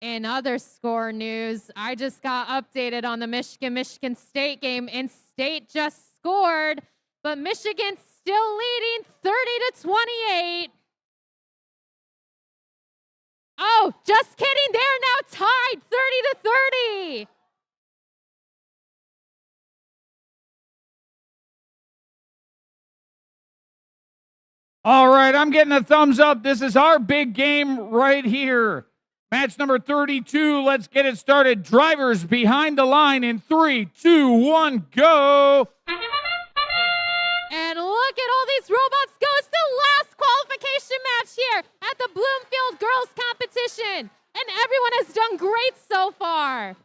Speaker 2: In other score news, I just got updated on the Michigan State game, and State just scored, but Michigan's still leading 30-28. Oh, just kidding. They're now tied 30-30.
Speaker 1: All right, I'm getting a thumbs up. This is our big game right here. Match number 32. Let's get it started. Drivers behind the line in 3, 2, 1, go.
Speaker 2: And look at all these robots go. It's the last qualification match here at the Bloomfield Girls Competition. And everyone has done great so far.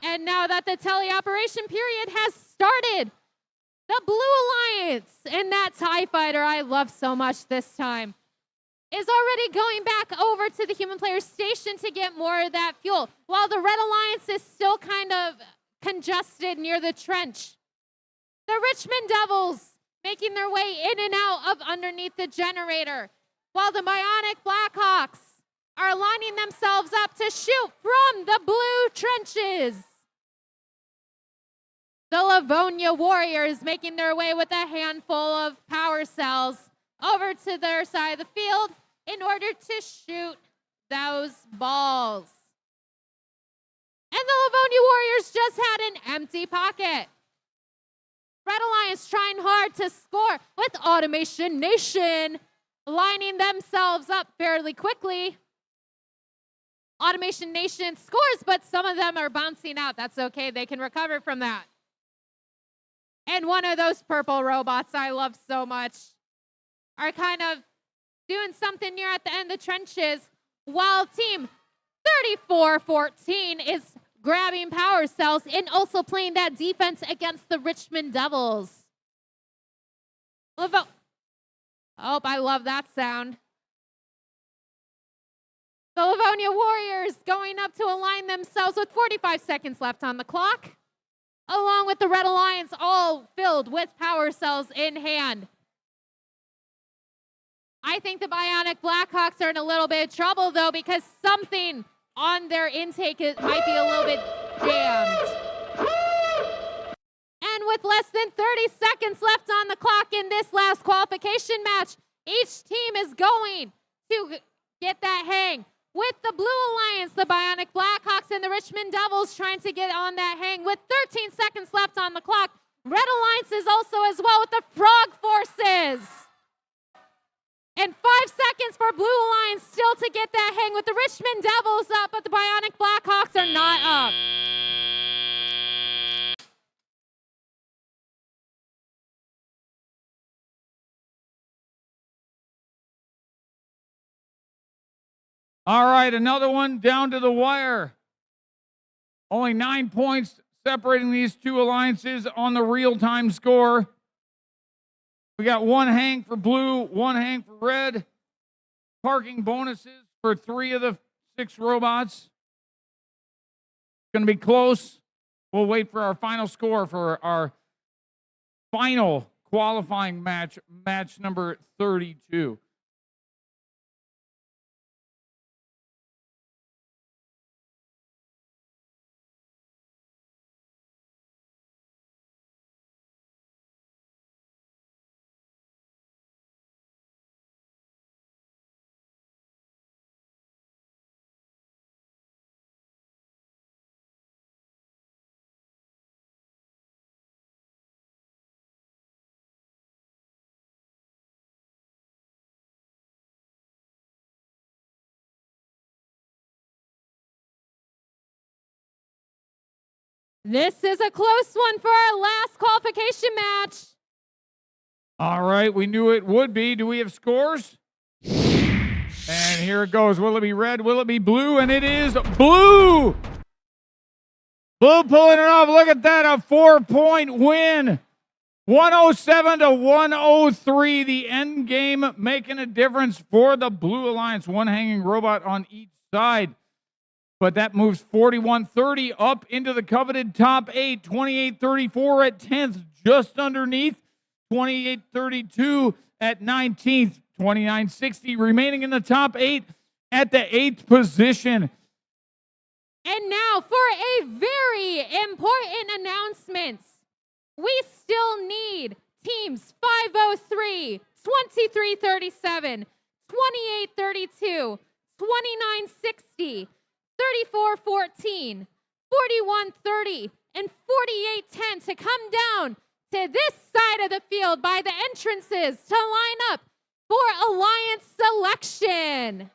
Speaker 2: And now that the teleoperation period has started, the Blue Alliance and that TIE Fighter I love so much this time is already going back over to the human player station to get more of that fuel, while the Red Alliance is still kind of congested near the trench. The Richmond Devils making their way in and out of underneath the generator, while the Bionic Blackhawks are lining themselves up to shoot from the blue trenches. The Livonia Warriors making their way with a handful of power cells over to their side of the field in order to shoot those balls. And the Livonia Warriors just had an empty pocket. Red Alliance trying hard to score with Automation Nation lining themselves up fairly quickly. Automation Nation scores, but some of them are bouncing out. That's okay. They can recover from that. And one of those purple robots I love so much are kind of doing something near at the end of the trenches, while team 3414 is grabbing power cells and also playing that defense against the Richmond Devils. Oh, I love that sound. The Livonia Warriors going up to align themselves with 45 seconds left on the clock, along with the Red Alliance all filled with power cells in hand. I think the Bionic Blackhawks are in a little bit of trouble, though, because something on their intake might be a little bit jammed. And with less than 30 seconds left on the clock in this last qualification match, each team is going to get that hang. With the Blue Alliance, the Bionic Blackhawks, and the Richmond Devils trying to get on that hang with 13 seconds left on the clock. Red Alliance is also as well with the Frog Forces. And 5 seconds for Blue Alliance still to get that hang with the Richmond Devils up, but the Bionic Blackhawks are not up.
Speaker 1: All right, another one down to the wire. Only 9 points separating these two alliances on the real-time score. We got one hang for blue, one hang for red. Parking bonuses for 3 of the 6 robots. Going to be close. We'll wait for our final score for our final qualifying match, match number 32.
Speaker 2: This is a close one for our last qualification match.
Speaker 1: All right, we knew it would be. Do we have scores? And here it goes. Will it be red? Will it be blue? And it is blue. Blue pulling it off. Look at that, a 4-point win. 107-103. The end game making a difference for the Blue Alliance. One hanging robot on each side. But that moves 41-30 up into the coveted top 8. 28-34 at 10th, just underneath. 28-32 at 19th, 29.60, remaining in the top 8 at the 8th position.
Speaker 2: And now for a very important announcement. We still need teams 503, 2337, 2832, 2960, 3414, 4130, and 4810 to come down to this side of the field by the entrances to line up for Alliance selection.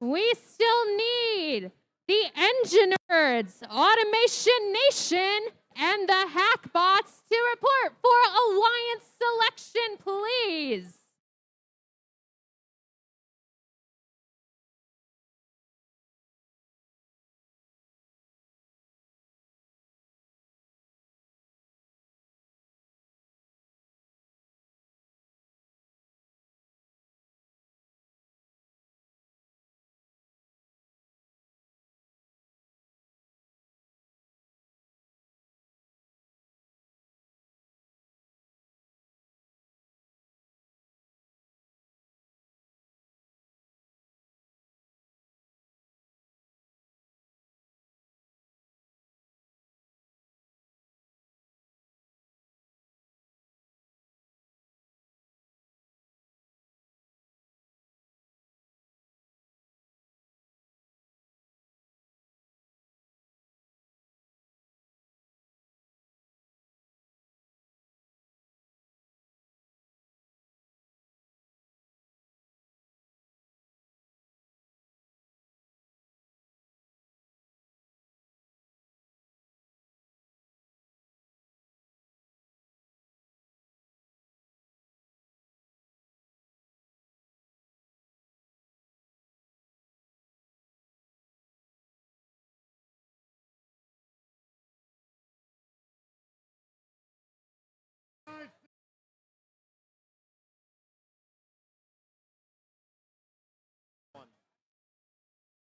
Speaker 2: We still need the Engineers, Automation Nation, and the Hackbots to report for Alliance selection, please.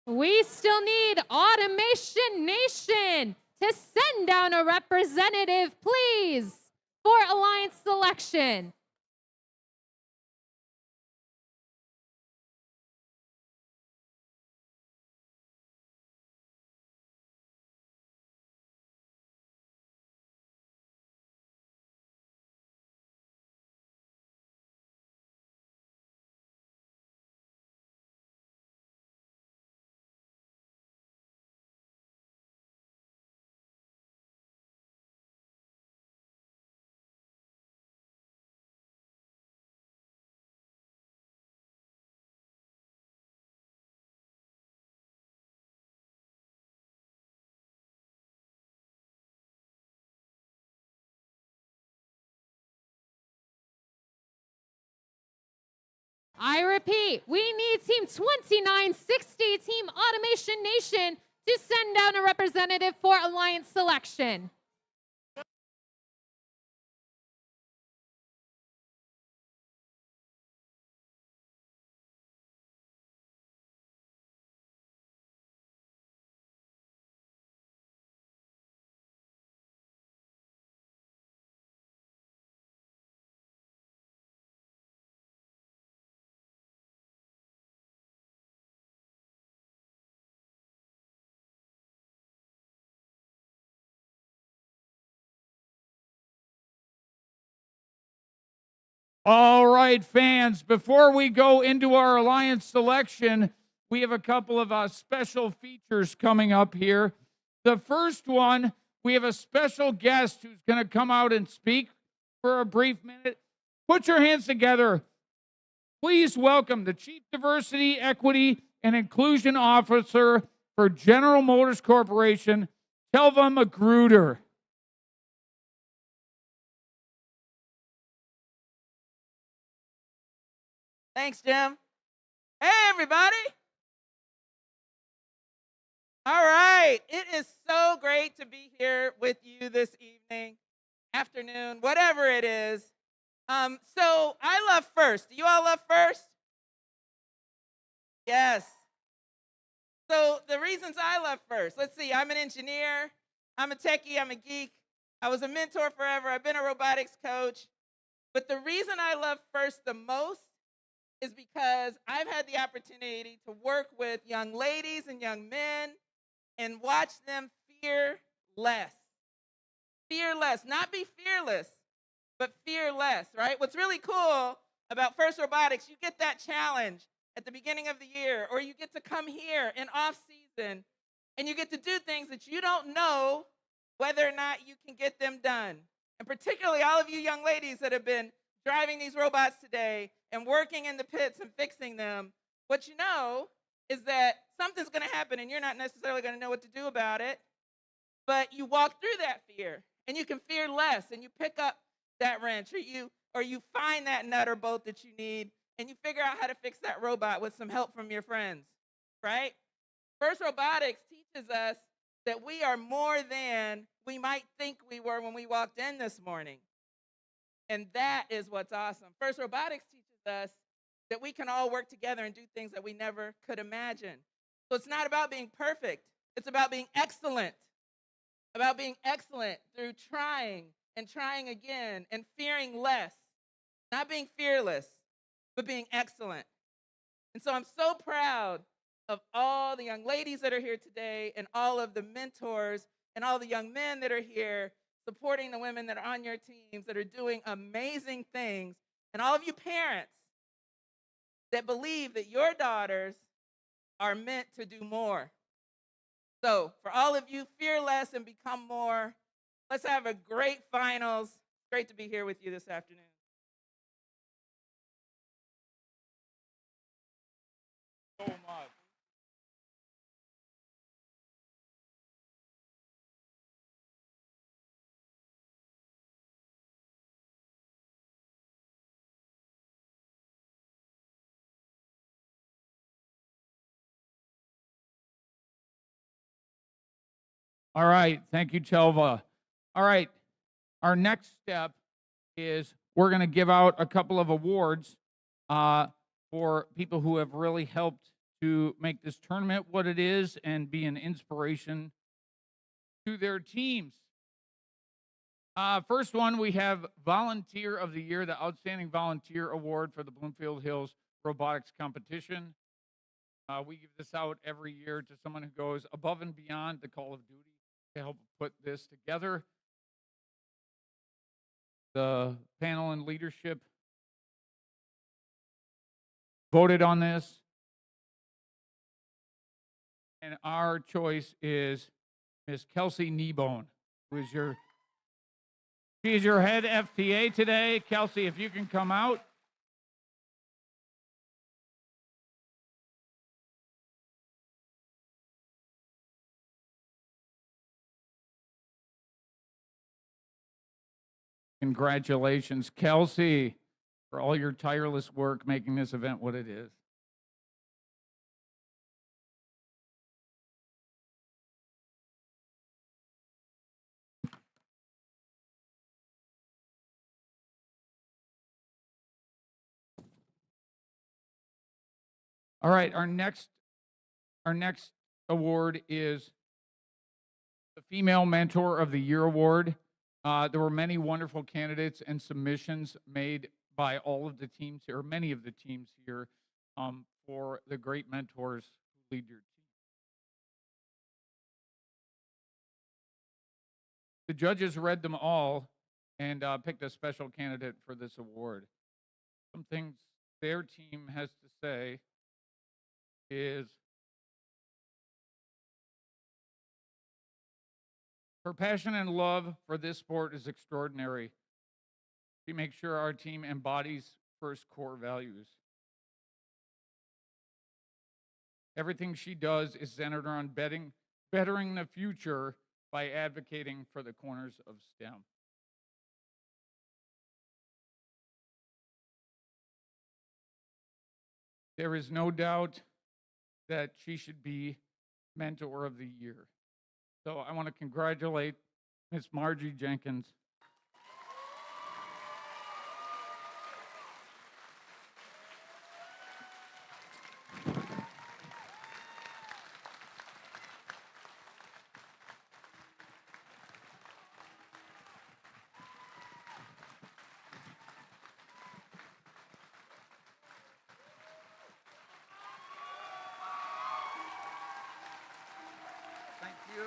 Speaker 2: We still need Automation Nation to send down a representative, please, for Alliance selection. I repeat, we need Team 2960, Team Automation Nation, to send down a representative for Alliance selection.
Speaker 1: All right, fans, before we go into our alliance selection, we have a couple of special features coming up here. The first one, we have a special guest who's going to come out and speak for a brief minute. Put your hands together. Please welcome the Chief Diversity, Equity, and Inclusion Officer for General Motors Corporation, Telva Magruder.
Speaker 4: Thanks, Jim. Hey, everybody. All right. It is so great to be here with you this evening, afternoon, whatever it is. So I love first. Do you all love first? Yes. So the reasons I love first, let's see. I'm an engineer. I'm a techie. I'm a geek. I was a mentor forever. I've been a robotics coach. But the reason I love first the most is because I've had the opportunity to work with young ladies and young men and watch them fear less. Fear less, not be fearless, but fear less, right? What's really cool about First Robotics, you get that challenge at the beginning of the year, or you get to come here in off season and you get to do things that you don't know whether or not you can get them done. And particularly all of you young ladies that have been driving these robots today and working in the pits and fixing them, what you know is that something's going to happen and you're not necessarily going to know what to do about it, but you walk through that fear and you can fear less and you pick up that wrench or you find that nut or bolt that you need and you figure out how to fix that robot with some help from your friends, right? First Robotics teaches us that we are more than we might think we were when we walked in this morning. And that is what's awesome. First Robotics teaches us that we can all work together and do things that we never could imagine. So it's not about being perfect. It's about being excellent. About being excellent through trying and trying again and fearing less. Not being fearless, but being excellent. And so I'm so proud of all the young ladies that are here today and all of the mentors and all the young men that are here supporting the women that are on your teams that are doing amazing things, and all of you parents that believe that your daughters are meant to do more. So for all of you, fear less and become more. Let's have a great finals. Great to be here with you this afternoon.
Speaker 1: So much. All right. Thank you, Telva. All right. Our next step is we're going to give out a couple of awards for people who have really helped to make this tournament what it is and be an inspiration to their teams. First one, we have Volunteer of the Year, the Outstanding Volunteer Award for the Bloomfield Hills Robotics Competition. We give this out every year to someone who goes above and beyond the call of duty to help put this together. The panel and leadership voted on this, and our choice is Miss Kelsey Kneebone, who is she's your head FTA today. Kelsey, if you can come out. Congratulations, Kelsey, for all your tireless work making this event what it is. All right, our next award is the Female Mentor of the Year Award. There were many wonderful candidates and submissions made by all of the teams here, or many of the teams here, for the great mentors who lead your team. The judges read them all and picked a special candidate for this award. some things their team has to say is her passion and love for this sport is extraordinary. She makes sure our team embodies first core values. Everything she does is centered around bettering the future by advocating for the corners of STEM. There is no doubt that she should be Mentor of the Year. So I want to congratulate Miss Margie Jenkins. Thank you.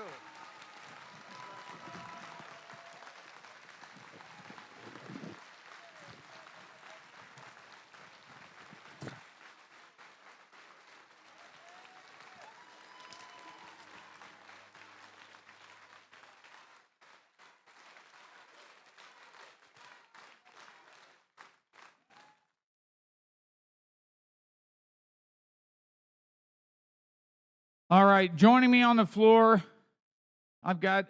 Speaker 1: All right, joining me on the floor, I've got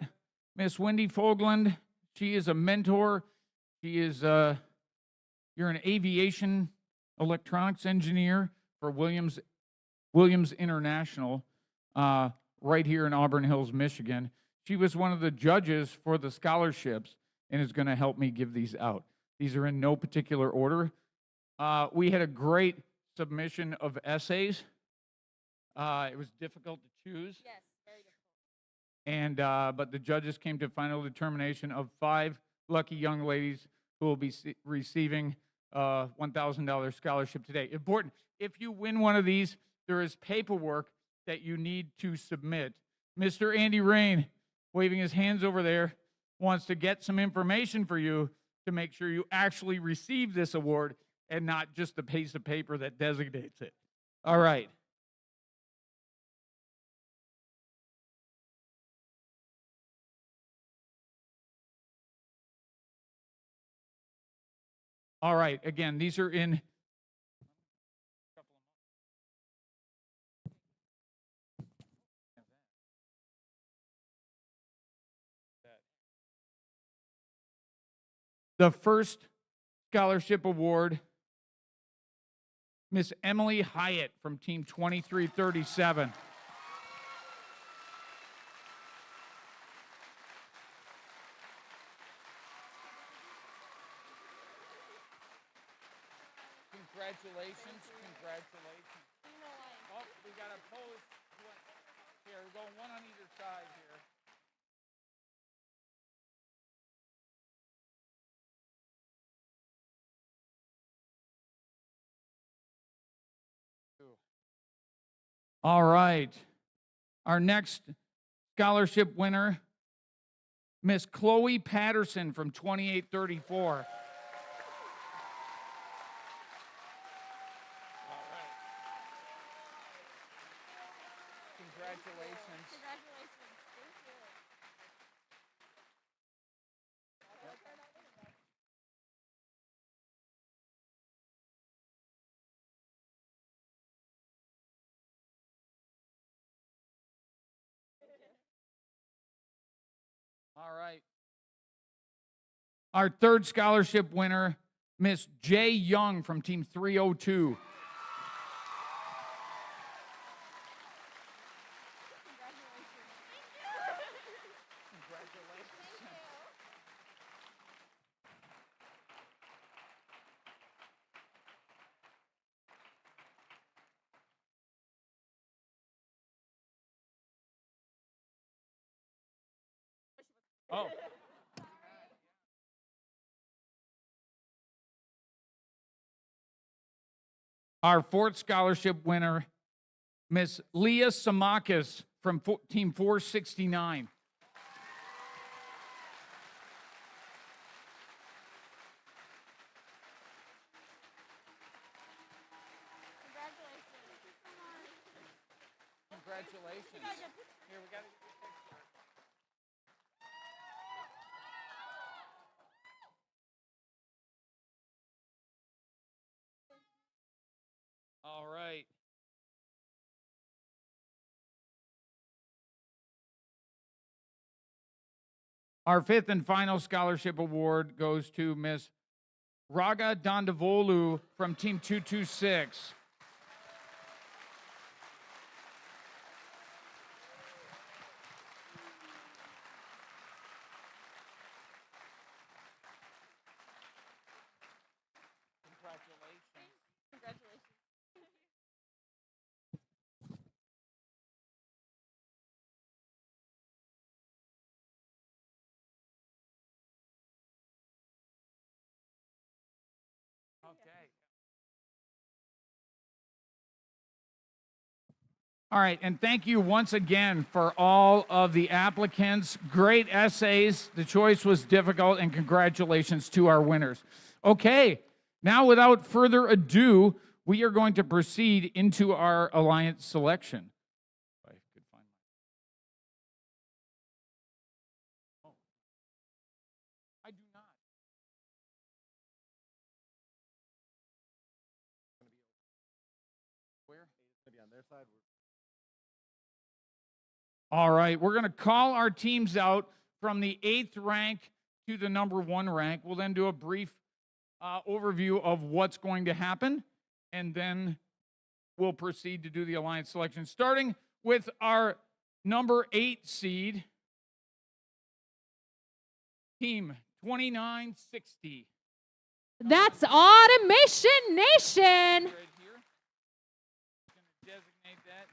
Speaker 1: Miss Wendy Fogland. She is a mentor. She is you're an aviation electronics engineer for Williams International, right here in Auburn Hills, Michigan. She was one of the judges for the scholarships and is going to help me give these out. These are in no particular order. We had a great submission of essays. It was difficult to choose.
Speaker 2: Yes, very difficult.
Speaker 1: And but the judges came to final determination of 5 lucky young ladies who will be receiving $1,000 scholarship today. Important, if you win one of these, there is paperwork that you need to submit. Mr. Andy Rain, waving his hands over there, wants to get some information for you to make sure you actually receive this award and not just a piece of paper that designates it. All right. All right, again, these are in the first scholarship award, Miss Emily Hyatt from Team 2337. Congratulations, congratulations. Oh, we got to pose. Here, we're going one on either side here. All right. Our next scholarship winner, Miss Chloe Patterson from 2834. Congratulations.
Speaker 2: Congratulations. Thank you.
Speaker 1: All right. Our third scholarship winner, Miss Jay Young from Team 302. Oh. Our fourth scholarship winner, Miss Leah Samakis from Team 469. Congratulations. Here, we got to get the picture. All right. Our fifth and final scholarship award goes to Miss Raga Dandavolu from Team 226.
Speaker 2: Congratulations.
Speaker 1: Okay. All right, and thank you once again for all of the applicants. Great essays. The choice was difficult, and congratulations to our winners. Okay, now without further ado, we are going to proceed into our alliance selection. If I could find my... Oh. I do not. Where?
Speaker 3: It's gonna be on their side.
Speaker 1: All right, we're going to call our teams out from the 8th rank to the number 1 rank. We'll then do a brief overview of what's going to happen, and then we'll proceed to do the alliance selection, starting with our number 8 seed, Team 2960.
Speaker 2: That's Automation Nation.
Speaker 1: Right here. Going to designate that.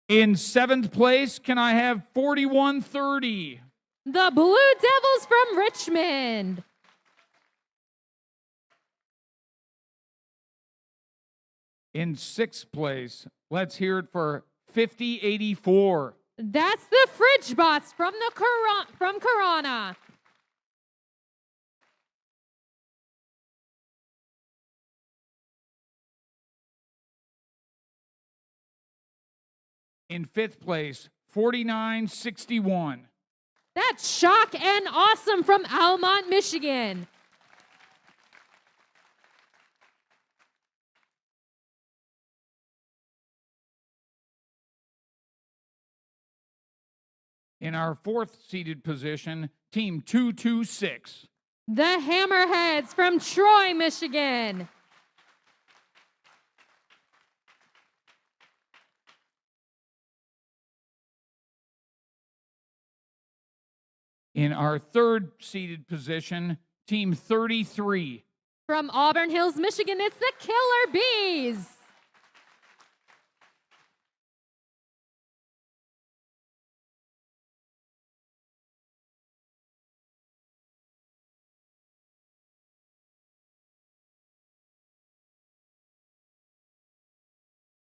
Speaker 1: In 7th place, can I have 4130?
Speaker 2: The Blue Devils from Richmond.
Speaker 1: In 6th place, let's hear it for 5084.
Speaker 2: That's the Fridge Bots from Corona.
Speaker 1: In 5th place, 4961.
Speaker 2: That's Shock and Awesome from Almont, Michigan.
Speaker 1: In our 4th seeded position, Team 226.
Speaker 2: The Hammerheads from Troy, Michigan.
Speaker 1: In our 3rd seeded position, Team 33.
Speaker 2: From Auburn Hills, Michigan, it's the Killer Bees.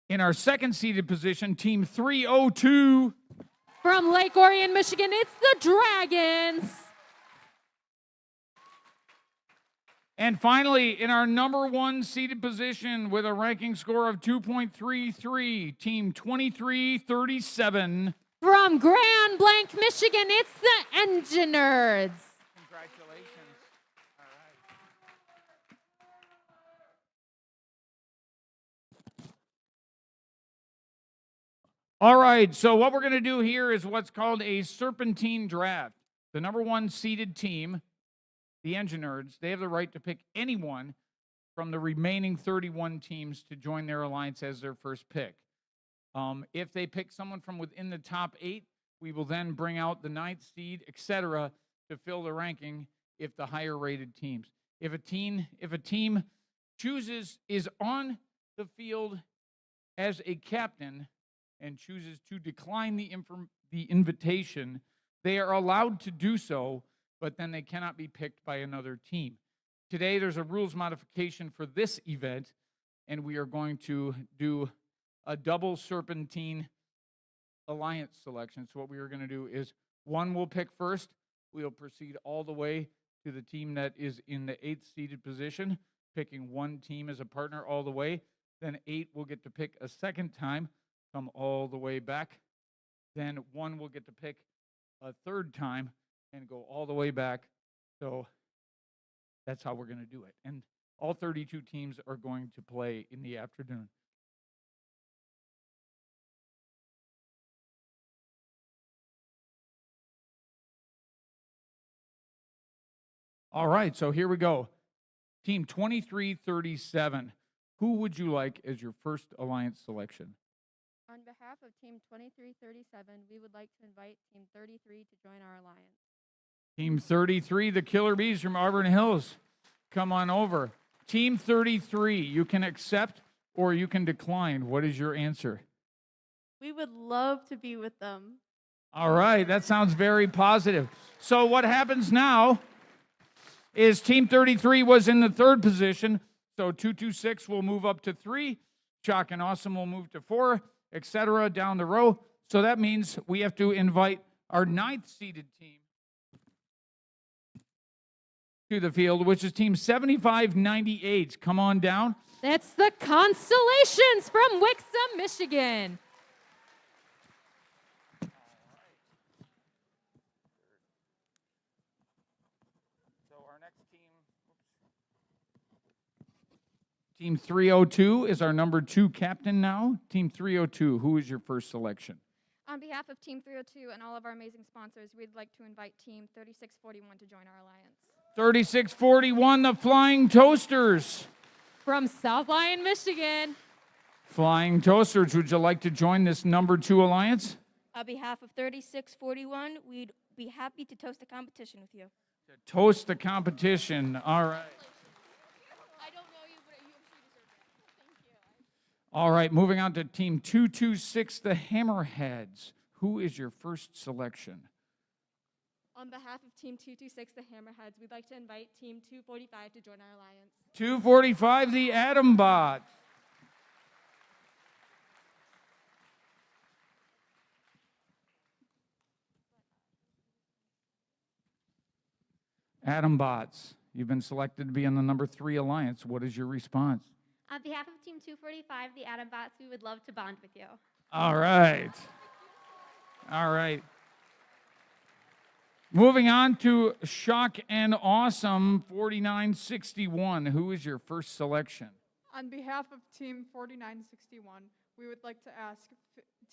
Speaker 1: In our 2nd seeded position, Team 302.
Speaker 2: From Lake Orion, Michigan, it's the Dragons.
Speaker 1: And finally, in our number 1 seeded position with a ranking score of 2.33, Team 2337.
Speaker 2: From Grand Blanc, Michigan, it's the Engineers.
Speaker 1: Congratulations. All right. All right, so what we're going to do here is what's called a serpentine draft. The number 1 seeded team, the Engineers, they have the right to pick anyone from the remaining 31 teams to join their alliance as their first pick. If they pick someone from within the top 8, we will then bring out the 9th seed, etc., to fill the ranking if the higher rated teams. If a team is on the field as a captain and chooses to decline the invitation, they are allowed to do so, but then they cannot be picked by another team. Today, there's a rules modification for this event, and we are going to do a double serpentine alliance selection. So what we are going to do is one will pick first. We'll proceed all the way to the team that is in the 8th seeded position, picking one team as a partner all the way. Then 8 will get to pick a second time, come all the way back. Then one will get to pick a third time and go all the way back. So that's how we're going to do it. And all 32 teams are going to play in the afternoon. All right, so here we go. Team 2337. Who would you like as your first alliance selection?
Speaker 5: On behalf of Team 2337, we would like to invite Team 33 to join our alliance.
Speaker 1: Team 33, the Killer Bees from Auburn Hills. Come on over. Team 33, you can accept or you can decline. What is your answer?
Speaker 5: We would love to be with them.
Speaker 1: All right, that sounds very positive. So what happens now is Team 33 was in the third position, so 226 will move up to 3, Chalk and Awesome will move to 4, etc. down the row. So that means we have to invite our 9th-seeded team to the field, which is Team 7598. Come on down.
Speaker 2: That's the Constellations from Wixom, Michigan. Team 302 is our number 2 captain now. Team 302, who is your first selection?
Speaker 5: On behalf of Team 302 and all of our amazing sponsors, we'd like to invite Team 3641 to join our alliance.
Speaker 1: 3641, the Flying Toasters.
Speaker 2: From South Lyon, Michigan.
Speaker 1: Flying Toasters, would you like to join this number 2 alliance?
Speaker 6: On behalf of 3641, we'd be happy to toast the competition with you.
Speaker 1: To toast the competition, all right. All right, moving on to Team 226, the Hammerheads. Who is your first selection?
Speaker 5: On behalf of Team 226, the Hammerheads, we'd like to invite Team 245 to join our alliance.
Speaker 1: 245, the Atom Bot. Atom Bots, you've been selected to be in the number 3 alliance. What is your response?
Speaker 7: On behalf of Team 245, the Atom Bots, we would love to bond with you.
Speaker 1: All right. All right. Moving on to Shock and Awesome 4961. Who is your first selection?
Speaker 8: On behalf of Team 4961, we would like to ask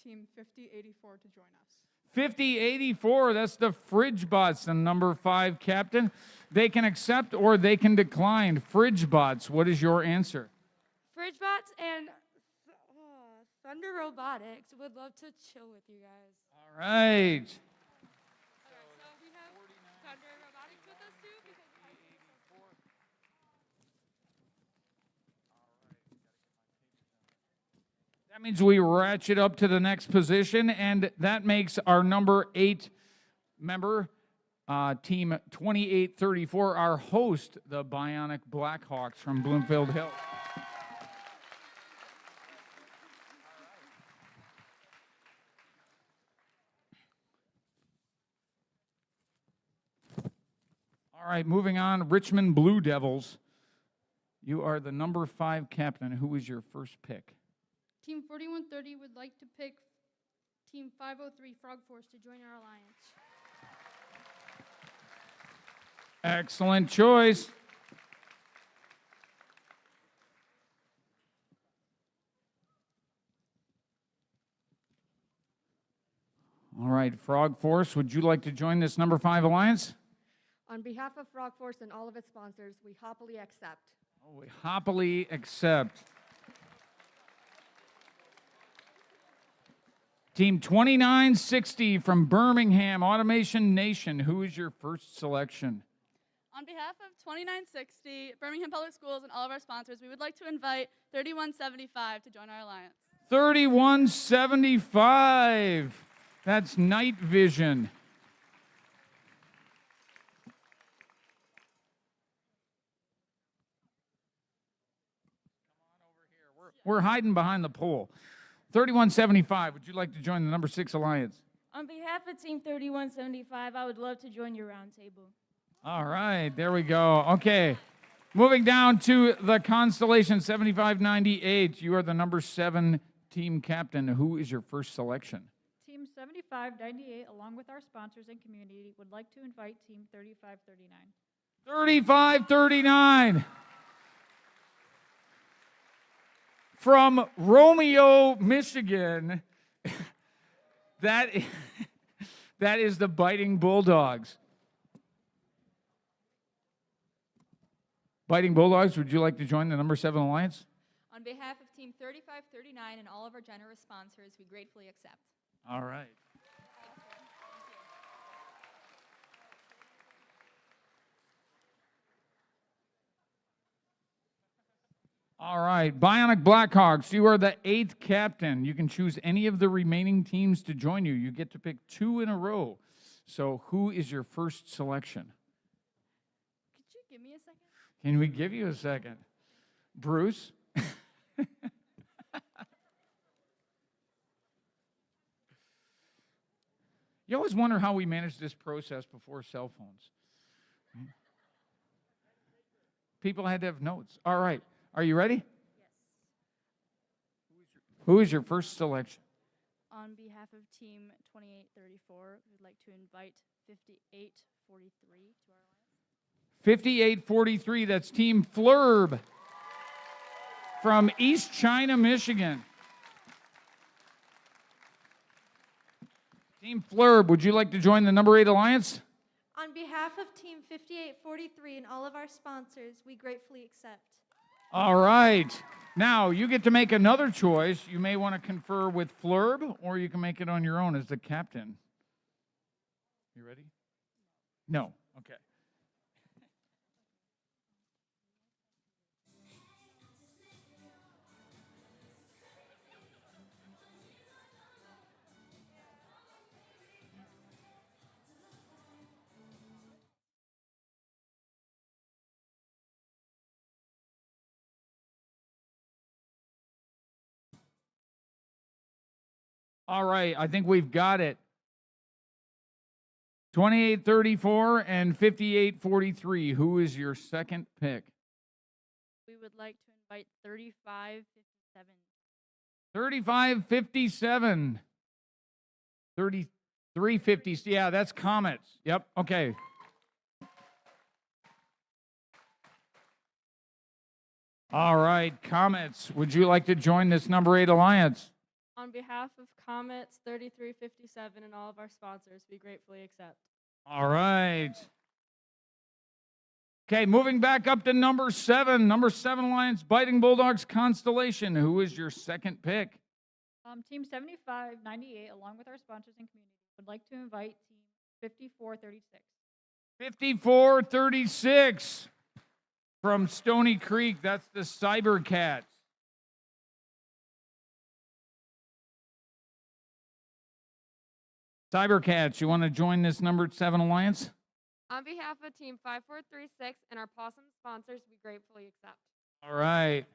Speaker 8: Team 5084 to join us.
Speaker 1: 5084, that's the Fridge Bots, the number 5 captain. They can accept or they can decline. Fridge Bots, what is your answer?
Speaker 6: FridgeBots and Thunder Robotics would love to chill with you guys.
Speaker 1: All right.
Speaker 5: So we have Thunder Robotics with us too.
Speaker 1: That means we ratchet up to the next position, and that makes our number 8 member, Team 2834, our host, the Bionic Blackhawks from Bloomfield Hills. All right, moving on, Richmond Blue Devils. You are the number 5 captain. Who is your first pick?
Speaker 5: Team 4130 would like to pick Team 503 Frog Force to join our alliance.
Speaker 1: Excellent choice. All right, Frog Force, would you like to join this number 5 alliance?
Speaker 5: On behalf of Frog Force and all of its sponsors, we happily accept.
Speaker 1: Oh, we happily accept. Team 2960 from Birmingham, Automation Nation. Who is your first selection?
Speaker 9: On behalf of 2960, Birmingham Public Schools, and all of our sponsors, we would like to invite 3175 to join our alliance.
Speaker 1: 3175. That's Night Vision. We're hiding behind the pole. 3175, would you like to join the number 6 alliance?
Speaker 6: On behalf of Team 3175, I would love to join your roundtable.
Speaker 1: All right, there we go. Okay, moving down to the Constellation 7598. You are the number 7 team captain, who is your first selection?
Speaker 10: Team 7598, along with our sponsors and community, would like to invite Team 3539.
Speaker 1: 3539. From Romeo, Michigan. That is the Biting Bulldogs. Biting Bulldogs, would you like to join the number 7 Alliance?
Speaker 5: On behalf of Team 3539 and all of our generous sponsors, we gratefully accept.
Speaker 1: All right. All right, Bionic Blackhawks, you are the 8th captain. You can choose any of the remaining teams to join you. You get to pick 2 in a row. So who is your first selection?
Speaker 5: Could you give me a second?
Speaker 1: Can we give you a second? Bruce? You always wonder how we managed this process before cell phones. People had to have notes. All right. Are you ready?
Speaker 5: Yes.
Speaker 1: Who is your first selection?
Speaker 9: On behalf of Team 2834, we'd like to invite 5843 to our alliance.
Speaker 1: 5843, that's Team Flurb from East China, Michigan. Team Flurb, would you like to join the number 8 Alliance?
Speaker 6: On behalf of Team 5843 and all of our sponsors, we gratefully accept.
Speaker 1: All right. Now, you get to make another choice. You may want to confer with Flurb, or you can make it on your own as the captain. You ready? No. Okay. All right, I think we've got it. 2834 and 5843. Who is your second pick?
Speaker 9: We would like to invite 3557.
Speaker 1: 3557. 3350. Yeah, that's Comets. Yep, okay. All right, Comets, would you like to join this number 8 Alliance?
Speaker 5: On behalf of Comets 3357 and all of our sponsors, we gratefully accept.
Speaker 1: All right. Okay, moving back up to number 7. Number 7 Alliance, Biting Bulldogs Constellation. Who is your second pick?
Speaker 10: Team 7598, along with our sponsors and community, would like to invite Team 5436.
Speaker 1: 5436 from Stony Creek. That's the Cybercats. Cybercats, you want to join this number 7 Alliance?
Speaker 5: On behalf of Team 5436 and our Possum sponsors, we gratefully accept.
Speaker 1: All right.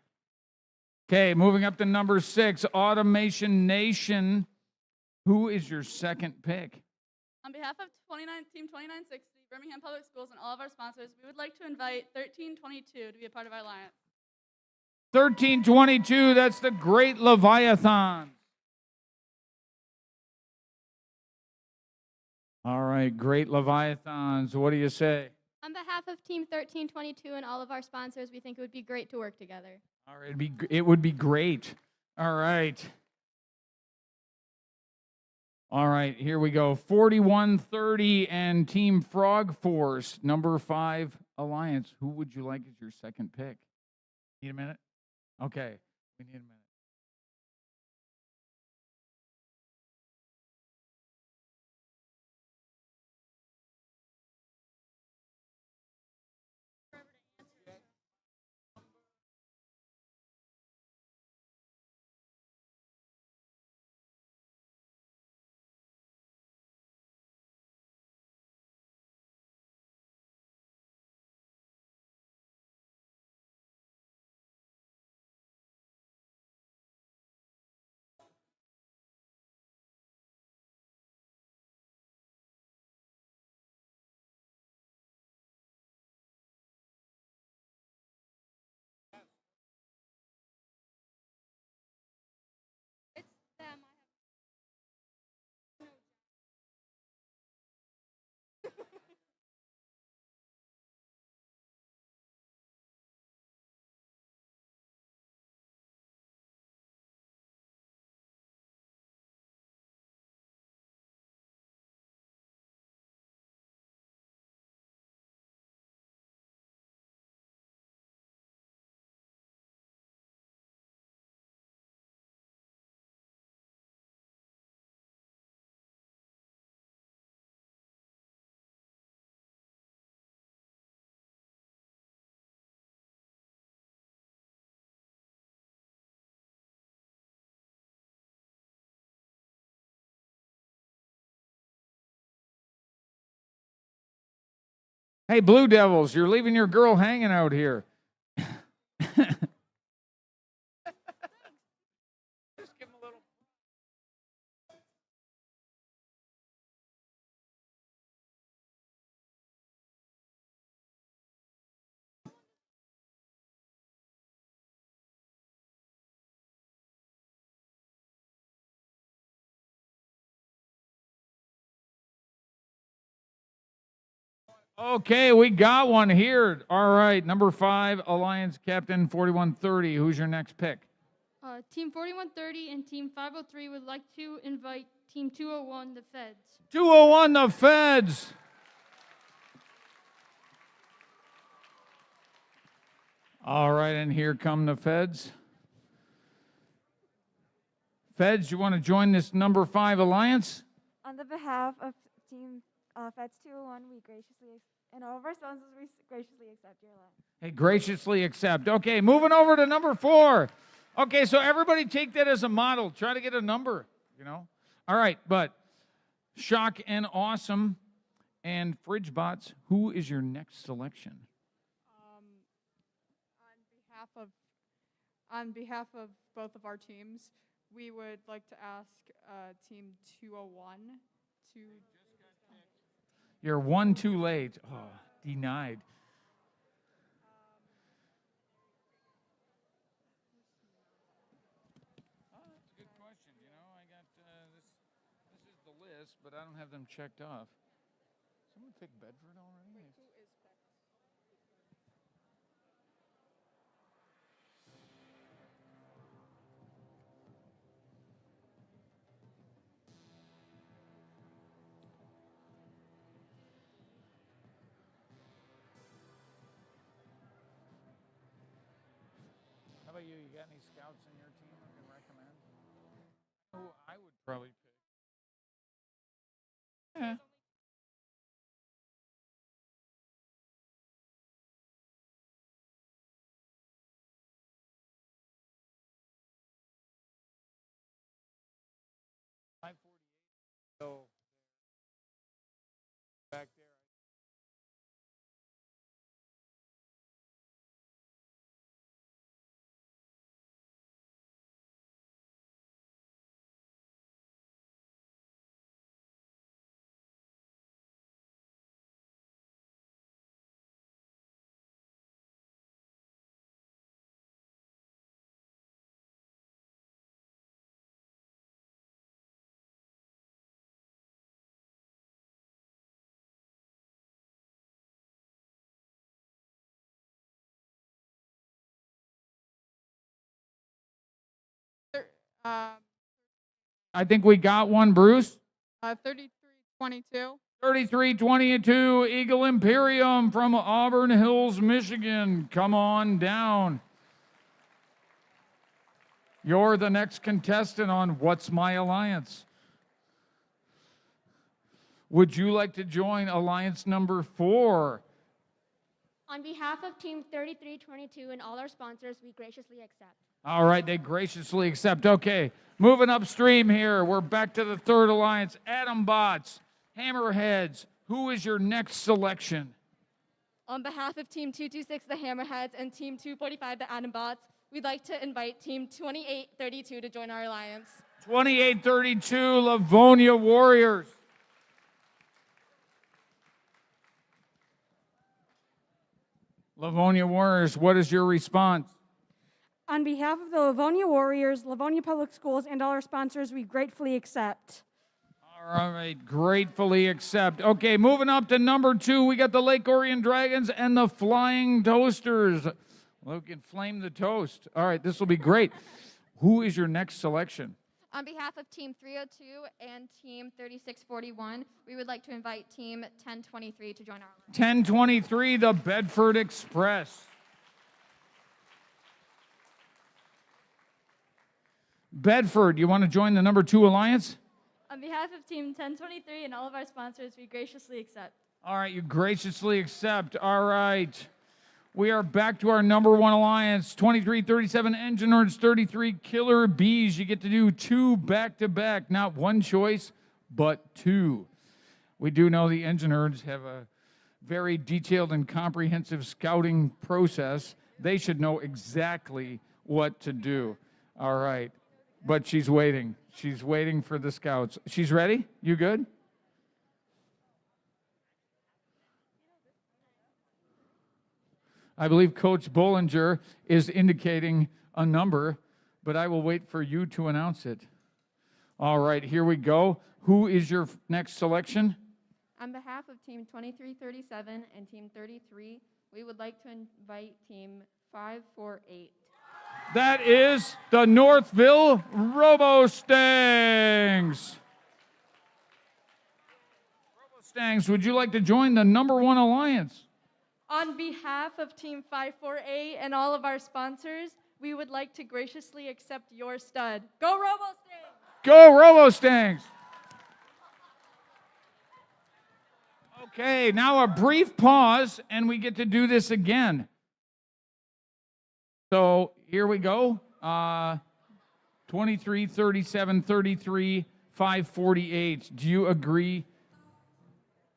Speaker 1: Okay, moving up to number 6, Automation Nation. Who is your second pick?
Speaker 9: On behalf of Team 2960, Birmingham Public Schools, and all of our sponsors, we would like to invite 1322 to be a part of our alliance.
Speaker 1: 1322, that's the Great Leviathan. All right, Great Leviathans. What do you say?
Speaker 7: On behalf of Team 1322 and all of our sponsors, we think it would be great to work together.
Speaker 1: All right, it would be great. All right. All right, here we go. 4130 and Team Frog Force, number 5 Alliance. Who would you like as your second pick? Need a minute? Okay, we need a minute. Hey, Blue Devils, you're leaving your girl hanging out here. Okay, we got one here. All right, number 5, Alliance Captain 4130. Who's your next pick?
Speaker 5: Team 4130 and Team 503 would like to invite Team 201, the Feds.
Speaker 1: 201, the Feds. All right, and here come the Feds. Feds, you want to join this number 5 Alliance?
Speaker 6: On the behalf of Team Feds 201, we graciously, and all of our sponsors, we graciously accept your alliance.
Speaker 1: Hey, graciously accept. Okay, moving over to number 4. Okay, so everybody take that as a model. Try to get a number, you know. All right, but Shock and Awesome and FridgeBots, who is your next selection?
Speaker 8: On behalf of both of our teams, we would like to ask Team 201 to.
Speaker 1: You're 1 too late. Oh, denied. Oh, that's a good question. You know, I got this is the list, but I don't have them checked off. Someone pick Bedford already?
Speaker 8: Wait, who is Bedford?
Speaker 1: How about you? You got any scouts in your team you can recommend? Who I would probably pick. Yeah. So back there. I think we got one, Bruce.
Speaker 8: 3322.
Speaker 1: 3322, Eagle Imperium from Auburn Hills, Michigan. Come on down. You're the next contestant on What's My Alliance? Would you like to join Alliance number 4?
Speaker 7: On behalf of Team 3322 and all our sponsors, we graciously accept.
Speaker 1: All right, they graciously accept. Okay, moving upstream here. We're back to the 3rd Alliance. Atom Bots, Hammerheads. Who is your next selection?
Speaker 5: On behalf of Team 226, the Hammerheads, and Team 245, the Atom Bots, we'd like to invite Team 2832 to join our alliance.
Speaker 1: 2832, Livonia Warriors. Livonia Warriors, what is your response?
Speaker 6: On behalf of the Livonia Warriors, Livonia Public Schools, and all our sponsors, we gratefully accept.
Speaker 1: All right, gratefully accept. Okay, moving up to number 2, we got the Lake Orion Dragons and the Flying Toasters. Well, we can flame the toast. All right, this will be great. Who is your next selection?
Speaker 7: On behalf of Team 302 and Team 3641, we would like to invite Team 1023 to join our alliance.
Speaker 1: 1023, the Bedford Express. Bedford, you want to join the number 2 Alliance?
Speaker 5: On behalf of Team 1023 and all of our sponsors, we graciously accept.
Speaker 1: All right, you graciously accept. All right. We are back to our number 1 Alliance, 2337 Engine Nerds, 33 Killer Bees. You get to do 2 back-to-back, not 1 choice, but 2. We do know the Engine Nerds have a very detailed and comprehensive scouting process. They should know exactly what to do. All right. But she's waiting. She's waiting for the scouts. She's ready? You good? I believe Coach Bollinger is indicating a number, but I will wait for you to announce it. All right, here we go. Who is your next selection?
Speaker 7: On behalf of Team 2337 and Team 33, we would like to invite Team 548.
Speaker 1: That is the Northville Robo-Stangs. Robo-Stangs, would you like to join the #1 alliance?
Speaker 11: On behalf of Team 548 and all of our sponsors, we would like to graciously accept your stud. Go Robo-Stangs!
Speaker 1: Go Robo-Stangs! Okay, now a brief pause, and we get to do this again. So here we go. 23, 37, 33, 548. Do you agree?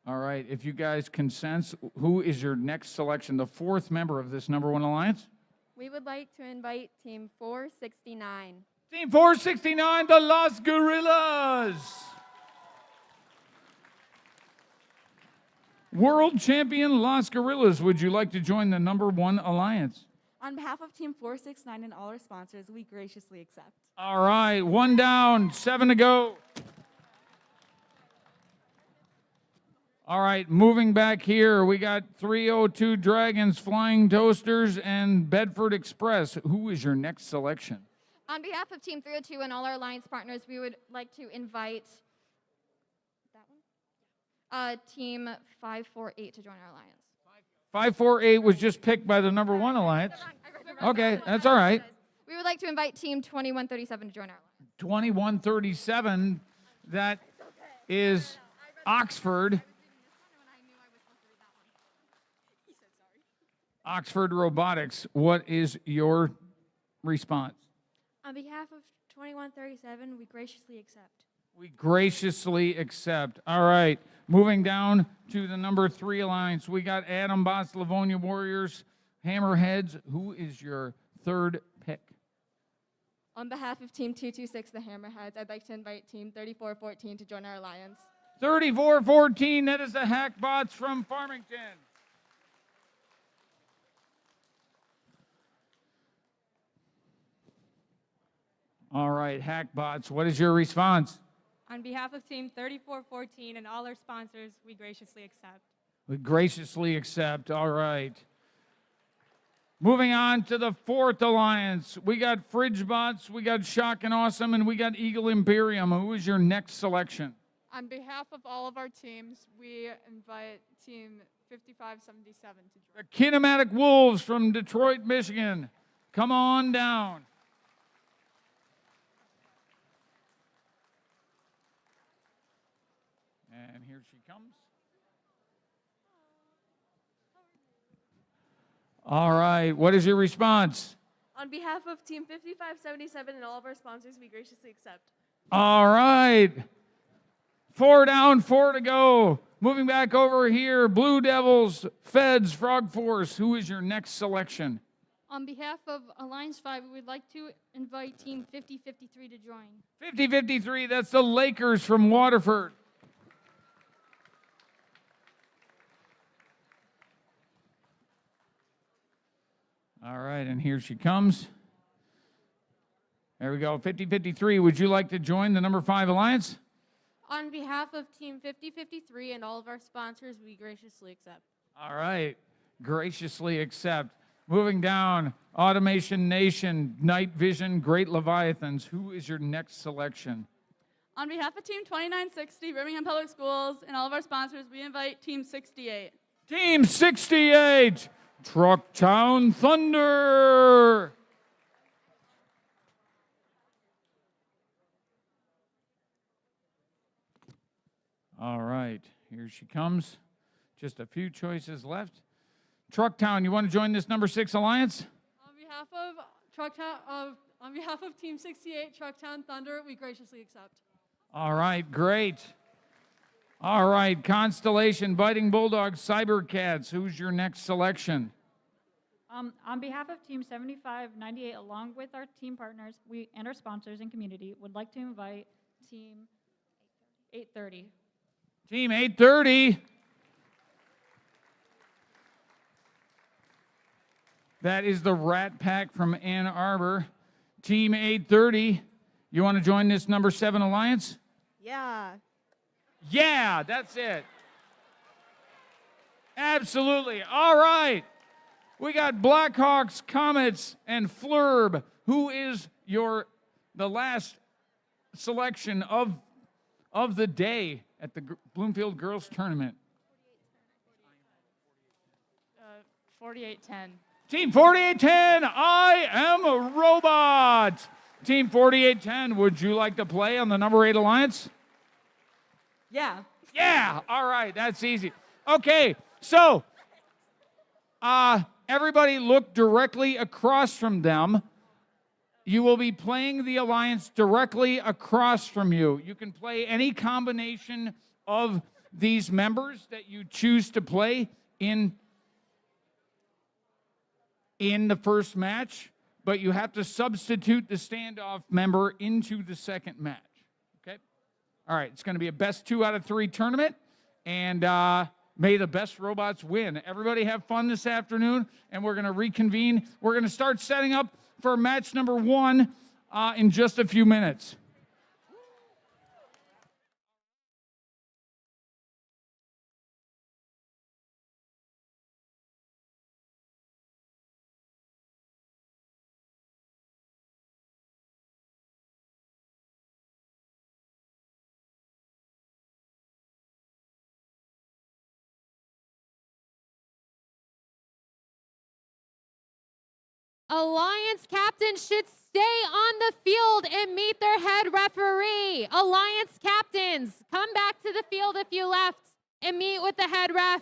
Speaker 1: All right, if you guys consent, who is your next selection, the 4th member of this #1 alliance?
Speaker 7: We would like to invite Team 469.
Speaker 1: Team 469, the Las Gorillas. World champion Las Gorillas, would you like to join the #1 alliance?
Speaker 12: On behalf of Team 469 and all our sponsors, we graciously accept.
Speaker 1: All right, 1 down, 7 to go. All right, moving back here, we got 302 Dragons, Flying Toasters, and Bedford Express. Who is your next selection?
Speaker 7: On behalf of Team 302 and all our alliance partners, we would like to invite Team 548 to join our alliance.
Speaker 1: 548 was just picked by the #1 alliance. Okay, that's all right.
Speaker 7: We would like to invite Team 2137 to join our alliance.
Speaker 1: 2137, that is Oxford. Oxford Robotics, what is your response?
Speaker 6: On behalf of 2137, we graciously accept.
Speaker 1: We graciously accept. All right, moving down to the #3 alliance, we got Adam Bots, Livonia Warriors, Hammerheads. Who is your 3rd pick?
Speaker 5: On behalf of Team 226, the Hammerheads, I'd like to invite Team 3414 to join our alliance.
Speaker 1: 3414, that is the Hackbots from Farmington. All right, Hackbots, what is your response?
Speaker 13: On behalf of Team 3414 and all our sponsors, we graciously accept.
Speaker 1: We graciously accept, all right. Moving on to the 4th alliance, we got FridgeBots, we got Shock and Awesome, and we got Eagle Imperium. Who is your next selection?
Speaker 8: On behalf of all of our teams, we invite Team 5577 to join.
Speaker 1: The Kinematic Wolves from Detroit, Michigan. Come on down. And here she comes. All right, what is your response?
Speaker 11: On behalf of Team 5577 and all of our sponsors, we graciously accept.
Speaker 1: All right. 4 down, 4 to go. Moving back over here, Blue Devils, Feds, Frog Force. Who is your next selection?
Speaker 14: On behalf of Alliance 5, we would like to invite Team 5053 to join.
Speaker 1: 5053, that's the Lakers from Waterford. All right, and here she comes. There we go, 5053. Would you like to join the #5 alliance?
Speaker 13: On behalf of Team 5053 and all of our sponsors, we graciously accept.
Speaker 1: All right, graciously accept. Moving down, Automation Nation, Night Vision, Great Leviathans. Who is your next selection?
Speaker 9: On behalf of Team 2960, Birmingham Public Schools, and all of our sponsors, we invite Team 68.
Speaker 1: Team 68, Trucktown Thunder. All right, here she comes. Just a few choices left. Trucktown, you want to join this #6 alliance?
Speaker 13: On behalf of Team 68, Trucktown Thunder, we graciously accept.
Speaker 1: All right, great. All right, Constellation, Biting Bulldogs, Cybercats. Who's your next selection?
Speaker 10: On behalf of Team 7598, along with our team partners and our sponsors and community, would like to invite Team 830.
Speaker 1: Team 830. That is the Rat Pack from Ann Arbor. Team 830, you want to join this number 7 alliance?
Speaker 6: Yeah.
Speaker 1: Yeah, that's it. Absolutely. All right. We got Blackhawks, Comets, and Flurb. Who is the last selection of the day at the Bloomfield Girls Tournament?
Speaker 9: 4810.
Speaker 1: Team 4810, I am a robot. Team 4810, would you like to play on the number 8 alliance?
Speaker 12: Yeah.
Speaker 1: Yeah, all right, that's easy. Okay, so everybody look directly across from them. You will be playing the alliance directly across from you. You can play any combination of these members that you choose to play in the first match, but you have to substitute the standoff member into the second match. Okay? All right, it's going to be a best 2 out of 3 tournament, and may the best robots win. Everybody have fun this afternoon, and we're going to reconvene. We're going to start setting up for match number 1 in just a few minutes.
Speaker 2: Alliance captains should stay on the field and meet their head referee. Alliance captains, come back to the field if you left and meet with the head ref.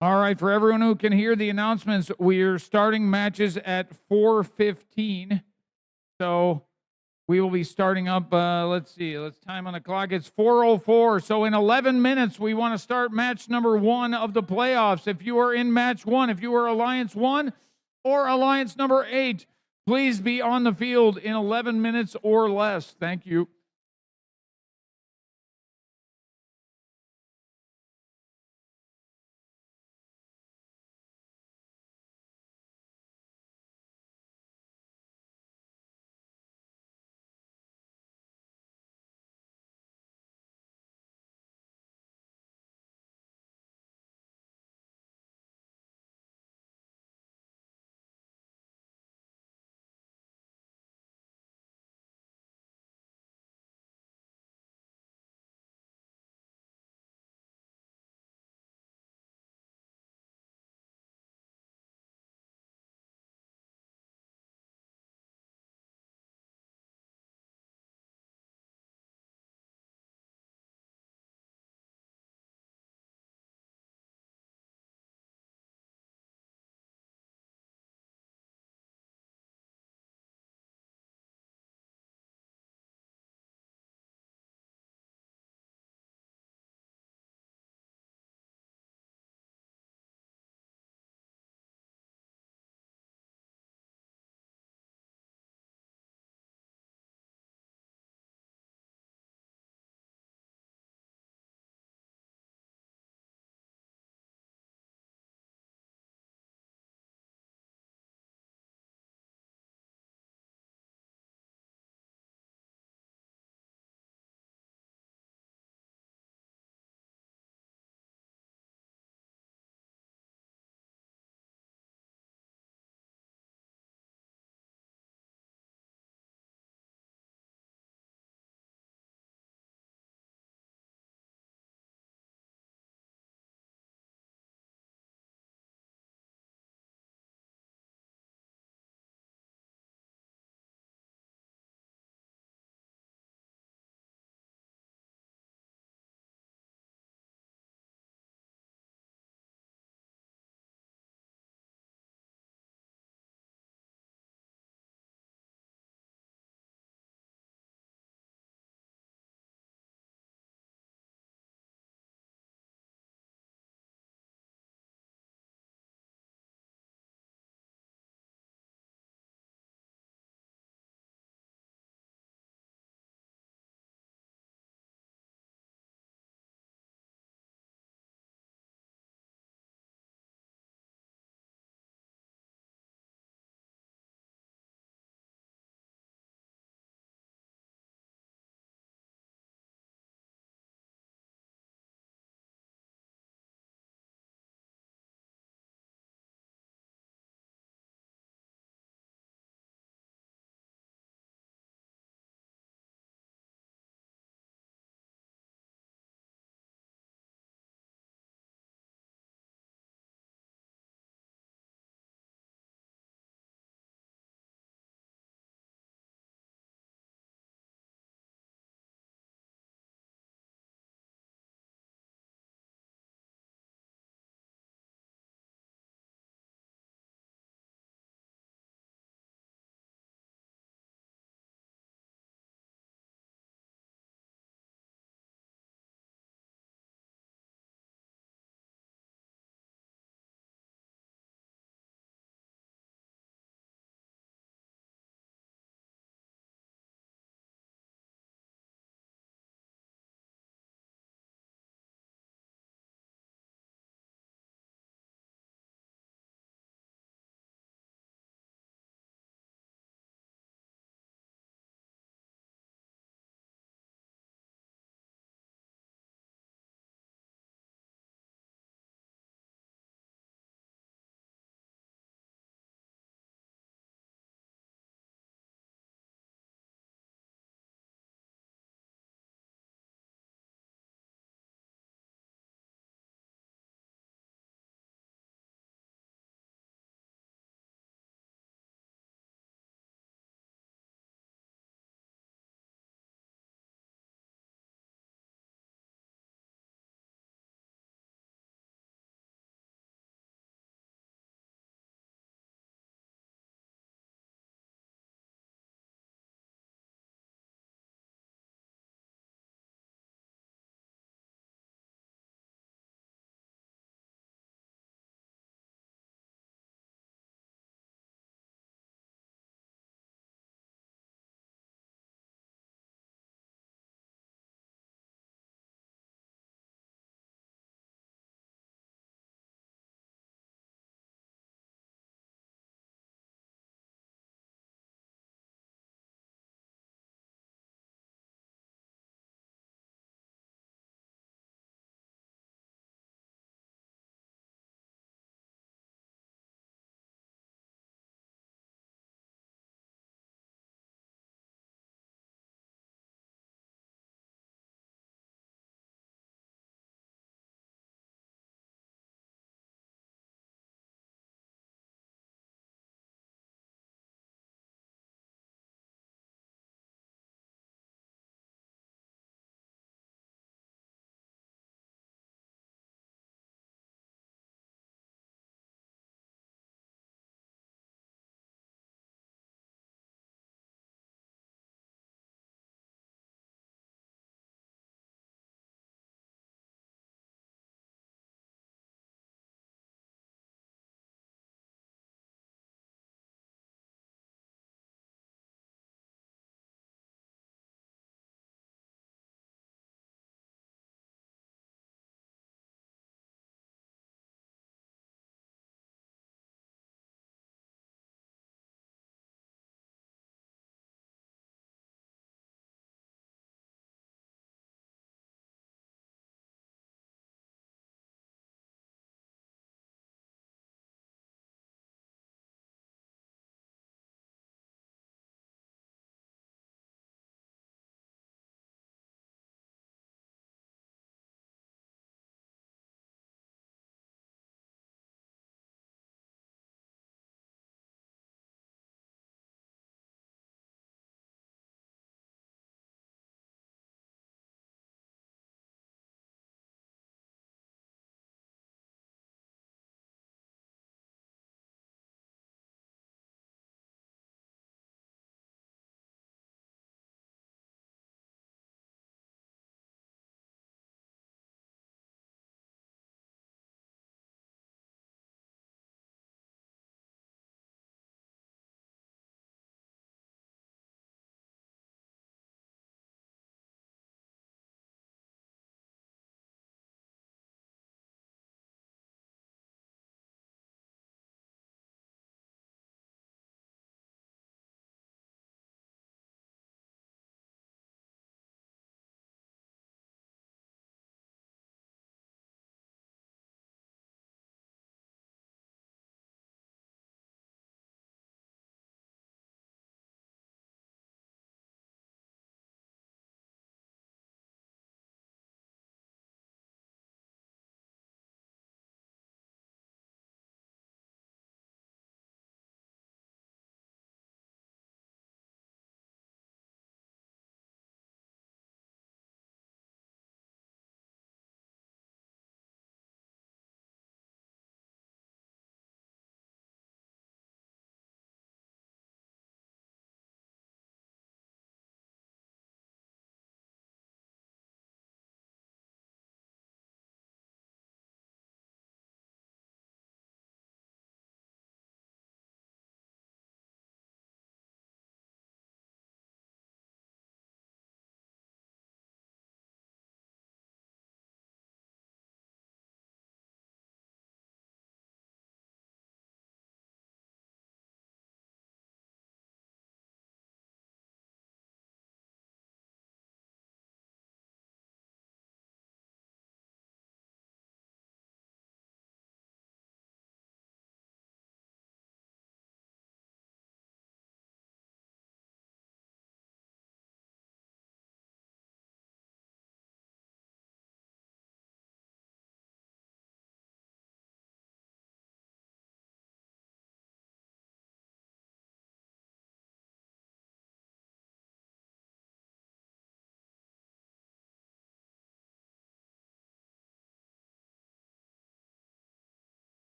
Speaker 1: All right, for everyone who can hear the announcements, we are starting matches at 4:15. So we will be starting up, let's see, let's time on the clock. It's 4:04. So in 11 minutes, we want to start match number 1 of the playoffs. If you are in match 1, if you are Alliance 1 or Alliance number 8, please be on the field in 11 minutes or less. Thank you.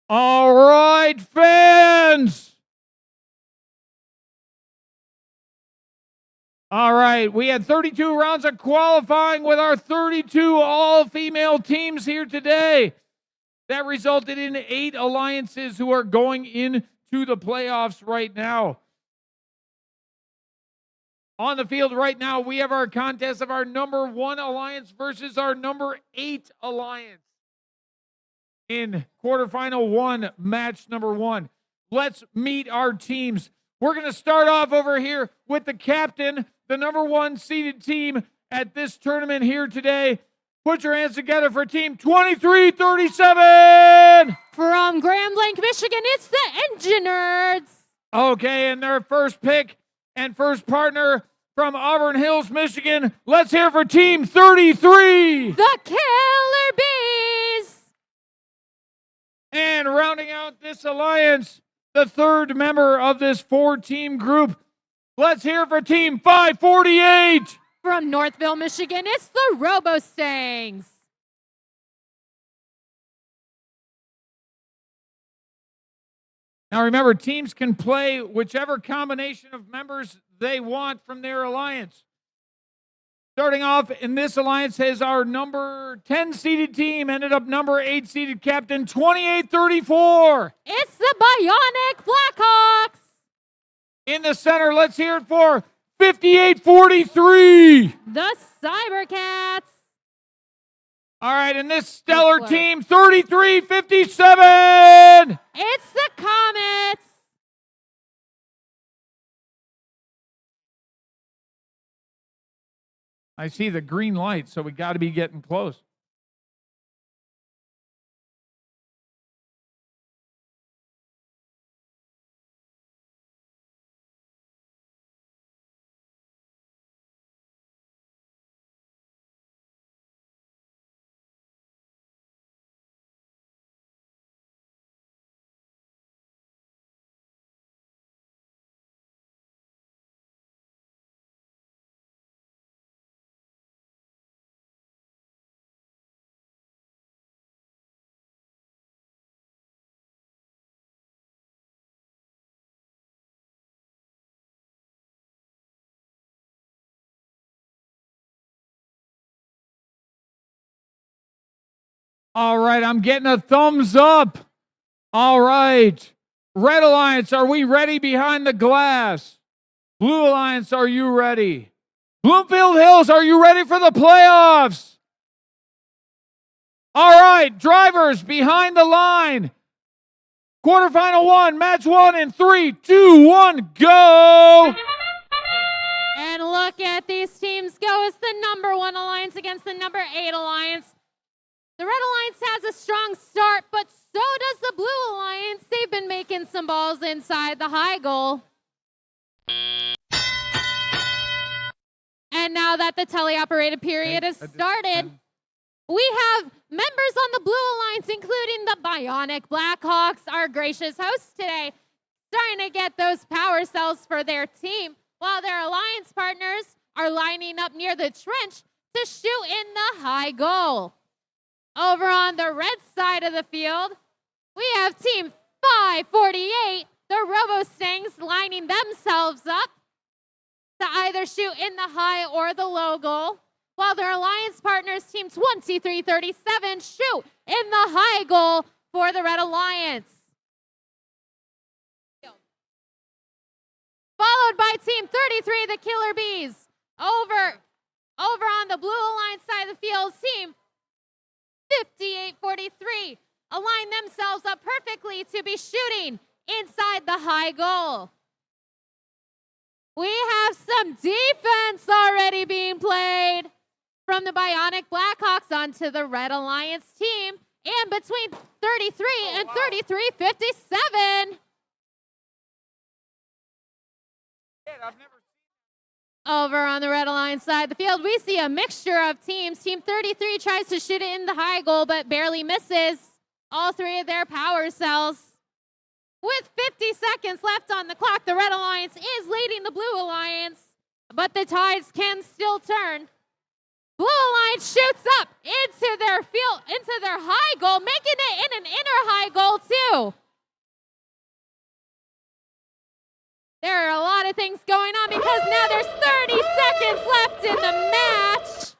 Speaker 1: All right, fans. All right, we had 32 rounds of qualifying with our 32 all-female teams here today. That resulted in 8 alliances who are going into the playoffs right now. On the field right now, we have our contest of our number 1 alliance versus our number 8 alliance in quarterfinal 1, match number 1. Let's meet our teams. We're going to start off over here with the captain, the number 1 seeded team at this tournament here today. Put your hands together for team 2337.
Speaker 2: From Grand Blanc, Michigan, it's the Engine Nerds.
Speaker 1: Okay, and their first pick and first partner from Auburn Hills, Michigan. Let's hear for team 33.
Speaker 2: The Killer Bees.
Speaker 1: And rounding out this alliance, the third member of this 4-team group. Let's hear for team 548.
Speaker 2: From Northville, Michigan, it's the Robo-Stangs.
Speaker 1: Now remember, teams can play whichever combination of members they want from their alliance. Starting off in this alliance is our number 10 seeded team, ended up number 8 seeded captain 2834.
Speaker 2: It's the Bionic Blackhawks.
Speaker 1: In the center, let's hear it for 5843.
Speaker 2: The Cybercats.
Speaker 1: All right, and this stellar team 3357.
Speaker 2: It's the Comets.
Speaker 1: I see the green light, so we got to be getting close. All right, I'm getting a thumbs up. All right. Red Alliance, are we ready behind the glass? Blue Alliance, are you ready? Bloomfield Hills, are you ready for the playoffs? All right, drivers behind the line. Quarterfinal 1, match 1 in 3, 2, 1, go!
Speaker 2: And look at these teams go. It's the number 1 alliance against the number 8 alliance. The Red Alliance has a strong start, but so does the Blue Alliance. They've been making some balls inside the high goal. And now that the teleoperated period has started, we have members on the Blue Alliance, including the Bionic Blackhawks, our gracious hosts today, starting to get those power cells for their team, while their alliance partners are lining up near the trench to shoot in the high goal. Over on the red side of the field, we have team 548, the Robo-Stangs, lining themselves up to either shoot in the high or the low goal, while their alliance partners, team 2337, shoot in the high goal for the Red Alliance. Followed by team 33, the Killer Bees. Over on the Blue Alliance side of the field, team 5843 align themselves up perfectly to be shooting inside the high goal. We have some defense already being played from the Bionic Blackhawks onto the Red Alliance team, and between 33 and 3357. Over on the Red Alliance side of the field, we see a mixture of teams. Team 33 tries to shoot it in the high goal, but barely misses all 3 of their power cells. With 50 seconds left on the clock, the Red Alliance is leading the Blue Alliance, but the tides can still turn. Blue Alliance shoots up into their high goal, making it in an inner high goal too. There are a lot of things going on because now there's 30 seconds left in the match.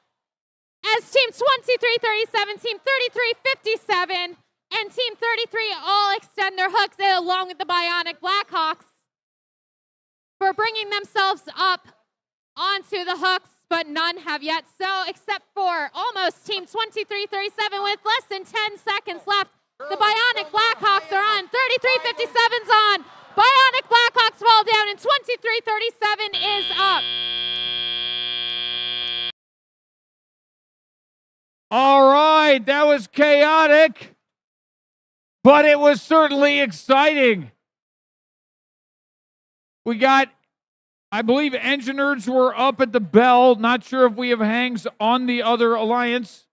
Speaker 2: As Team 2337, Team 3357, and Team 33 all extend their hooks along with the Bionic Blackhawks for bringing themselves up onto the hooks, but none have yet so, except for almost Team 2337 with less than 10 seconds left. The Bionic Blackhawks are on. 3357's on. Bionic Blackhawks fall down, and 2337 is up.
Speaker 1: All right, that was chaotic, but it was certainly exciting. We got, I believe, Engineers were up at the bell. Not sure if we have hangs on the other alliance.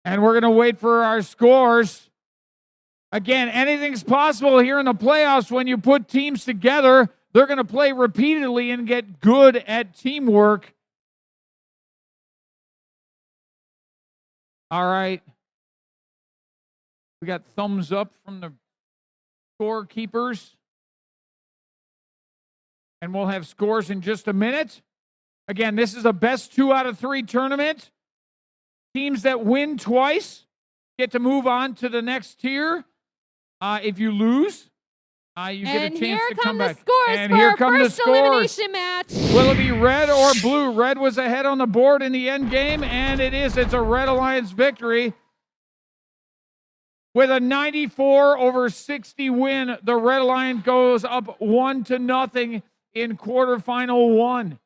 Speaker 1: And we're going to wait for our scores. Again, anything's possible here in the playoffs when you put teams together. They're going to play repeatedly and get good at teamwork. All right. We got thumbs up from the scorekeepers. And we'll have scores in just a minute. Again, this is a best 2 out of 3 tournament. Teams that win twice get to move on to the next tier. If you lose, you get a chance to come back.
Speaker 2: And here come the scores. Elimination match.
Speaker 1: Will it be red or blue? Red was ahead on the board in the end game, and it is. It's a Red Alliance victory. With a 94-60 win, the Red Alliance goes up 1-0 in quarterfinal 1.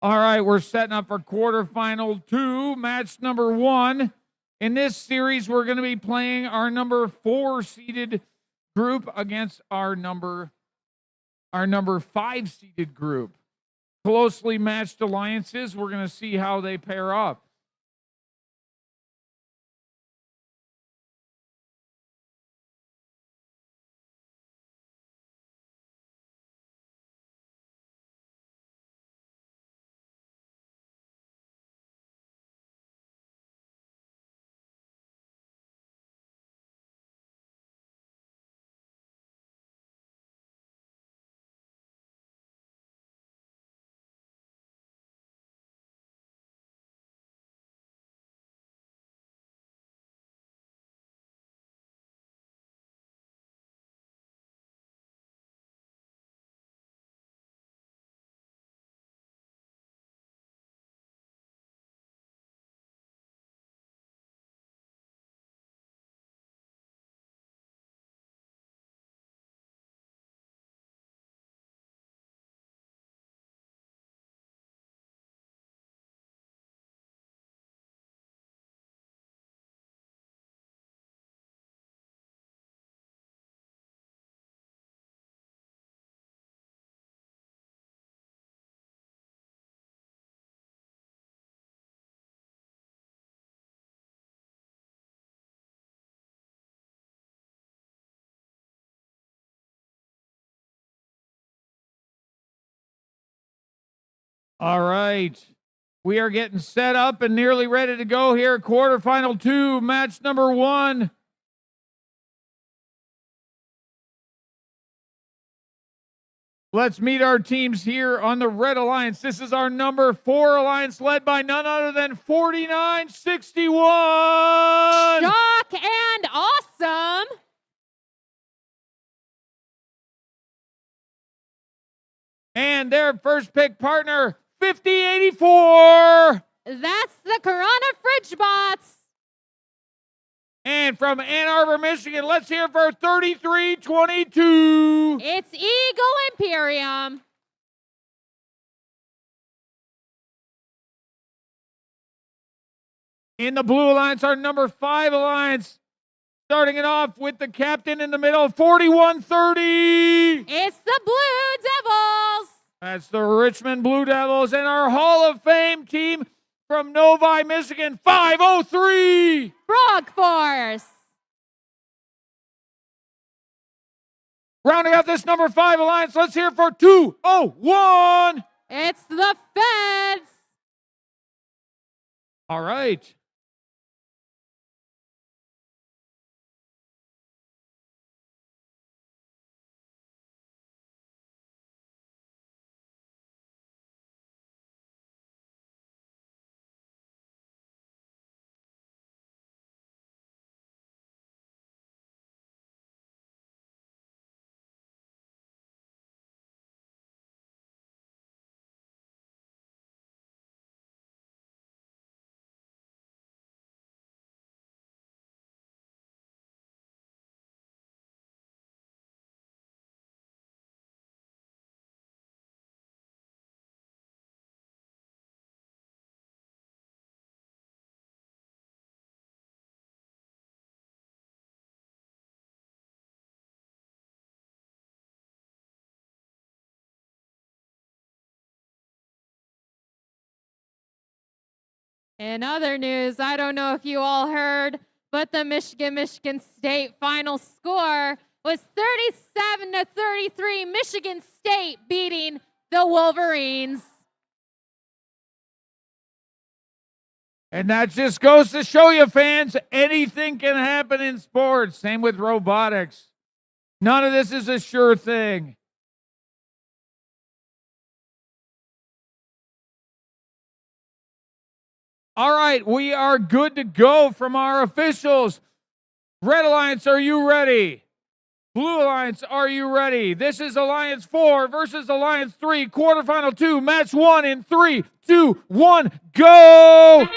Speaker 1: All right, we're setting up for quarterfinal 2, match number 1. In this series, we're going to be playing our number 4 seeded group against our number 5 seeded group. Closely matched alliances. We're going to see how they pair up. All right. We are getting set up and nearly ready to go here. Quarterfinal 2, match number 1. Let's meet our teams here on the Red Alliance. This is our number 4 alliance led by none other than 4961.
Speaker 2: Shock and Awesome.
Speaker 1: And their first pick partner, 5084.
Speaker 2: That's the Corona Fridge Bots.
Speaker 1: And from Ann Arbor, Michigan, let's hear for 3322.
Speaker 2: It's Eagle Imperium.
Speaker 1: In the Blue Alliance, our number 5 alliance, starting it off with the captain in the middle, 4130.
Speaker 2: It's the Blue Devils.
Speaker 1: That's the Richmond Blue Devils. And our Hall of Fame team from Novi, Michigan, 503.
Speaker 2: Frog Force.
Speaker 1: Rounding out this number 5 alliance, let's hear for 201.
Speaker 2: It's the Feds.
Speaker 1: All right.
Speaker 2: In other news, I don't know if you all heard, but the Michigan State final score was 37-33. Michigan State beating the Wolverines.
Speaker 1: And that just goes to show you, fans, anything can happen in sports. Same with robotics. None of this is a sure thing. All right, we are good to go from our officials. Red Alliance, are you ready? Blue Alliance, are you ready? This is Alliance 4 versus Alliance 3, quarterfinal 2, match 1 in 3, 2, 1, go!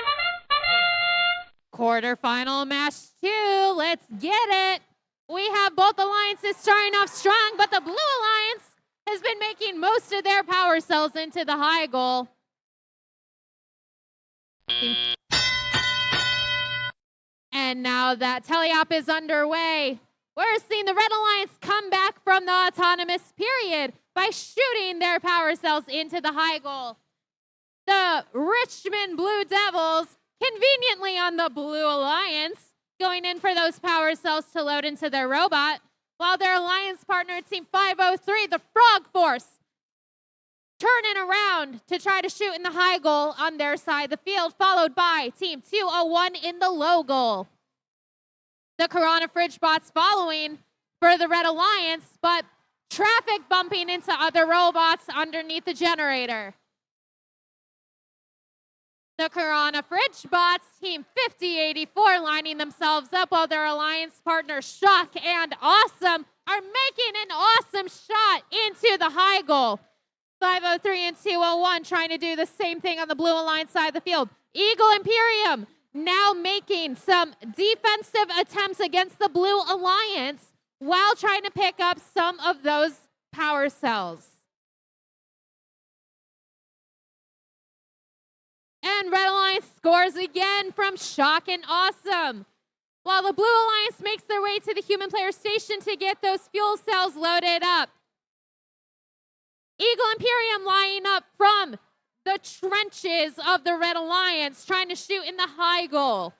Speaker 2: Quarterfinal match 2, let's get it. We have both alliances starting off strong, but the Blue Alliance has been making most of their power cells into the high goal. And now that teleop is underway, we're seeing the Red Alliance come back from the autonomous period by shooting their power cells into the high goal. The Richmond Blue Devils, conveniently on the Blue Alliance, going in for those power cells to load into their robot, while their alliance partner, Team 503, the Frog Force, turning around to try to shoot in the high goal on their side of the field, followed by Team 201 in the low goal. The Corona Fridge Bots following for the Red Alliance, but traffic bumping into other robots underneath the generator. The Corona Fridge Bots, Team 5084, lining themselves up while their alliance partners, Shock and Awesome, are making an awesome shot into the high goal. 503 and 201 trying to do the same thing on the Blue Alliance side of the field. Eagle Imperium now making some defensive attempts against the Blue Alliance while trying to pick up some of those power cells. And Red Alliance scores again from Shock and Awesome, while the Blue Alliance makes their way to the human player station to get those fuel cells loaded up. Eagle Imperium lining up from the trenches of the Red Alliance, trying to shoot in the high goal.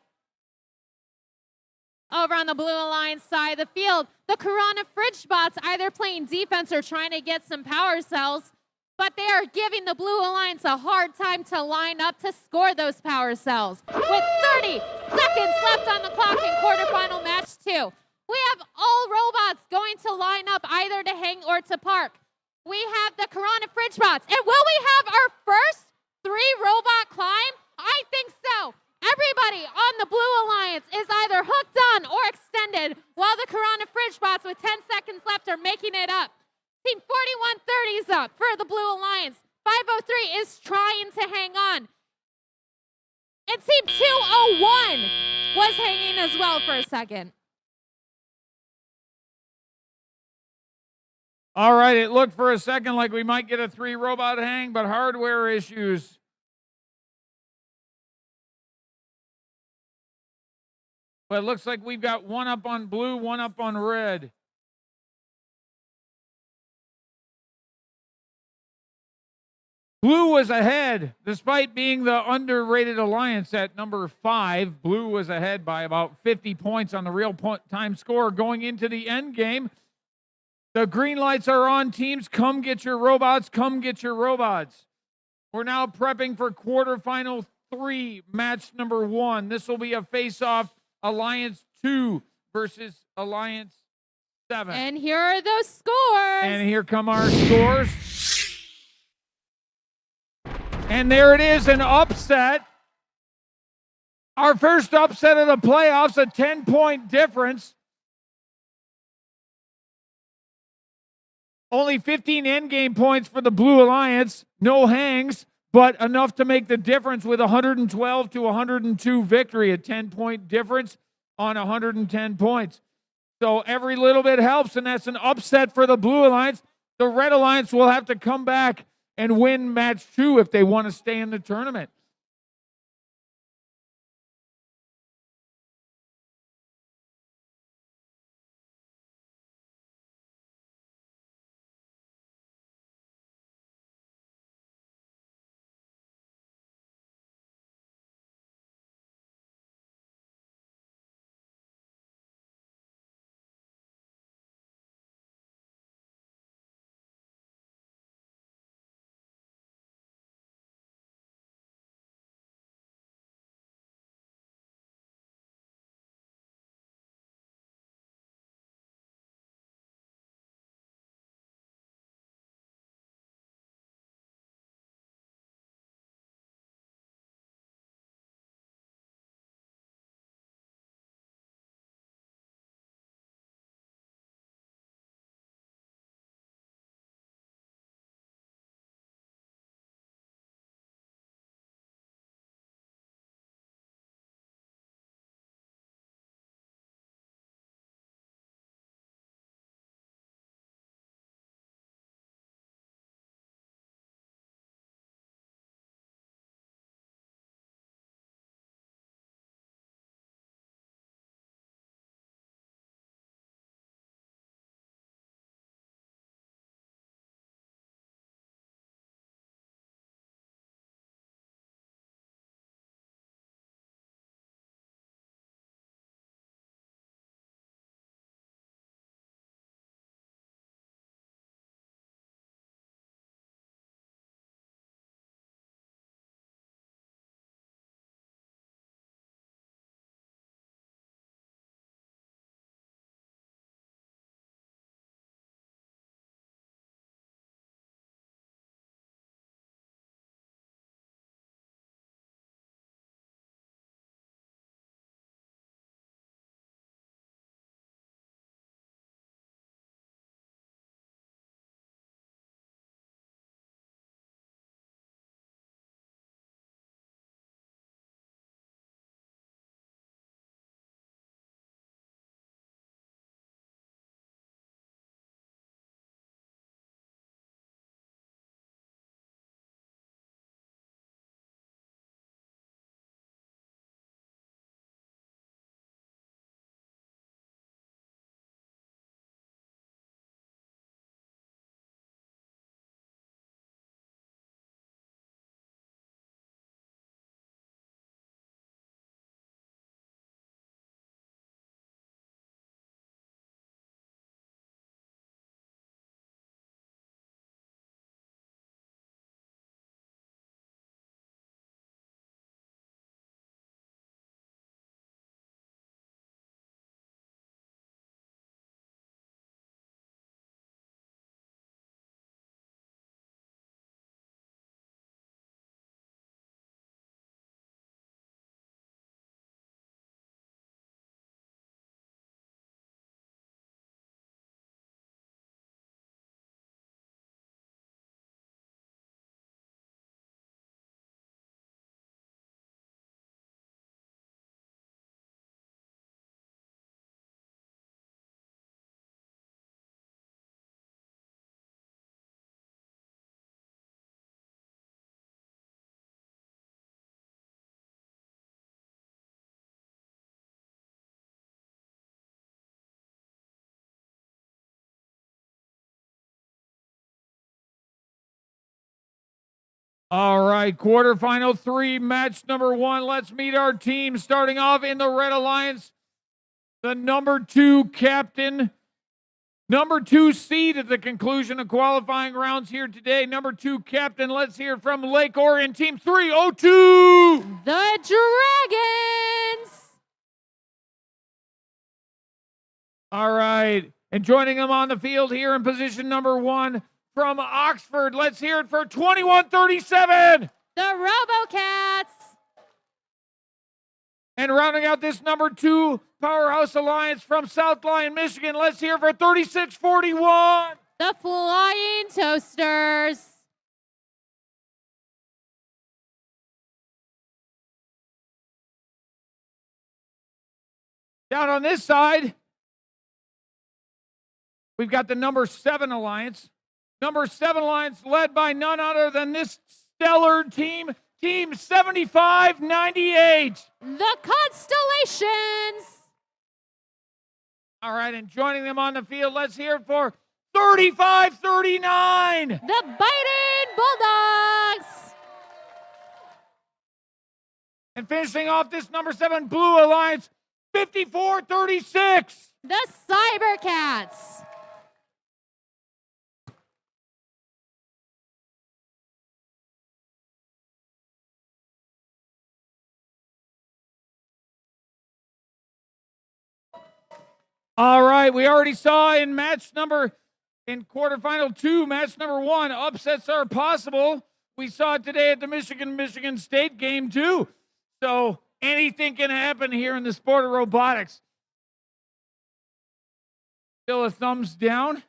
Speaker 2: Over on the Blue Alliance side of the field, the Corona Fridge Bots either playing defense or trying to get some power cells, but they are giving the Blue Alliance a hard time to line up to score those power cells. With 30 seconds left on the clock in quarterfinal match 2, we have all robots going to line up either to hang or to park. we have the Corona Fridge Bots. And will we have our first 3 robot climb? I think so. Everybody on the Blue Alliance is either hooked on or extended, while the Corona Fridge Bots with 10 seconds left are making it up. Team 4130 is up for the Blue Alliance. 503 is trying to hang on. And Team 201 was hanging as well for a second.
Speaker 1: All right, it looked for a second like we might get a 3 robot hang, but hardware issues. But it looks like we've got 1 up on blue, 1 up on red. Blue was ahead, despite being the underrated alliance at number 5. Blue was ahead by about 50 points on the real-time score going into the end game. The green lights are on. Teams, come get your robots. Come get your robots. We're now prepping for quarterfinal 3, match number 1. This will be a face-off, Alliance 2 versus Alliance 7.
Speaker 2: And here are those scores.
Speaker 1: And here come our scores. And there it is, an upset. Our first upset of the playoffs, a 10-point difference. Only 15 endgame points for the Blue Alliance. No hangs, but enough to make the difference with 112 to 102 victory. A 10-point difference on 110 points. So every little bit helps, and that's an upset for the Blue Alliance. The Red Alliance will have to come back and win match 2 if they want to stay in the tournament. All right, quarterfinal 3, match number 1. Let's meet our team. Starting off in the Red Alliance, the number 2 captain, number 2 seed at the conclusion of qualifying rounds here today. Number 2 captain, let's hear from Lake Orion, Team 302.
Speaker 2: The Dragons.
Speaker 1: All right, and joining them on the field here in position number 1 from Oxford, let's hear it for 2137.
Speaker 2: The RoboCats.
Speaker 1: And rounding out this number 2 powerhouse alliance from South Lyon, Michigan, let's hear for 3641.
Speaker 2: The Flying Toasters.
Speaker 1: Down on this side, we've got the number 7 alliance. Number 7 alliance led by none other than this stellar team, Team 7598.
Speaker 2: The Constellations.
Speaker 1: All right, and joining them on the field, let's hear it for 3539.
Speaker 2: The Biting Bulldogs.
Speaker 1: And finishing off this number 7 Blue Alliance, 5436.
Speaker 2: The Cybercats.
Speaker 1: All right, we already saw in quarterfinal 2, match number 1, upsets are possible. We saw it today at the Michigan State game too. So anything can happen here in the sport of robotics. Still a thumbs down.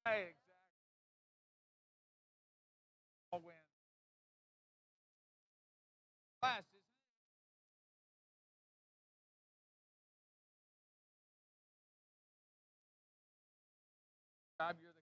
Speaker 1: Exactly. All win. Class, isn't it? Bob, you're the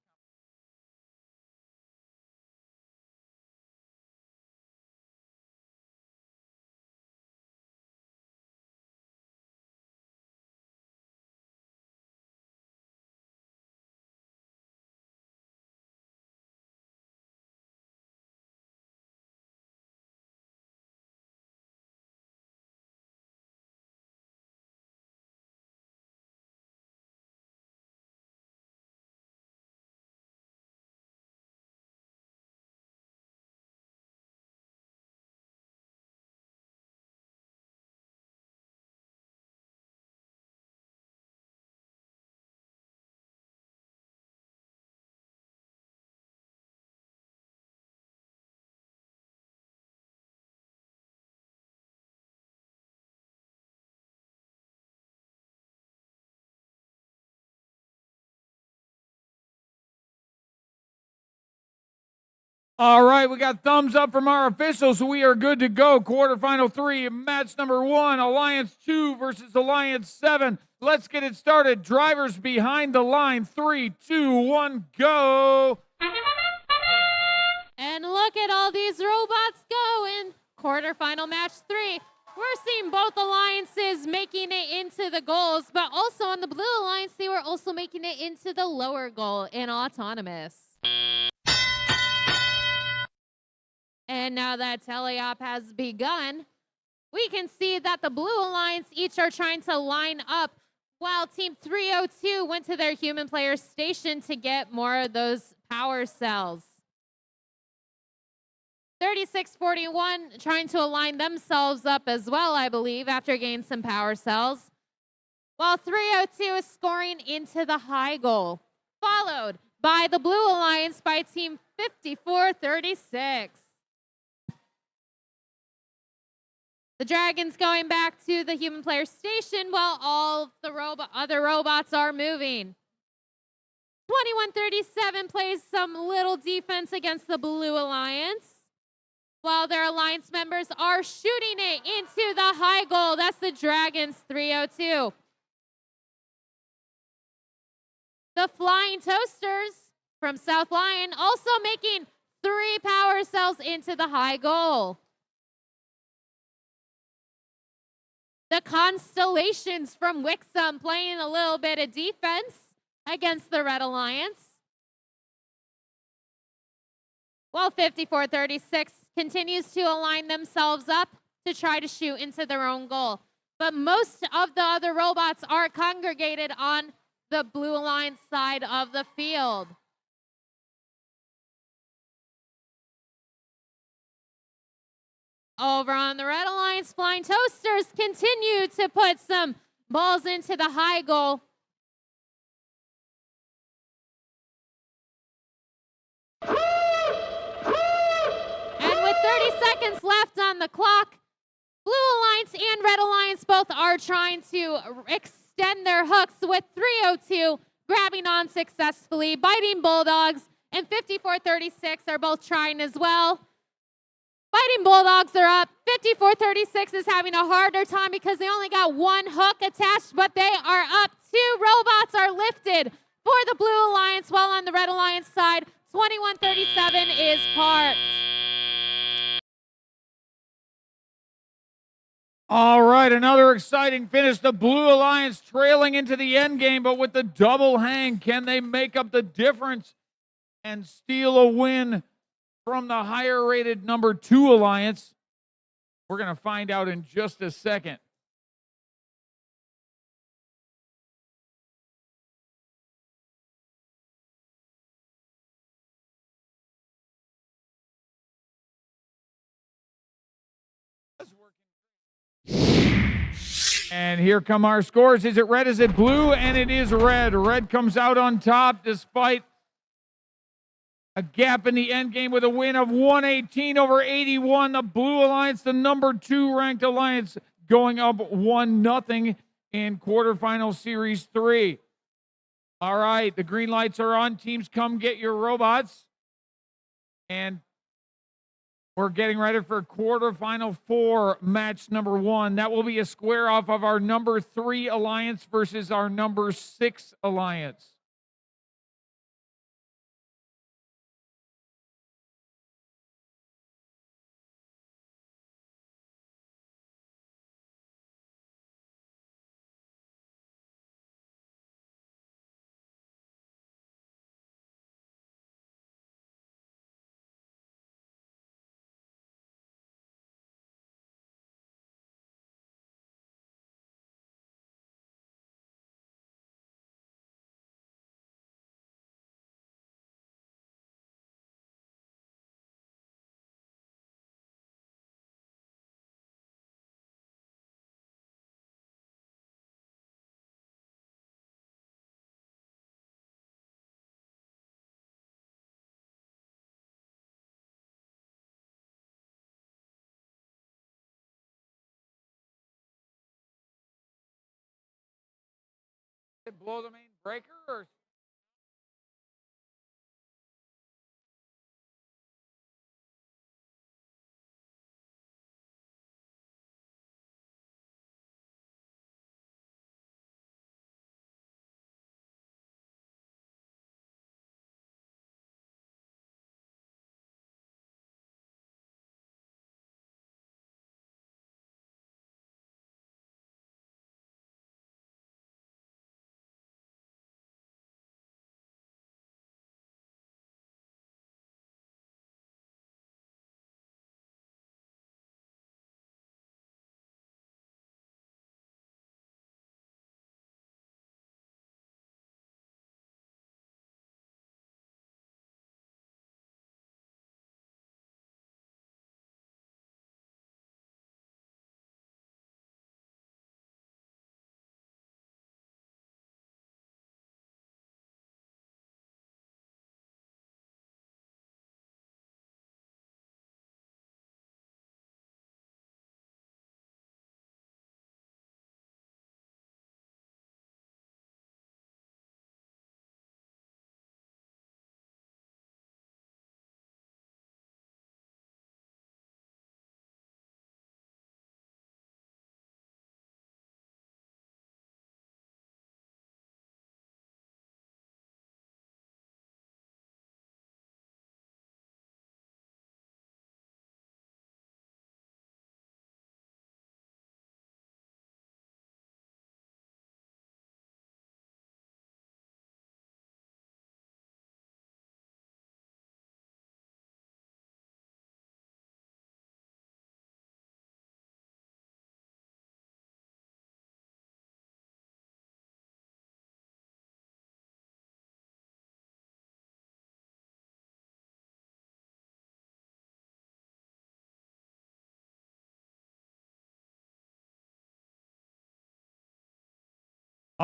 Speaker 1: All right, we got thumbs up from our officials, so we are good to go. Quarterfinal 3, match number 1, Alliance 2 versus Alliance 7. Let's get it started. Drivers behind the line. 3, 2, 1, go.
Speaker 2: And look at all these robots go in quarterfinal match 3. We're seeing both alliances making it into the goals, but also on the blue alliance, they were also making it into the lower goal in autonomous. And now that teleop has begun, we can see that the Blue Alliance each are trying to line up while Team 302 went to their human player station to get more of those power cells. 3641 trying to align themselves up as well, I believe, after getting some power cells. While 302 is scoring into the high goal, followed by the Blue Alliance by Team 5436. The Dragons going back to the human player station while all the other robots are moving. 2137 plays some little defense against the Blue Alliance, while their alliance members are shooting it into the high goal. That's the Dragons 302. The Flying Toasters from South Lyon also making 3 power cells into the high goal. The Constellations from Wixom playing a little bit of defense against the Red Alliance. While 5436 continues to align themselves up to try to shoot into their own goal. But most of the other robots are congregated on the Blue Alliance side of the field. Over on the Red Alliance, Flying Toasters continue to put some balls into the high goal. And with 30 seconds left on the clock, Blue Alliance and Red Alliance both are trying to extend their hooks, with 302 grabbing on successfully. Biting Bulldogs and 5436 are both trying as well. Fighting Bulldogs are up. 5436 is having a harder time because they only got 1 hook attached, but they are up. 2 robots are lifted for the Blue Alliance, while on the Red Alliance side, 2137 is parked.
Speaker 1: All right, another exciting finish. The Blue Alliance trailing into the end game, but with the double hang, can they make up the difference and steal a win from the higher rated number 2 Alliance? We're going to find out in just a second. And here come our scores. Is it red? Is it blue? And it is red. Red comes out on top despite a gap in the end game with a win of 118 over 81. The Blue Alliance, the number 2 ranked alliance, going up 1-0 in quarterfinal series 3. All right, the green lights are on. Teams, come get your robots. And we're getting ready for quarterfinal 4, match number 1. That will be a square off of our number 3 alliance versus our number 6 alliance. Blow the main breaker or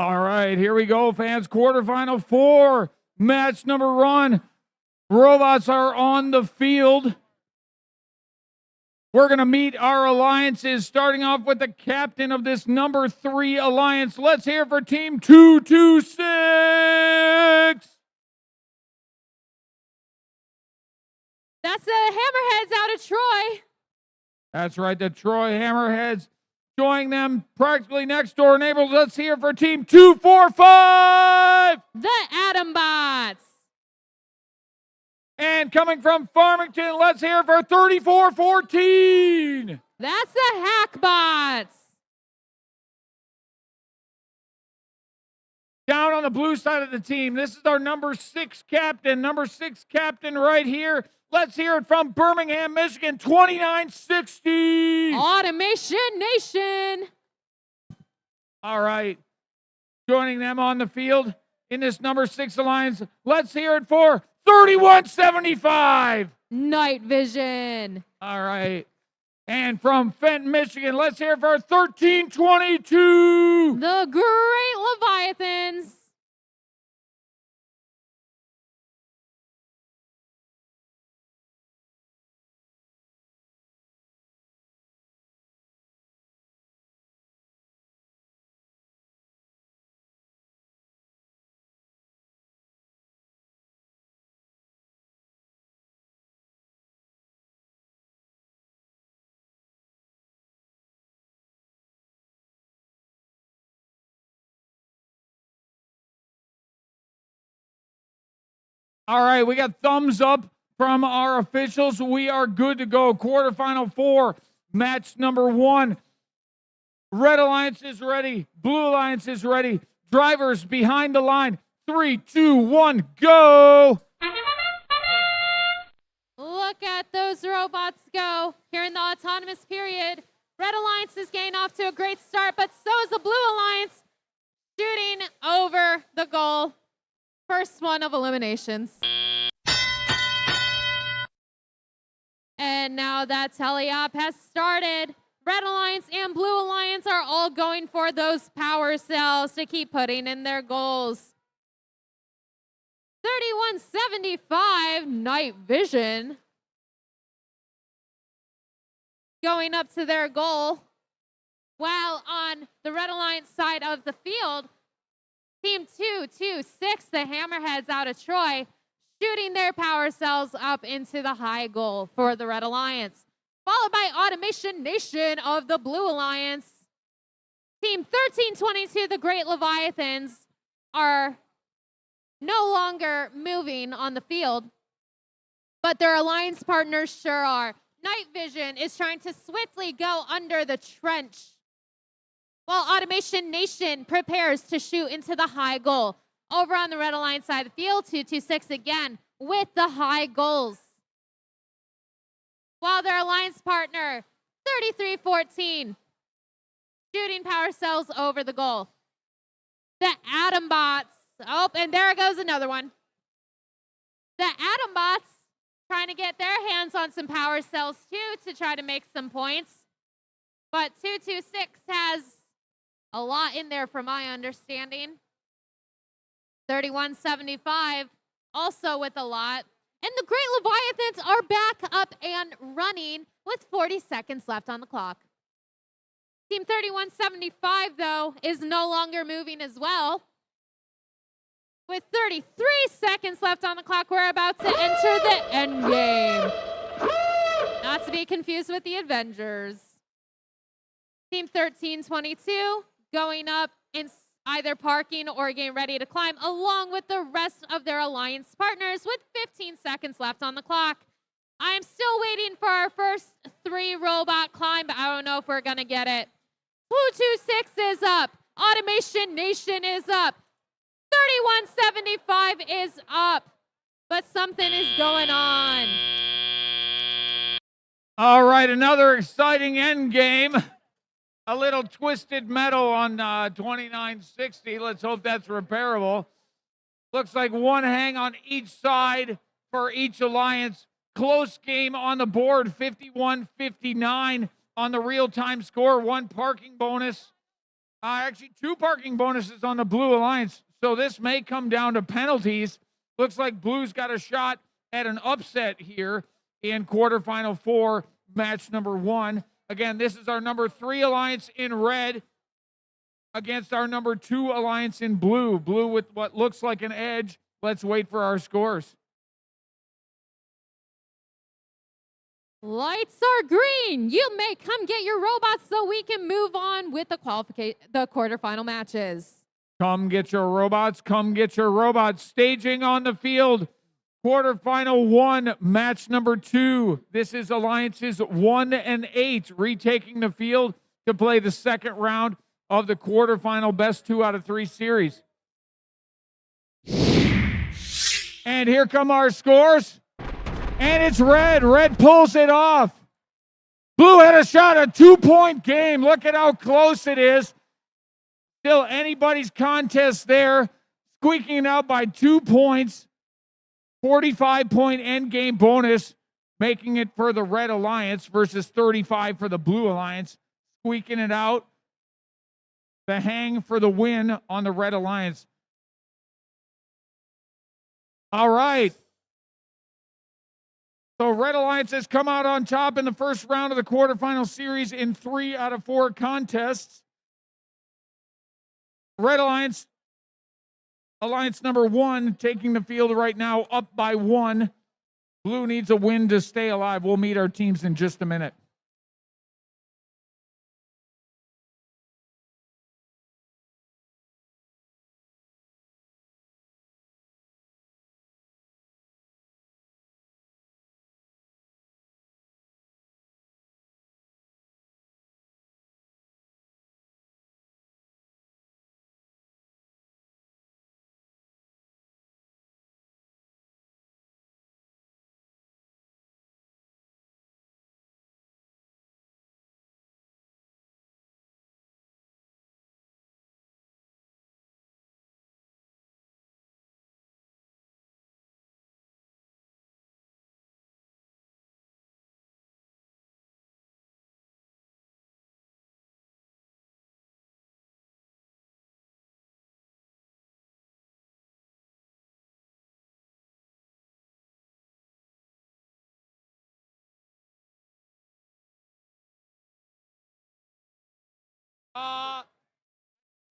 Speaker 1: All right, here we go, fans. Quarterfinal 4, match number 1. Robots are on the field. We're going to meet our alliances, starting off with the captain of this number 3 alliance. Let's hear for Team 226.
Speaker 2: That's the Hammerheads out of Troy.
Speaker 1: That's right, the Troy Hammerheads joining them practically next door neighbors. Let's hear for Team 245.
Speaker 2: The Atombots.
Speaker 1: And coming from Farmington, let's hear for 3414.
Speaker 2: That's the Hackbots.
Speaker 1: Down on the blue side of the team, this is our number 6 captain. Number 6 captain right here. Let's hear it from Birmingham, Michigan, 2960.
Speaker 2: Automation Nation.
Speaker 1: All right. Joining them on the field in this number 6 alliance, let's hear it for 3175.
Speaker 2: Night Vision.
Speaker 1: All right. And from Fenton, Michigan, let's hear it for 1322.
Speaker 2: The Great Leviathans.
Speaker 1: All right, we got thumbs up from our officials. We are good to go. Quarterfinal 4, match number 1. Red Alliance is ready. Blue Alliance is ready. Drivers behind the line. 3, 2, 1, go.
Speaker 2: Look at those robots go here in the autonomous period. Red Alliance is getting off to a great start, but so is the Blue Alliance, shooting over the goal. First one of eliminations. And now that teleop has started, Red Alliance and Blue Alliance are all going for those power cells to keep putting in their goals. 3175, Night Vision, going up to their goal. While on the Red Alliance side of the field, Team 226, the Hammerheads out of Troy, shooting their power cells up into the high goal for the Red Alliance. Followed by Automation Nation of the Blue Alliance. Team 1322, the Great Leviathans, are no longer moving on the field, but their alliance partners sure are. Night Vision is trying to swiftly go under the trench, while Automation Nation prepares to shoot into the high goal. Over on the Red Alliance side of the field, 226 again with the high goals. While their alliance partner, 3314, shooting power cells over the goal. The Atombots, oh, and there goes another one. The Atombots trying to get their hands on some power cells too to try to make some points. But 226 has a lot in there from my understanding. 3175 also with a lot. And the Great Leviathans are back up and running with 40 seconds left on the clock. Team 3175, though, is no longer moving as well. With 33 seconds left on the clock, we're about to enter the end game. Not to be confused with the Avengers. Team 1322 going up in either parking or getting ready to climb, along with the rest of their alliance partners with 15 seconds left on the clock. I am still waiting for our first 3 robot climb, but I don't know if we're going to get it. 226 is up. Automation Nation is up. 3175 is up. But something is going on.
Speaker 1: All right, another exciting end game. A little twisted metal on 2960. Let's hope that's repairable. Looks like one hang on each side for each alliance. Close game on the board, 51-59 on the real-time score. 1 parking bonus. Actually, 2 parking bonuses on the Blue Alliance. So this may come down to penalties. Looks like Blue's got a shot at an upset here in quarterfinal 4, match number 1. Again, this is our number 3 alliance in red against our number 2 alliance in blue. Blue with what looks like an edge. Let's wait for our scores.
Speaker 2: Lights are green. You may come get your robots so we can move on with the quarterfinal matches.
Speaker 1: Come get your robots. Come get your robots. Staging on the field. Quarterfinal 1, match number 2. This is alliances 1 and 8 retaking the field to play the second round of the quarterfinal best 2 out of 3 series. And here come our scores. And it's red. Red pulls it off. Blue had a shot, a 2-point game. Look at how close it is. Still anybody's contest there. Squeaking it out by 2 points. 45-point end game bonus, making it for the Red Alliance versus 35 for the Blue Alliance. Squeaking it out. The hang for the win on the Red Alliance. All right. So Red Alliance has come out on top in the first round of the quarterfinal series in 3 out of 4 contests. Red Alliance, Alliance number 1, taking the field right now up by 1. Blue needs a win to stay alive. We'll meet our teams in just a minute.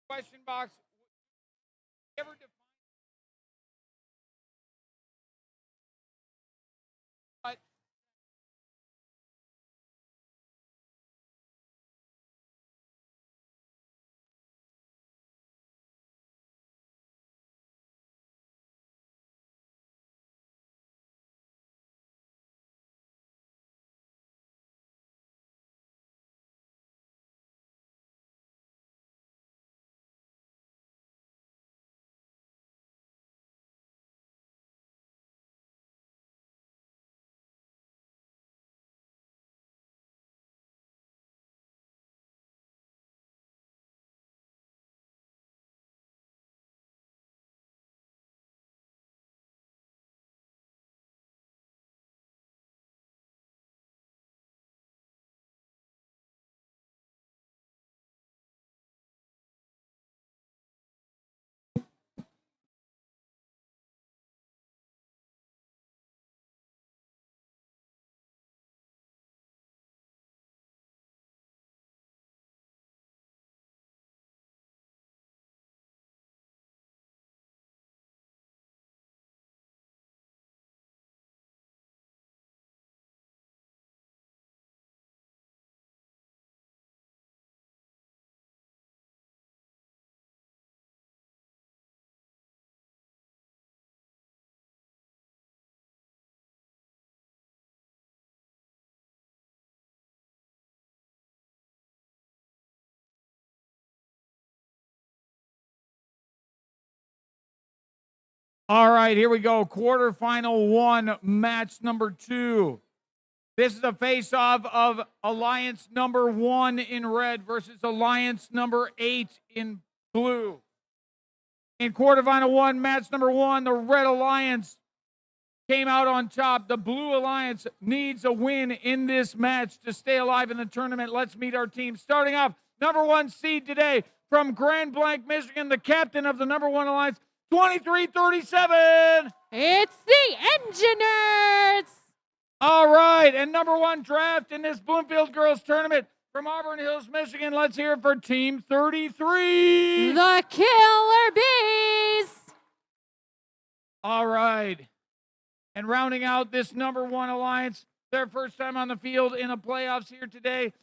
Speaker 1: Question box. Ever define what? All right, here we go. Quarterfinal 1, match number 2. This is a face-off of Alliance number 1 in red versus Alliance number 8 in blue. In quarterfinal 1, match number 1, the Red Alliance came out on top. The Blue Alliance needs a win in this match to stay alive in the tournament. Let's meet our team. Starting off, number 1 seed today from Grand Blanc, Michigan, the captain of the number 1 alliance, 2337.
Speaker 2: It's the Engineers.
Speaker 1: All right, and number 1 draft in this Bloomfield Girls Tournament from Auburn Hills, Michigan. Let's hear it for Team 33.
Speaker 2: The Killer Bees.
Speaker 1: All right. And rounding out this number 1 alliance, their first time on the field in the playoffs here today,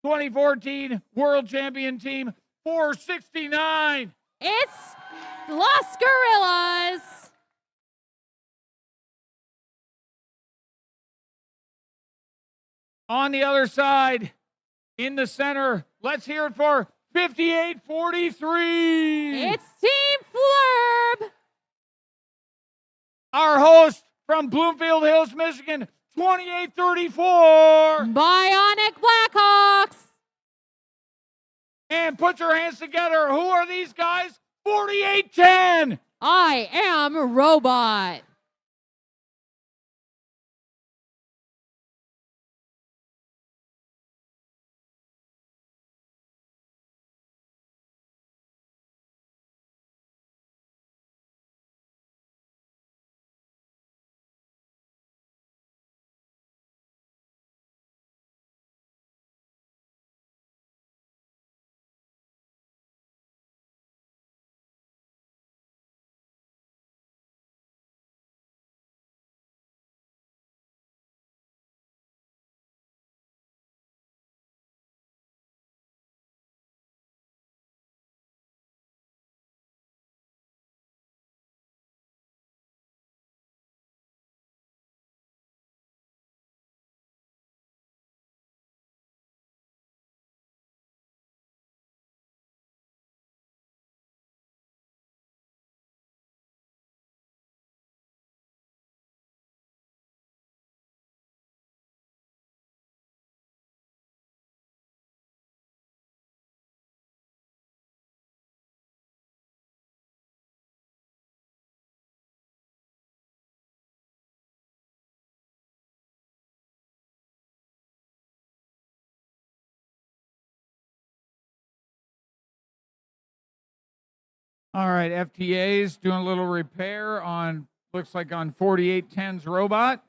Speaker 1: 2014 World Champion Team 469.
Speaker 2: It's Los Gorillas.
Speaker 1: On the other side, in the center, let's hear it for 5843.
Speaker 2: It's Team Flurb.
Speaker 1: Our host from Bloomfield Hills, Michigan, 2834.
Speaker 2: Bionic Blackhawks.
Speaker 1: And put your hands together. Who are these guys? 4810.
Speaker 2: I am Robot.
Speaker 1: All right, FTA's doing a little repair on, looks like on 4810's robot.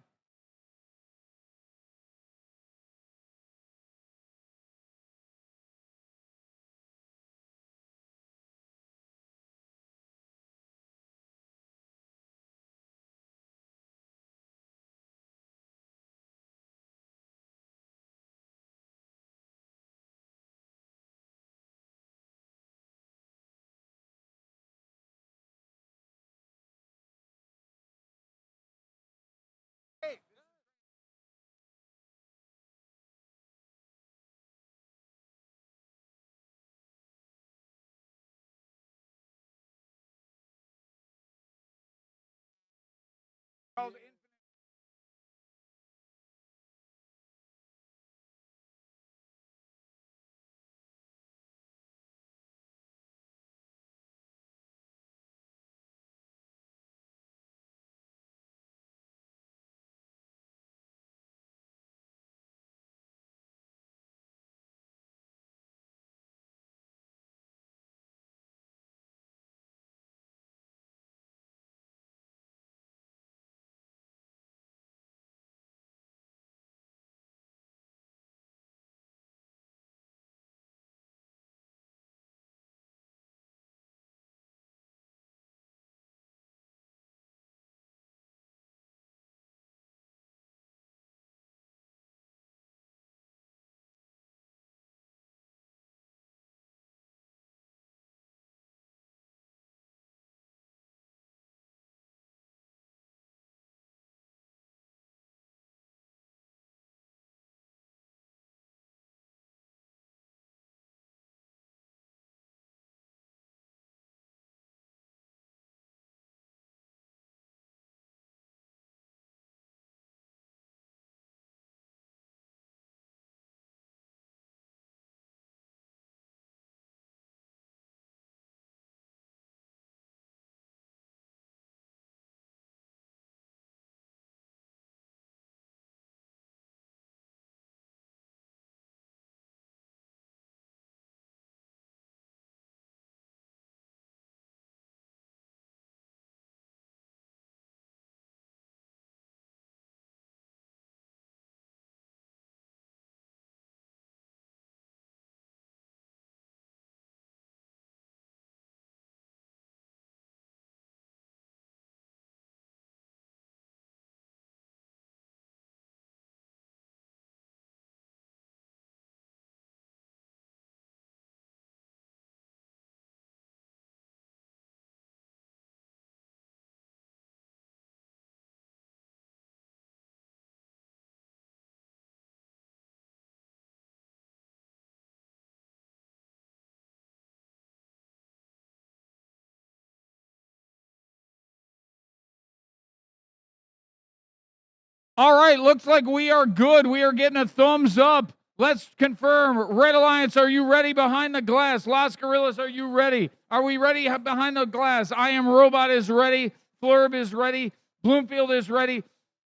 Speaker 1: All right, looks like we are good. We are getting a thumbs up. Let's confirm. Red Alliance, are you ready behind the glass? Las Gorillas, are you ready? Are we ready behind the glass? I Am Robot is ready. Flurb is ready. Bloomfield is ready.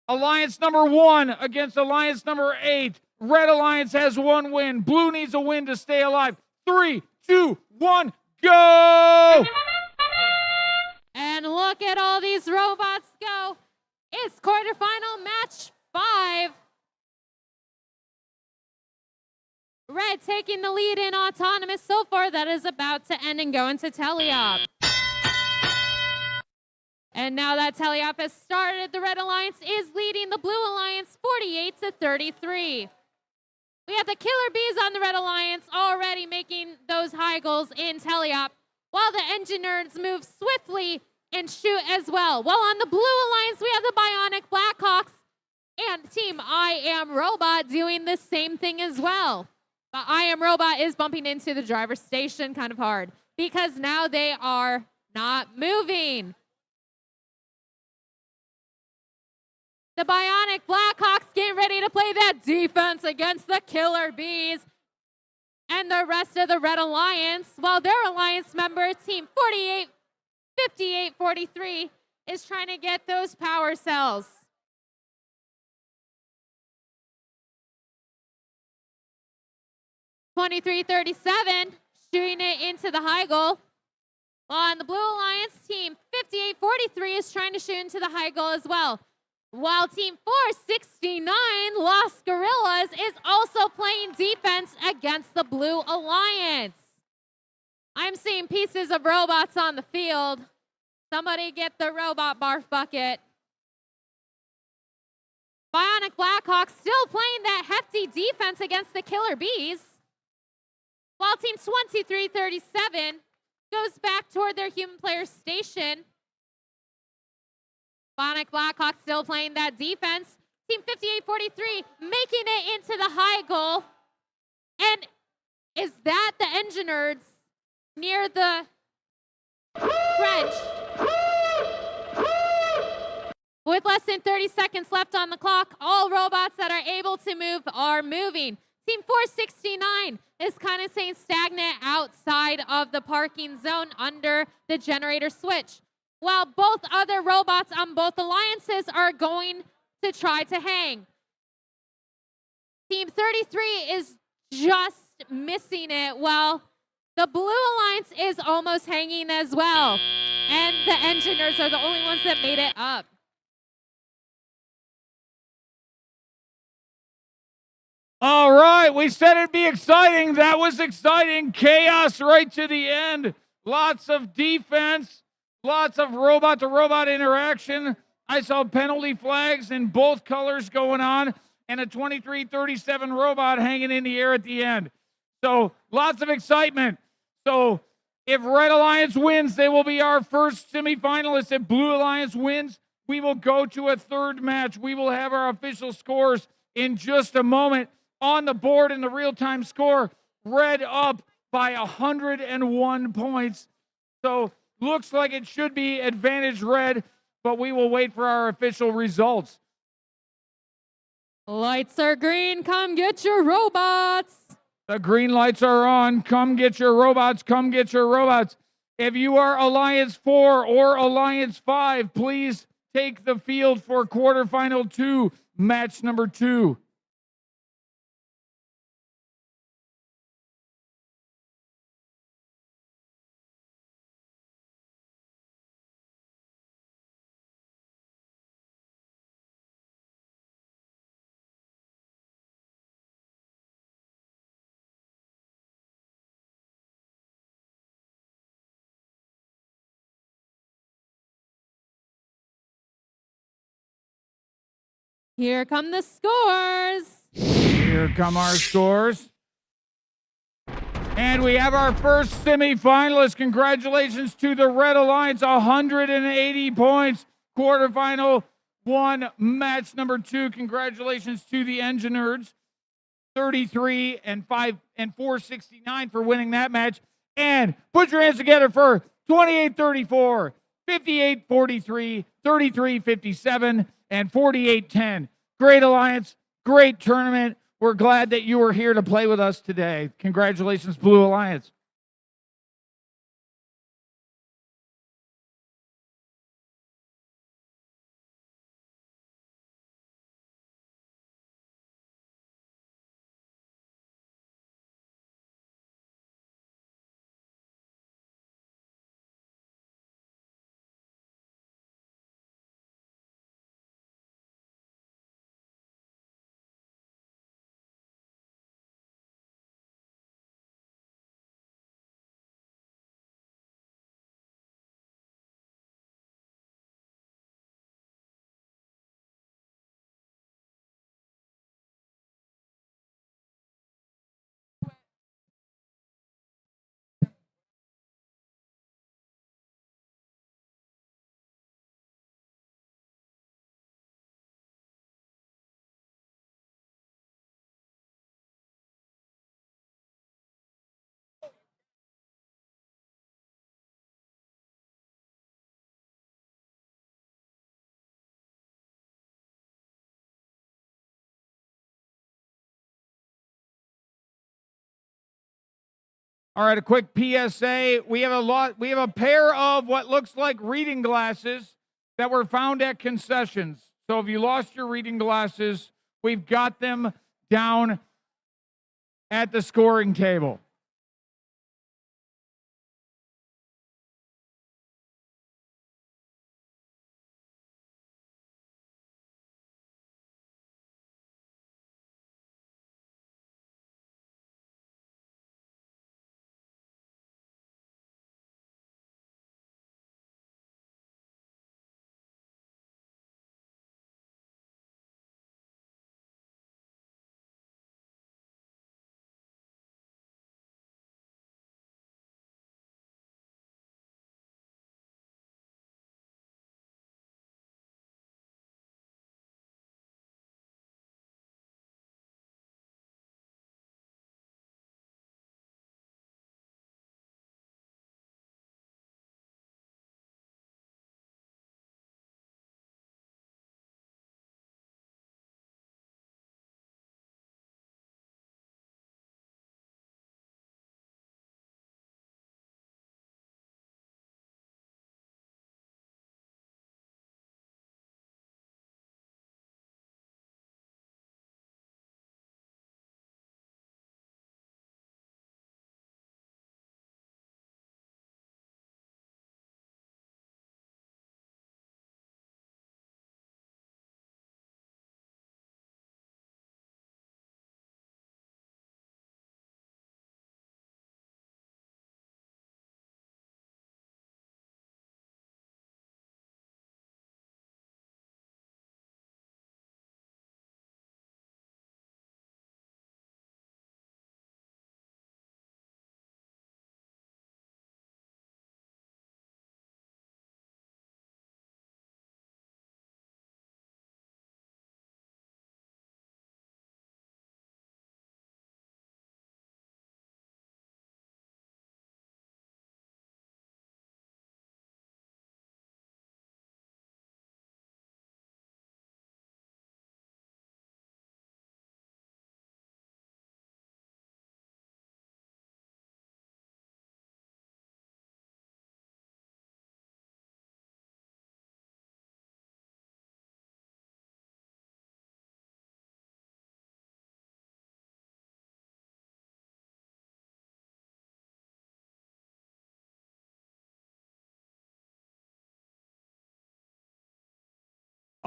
Speaker 1: Alliance number 1 against Alliance number 8. Red Alliance has 1 win. Blue needs a win to stay alive. 3, 2, 1, go!
Speaker 2: And look at all these robots go. It's quarterfinal match 5. Red taking the lead in autonomous so far. That is about to end and go into teleop. And now that teleop has started, the Red Alliance is leading the Blue Alliance 48-33. We have the Killer Bees on the Red Alliance already making those high goals in teleop, while the Engine Nerds move swiftly and shoot as well. While on the Blue Alliance, we have the Bionic Blackhawks and Team I Am Robot doing the same thing as well. But I Am Robot is bumping into the driver's station kind of hard because now they are not moving. The Bionic Blackhawks getting ready to play that defense against the Killer Bees and the rest of the Red Alliance, while their alliance member, Team 58-43, is trying to get those power cells. (23-37) shooting it into the high goal. While on the Blue Alliance, Team 58-43 is trying to shoot into the high goal as well. While Team 469, Las Gorillas, is also playing defense against the Blue Alliance. I'm seeing pieces of robots on the field. Somebody get the robot barf bucket. Bionic Blackhawks still playing that hefty defense against the Killer Bees. While Team 2337 goes back toward their human player station. Bionic Blackhawks still playing that defense. Team 58-43 making it into the high goal. And is that the Engine Nerds near the trench? With less than 30 seconds left on the clock, all robots that are able to move are moving. Team 469 is kind of staying stagnant outside of the parking zone under the generator switch, while both other robots on both alliances are going to try to hang. Team 33 is just missing it, while the Blue Alliance is almost hanging as well. And the Engineers are the only ones that made it up.
Speaker 1: All right, we said it'd be exciting. That was exciting. Chaos right to the end. Lots of defense. Lots of robot-to-robot interaction. I saw penalty flags in both colors going on and a 23-37 robot hanging in the air at the end. So lots of excitement. So if Red Alliance wins, they will be our first semifinalists. If Blue Alliance wins, we will go to a third match. We will have our official scores in just a moment. On the board in the real-time score, Red up by 101 points. So looks like it should be advantage Red, but we will wait for our official results.
Speaker 2: Lights are green. Come get your robots.
Speaker 1: The green lights are on. Come get your robots. Come get your robots. If you are Alliance 4 or Alliance 5, please take the field for quarterfinal 2, match number 2.
Speaker 2: Here come the scores.
Speaker 1: Here come our scores. And we have our first semifinalist. Congratulations to the Red Alliance, 180 points. Quarterfinal 1, match number 2. Congratulations to the Engine Nerds, 33 and 469 for winning that match. And put your hands together for 28-34, 58-43, 33-57, and 48-10. Great alliance, great tournament. We're glad that you were here to play with us today. Congratulations, Blue Alliance. All right, a quick PSA. We have a pair of what looks like reading glasses that were found at concessions. So if you lost your reading glasses, we've got them down at the scoring table.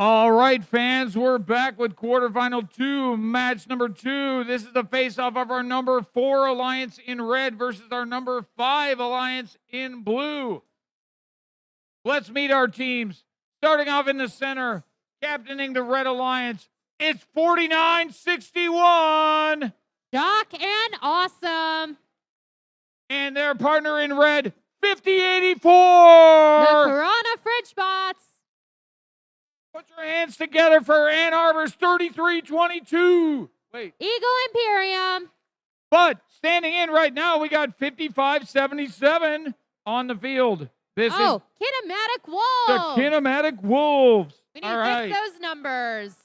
Speaker 1: All right, fans, we're back with quarterfinal 2, match number 2. This is the face-off of our number 4 alliance in red versus our number 5 alliance in blue. Let's meet our teams. Starting off in the center, captaining the red alliance, it's 4961.
Speaker 2: Jock and Awesome.
Speaker 1: And their partner in red, 5084.
Speaker 2: The Corona Fridge Bots.
Speaker 1: Put your hands together for Ann Arbor's 3322. Wait.
Speaker 2: Eagle Imperium.
Speaker 1: But standing in right now, we got 5577 on the field. This is
Speaker 2: Kinematic Wolves.
Speaker 1: the Kinematic Wolves.
Speaker 2: We need
Speaker 1: All
Speaker 2: to
Speaker 1: right.
Speaker 2: fix those numbers.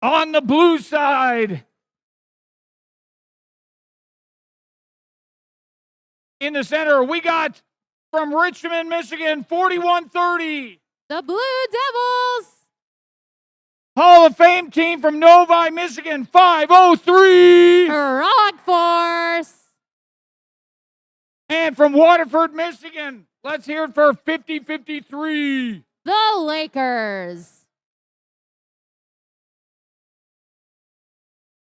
Speaker 1: On the blue side, in the center, we got from Richmond, Michigan, 4130.
Speaker 2: The Blue Devils.
Speaker 1: Hall of Fame team from Novi, Michigan, 503.
Speaker 2: Heroic Force.
Speaker 1: And from Waterford, Michigan, let's hear it for 5053.
Speaker 2: The Lakers.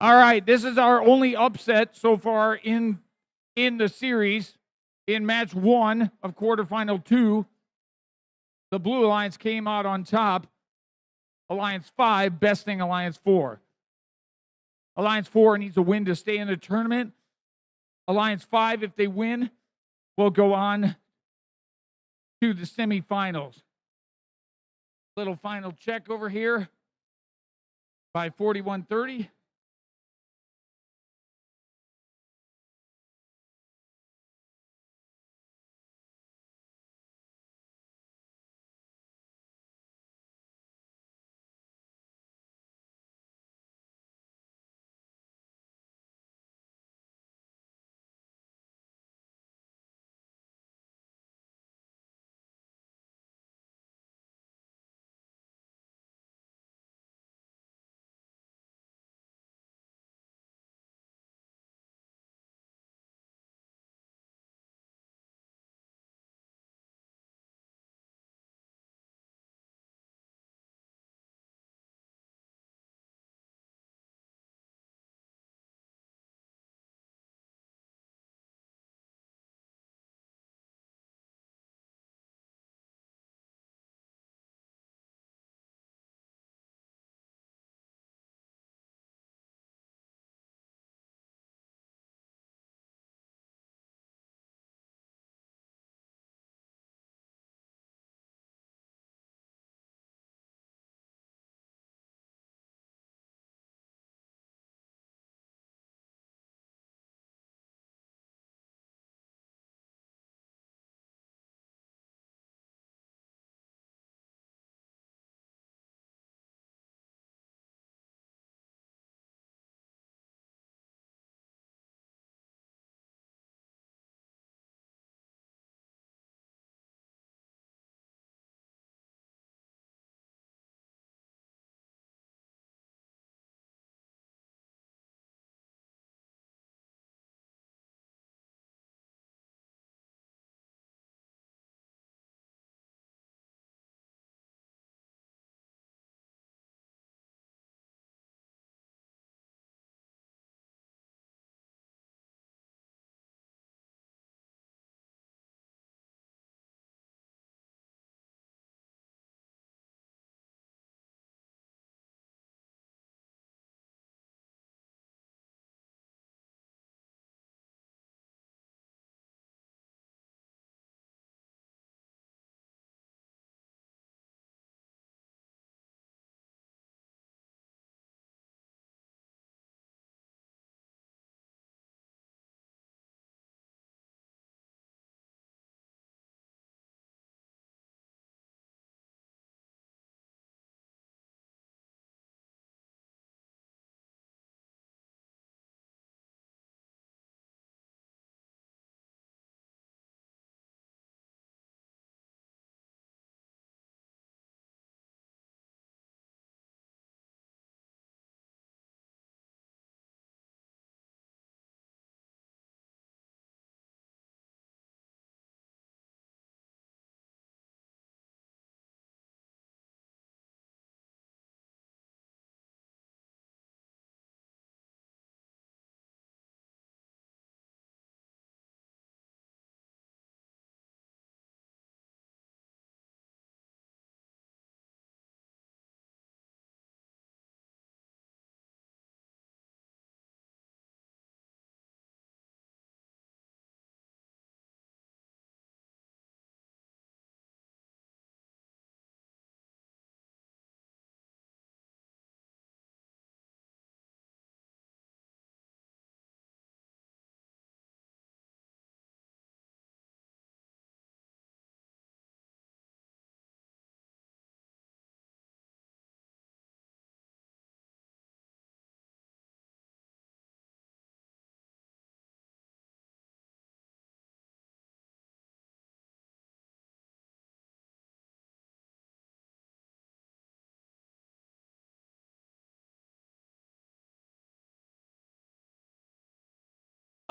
Speaker 1: All right, this is our only upset so far in the series. In match 1 of quarterfinal 2, the Blue Alliance came out on top. Alliance 5 besting Alliance 4. Alliance 4 needs a win to stay in the tournament. Alliance 5, if they win, will go on to the semifinals. Little final check over here by 4130.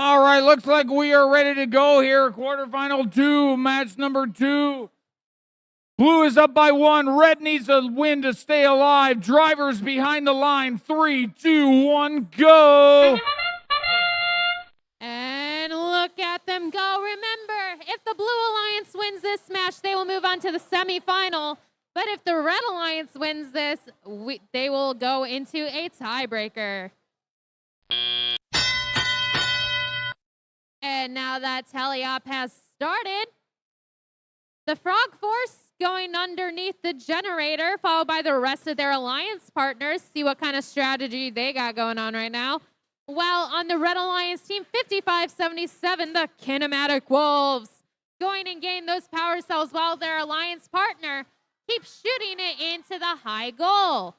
Speaker 1: All right, looks like we are ready to go here. Quarterfinal 2, match number 2. Blue is up by 1. Red needs a win to stay alive. Drivers behind the line. 3, 2, 1, go.
Speaker 2: And look at them go. Remember, if the Blue Alliance wins this match, they will move on to the semifinal. But if the Red Alliance wins this, they will go into a tiebreaker. And now that tally-up has started, the Frog Force going underneath the generator, followed by the rest of their alliance partners. See what kind of strategy they got going on right now. While on the Red Alliance team, 5577, the Kinematic Wolves going and gain those power cells while their alliance partner keeps shooting it into the high goal.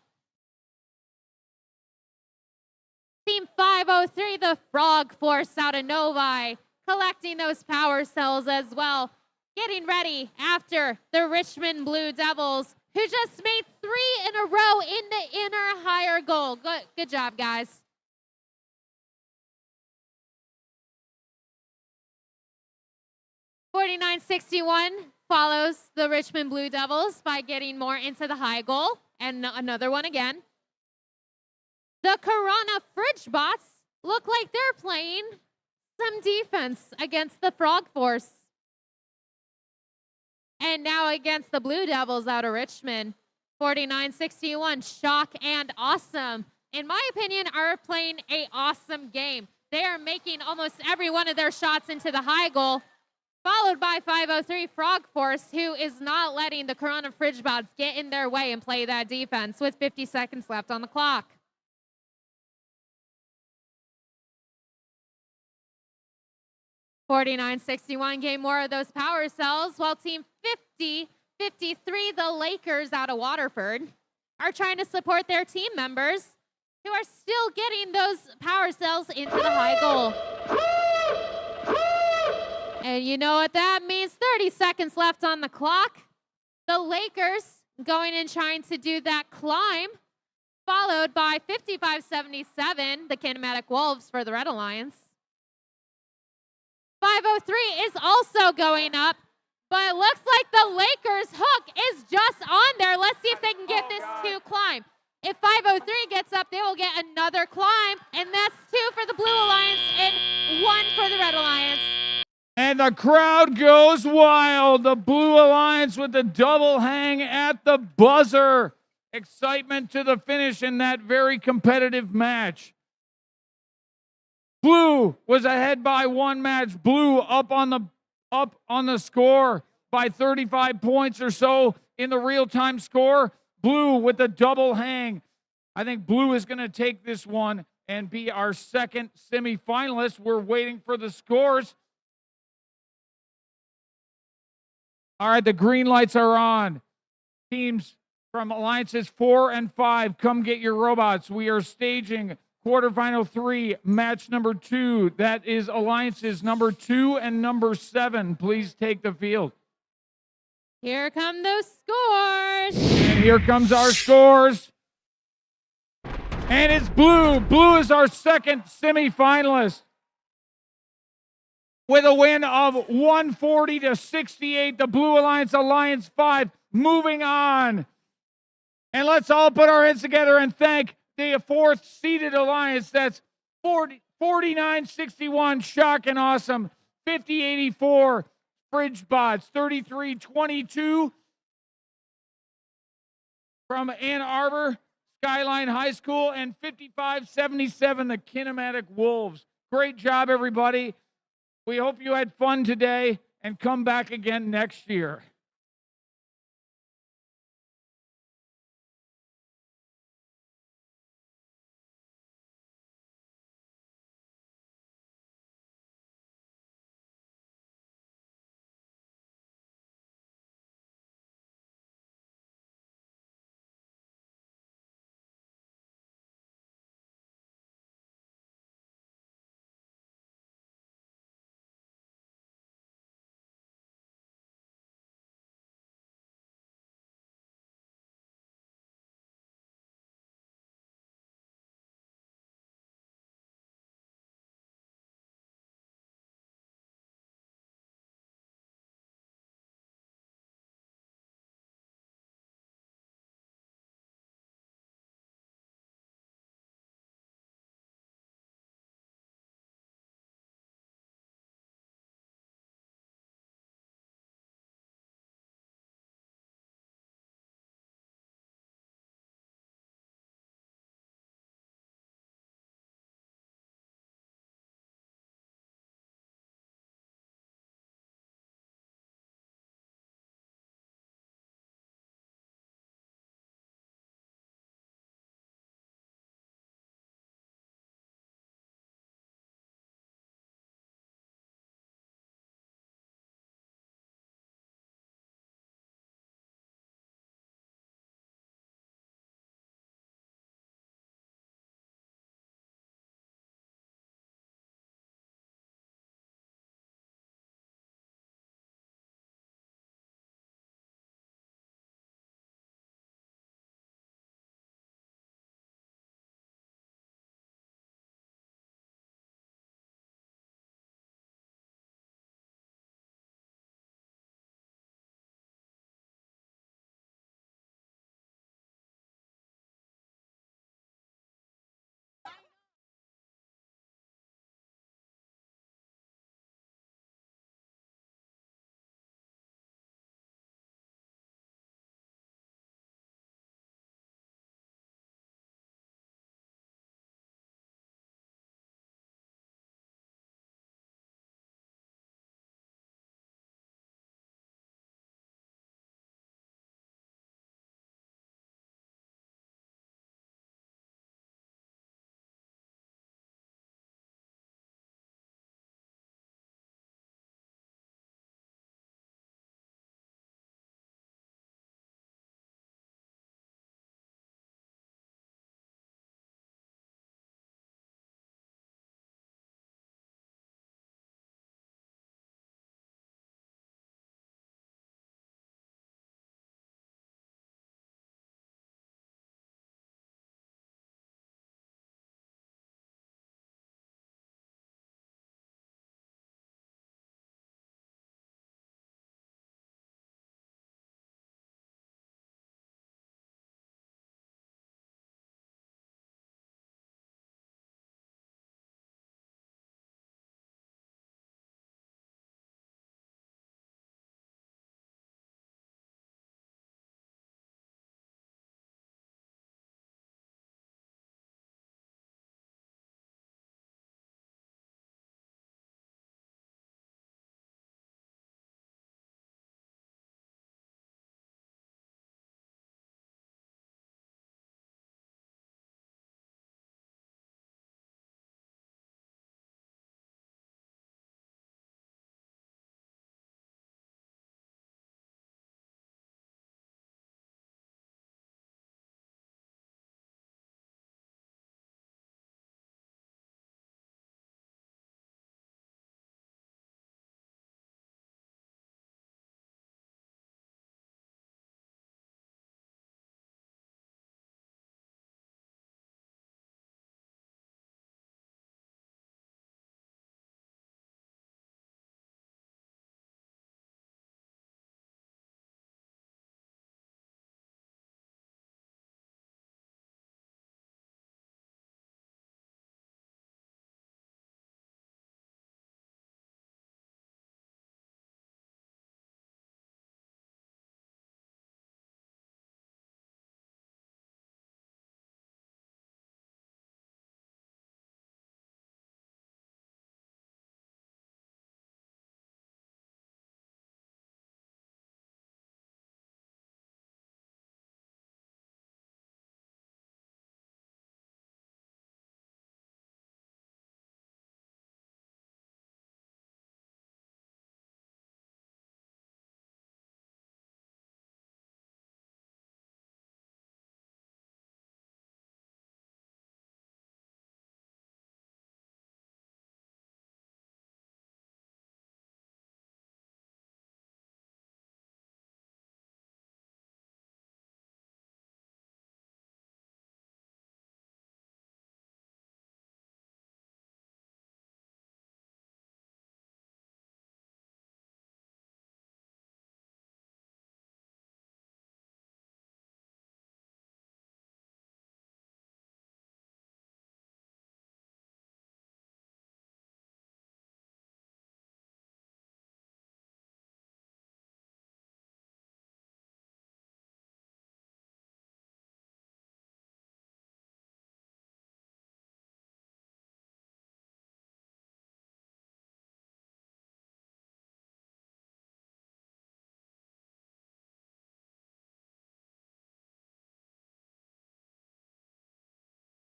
Speaker 2: Team 503, the Frog Force out of Novi, collecting those power cells as well. Getting ready after the Richmond Blue Devils, who just made 3 in a row in the inner higher goal. Good job, guys. .4961 follows the Richmond Blue Devils by getting more into the high goal, and another one again. The Corona Fridge Bots look like they're playing some defense against the Frog Force. And now against the Blue Devils out of Richmond, 4961, Shock and Awesome, in my opinion, are playing an awesome game. They are making almost every one of their shots into the high goal, followed by 503 Frog Force, who is not letting the Corona Fridge Bots get in their way and play that defense with 50 seconds left on the clock. 4961 gain more of those power cells, while Team 5053, the Lakers out of Waterford, are trying to support their team members who are still getting those power cells into the high goal. And you know what that means? 30 seconds left on the clock. The Lakers going and trying to do that climb, followed by 5577, the Kinematic Wolves for the Red Alliance. 503 is also going up, but it looks like the Lakers' hook is just on there. Let's see if they can get this to climb. If 503 gets up, they will get another climb, and that's 2 for the Blue Alliance and 1 for the Red Alliance.
Speaker 1: And the crowd goes wild. The Blue Alliance with the double hang at the buzzer. Excitement to the finish in that very competitive match. Blue was ahead by 1 match. Blue up on the score by 35 points or so in the real-time score. Blue with the double hang. I think Blue is going to take this one and be our second semifinalist. We're waiting for the scores. All right, the green lights are on. Teams from Alliances 4 and 5, come get your robots. We are staging quarterfinal 3, match number 2. That is Alliances number 2 and number 7. Please take the field.
Speaker 2: Here come those scores.
Speaker 1: And here comes our scores. And it's Blue. Blue is our second semifinalist with a win of 140 to 68. The Blue Alliance, Alliance 5, moving on. And let's all put our heads together and thank the 4th seeded alliance. That's 4961, Shock and Awesome, 5084, Fridge Bots, 3322 from Ann Arbor, Skyline High School, and 5577, the Kinematic Wolves. Great job, everybody. We hope you had fun today and come back again next year.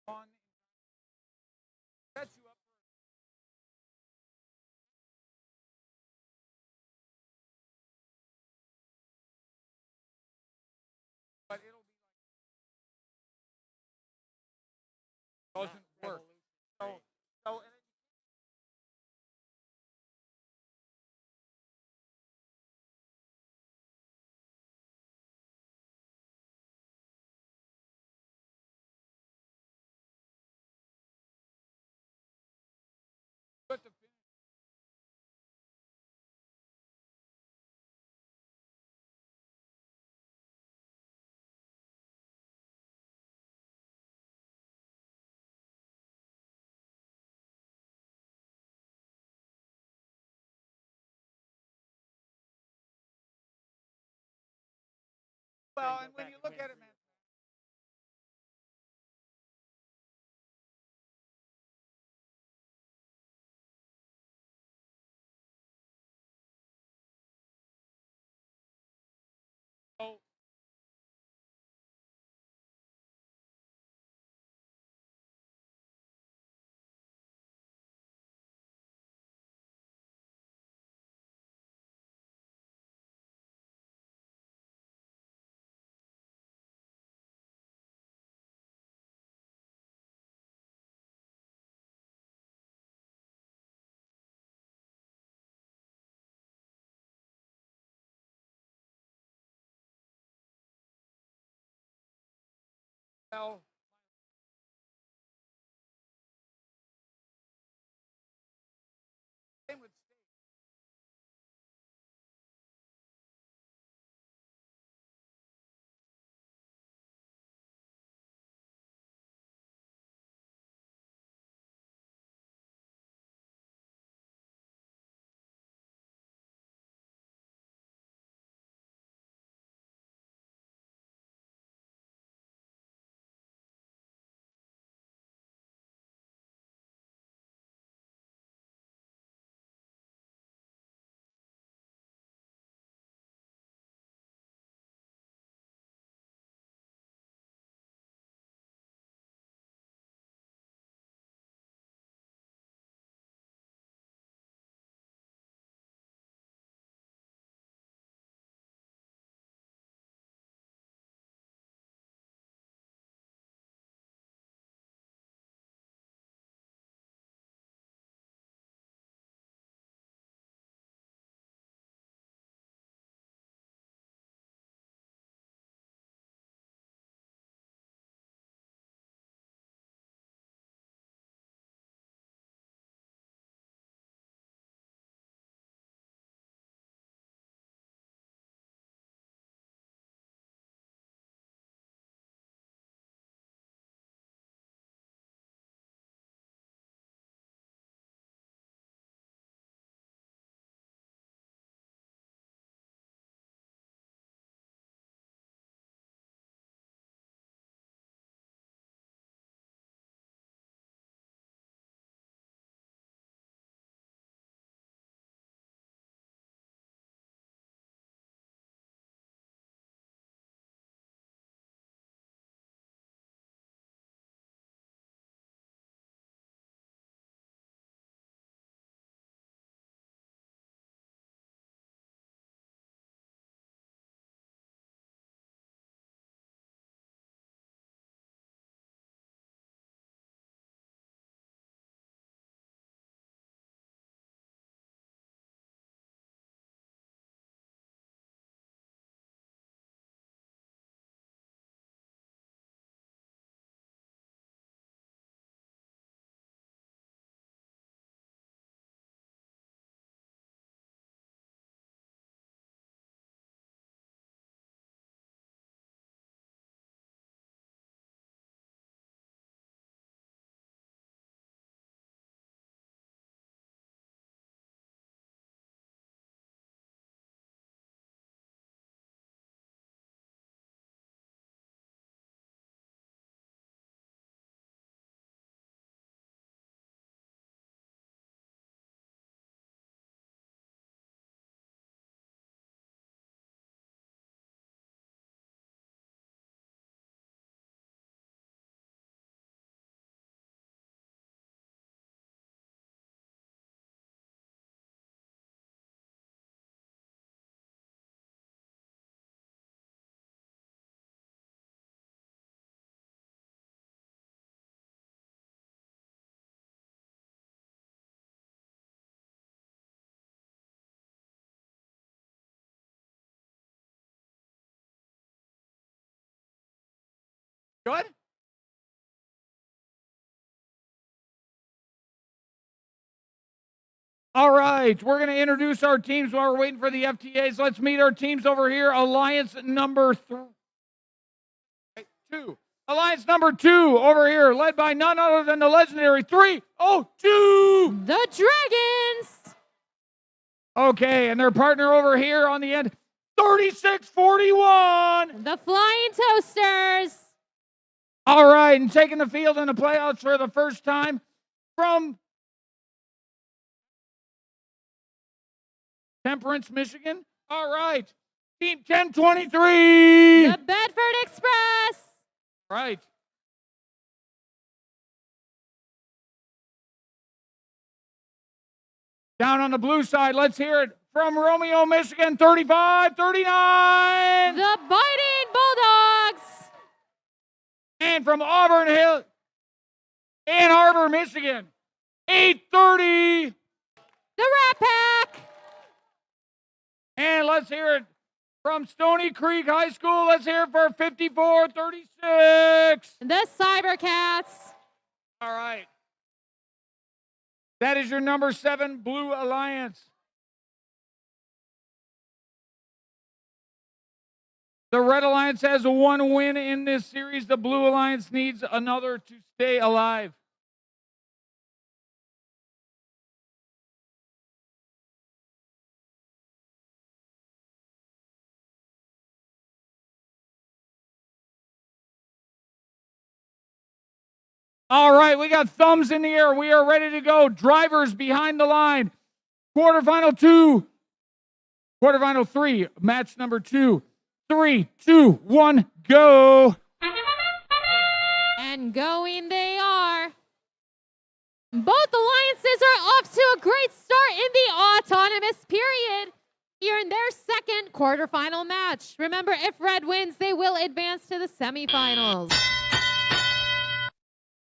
Speaker 1: on sets you up for but it'll be like doesn't work. So and then put the finish. Well, and when you look at it, man. So well, same with state. Good? All right, we're going to introduce our teams while we're waiting for the FTAs. Let's meet our teams over here. Alliance number 2. Alliance number 2 over here, led by none other than the legendary 302.
Speaker 2: The Dragons.
Speaker 1: Okay, and their partner over here on the end, 3641.
Speaker 2: The Flying Toasters.
Speaker 1: All right, and taking the field in the playoffs for the first time from Temperance, Michigan. All right. Team 1023.
Speaker 2: The Bedford Express.
Speaker 1: Right. Down on the blue side, let's hear it from Romeo, Michigan, 35-39.
Speaker 2: The Biting Bulldogs.
Speaker 1: And from Auburn Hill, Ann Arbor, Michigan, 830.
Speaker 2: The Rat Pack.
Speaker 1: And let's hear it from Stony Creek High School. Let's hear it for 54-36.
Speaker 2: The Cybercats.
Speaker 1: All right. That is your number 7 Blue Alliance. The Red Alliance has 1 win in this series. The Blue Alliance needs another to stay alive. All right, we got thumbs in the air. We are ready to go. Drivers behind the line. Quarterfinal 2. Quarterfinal 3. Match number 2. 3, 2, 1, go.
Speaker 2: And going they are. Both alliances are off to a great start in the autonomous period here in their second quarterfinal match. Remember, if Red wins, they will advance to the semifinals.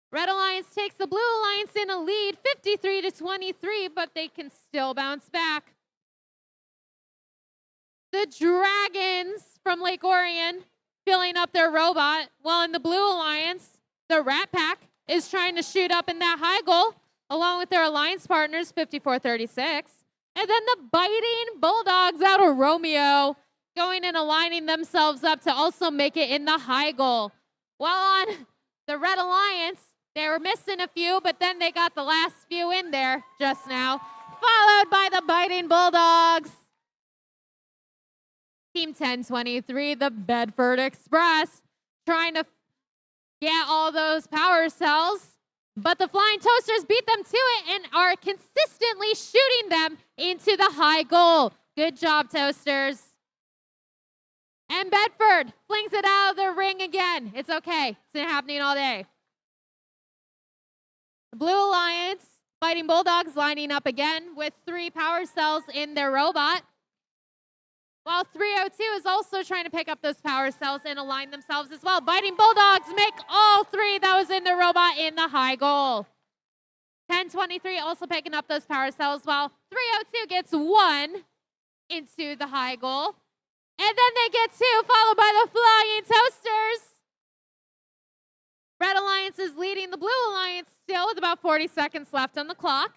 Speaker 2: Red Alliance takes the Blue Alliance in a lead, 53-23, but they can still bounce back. The Dragons from Lake Orion filling up their robot, while in the Blue Alliance, the Rat Pack is trying to shoot up in that high goal, along with their alliance partners, 54-36. And then the Biting Bulldogs out of Romeo going and aligning themselves up to also make it in the high goal. While on the Red Alliance, they were missing a few, but then they got the last few in there just now, followed by the Biting Bulldogs. Team 1023, the Bedford Express, trying to get all those power cells, but the Flying Toasters beat them to it and are consistently shooting them into the high goal. Good job, Toasters. And Bedford flings it out of the ring again. It's okay. It's been happening all day. The Blue Alliance, Biting Bulldogs lining up again with 3 power cells in their robot. While 302 is also trying to pick up those power cells and align themselves as well. Biting Bulldogs make all 3 that was in the robot in the high goal. 1023 also picking up those power cells while 302 gets 1 into the high goal. And then they get 2, followed by the Flying Toasters. Red Alliance is leading the Blue Alliance still with about 40 seconds left on the clock.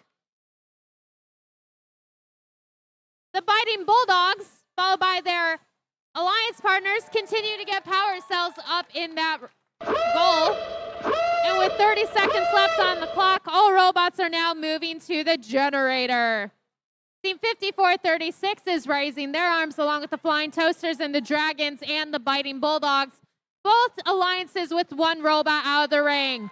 Speaker 2: The Biting Bulldogs, followed by their alliance partners, continue to get power cells up in that goal. And with 30 seconds left on the clock, all robots are now moving to the generator. Team 5436 is raising their arms along with the Flying Toasters and the Dragons and the Biting Bulldogs. Both alliances with 1 robot out of the ring.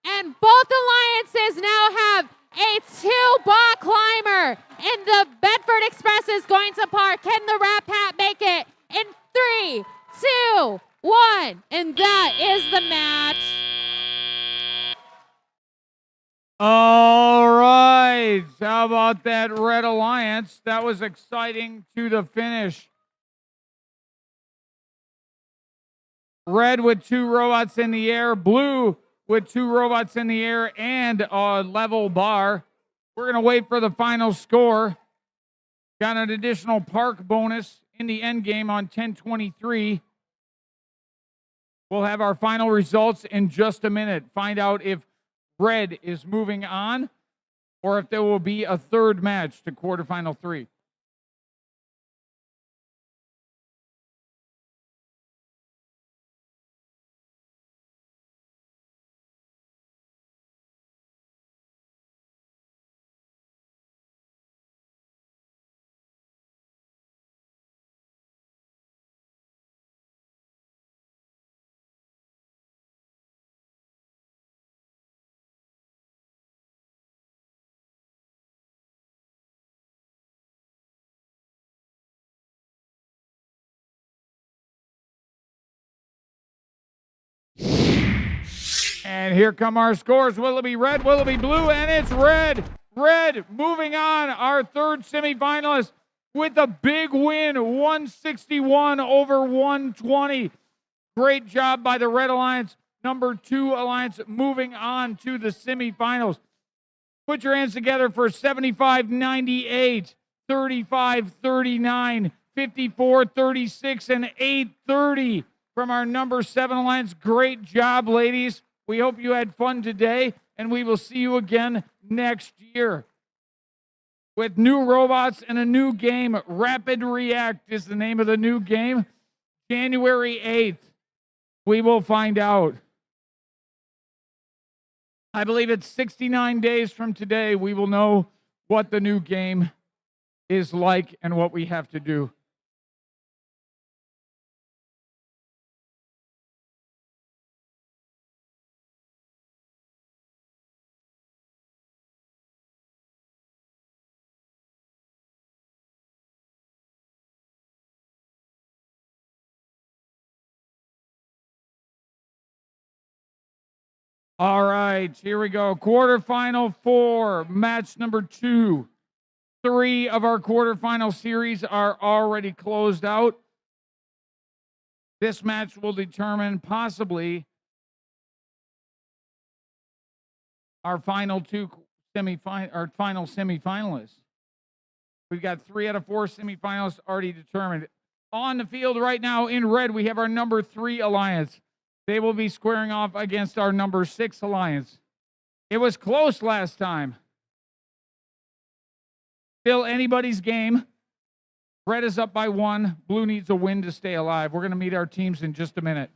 Speaker 2: And both alliances now have a 2-bot climber. And the Bedford Express is going to park. Can the Rat Pack make it? In 3, 2, 1. And that is the match.
Speaker 1: All right. How about that Red Alliance? That was exciting to the finish. Red with 2 robots in the air. Blue with 2 robots in the air and a level bar. We're going to wait for the final score. Got an additional park bonus in the end game on 1023. We'll have our final results in just a minute. Find out if red is moving on or if there will be a third match to quarterfinal 3. And here come our scores. Will it be red? Will it be blue? And it's red. Red moving on. Our third semifinalist with a big win, 161 over 120. Great job by the Red Alliance. Number 2 Alliance moving on to the semifinals. Put your hands together for 75-98, 35-39, 54-36, and 8-30 from our number 7 Alliance. Great job, ladies. We hope you had fun today, and we will see you again next year. With new robots and a new game, Rapid React is the name of the new game. January 8th, we will find out. I believe it's 69 days from today, we will know what the new game is like and what we have to do. All right, here we go. Quarterfinal 4, match number 2. 3 of our quarterfinal series are already closed out. This match will determine possibly our final semifinalists. We've got 3 out of 4 semifinalists already determined. On the field right now in red, we have our number 3 Alliance. They will be squaring off against our number 6 Alliance. It was close last time. Still anybody's game. Red is up by 1. Blue needs a win to stay alive. We're going to meet our teams in just a minute.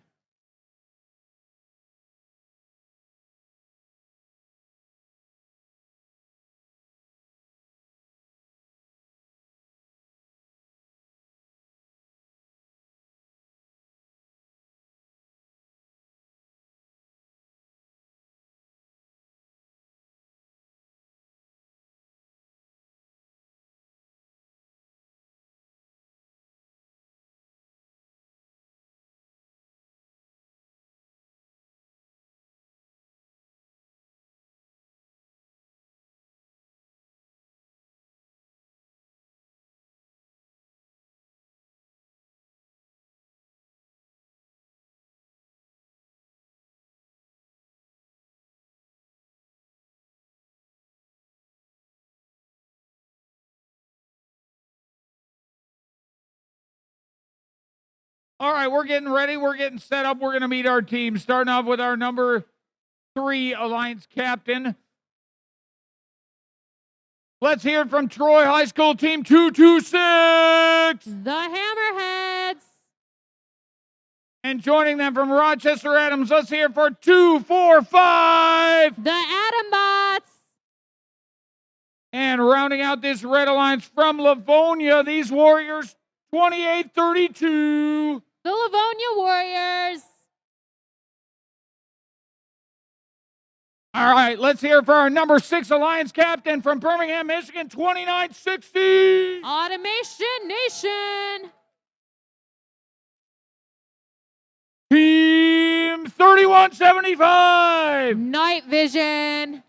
Speaker 1: All right, we're getting ready. We're getting set up. We're going to meet our team. Starting off with our number 3 Alliance captain. Let's hear it from Troy High School Team 226.
Speaker 2: The Hammerheads.
Speaker 1: And joining them from Rochester Adams, let's hear it for 245.
Speaker 2: The Adambots.
Speaker 1: And rounding out this Red Alliance from Livonia, these Warriors, 28-32.
Speaker 2: The Livonia Warriors.
Speaker 1: All right, let's hear it for our number 6 Alliance captain from Birmingham, Michigan, 29-60.
Speaker 2: Automation Nation.
Speaker 1: Team 3175.
Speaker 2: Night Vision.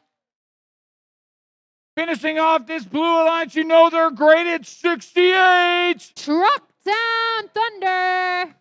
Speaker 1: Finishing off this Blue Alliance, you know they're great at 68.
Speaker 2: Truck Down Thunder.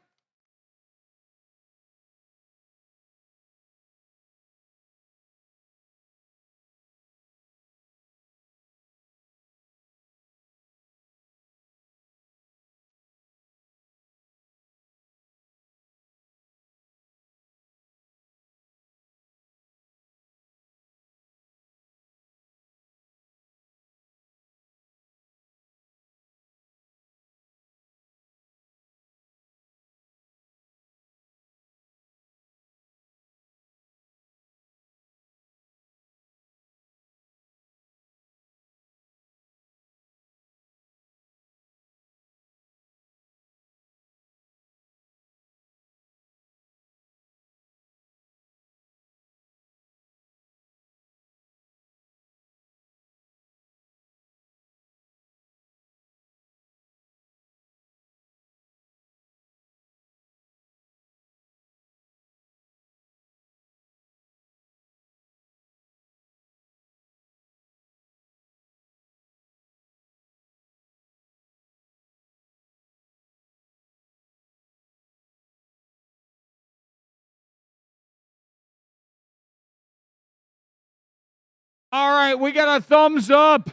Speaker 1: All right, we got a thumbs up.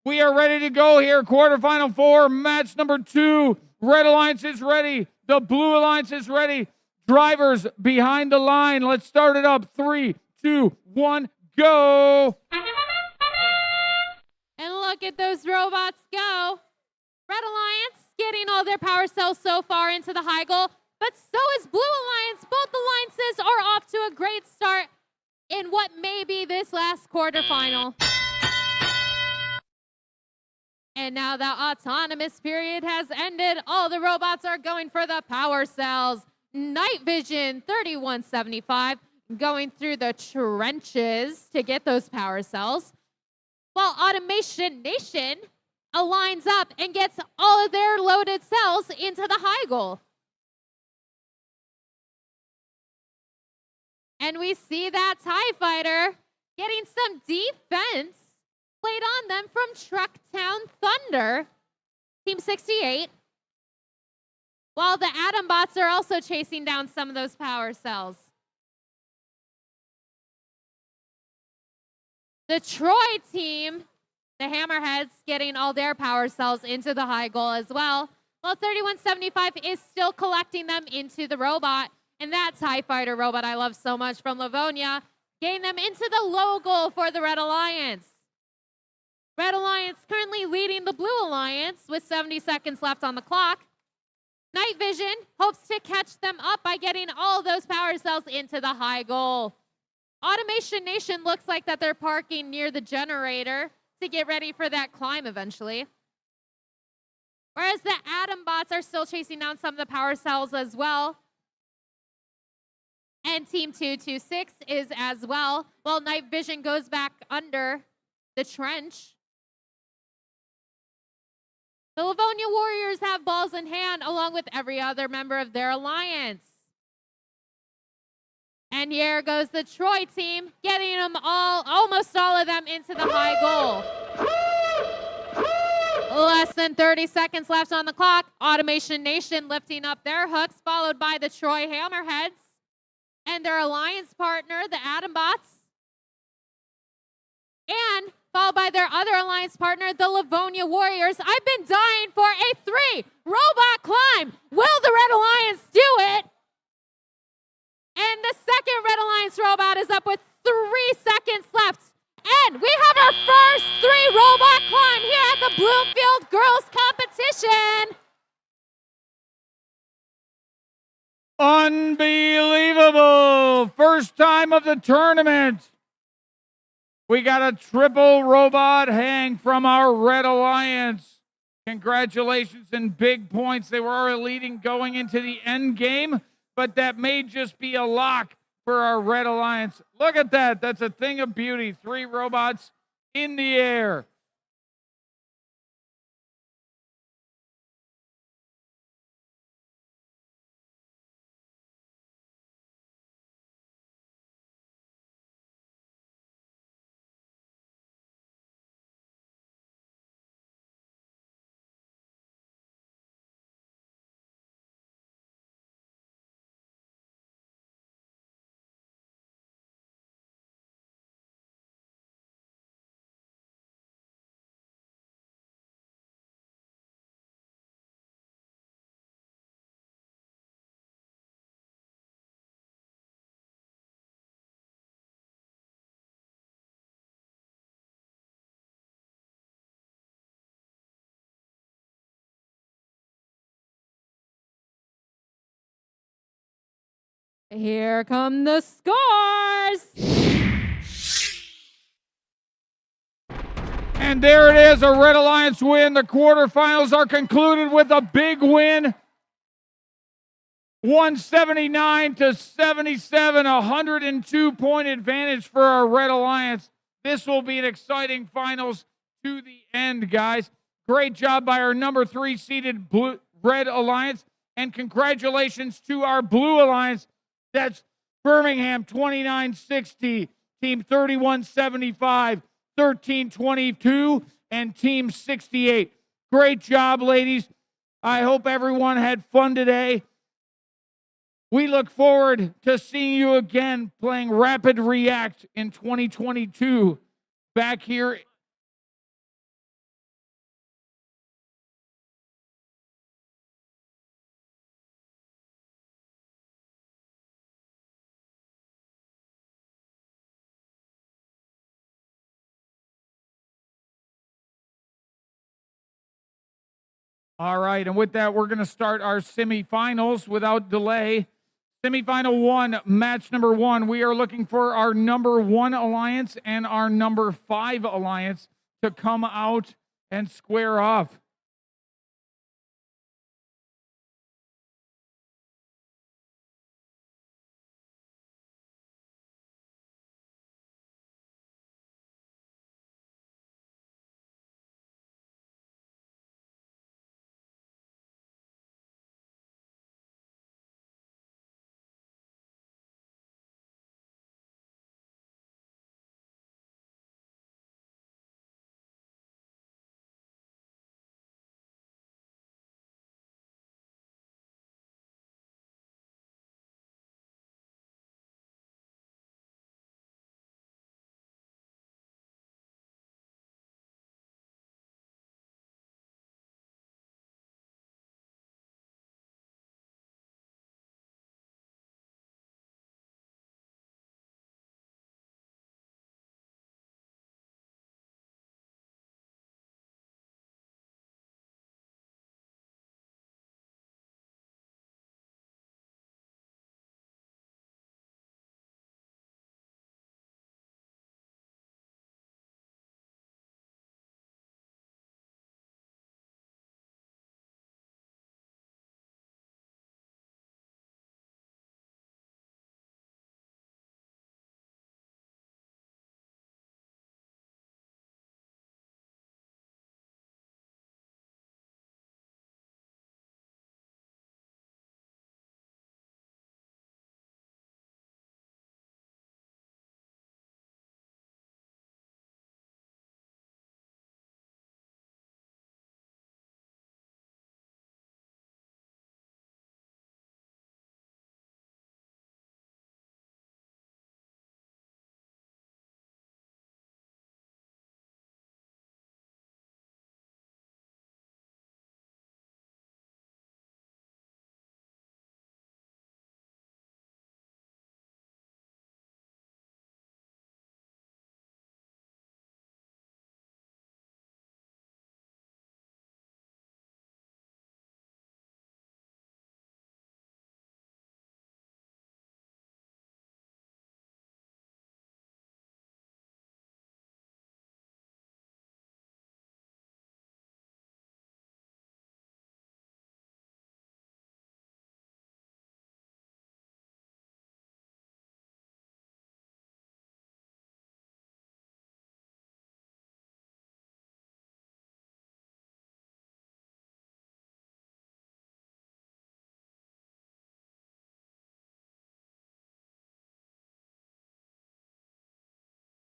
Speaker 1: We are ready to go here. Quarterfinal 4, match number 2. Red Alliance is ready. The Blue Alliance is ready. Drivers behind the line. Let's start it up. 3, 2, 1, go.
Speaker 2: And look at those robots go. Red Alliance getting all their power cells so far into the high goal, but so is Blue Alliance. Both alliances are off to a great start in what may be this last quarterfinal. And now the autonomous period has ended. All the robots are going for the power cells. Night Vision 3175 going through the trenches to get those power cells, while Automation Nation aligns up and gets all of their loaded cells into the high goal. And we see that TIE Fighter getting some defense played on them from Trucktown Thunder, Team 68. While the Atom Bots are also chasing down some of those power cells. The Troy team, the Hammerheads, getting all their power cells into the high goal as well. While 3175 is still collecting them into the robot. And that TIE Fighter robot I love so much from Livonia, getting them into the low goal for the Red Alliance. Red Alliance currently leading the Blue Alliance with 70 seconds left on the clock. Night Vision hopes to catch them up by getting all those power cells into the high goal. Automation Nation looks like that they're parking near the generator to get ready for that climb eventually. Whereas the Atom Bots are still chasing down some of the power cells as well. And Team 226 is as well, while Night Vision goes back under the trench. The Livonia Warriors have balls in hand along with every other member of their alliance. And here goes the Troy team, getting them all, almost all of them into the high goal. Less than 30 seconds left on the clock. Automation Nation lifting up their hooks, followed by the Troy Hammerheads and their alliance partner, the Atom Bots. And followed by their other alliance partner, the Livonia Warriors. I've been dying for a 3-robot climb. Will the Red Alliance do it? And the second Red Alliance robot is up with 3 seconds left. And we have our first 3-robot climb here at the Bloomfield Girls Competition.
Speaker 1: Unbelievable. First time of the tournament. We got a triple robot hang from our Red Alliance. Congratulations and big points. They were already leading going into the end game, but that may just be a lock for our Red Alliance. Look at that. That's a thing of beauty. 3 robots in the air.
Speaker 2: Here come the scores.
Speaker 1: And there it is, a Red Alliance win. The quarterfinals are concluded with a big win. 179-77, 102-point advantage for our Red Alliance. This will be an exciting finals to the end, guys. Great job by our number 3 seeded Red Alliance. And congratulations to our Blue Alliance. That's Birmingham 2960, Team 3175, 1322, and Team 68. Great job, ladies. I hope everyone had fun today. We look forward to seeing you again playing Rapid React in 2022. back here. All right, and with that, we're going to start our semifinals without delay. Semifinal 1, match number 1. We are looking for our number 1 alliance and our number 5 alliance to come out and square off.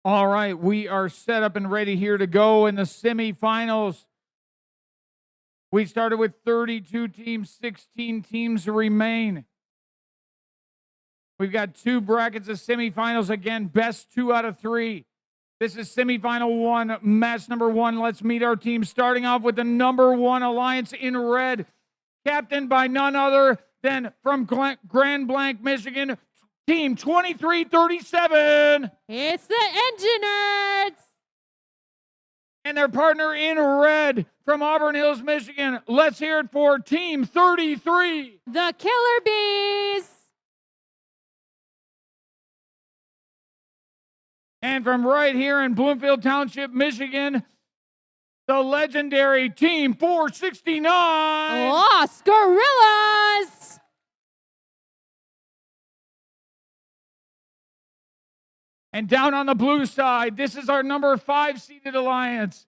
Speaker 1: All right, we are set up and ready here to go in the semifinals. We started with 32 teams, 16 teams remain. We've got 2 brackets of semifinals. Again, best 2 out of 3. This is semifinal 1, match number 1. Let's meet our team, starting off with the number 1 alliance in red, captained by none other than from Grand Blanc, Michigan, Team 2337.
Speaker 2: It's the Engineers.
Speaker 1: And their partner in red from Auburn Hills, Michigan. Let's hear it for Team 33.
Speaker 2: The Killer Bees.
Speaker 1: And from right here in Bloomfield Township, Michigan, the legendary Team 469.
Speaker 2: Los Gorillas.
Speaker 1: And down on the blue side, this is our number 5 seeded alliance.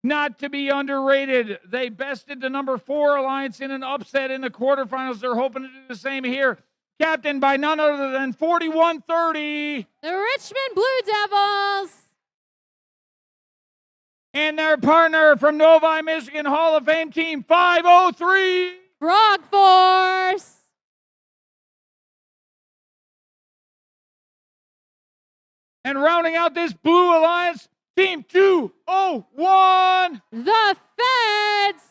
Speaker 1: Not to be underrated. They bested the number 4 alliance in an upset in the quarterfinals. They're hoping to do the same here. Captained by none other than 4130.
Speaker 2: The Richmond Blue Devils.
Speaker 1: And their partner from Novi, Michigan, Hall of Fame Team 503.
Speaker 2: Frog Force.
Speaker 1: And rounding out this blue alliance, Team 201.
Speaker 2: The Feds.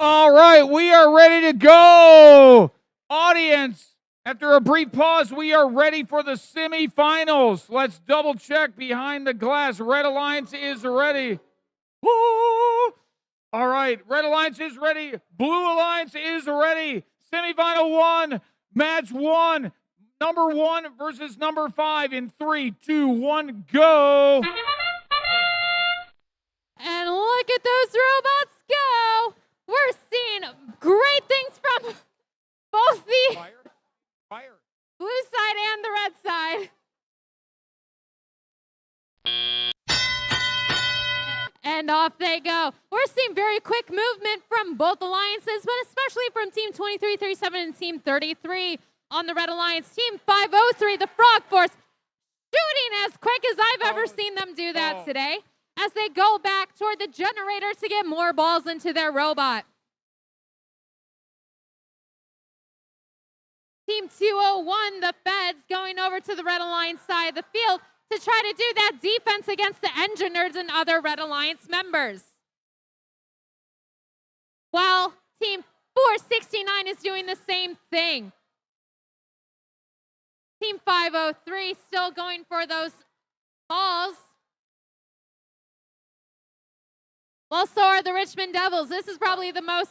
Speaker 1: All right, we are ready to go. Audience, after a brief pause, we are ready for the semifinals. Let's double check behind the glass. Red Alliance is ready. Woo! All right, Red Alliance is ready. Blue Alliance is ready. Semifinal 1, match 1. Number 1 versus number 5 in 3, 2, 1, go.
Speaker 2: And look at those robots go. We're seeing great things from both the
Speaker 1: Fire.
Speaker 2: blue side and the red side. And off they go. We're seeing very quick movement from both alliances, but especially from Team 2337 and Team 33 on the Red Alliance. Team 503, the Frog Force, shooting as quick as I've ever seen them do that today as they go back toward the generator to get more balls into their robot. Team 201, the Feds, going over to the Red Alliance side of the field to try to do that defense against the Engine Nerds and other Red Alliance members. While Team 469 is doing the same thing. Team 503 still going for those balls. Well, so are the Richmond Devils. This is probably the most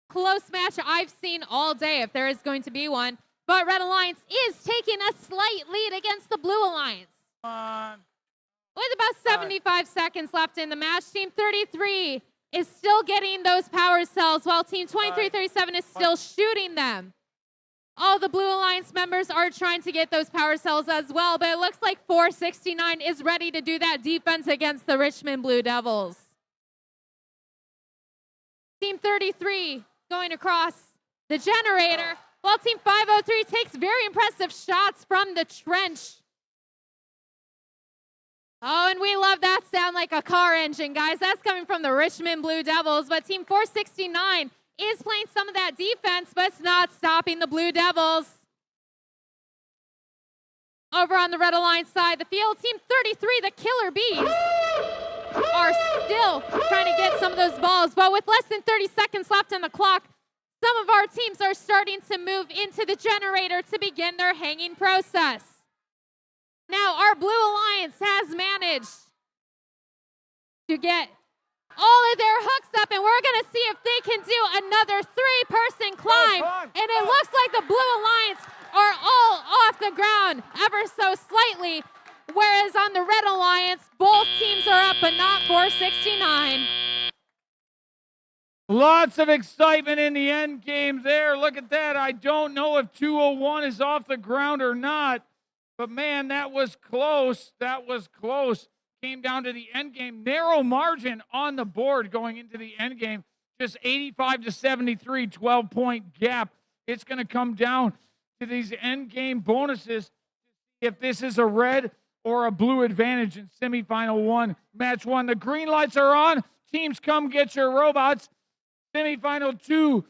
Speaker 2: close match I've seen all day, if there is going to be one. But Red Alliance is taking a slight lead against the Blue Alliance. With about 75 seconds left in the match, Team 33 is still getting those power cells, while Team 2337 is still shooting them. All the Blue Alliance members are trying to get those power cells as well, but it looks like 469 is ready to do that defense against the Richmond Blue Devils. Team 33 going across the generator, while Team 503 takes very impressive shots from the trench. Oh, and we love that sound like a car engine, guys. That's coming from the Richmond Blue Devils, but Team 469 is playing some of that defense, but it's not stopping the Blue Devils. Over on the Red Alliance side of the field, Team 33, the Killer Bees, are still trying to get some of those balls, but with less than 30 seconds left on the clock, some of our teams are starting to move into the generator to begin their hanging process. Now, our Blue Alliance has managed to get all of their hooks up, and we're going to see if they can do another three-person climb. And it looks like the Blue Alliance are all off the ground ever so slightly, whereas on the Red Alliance, both teams are up, but not 469.
Speaker 1: Lots of excitement in the end game there. Look at that. I don't know if 201 is off the ground or not, but man, that was close. That was close. Came down to the end game. Narrow margin on the board going into the end game. Just 85 to 73, 12-point gap. It's going to come down to these end game bonuses if this is a red or a blue advantage in semifinal 1, match 1. The green lights are on. Teams, come get your robots. Semifinal 2,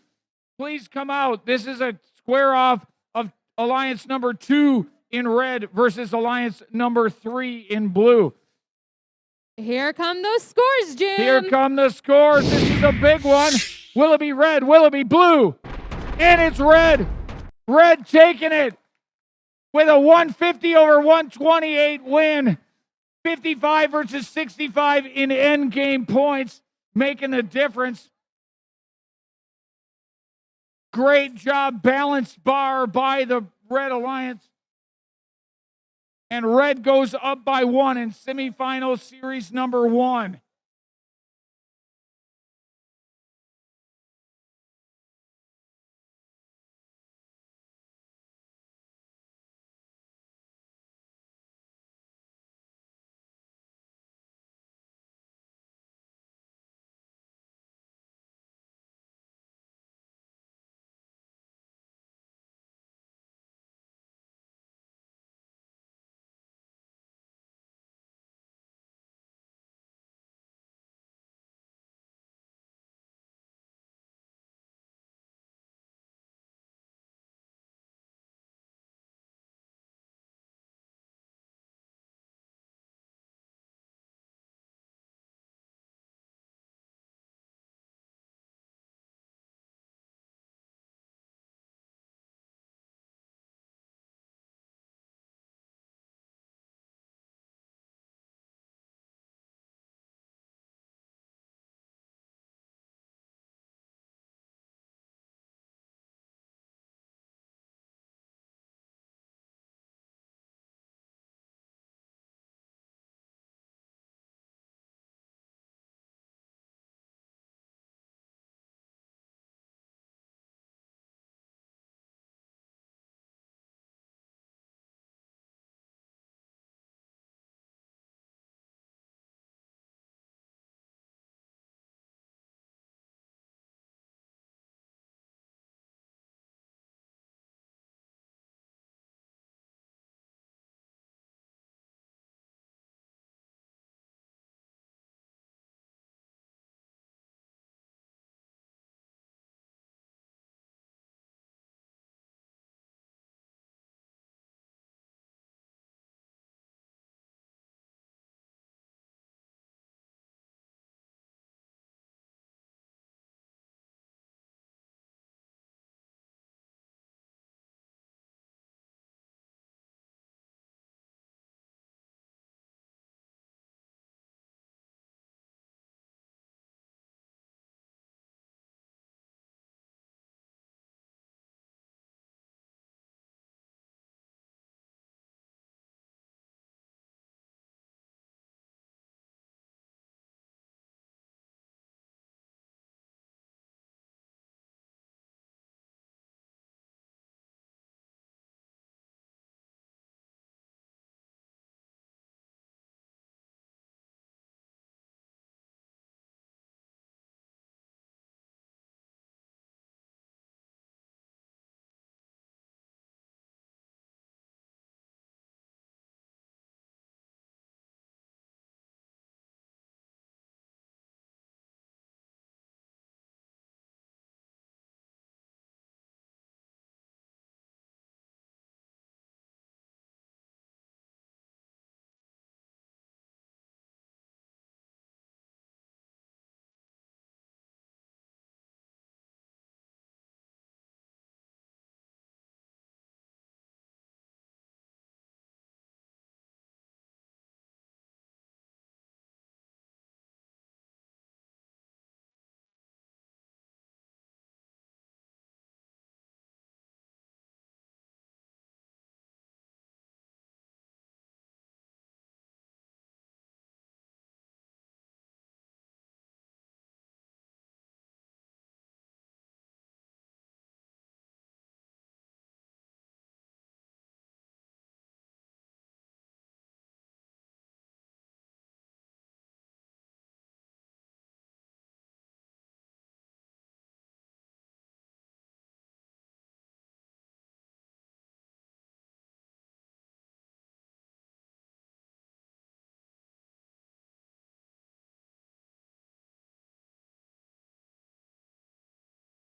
Speaker 1: please come out. This is a square off of Alliance number 2 in red versus Alliance number 3 in blue.
Speaker 2: Here come those scores, Jim.
Speaker 1: Here come the scores. This is a big one. Will it be red? Will it be blue? And it's red. Red taking it with a 150 over 128 win. 55 versus 65 in end game points, making the difference. Great job, balanced bar by the Red Alliance. And red goes up by 1 in semifinal series number 1.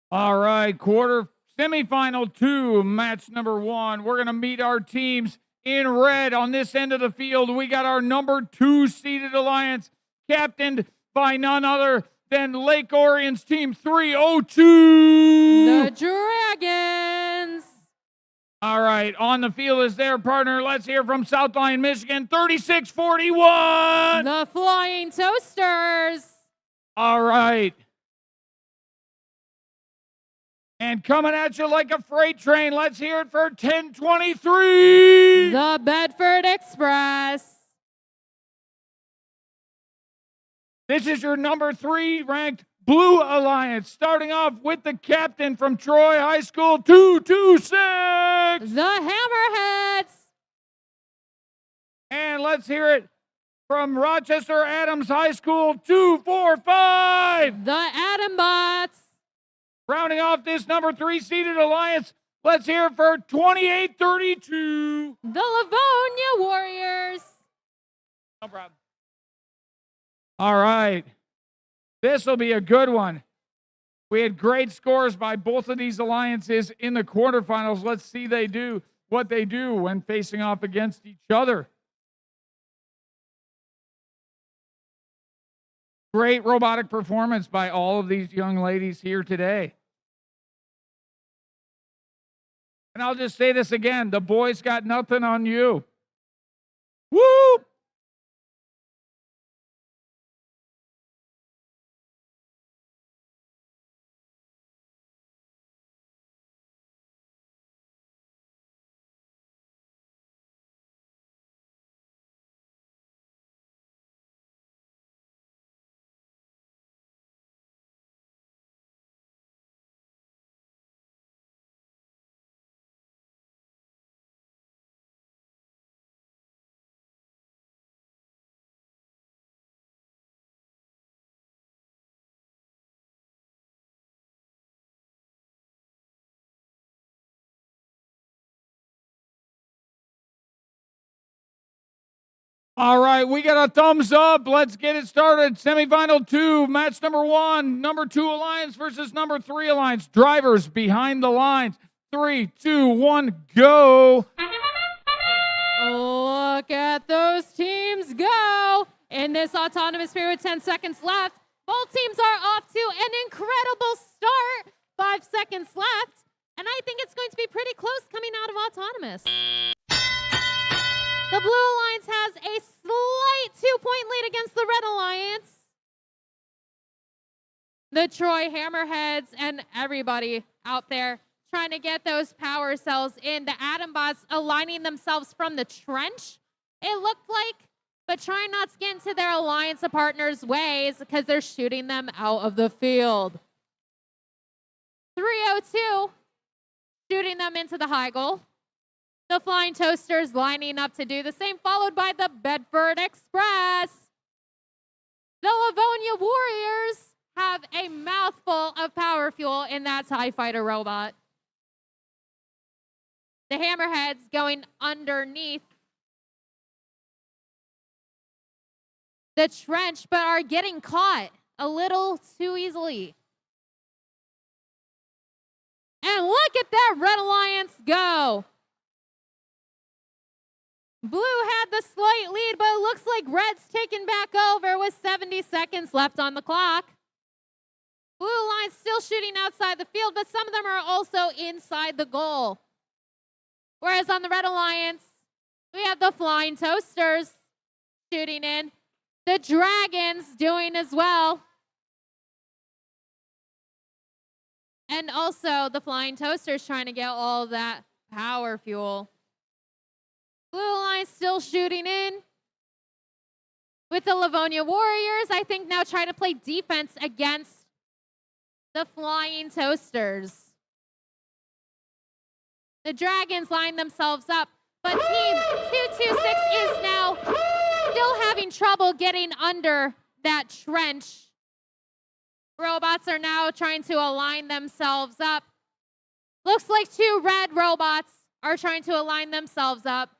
Speaker 1: All right, semifinal 2, match number 1. We're going to meet our teams in red on this end of the field. We got our number 2 seeded alliance, captained by none other than Lake Orion's team 302.
Speaker 2: The Dragons.
Speaker 1: All right, on the field is their partner. Let's hear from South Lyon, Michigan, 3641.
Speaker 2: The Flying Toasters.
Speaker 1: All right. And coming at you like a freight train, let's hear it for 1023.
Speaker 2: The Bedford Express.
Speaker 1: This is your number 3 ranked Blue Alliance, starting off with the captain from Troy High School, 226.
Speaker 2: The Hammerheads.
Speaker 1: And let's hear it from Rochester Adams High School, 245.
Speaker 2: The Adambots.
Speaker 1: Rounding off this number 3 seeded alliance, let's hear it for 2832.
Speaker 2: The Livonia Warriors.
Speaker 1: No problem. All right. This will be a good one. We had great scores by both of these alliances in the quarterfinals. Let's see what they do when facing off against each other. Great robotic performance by all of these young ladies here today. And I'll just say this again, the boys got nothing on you. Woo! All right, we got a thumbs up. Let's get it started. Semifinal 2, match number 1. Number 2 alliance versus number 3 alliance. Drivers behind the lines. 3, 2, 1, go.
Speaker 2: Look at those teams go. In this autonomous period with 10 seconds left, both teams are off to an incredible start. 5 seconds left. And I think it's going to be pretty close coming out of autonomous. The Blue Alliance has a slight 2-point lead against the Red Alliance. The Troy Hammerheads and everybody out there trying to get those power cells in. The Adambots aligning themselves from the trench, it looked like, but trying not to get into their alliance partners' ways because they're shooting them out of the field. 302 shooting them into the high goal. The Flying Toasters lining up to do the same, followed by the Bedford Express. The Livonia Warriors have a mouthful of power fuel in that TIE Fighter robot. The Hammerheads going underneath the trench, but are getting caught a little too easily. And look at that Red Alliance go. Blue had the slight lead, but it looks like Red's taken back over with 70 seconds left on the clock. Blue Alliance still shooting outside the field, but some of them are also inside the goal. Whereas on the Red Alliance, we have the Flying Toasters shooting in. The Dragons doing as well. And also the Flying Toasters trying to get all of that power fuel. Blue Alliance still shooting in. With the Livonia Warriors, I think now trying to play defense against the Flying Toasters. The Dragons line themselves up, but Team 226 is now still having trouble getting under that trench. Robots are now trying to align themselves up. Looks like 2 red robots are trying to align themselves up.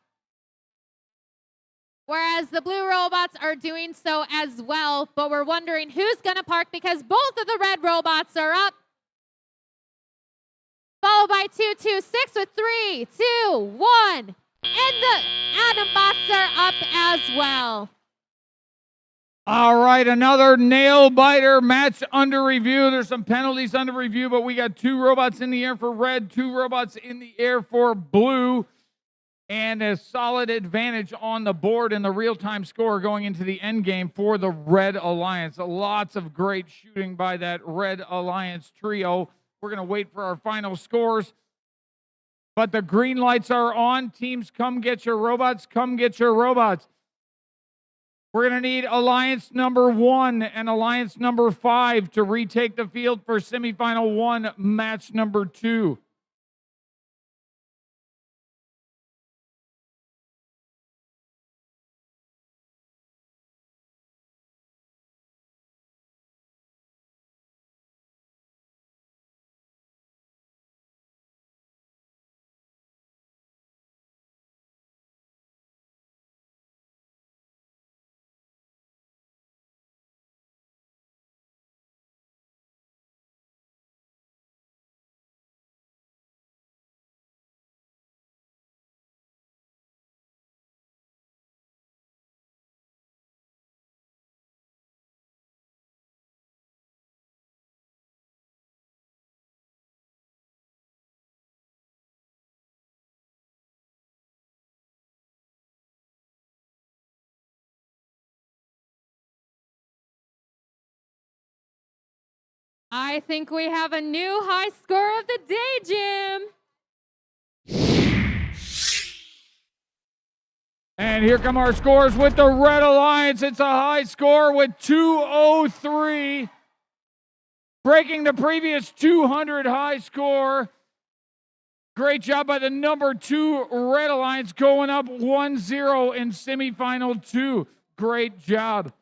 Speaker 2: Whereas the blue robots are doing so as well, but we're wondering who's going to park because both of the red robots are up. followed by 226 with 3, 2, 1. And the Atom Bots are up as well.
Speaker 1: All right, another nail biter match under review. There's some penalties under review, but we got 2 robots in the air for red, 2 robots in the air for blue, and a solid advantage on the board in the real-time score going into the end game for the Red Alliance. Lots of great shooting by that Red Alliance trio. We're going to wait for our final scores, but the green lights are on. Teams, come get your robots. Come get your robots. We're going to need Alliance number 1 and Alliance number 5 to retake the field for semifinal 1, match number 2.
Speaker 2: I think we have a new high score of the day, Jim.
Speaker 1: And here come our scores with the Red Alliance. It's a high score with 203, breaking the previous 200 high score. Great job by the number 2 Red Alliance, going up 1-0 in semifinal 2. Great job.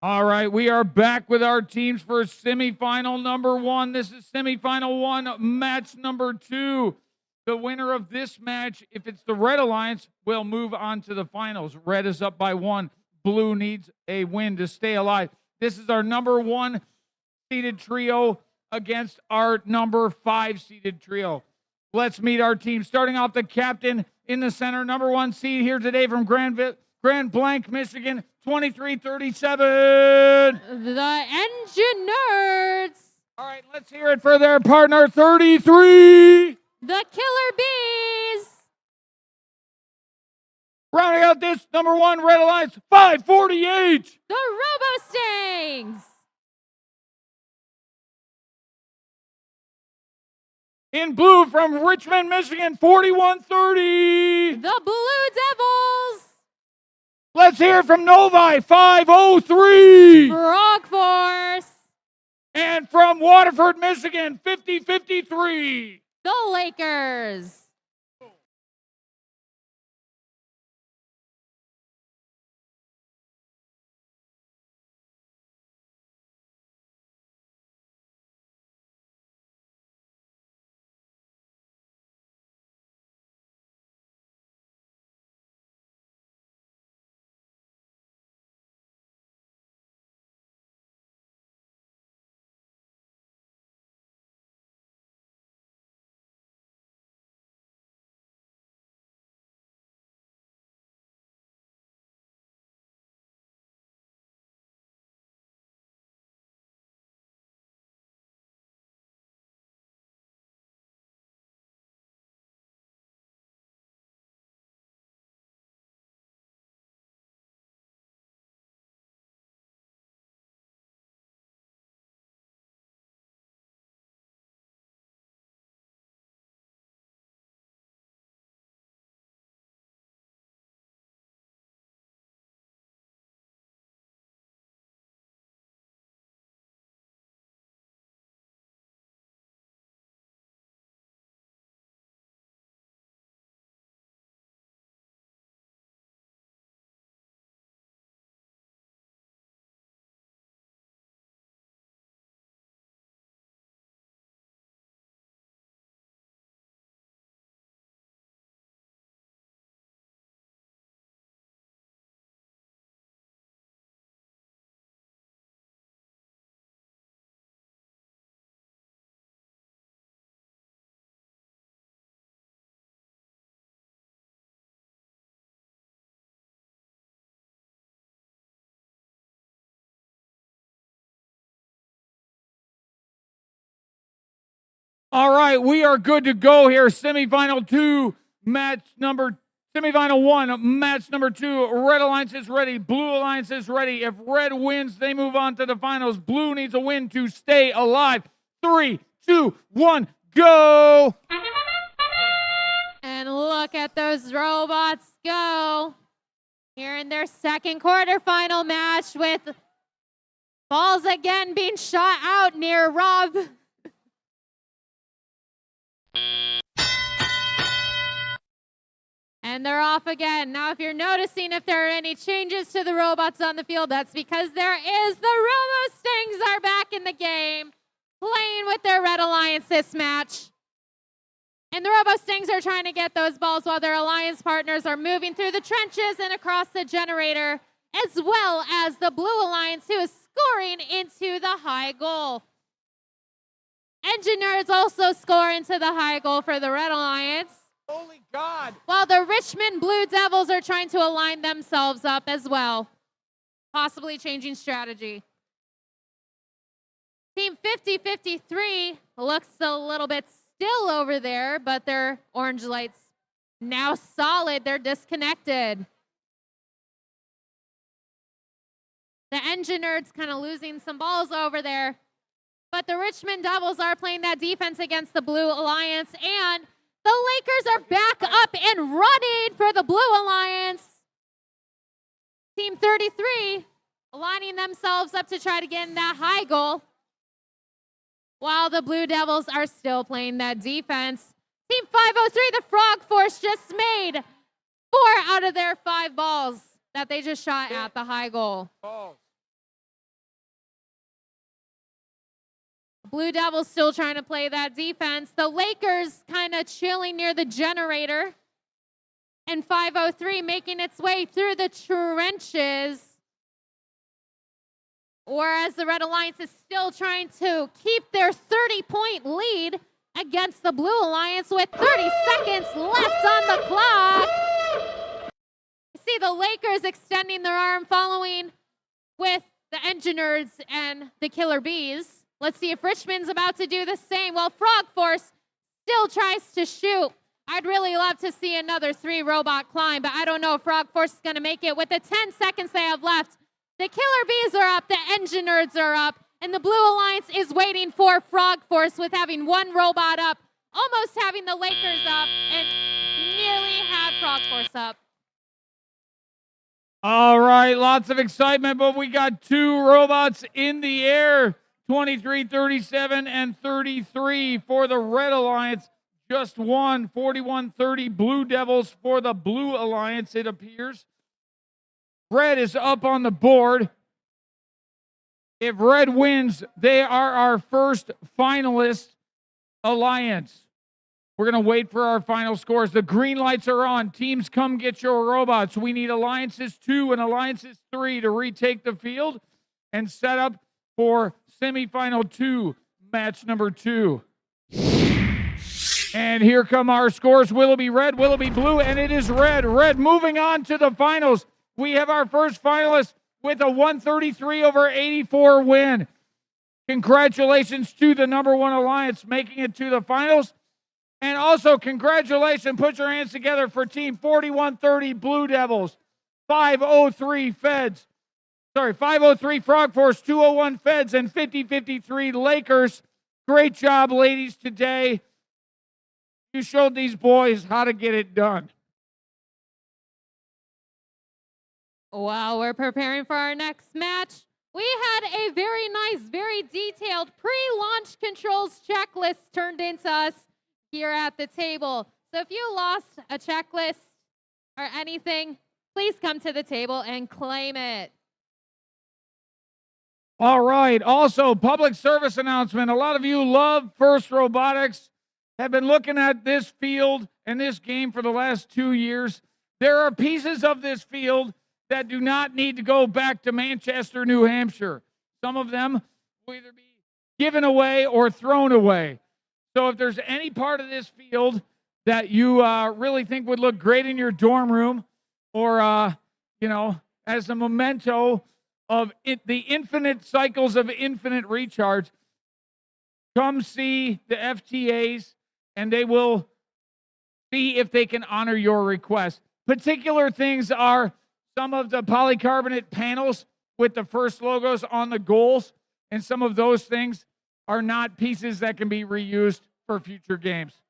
Speaker 1: All right, we are back with our teams for semifinal number 1. This is semifinal 1, match number 2. The winner of this match, if it's the Red Alliance, will move on to the finals. Red is up by 1. Blue needs a win to stay alive. This is our number 1 seeded trio against our number 5 seeded trio. Let's meet our team. Starting off the captain in the center, number 1 seed here today from Grand Blanc, Michigan, 23-37.
Speaker 2: The Engineers.
Speaker 1: All right, let's hear it for their partner, 33.
Speaker 2: The Killer Bees.
Speaker 1: Rounding out this, number 1 Red Alliance, 548.
Speaker 2: The Robo-Stings.
Speaker 1: In blue from Richmond, Michigan, 4130.
Speaker 2: The Blue Devils.
Speaker 1: Let's hear it from Novi, 503.
Speaker 2: Frog Force.
Speaker 1: And from Waterford, Michigan, 5053.
Speaker 2: The Lakers.
Speaker 1: All right, we are good to go here. Semifinal 1, match number 2. Red Alliance is ready. Blue Alliance is ready. If Red wins, they move on to the finals. Blue needs a win to stay alive. 3, 2, 1, go!
Speaker 2: And look at those robots go. Here in their second quarterfinal match with balls again being shot out near Rob. And they're off again. Now, if you're noticing if there are any changes to the robots on the field, that's because there is. The Robo-Stings are back in the game, playing with their Red Alliance this match. And the Robo-Stings are trying to get those balls while their Alliance partners are moving through the trenches and across the generator, as well as the Blue Alliance, who is scoring into the high goal. Engineers also score into the high goal for the Red Alliance.
Speaker 1: Holy God!
Speaker 2: While the Richmond Blue Devils are trying to align themselves up as well, possibly changing strategy. Team 50-53 looks a little bit still over there, but their orange lights now solid. They're disconnected. The Engineers kind of losing some balls over there, but the Richmond Devils are playing that defense against the Blue Alliance, and the Lakers are back up and running for the Blue Alliance. Team 33 lining themselves up to try to get in that high goal, while the Blue Devils are still playing that defense. Team 503, the Frog Force, just made 4 out of their 5 balls that they just shot at the high goal. Blue Devils still trying to play that defense. The Lakers kind of chilling near the generator. And 503 making its way through the trenches. Whereas the Red Alliance is still trying to keep their 30-point lead against the Blue Alliance with 30 seconds left on the clock. See the Lakers extending their arm following with the Engineers and the Killer Bees. Let's see if Richmond's about to do the same. Well, Frog Force still tries to shoot. I'd really love to see another 3-robot climb, but I don't know if Frog Force is going to make it. With the 10 seconds they have left, the Killer Bees are up, the Engineers are up, and the Blue Alliance is waiting for Frog Force with having 1 robot up, almost having the Lakers up, and nearly have Frog Force up.
Speaker 1: All right, lots of excitement, but we got 2 robots in the air. 23, 37, and 33 for the Red Alliance. Just 1, 41, 30 Blue Devils for the Blue Alliance, it appears. Red is up on the board. If Red wins, they are our first finalist alliance. We're going to wait for our final scores. The green lights are on. Teams, come get your robots. We need Alliances 2 and Alliances 3 to retake the field and set up for semifinal 2, match number 2. And here come our scores. Will it be red? Will it be blue? And it is red. Red moving on to the finals. We have our first finalist with a 133/84 win. Congratulations to the number 1 alliance making it to the finals. And also congratulations, put your hands together for team 4130 Blue Devils, 503 Feds. 503 Frog Force, 201 Feds, and 5053 Lakers. Great job, ladies, today. You showed these boys how to get it done.
Speaker 2: While we're preparing for our next match, we had a very nice, very detailed pre-launch controls checklist turned into us here at the table. So if you lost a checklist or anything, please come to the table and claim it.
Speaker 1: All right. Also, public service announcement. A lot of you love FIRST Robotics, have been looking at this field and this game for the last 2 years. There are pieces of this field that do not need to go back to Manchester, New Hampshire. Some of them will either be given away or thrown away. So if there's any part of this field that you really think would look great in your dorm room or, as a memento of the infinite cycles of infinite recharge, come see the FTAs and they will see if they can honor your request. Particular things are some of the polycarbonate panels with the FIRST logos on the goals, and some of those things are not pieces that can be reused for future games.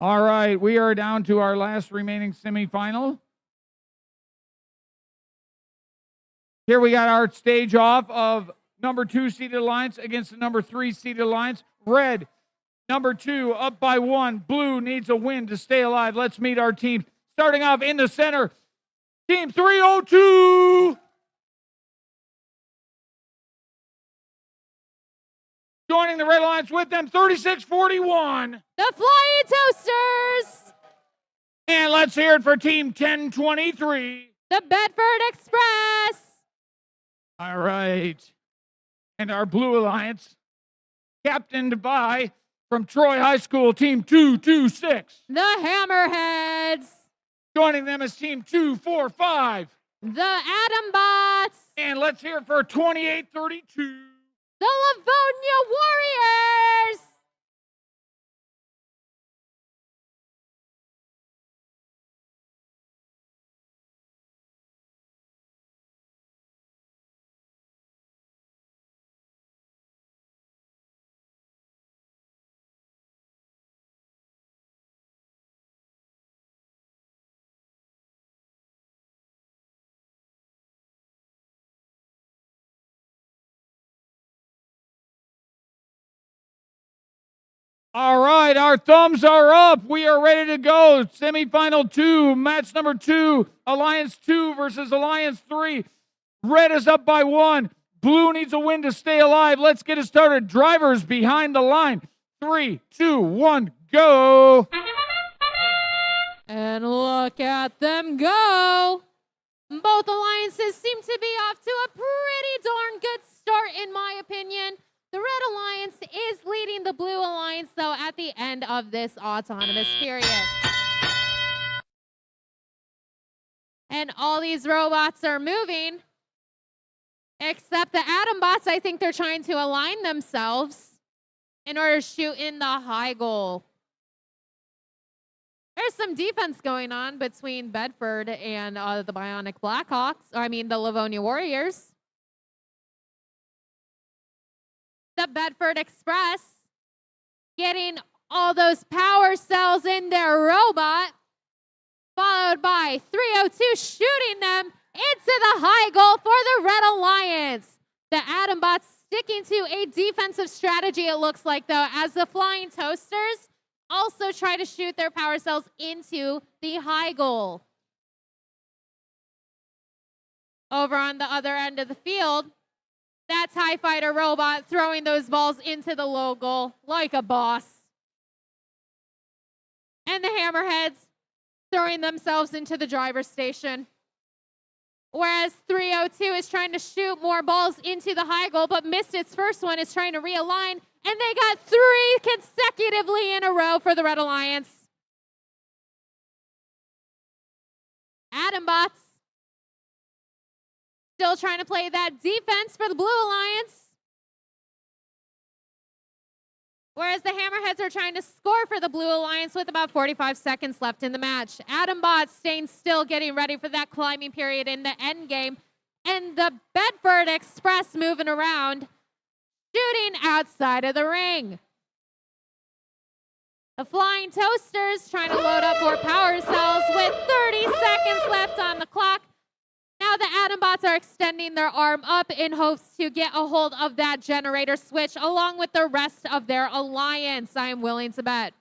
Speaker 1: All right, we are down to our last remaining semifinal. Here we got our stage off of number 2 seeded alliance against the number 3 seeded alliance. Red Number 2 up by 1. Blue needs a win to stay alive. Let's meet our teams. Starting off in the center, Team 302. Joining the Red Alliance with them, 3641.
Speaker 2: The Flying Toasters.
Speaker 1: And let's hear it for Team 1023.
Speaker 2: The Bedford Express.
Speaker 1: All right. And our Blue Alliance, captained by, from Troy High School, Team 226.
Speaker 2: The Hammerheads.
Speaker 1: Joining them is Team 245.
Speaker 2: The Atom Bots.
Speaker 1: And let's hear it for 2832.
Speaker 2: The Livonia Warriors.
Speaker 1: All right, our thumbs are up. We are ready to go. Semifinal 2, match number 2, Alliance 2 versus Alliance 3. Red is up by 1. Blue needs a win to stay alive. Let's get it started. Drivers behind the line. 3, 2, 1, go.
Speaker 2: And look at them go. Both alliances seem to be off to a pretty darn good start, in my opinion. The Red Alliance is leading the Blue Alliance, though, at the end of this autonomous period. And all these robots are moving, except the Atom Bots. I think they're trying to align themselves in order to shoot in the high goal. There's some defense going on between Bedford and the Bionic the Livonia Warriors. The Bedford Express getting all those power cells in their robot, followed by 302 shooting them into the high goal for the Red Alliance. The Atom Bots sticking to a defensive strategy, it looks like, though, as the Flying Toasters also try to shoot their power cells into the high goal. Over on the other end of the field, that TIE Fighter robot throwing those balls into the low goal like a boss. And the Hammerheads throwing themselves into the driver's station. Whereas 302 is trying to shoot more balls into the high goal, but missed its first one, is trying to realign. And they got 3 consecutively in a row for the Red Alliance. Atom Bots still trying to play that defense for the Blue Alliance. Whereas the Hammerheads are trying to score for the Blue Alliance with about 45 seconds left in the match. Atom Bots staying still, getting ready for that climbing period in the end game. And the Bedford Express moving around, shooting outside of the ring. The Flying Toasters trying to load up more power cells with 30 seconds left on the clock. Now the Atom Bots are extending their arm up in hopes to get a hold of that generator switch along with the rest of their alliance, I am willing to bet.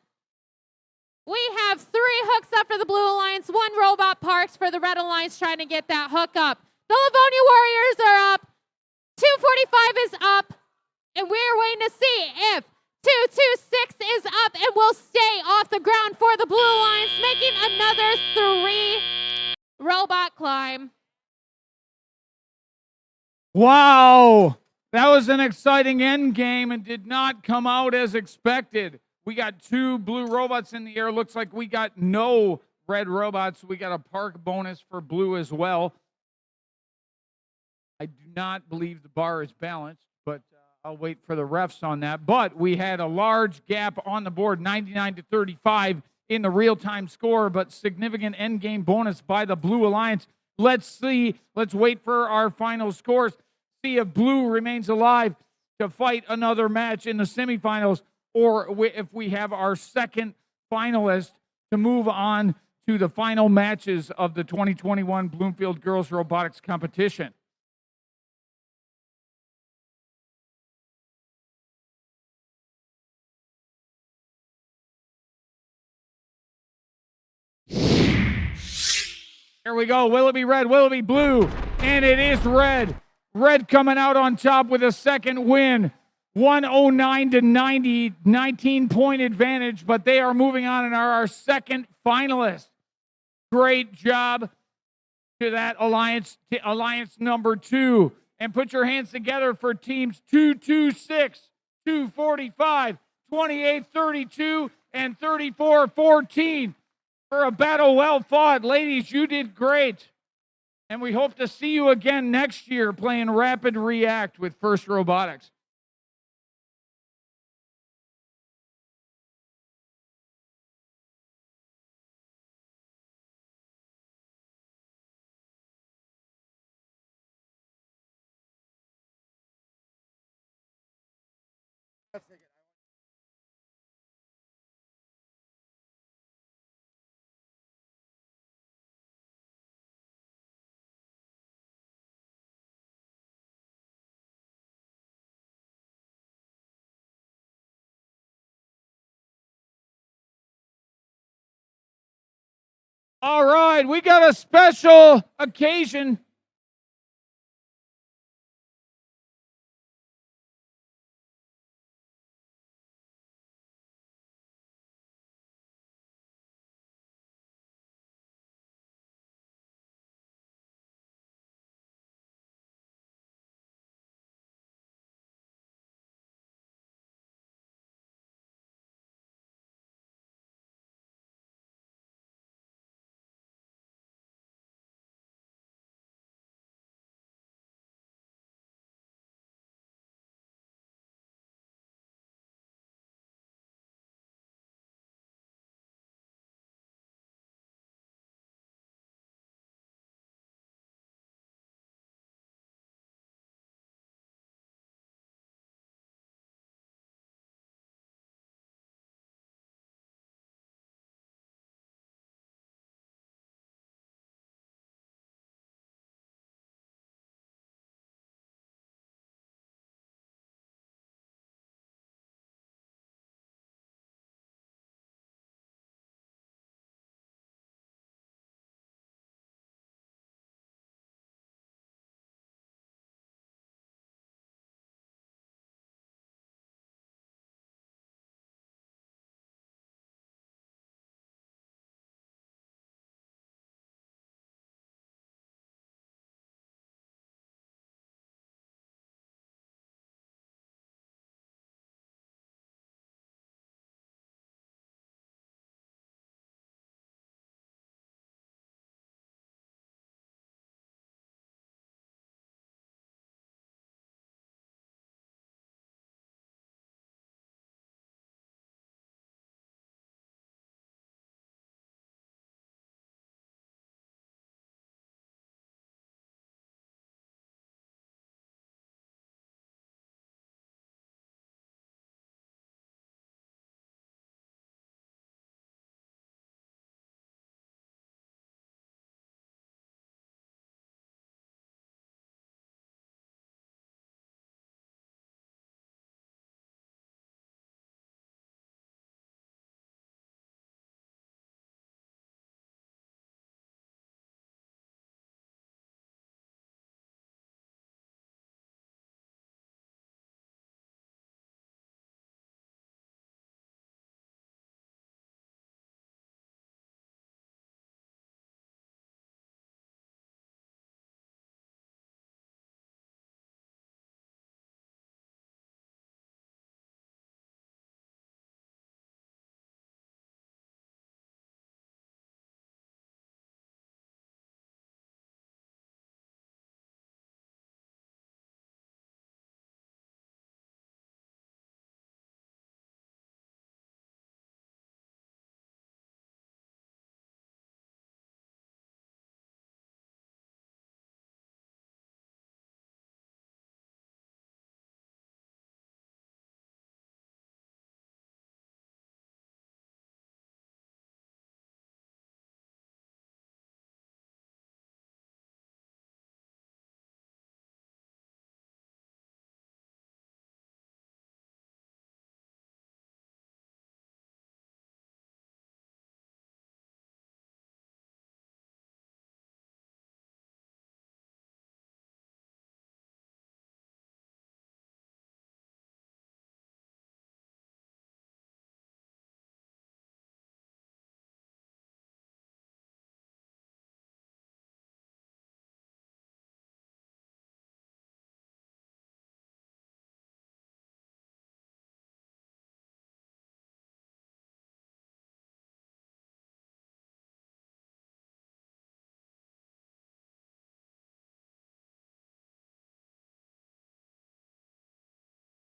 Speaker 2: We have 3 hooks up for the Blue Alliance, 1 robot parked for the Red Alliance trying to get that hook up. The Livonia Warriors are up. 245 is up. And we're waiting to see if 226 is up and will stay off the ground for the Blue Alliance, making another 3 robot climb.
Speaker 1: Wow, that was an exciting end game and did not come out as expected. We got 2 blue robots in the air. Looks like we got no red robots. We got a park bonus for blue as well. I do not believe the bar is balanced, but I'll wait for the refs on that. But we had a large gap on the board, 99-35 in the real-time score, but significant end game bonus by the Blue Alliance. Let's see. Let's wait for our final scores. See if blue remains alive to fight another match in the semifinals, or if we have our second finalist to move on to the final matches of the 2021 Bloomfield Girls Robotics Competition. Here we go. Will it be red? Will it be blue? And it is red. Red coming out on top with a second win. 109 to 90, 19-point advantage, but they are moving on and are our second finalist. Great job to that alliance number 2. And put your hands together for teams 226, 245, 28-32, and 34-14 for a battle well fought. Ladies, you did great. And we hope to see you again next year playing Rapid React with First Robotics. All right, we got a special occasion.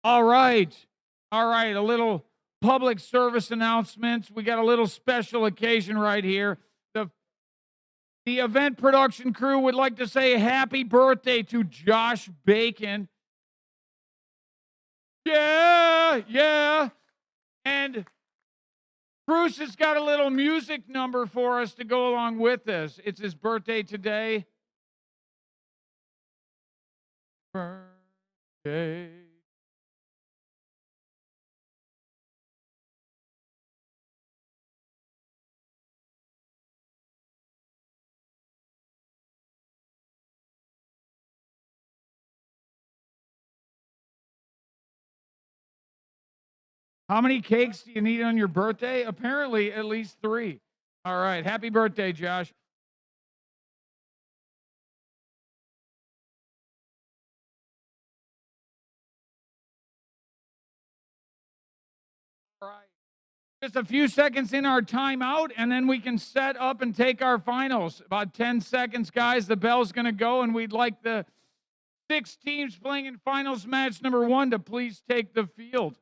Speaker 1: All right. All right. A little public service announcements. We got a little special occasion right here. The event production crew would like to say happy birthday to Josh Bacon. Yeah, yeah. And Bruce has got a little music number for us to go along with this. It's his birthday today. Birthday. How many cakes do you need on your birthday? Apparently, at least 3. All right. Happy birthday, Josh. All right. Just a few seconds in our timeout, and then we can set up and take our finals. About 10 seconds, guys. The bell's going to go, and we'd like the 6 teams playing in finals match number 1 to please take the field.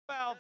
Speaker 1: Well,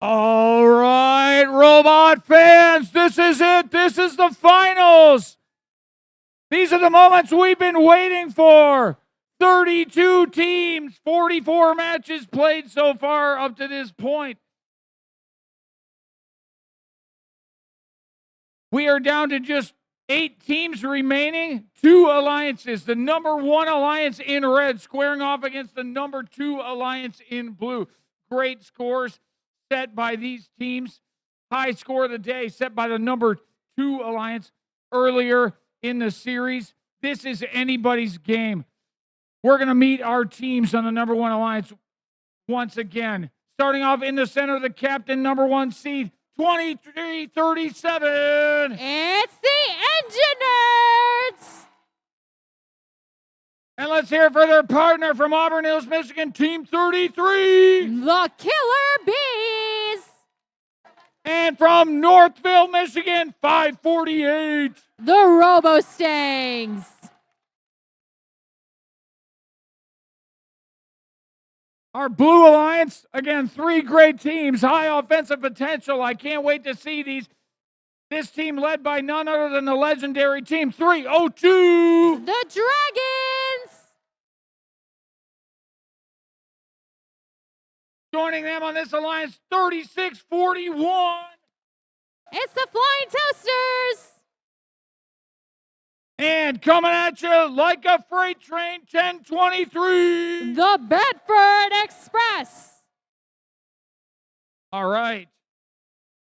Speaker 1: All right, robot fans, this is it. This is the finals. These are the moments we've been waiting for. 32 teams, 44 matches played so far up to this point. We are down to just 8 teams remaining, 2 alliances. The number 1 alliance in red squaring off against the number 2 alliance in blue. Great scores set by these teams. High score of the day set by the number 2 alliance earlier in the series. This is anybody's game. We're going to meet our teams on the number 1 alliance once again. Starting off in the center, the captain, number 1 seed, 2337.
Speaker 2: It's the Engineers!
Speaker 1: And let's hear it for their partner from Auburn Hills, Michigan, Team 33.
Speaker 2: The Killer Bees!
Speaker 1: And from Northville, Michigan, 548.
Speaker 2: The Robo-Stangs!
Speaker 1: Our Blue Alliance, again, 3 great teams, high offensive potential. I can't wait to see these. This team led by none other than the legendary Team 302.
Speaker 2: The Dragons!
Speaker 1: Joining them on this alliance, 3641.
Speaker 2: It's the Flying Toasters!
Speaker 1: And coming at you like a freight train, 1023.
Speaker 2: The Bedford Express.
Speaker 1: All right.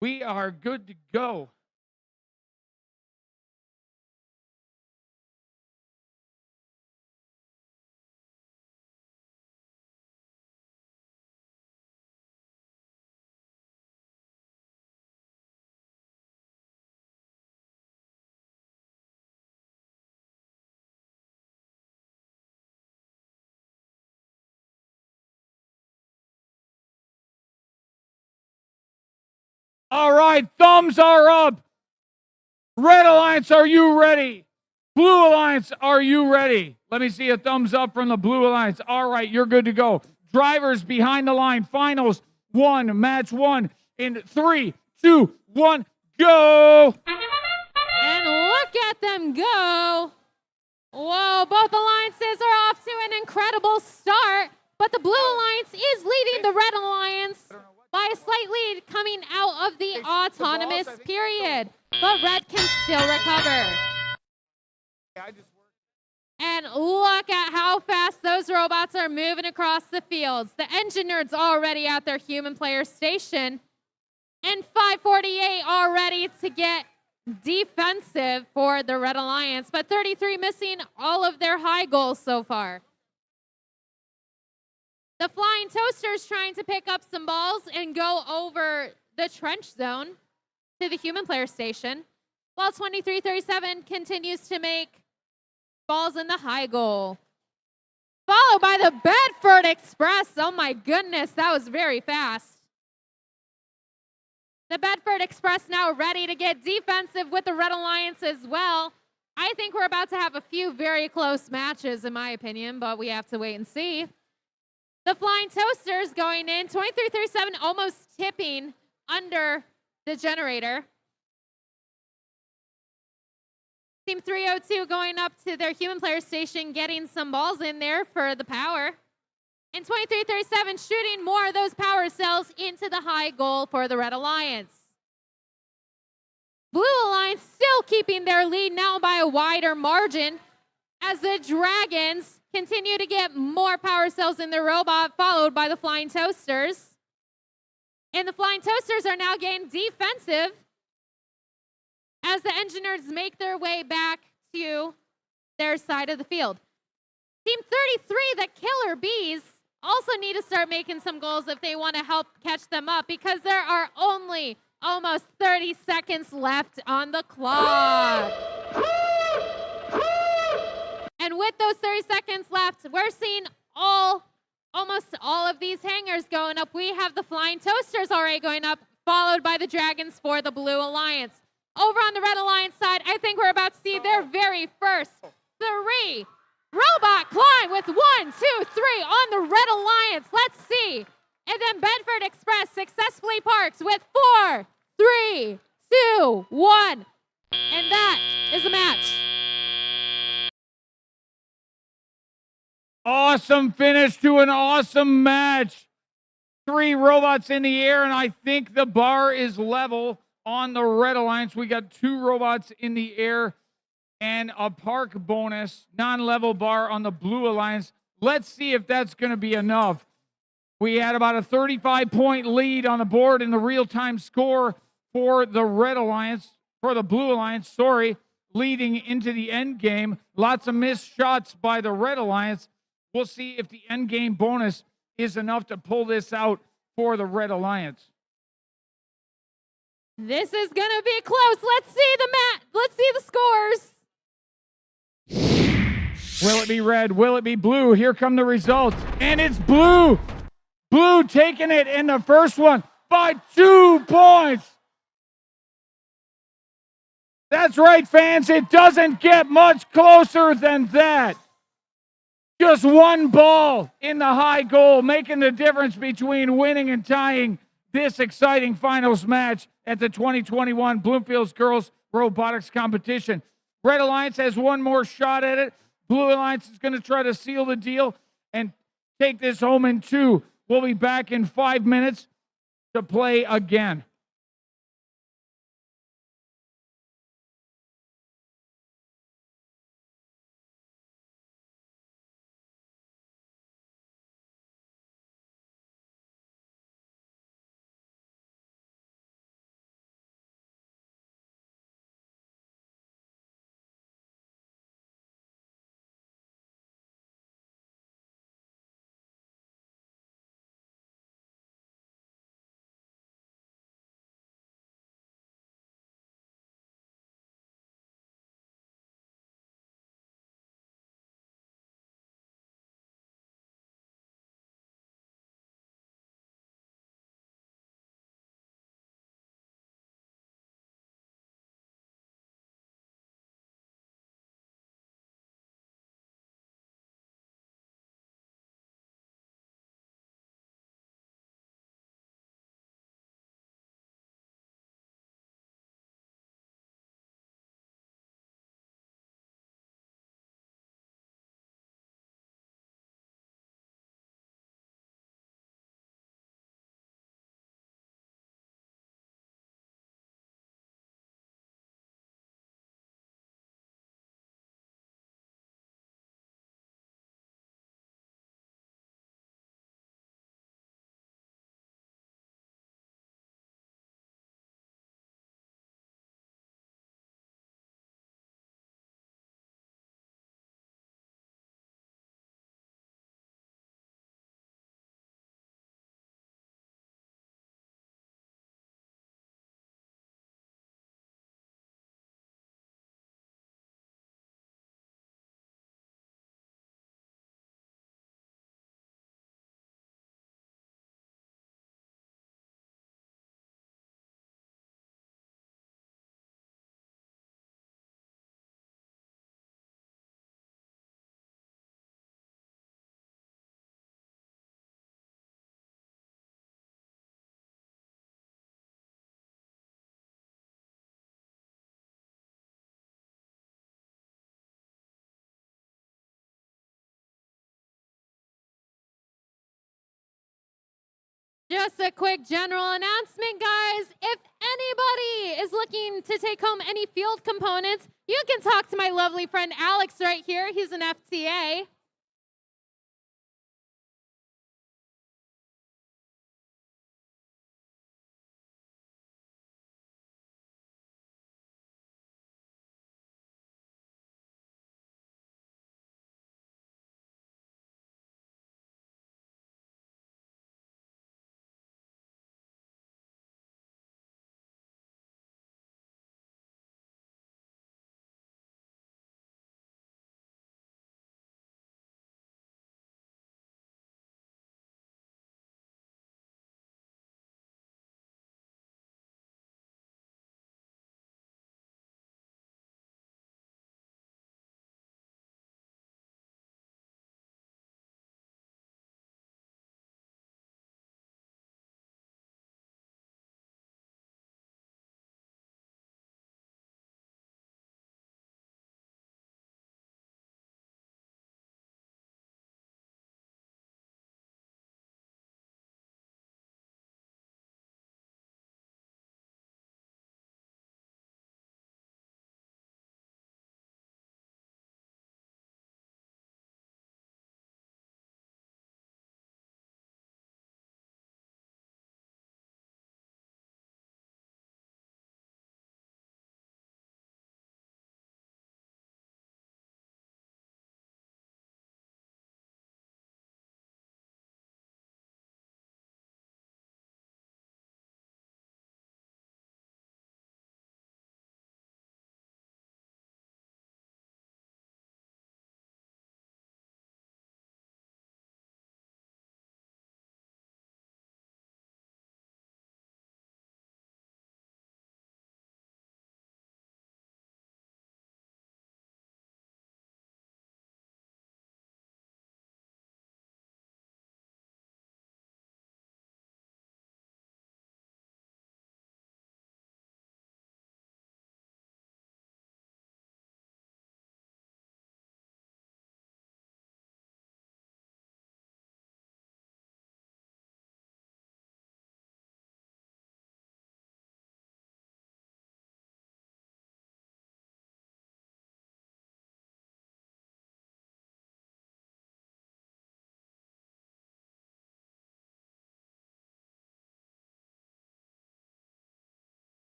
Speaker 1: We are good to go. All right, thumbs are up. Red Alliance, are you ready? Blue Alliance, are you ready? Let me see a thumbs up from the Blue Alliance. All right, you're good to go. Drivers behind the line. Finals 1, match 1 in 3, 2, 1, go.
Speaker 2: And look at them go. Whoa, both alliances are off to an incredible start, but the Blue Alliance is leading the Red Alliance by a slight lead coming out of the autonomous period. But Red can still recover. And look at how fast those robots are moving across the fields. The Engineers already at their human player station. And 548 all ready to get defensive for the Red Alliance. But 33 missing all of their high goals so far. The Flying Toasters trying to pick up some balls and go over the trench zone to the human player station, while 2337 continues to make balls in the high goal. Followed by the Bedford Express. Oh my goodness, that was very fast. The Bedford Express now ready to get defensive with the Red Alliance as well. I think we're about to have a few very close matches in my opinion, but we have to wait and see. The Flying Toasters going in, 2337 almost tipping under the generator. Team 302 going up to their human player station, getting some balls in there for the power. And 2337 shooting more of those power cells into the high goal for the Red Alliance. Blue Alliance still keeping their lead now by a wider margin as the Dragons continue to get more power cells in their robot, followed by the Flying Toasters. And the Flying Toasters are now getting defensive as the Engineers make their way back to their side of the field. Team 33, the Killer Bees, also need to start making some goals if they want to help catch them up, because there are only almost 30 seconds left on the clock. And with those 30 seconds left, we're seeing almost all of these hangers going up. We have the Flying Toasters already going up, followed by the Dragons for the Blue Alliance. Over on the Red Alliance side, I think we're about to see their very first 3 robot climb with 1, 2, 3 on the Red Alliance. Let's see And then Bedford Express successfully parks with 4, 3, 2, 1. And that is a match.
Speaker 1: Awesome finish to an awesome match. 3 robots in the air, and I think the bar is level on the Red Alliance. We got 2 robots in the air and a park bonus, non-level bar on the Blue Alliance. Let's see if that's going to be enough. We had about a 35-point lead on the board in the real-time score for the Red Alliance, for the Blue Alliance, sorry, leading into the end game. Lots of missed shots by the Red Alliance. We'll see if the end game bonus is enough to pull this out for the Red Alliance.
Speaker 2: This is going to be close. Let's see the scores.
Speaker 1: Will it be red? Will it be blue? Here come the results. And it's blue. Blue taking it in the first one by 2 points. That's right, fans. It doesn't get much closer than that. Just 1 ball in the high goal, making the difference between winning and tying this exciting finals match at the 2021 Bloomfield's Girls Robotics Competition. Red Alliance has 1 more shot at it. Blue Alliance is going to try to seal the deal and take this home in 2. We'll be back in 5 minutes to play again.
Speaker 2: Just a quick general announcement, guys. If anybody is looking to take home any field components, you can talk to my lovely friend Alex right here. He's an FTA.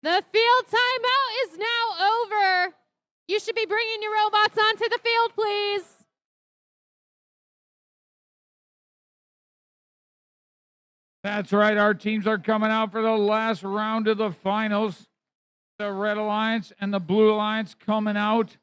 Speaker 2: The field timeout is now over. You should be bringing your robots onto the field, please.
Speaker 1: That's right. Our teams are coming out for the last round of the finals. The Red Alliance and the Blue Alliance coming out.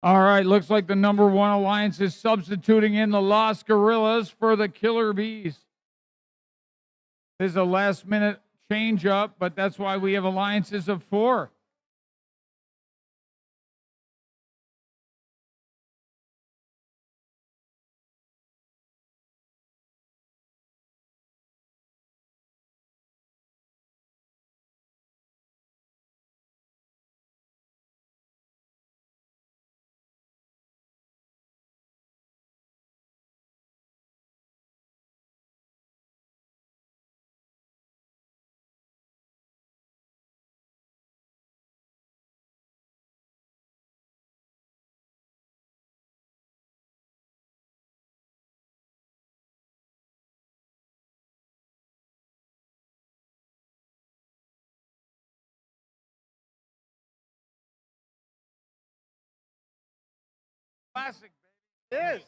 Speaker 1: All right, looks like the number 1 alliance is substituting in the Lost Gorillas for the Killer Bees. This is a last-minute change-up, but that's why we have alliances of 4. Classic, baby. It is.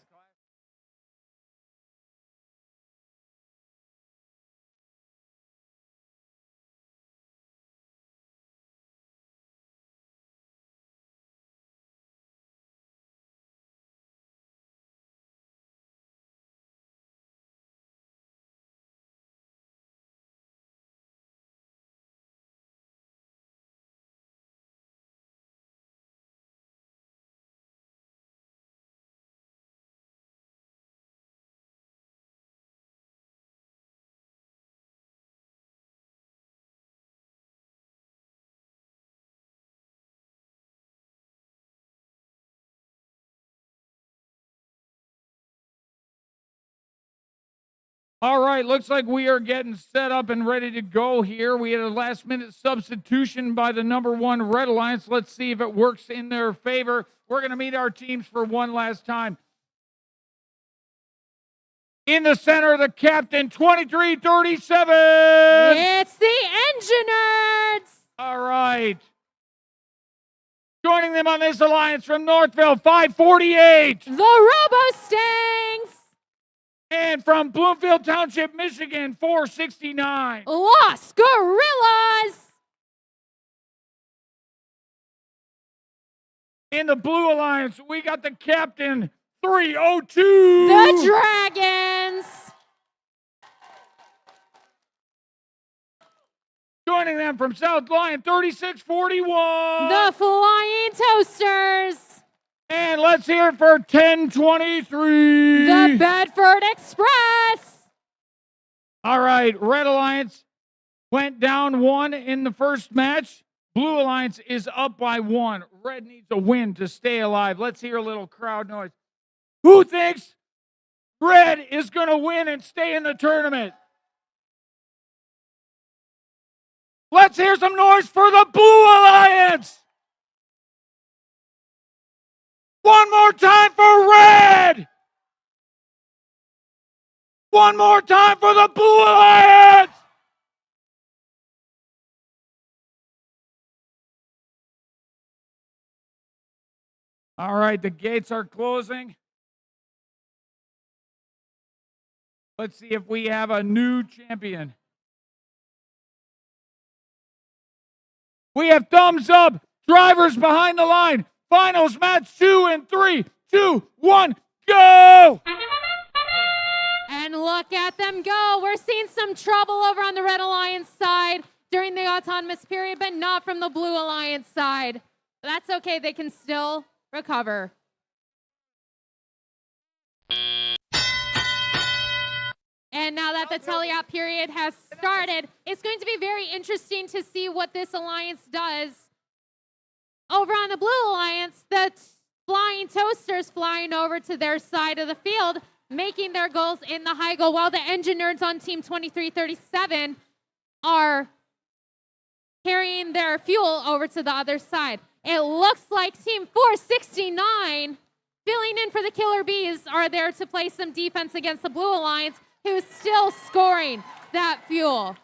Speaker 1: All right, looks like we are getting set up and ready to go here. We had a last-minute substitution by the number 1 Red Alliance. Let's see if it works in their favor. We're going to meet our teams for one last time. In the center, the captain, 2337.
Speaker 2: It's the Engineers.
Speaker 1: All right. Joining them on this alliance from Northville, 548.
Speaker 2: The Robo-Stangs.
Speaker 1: And from Bloomfield Township, Michigan, 469.
Speaker 2: Lost Gorillas.
Speaker 1: In the Blue Alliance, we got the captain, 302.
Speaker 2: The Dragons.
Speaker 1: Joining them from South Lyon, 3641.
Speaker 2: The Flying Toasters.
Speaker 1: And let's hear it for 1023.
Speaker 2: The Bedford Express.
Speaker 1: All right, Red Alliance went down 1 in the first match. Blue Alliance is up by 1. Red needs a win to stay alive. Let's hear a little crowd noise. Who thinks Red is going to win and stay in the tournament? Let's hear some noise for the Blue Alliance. One more time for Red. One more time for the Blue Alliance. All right, the gates are closing. Let's see if we have a new champion. We have thumbs up. Drivers behind the line. Finals match 2 and 3. 2, 1, go!
Speaker 2: And look at them go. We're seeing some trouble over on the Red Alliance side during the autonomous period, but not from the Blue Alliance side. That's okay. They can still recover. And now that the teleop period has started, it's going to be very interesting to see what this alliance does. Over on the Blue Alliance, the Flying Toasters flying over to their side of the field, making their goals in the high goal, while the Engineers on Team 2337 are carrying their fuel over to the other side. It looks like Team 469, filling in for the Killer Bees, are there to play some defense against the Blue Alliance, who's still scoring that fuel.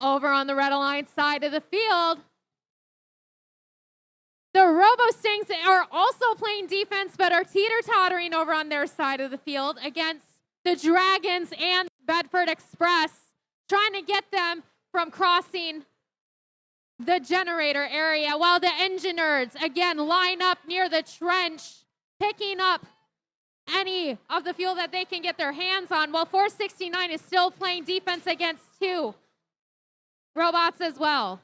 Speaker 2: Over on the Red Alliance side of the field, the Robo-Stangs are also playing defense, but are teeter-tottering over on their side of the field against the Dragons and Bedford Express, trying to get them from crossing the generator area, while the engine nerds, again, line up near the trench, picking up any of the fuel that they can get their hands on, while 469 is still playing defense against 2 robots as well.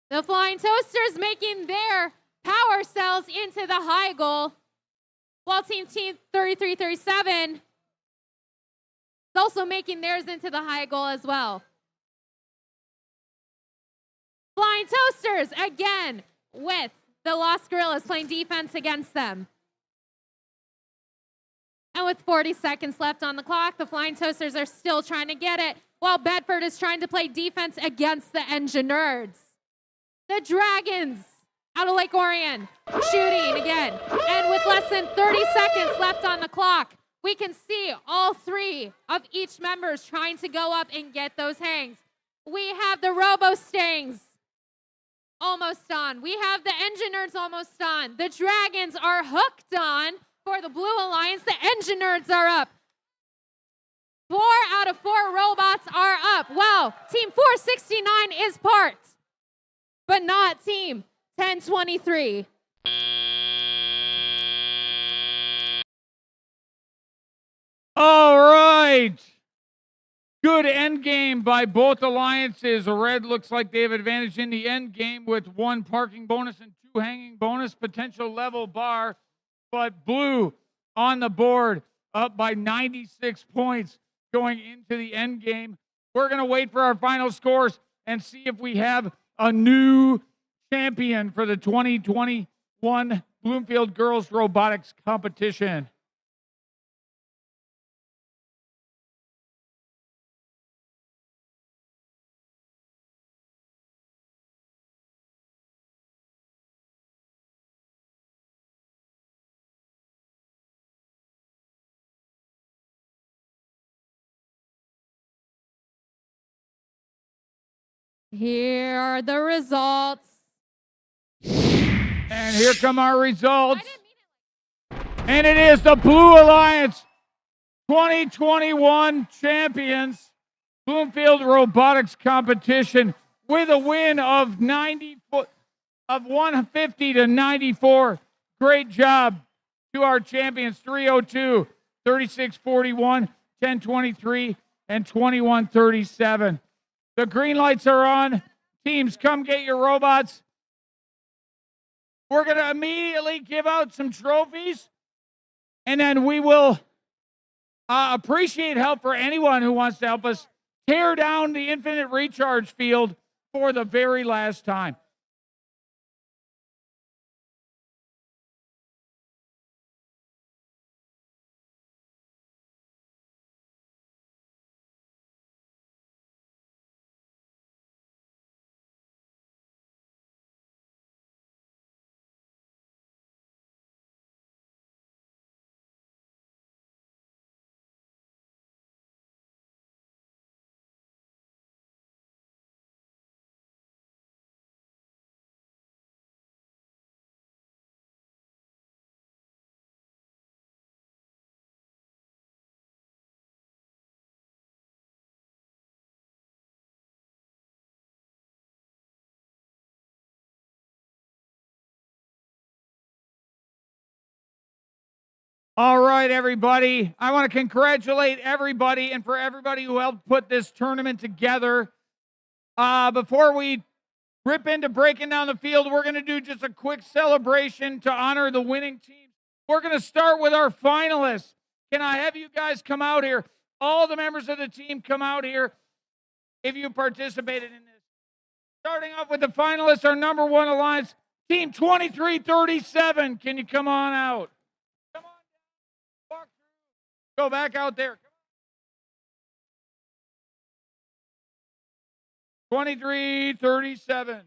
Speaker 2: The Flying Toasters making their power cells into the high goal, while Team 3337 is also making theirs into the high goal as well. Flying Toasters, again, with the Lost Gorillas playing defense against them. And with 40 seconds left on the clock, the Flying Toasters are still trying to get it, while Bedford is trying to play defense against the Engine Nerds. The Dragons out of Lake Orion shooting again. And with less than 30 seconds left on the clock, we can see all 3 of each members trying to go up and get those hangs. We have the Robo Stings almost on. We have the Engine Nerds almost on. The Dragons are hooked on for the Blue Alliance. The Engine Nerds are up. 4 out of 4 robots are up. Well, Team 469 is part, but not Team 1023.
Speaker 1: All right. Good end game by both alliances. Red looks like they have advantage in the end game with 1 parking bonus and 2 hanging bonus, potential level bar. But Blue on the board, up by 96 points going into the end game. We're going to wait for our final scores and see if we have a new champion for the 2021 Bloomfield Girls Robotics Competition.
Speaker 2: Here are the results.
Speaker 1: And here come our results. And it is the Blue Alliance 2021 champions, Bloomfield Robotics Competition, with a win of 150 to 94. Great job to our champions, 302, 3641, 1023, and 2137. The green lights are on. Teams, come get your robots. We're going to immediately give out some trophies, and then we will appreciate help for anyone who wants to help us tear down the infinite recharge field for the very last time. All right, everybody. I want to congratulate everybody and for everybody who helped put this tournament together. Before we rip into breaking down the field, we're going to do just a quick celebration to honor the winning team. We're going to start with our finalists. Can I have you guys come out here? All the members of the team come out here if you participated in this. Starting off with the finalists, our number 1 alliance, Team 2337. Can you come on out? Go back out there. 2337.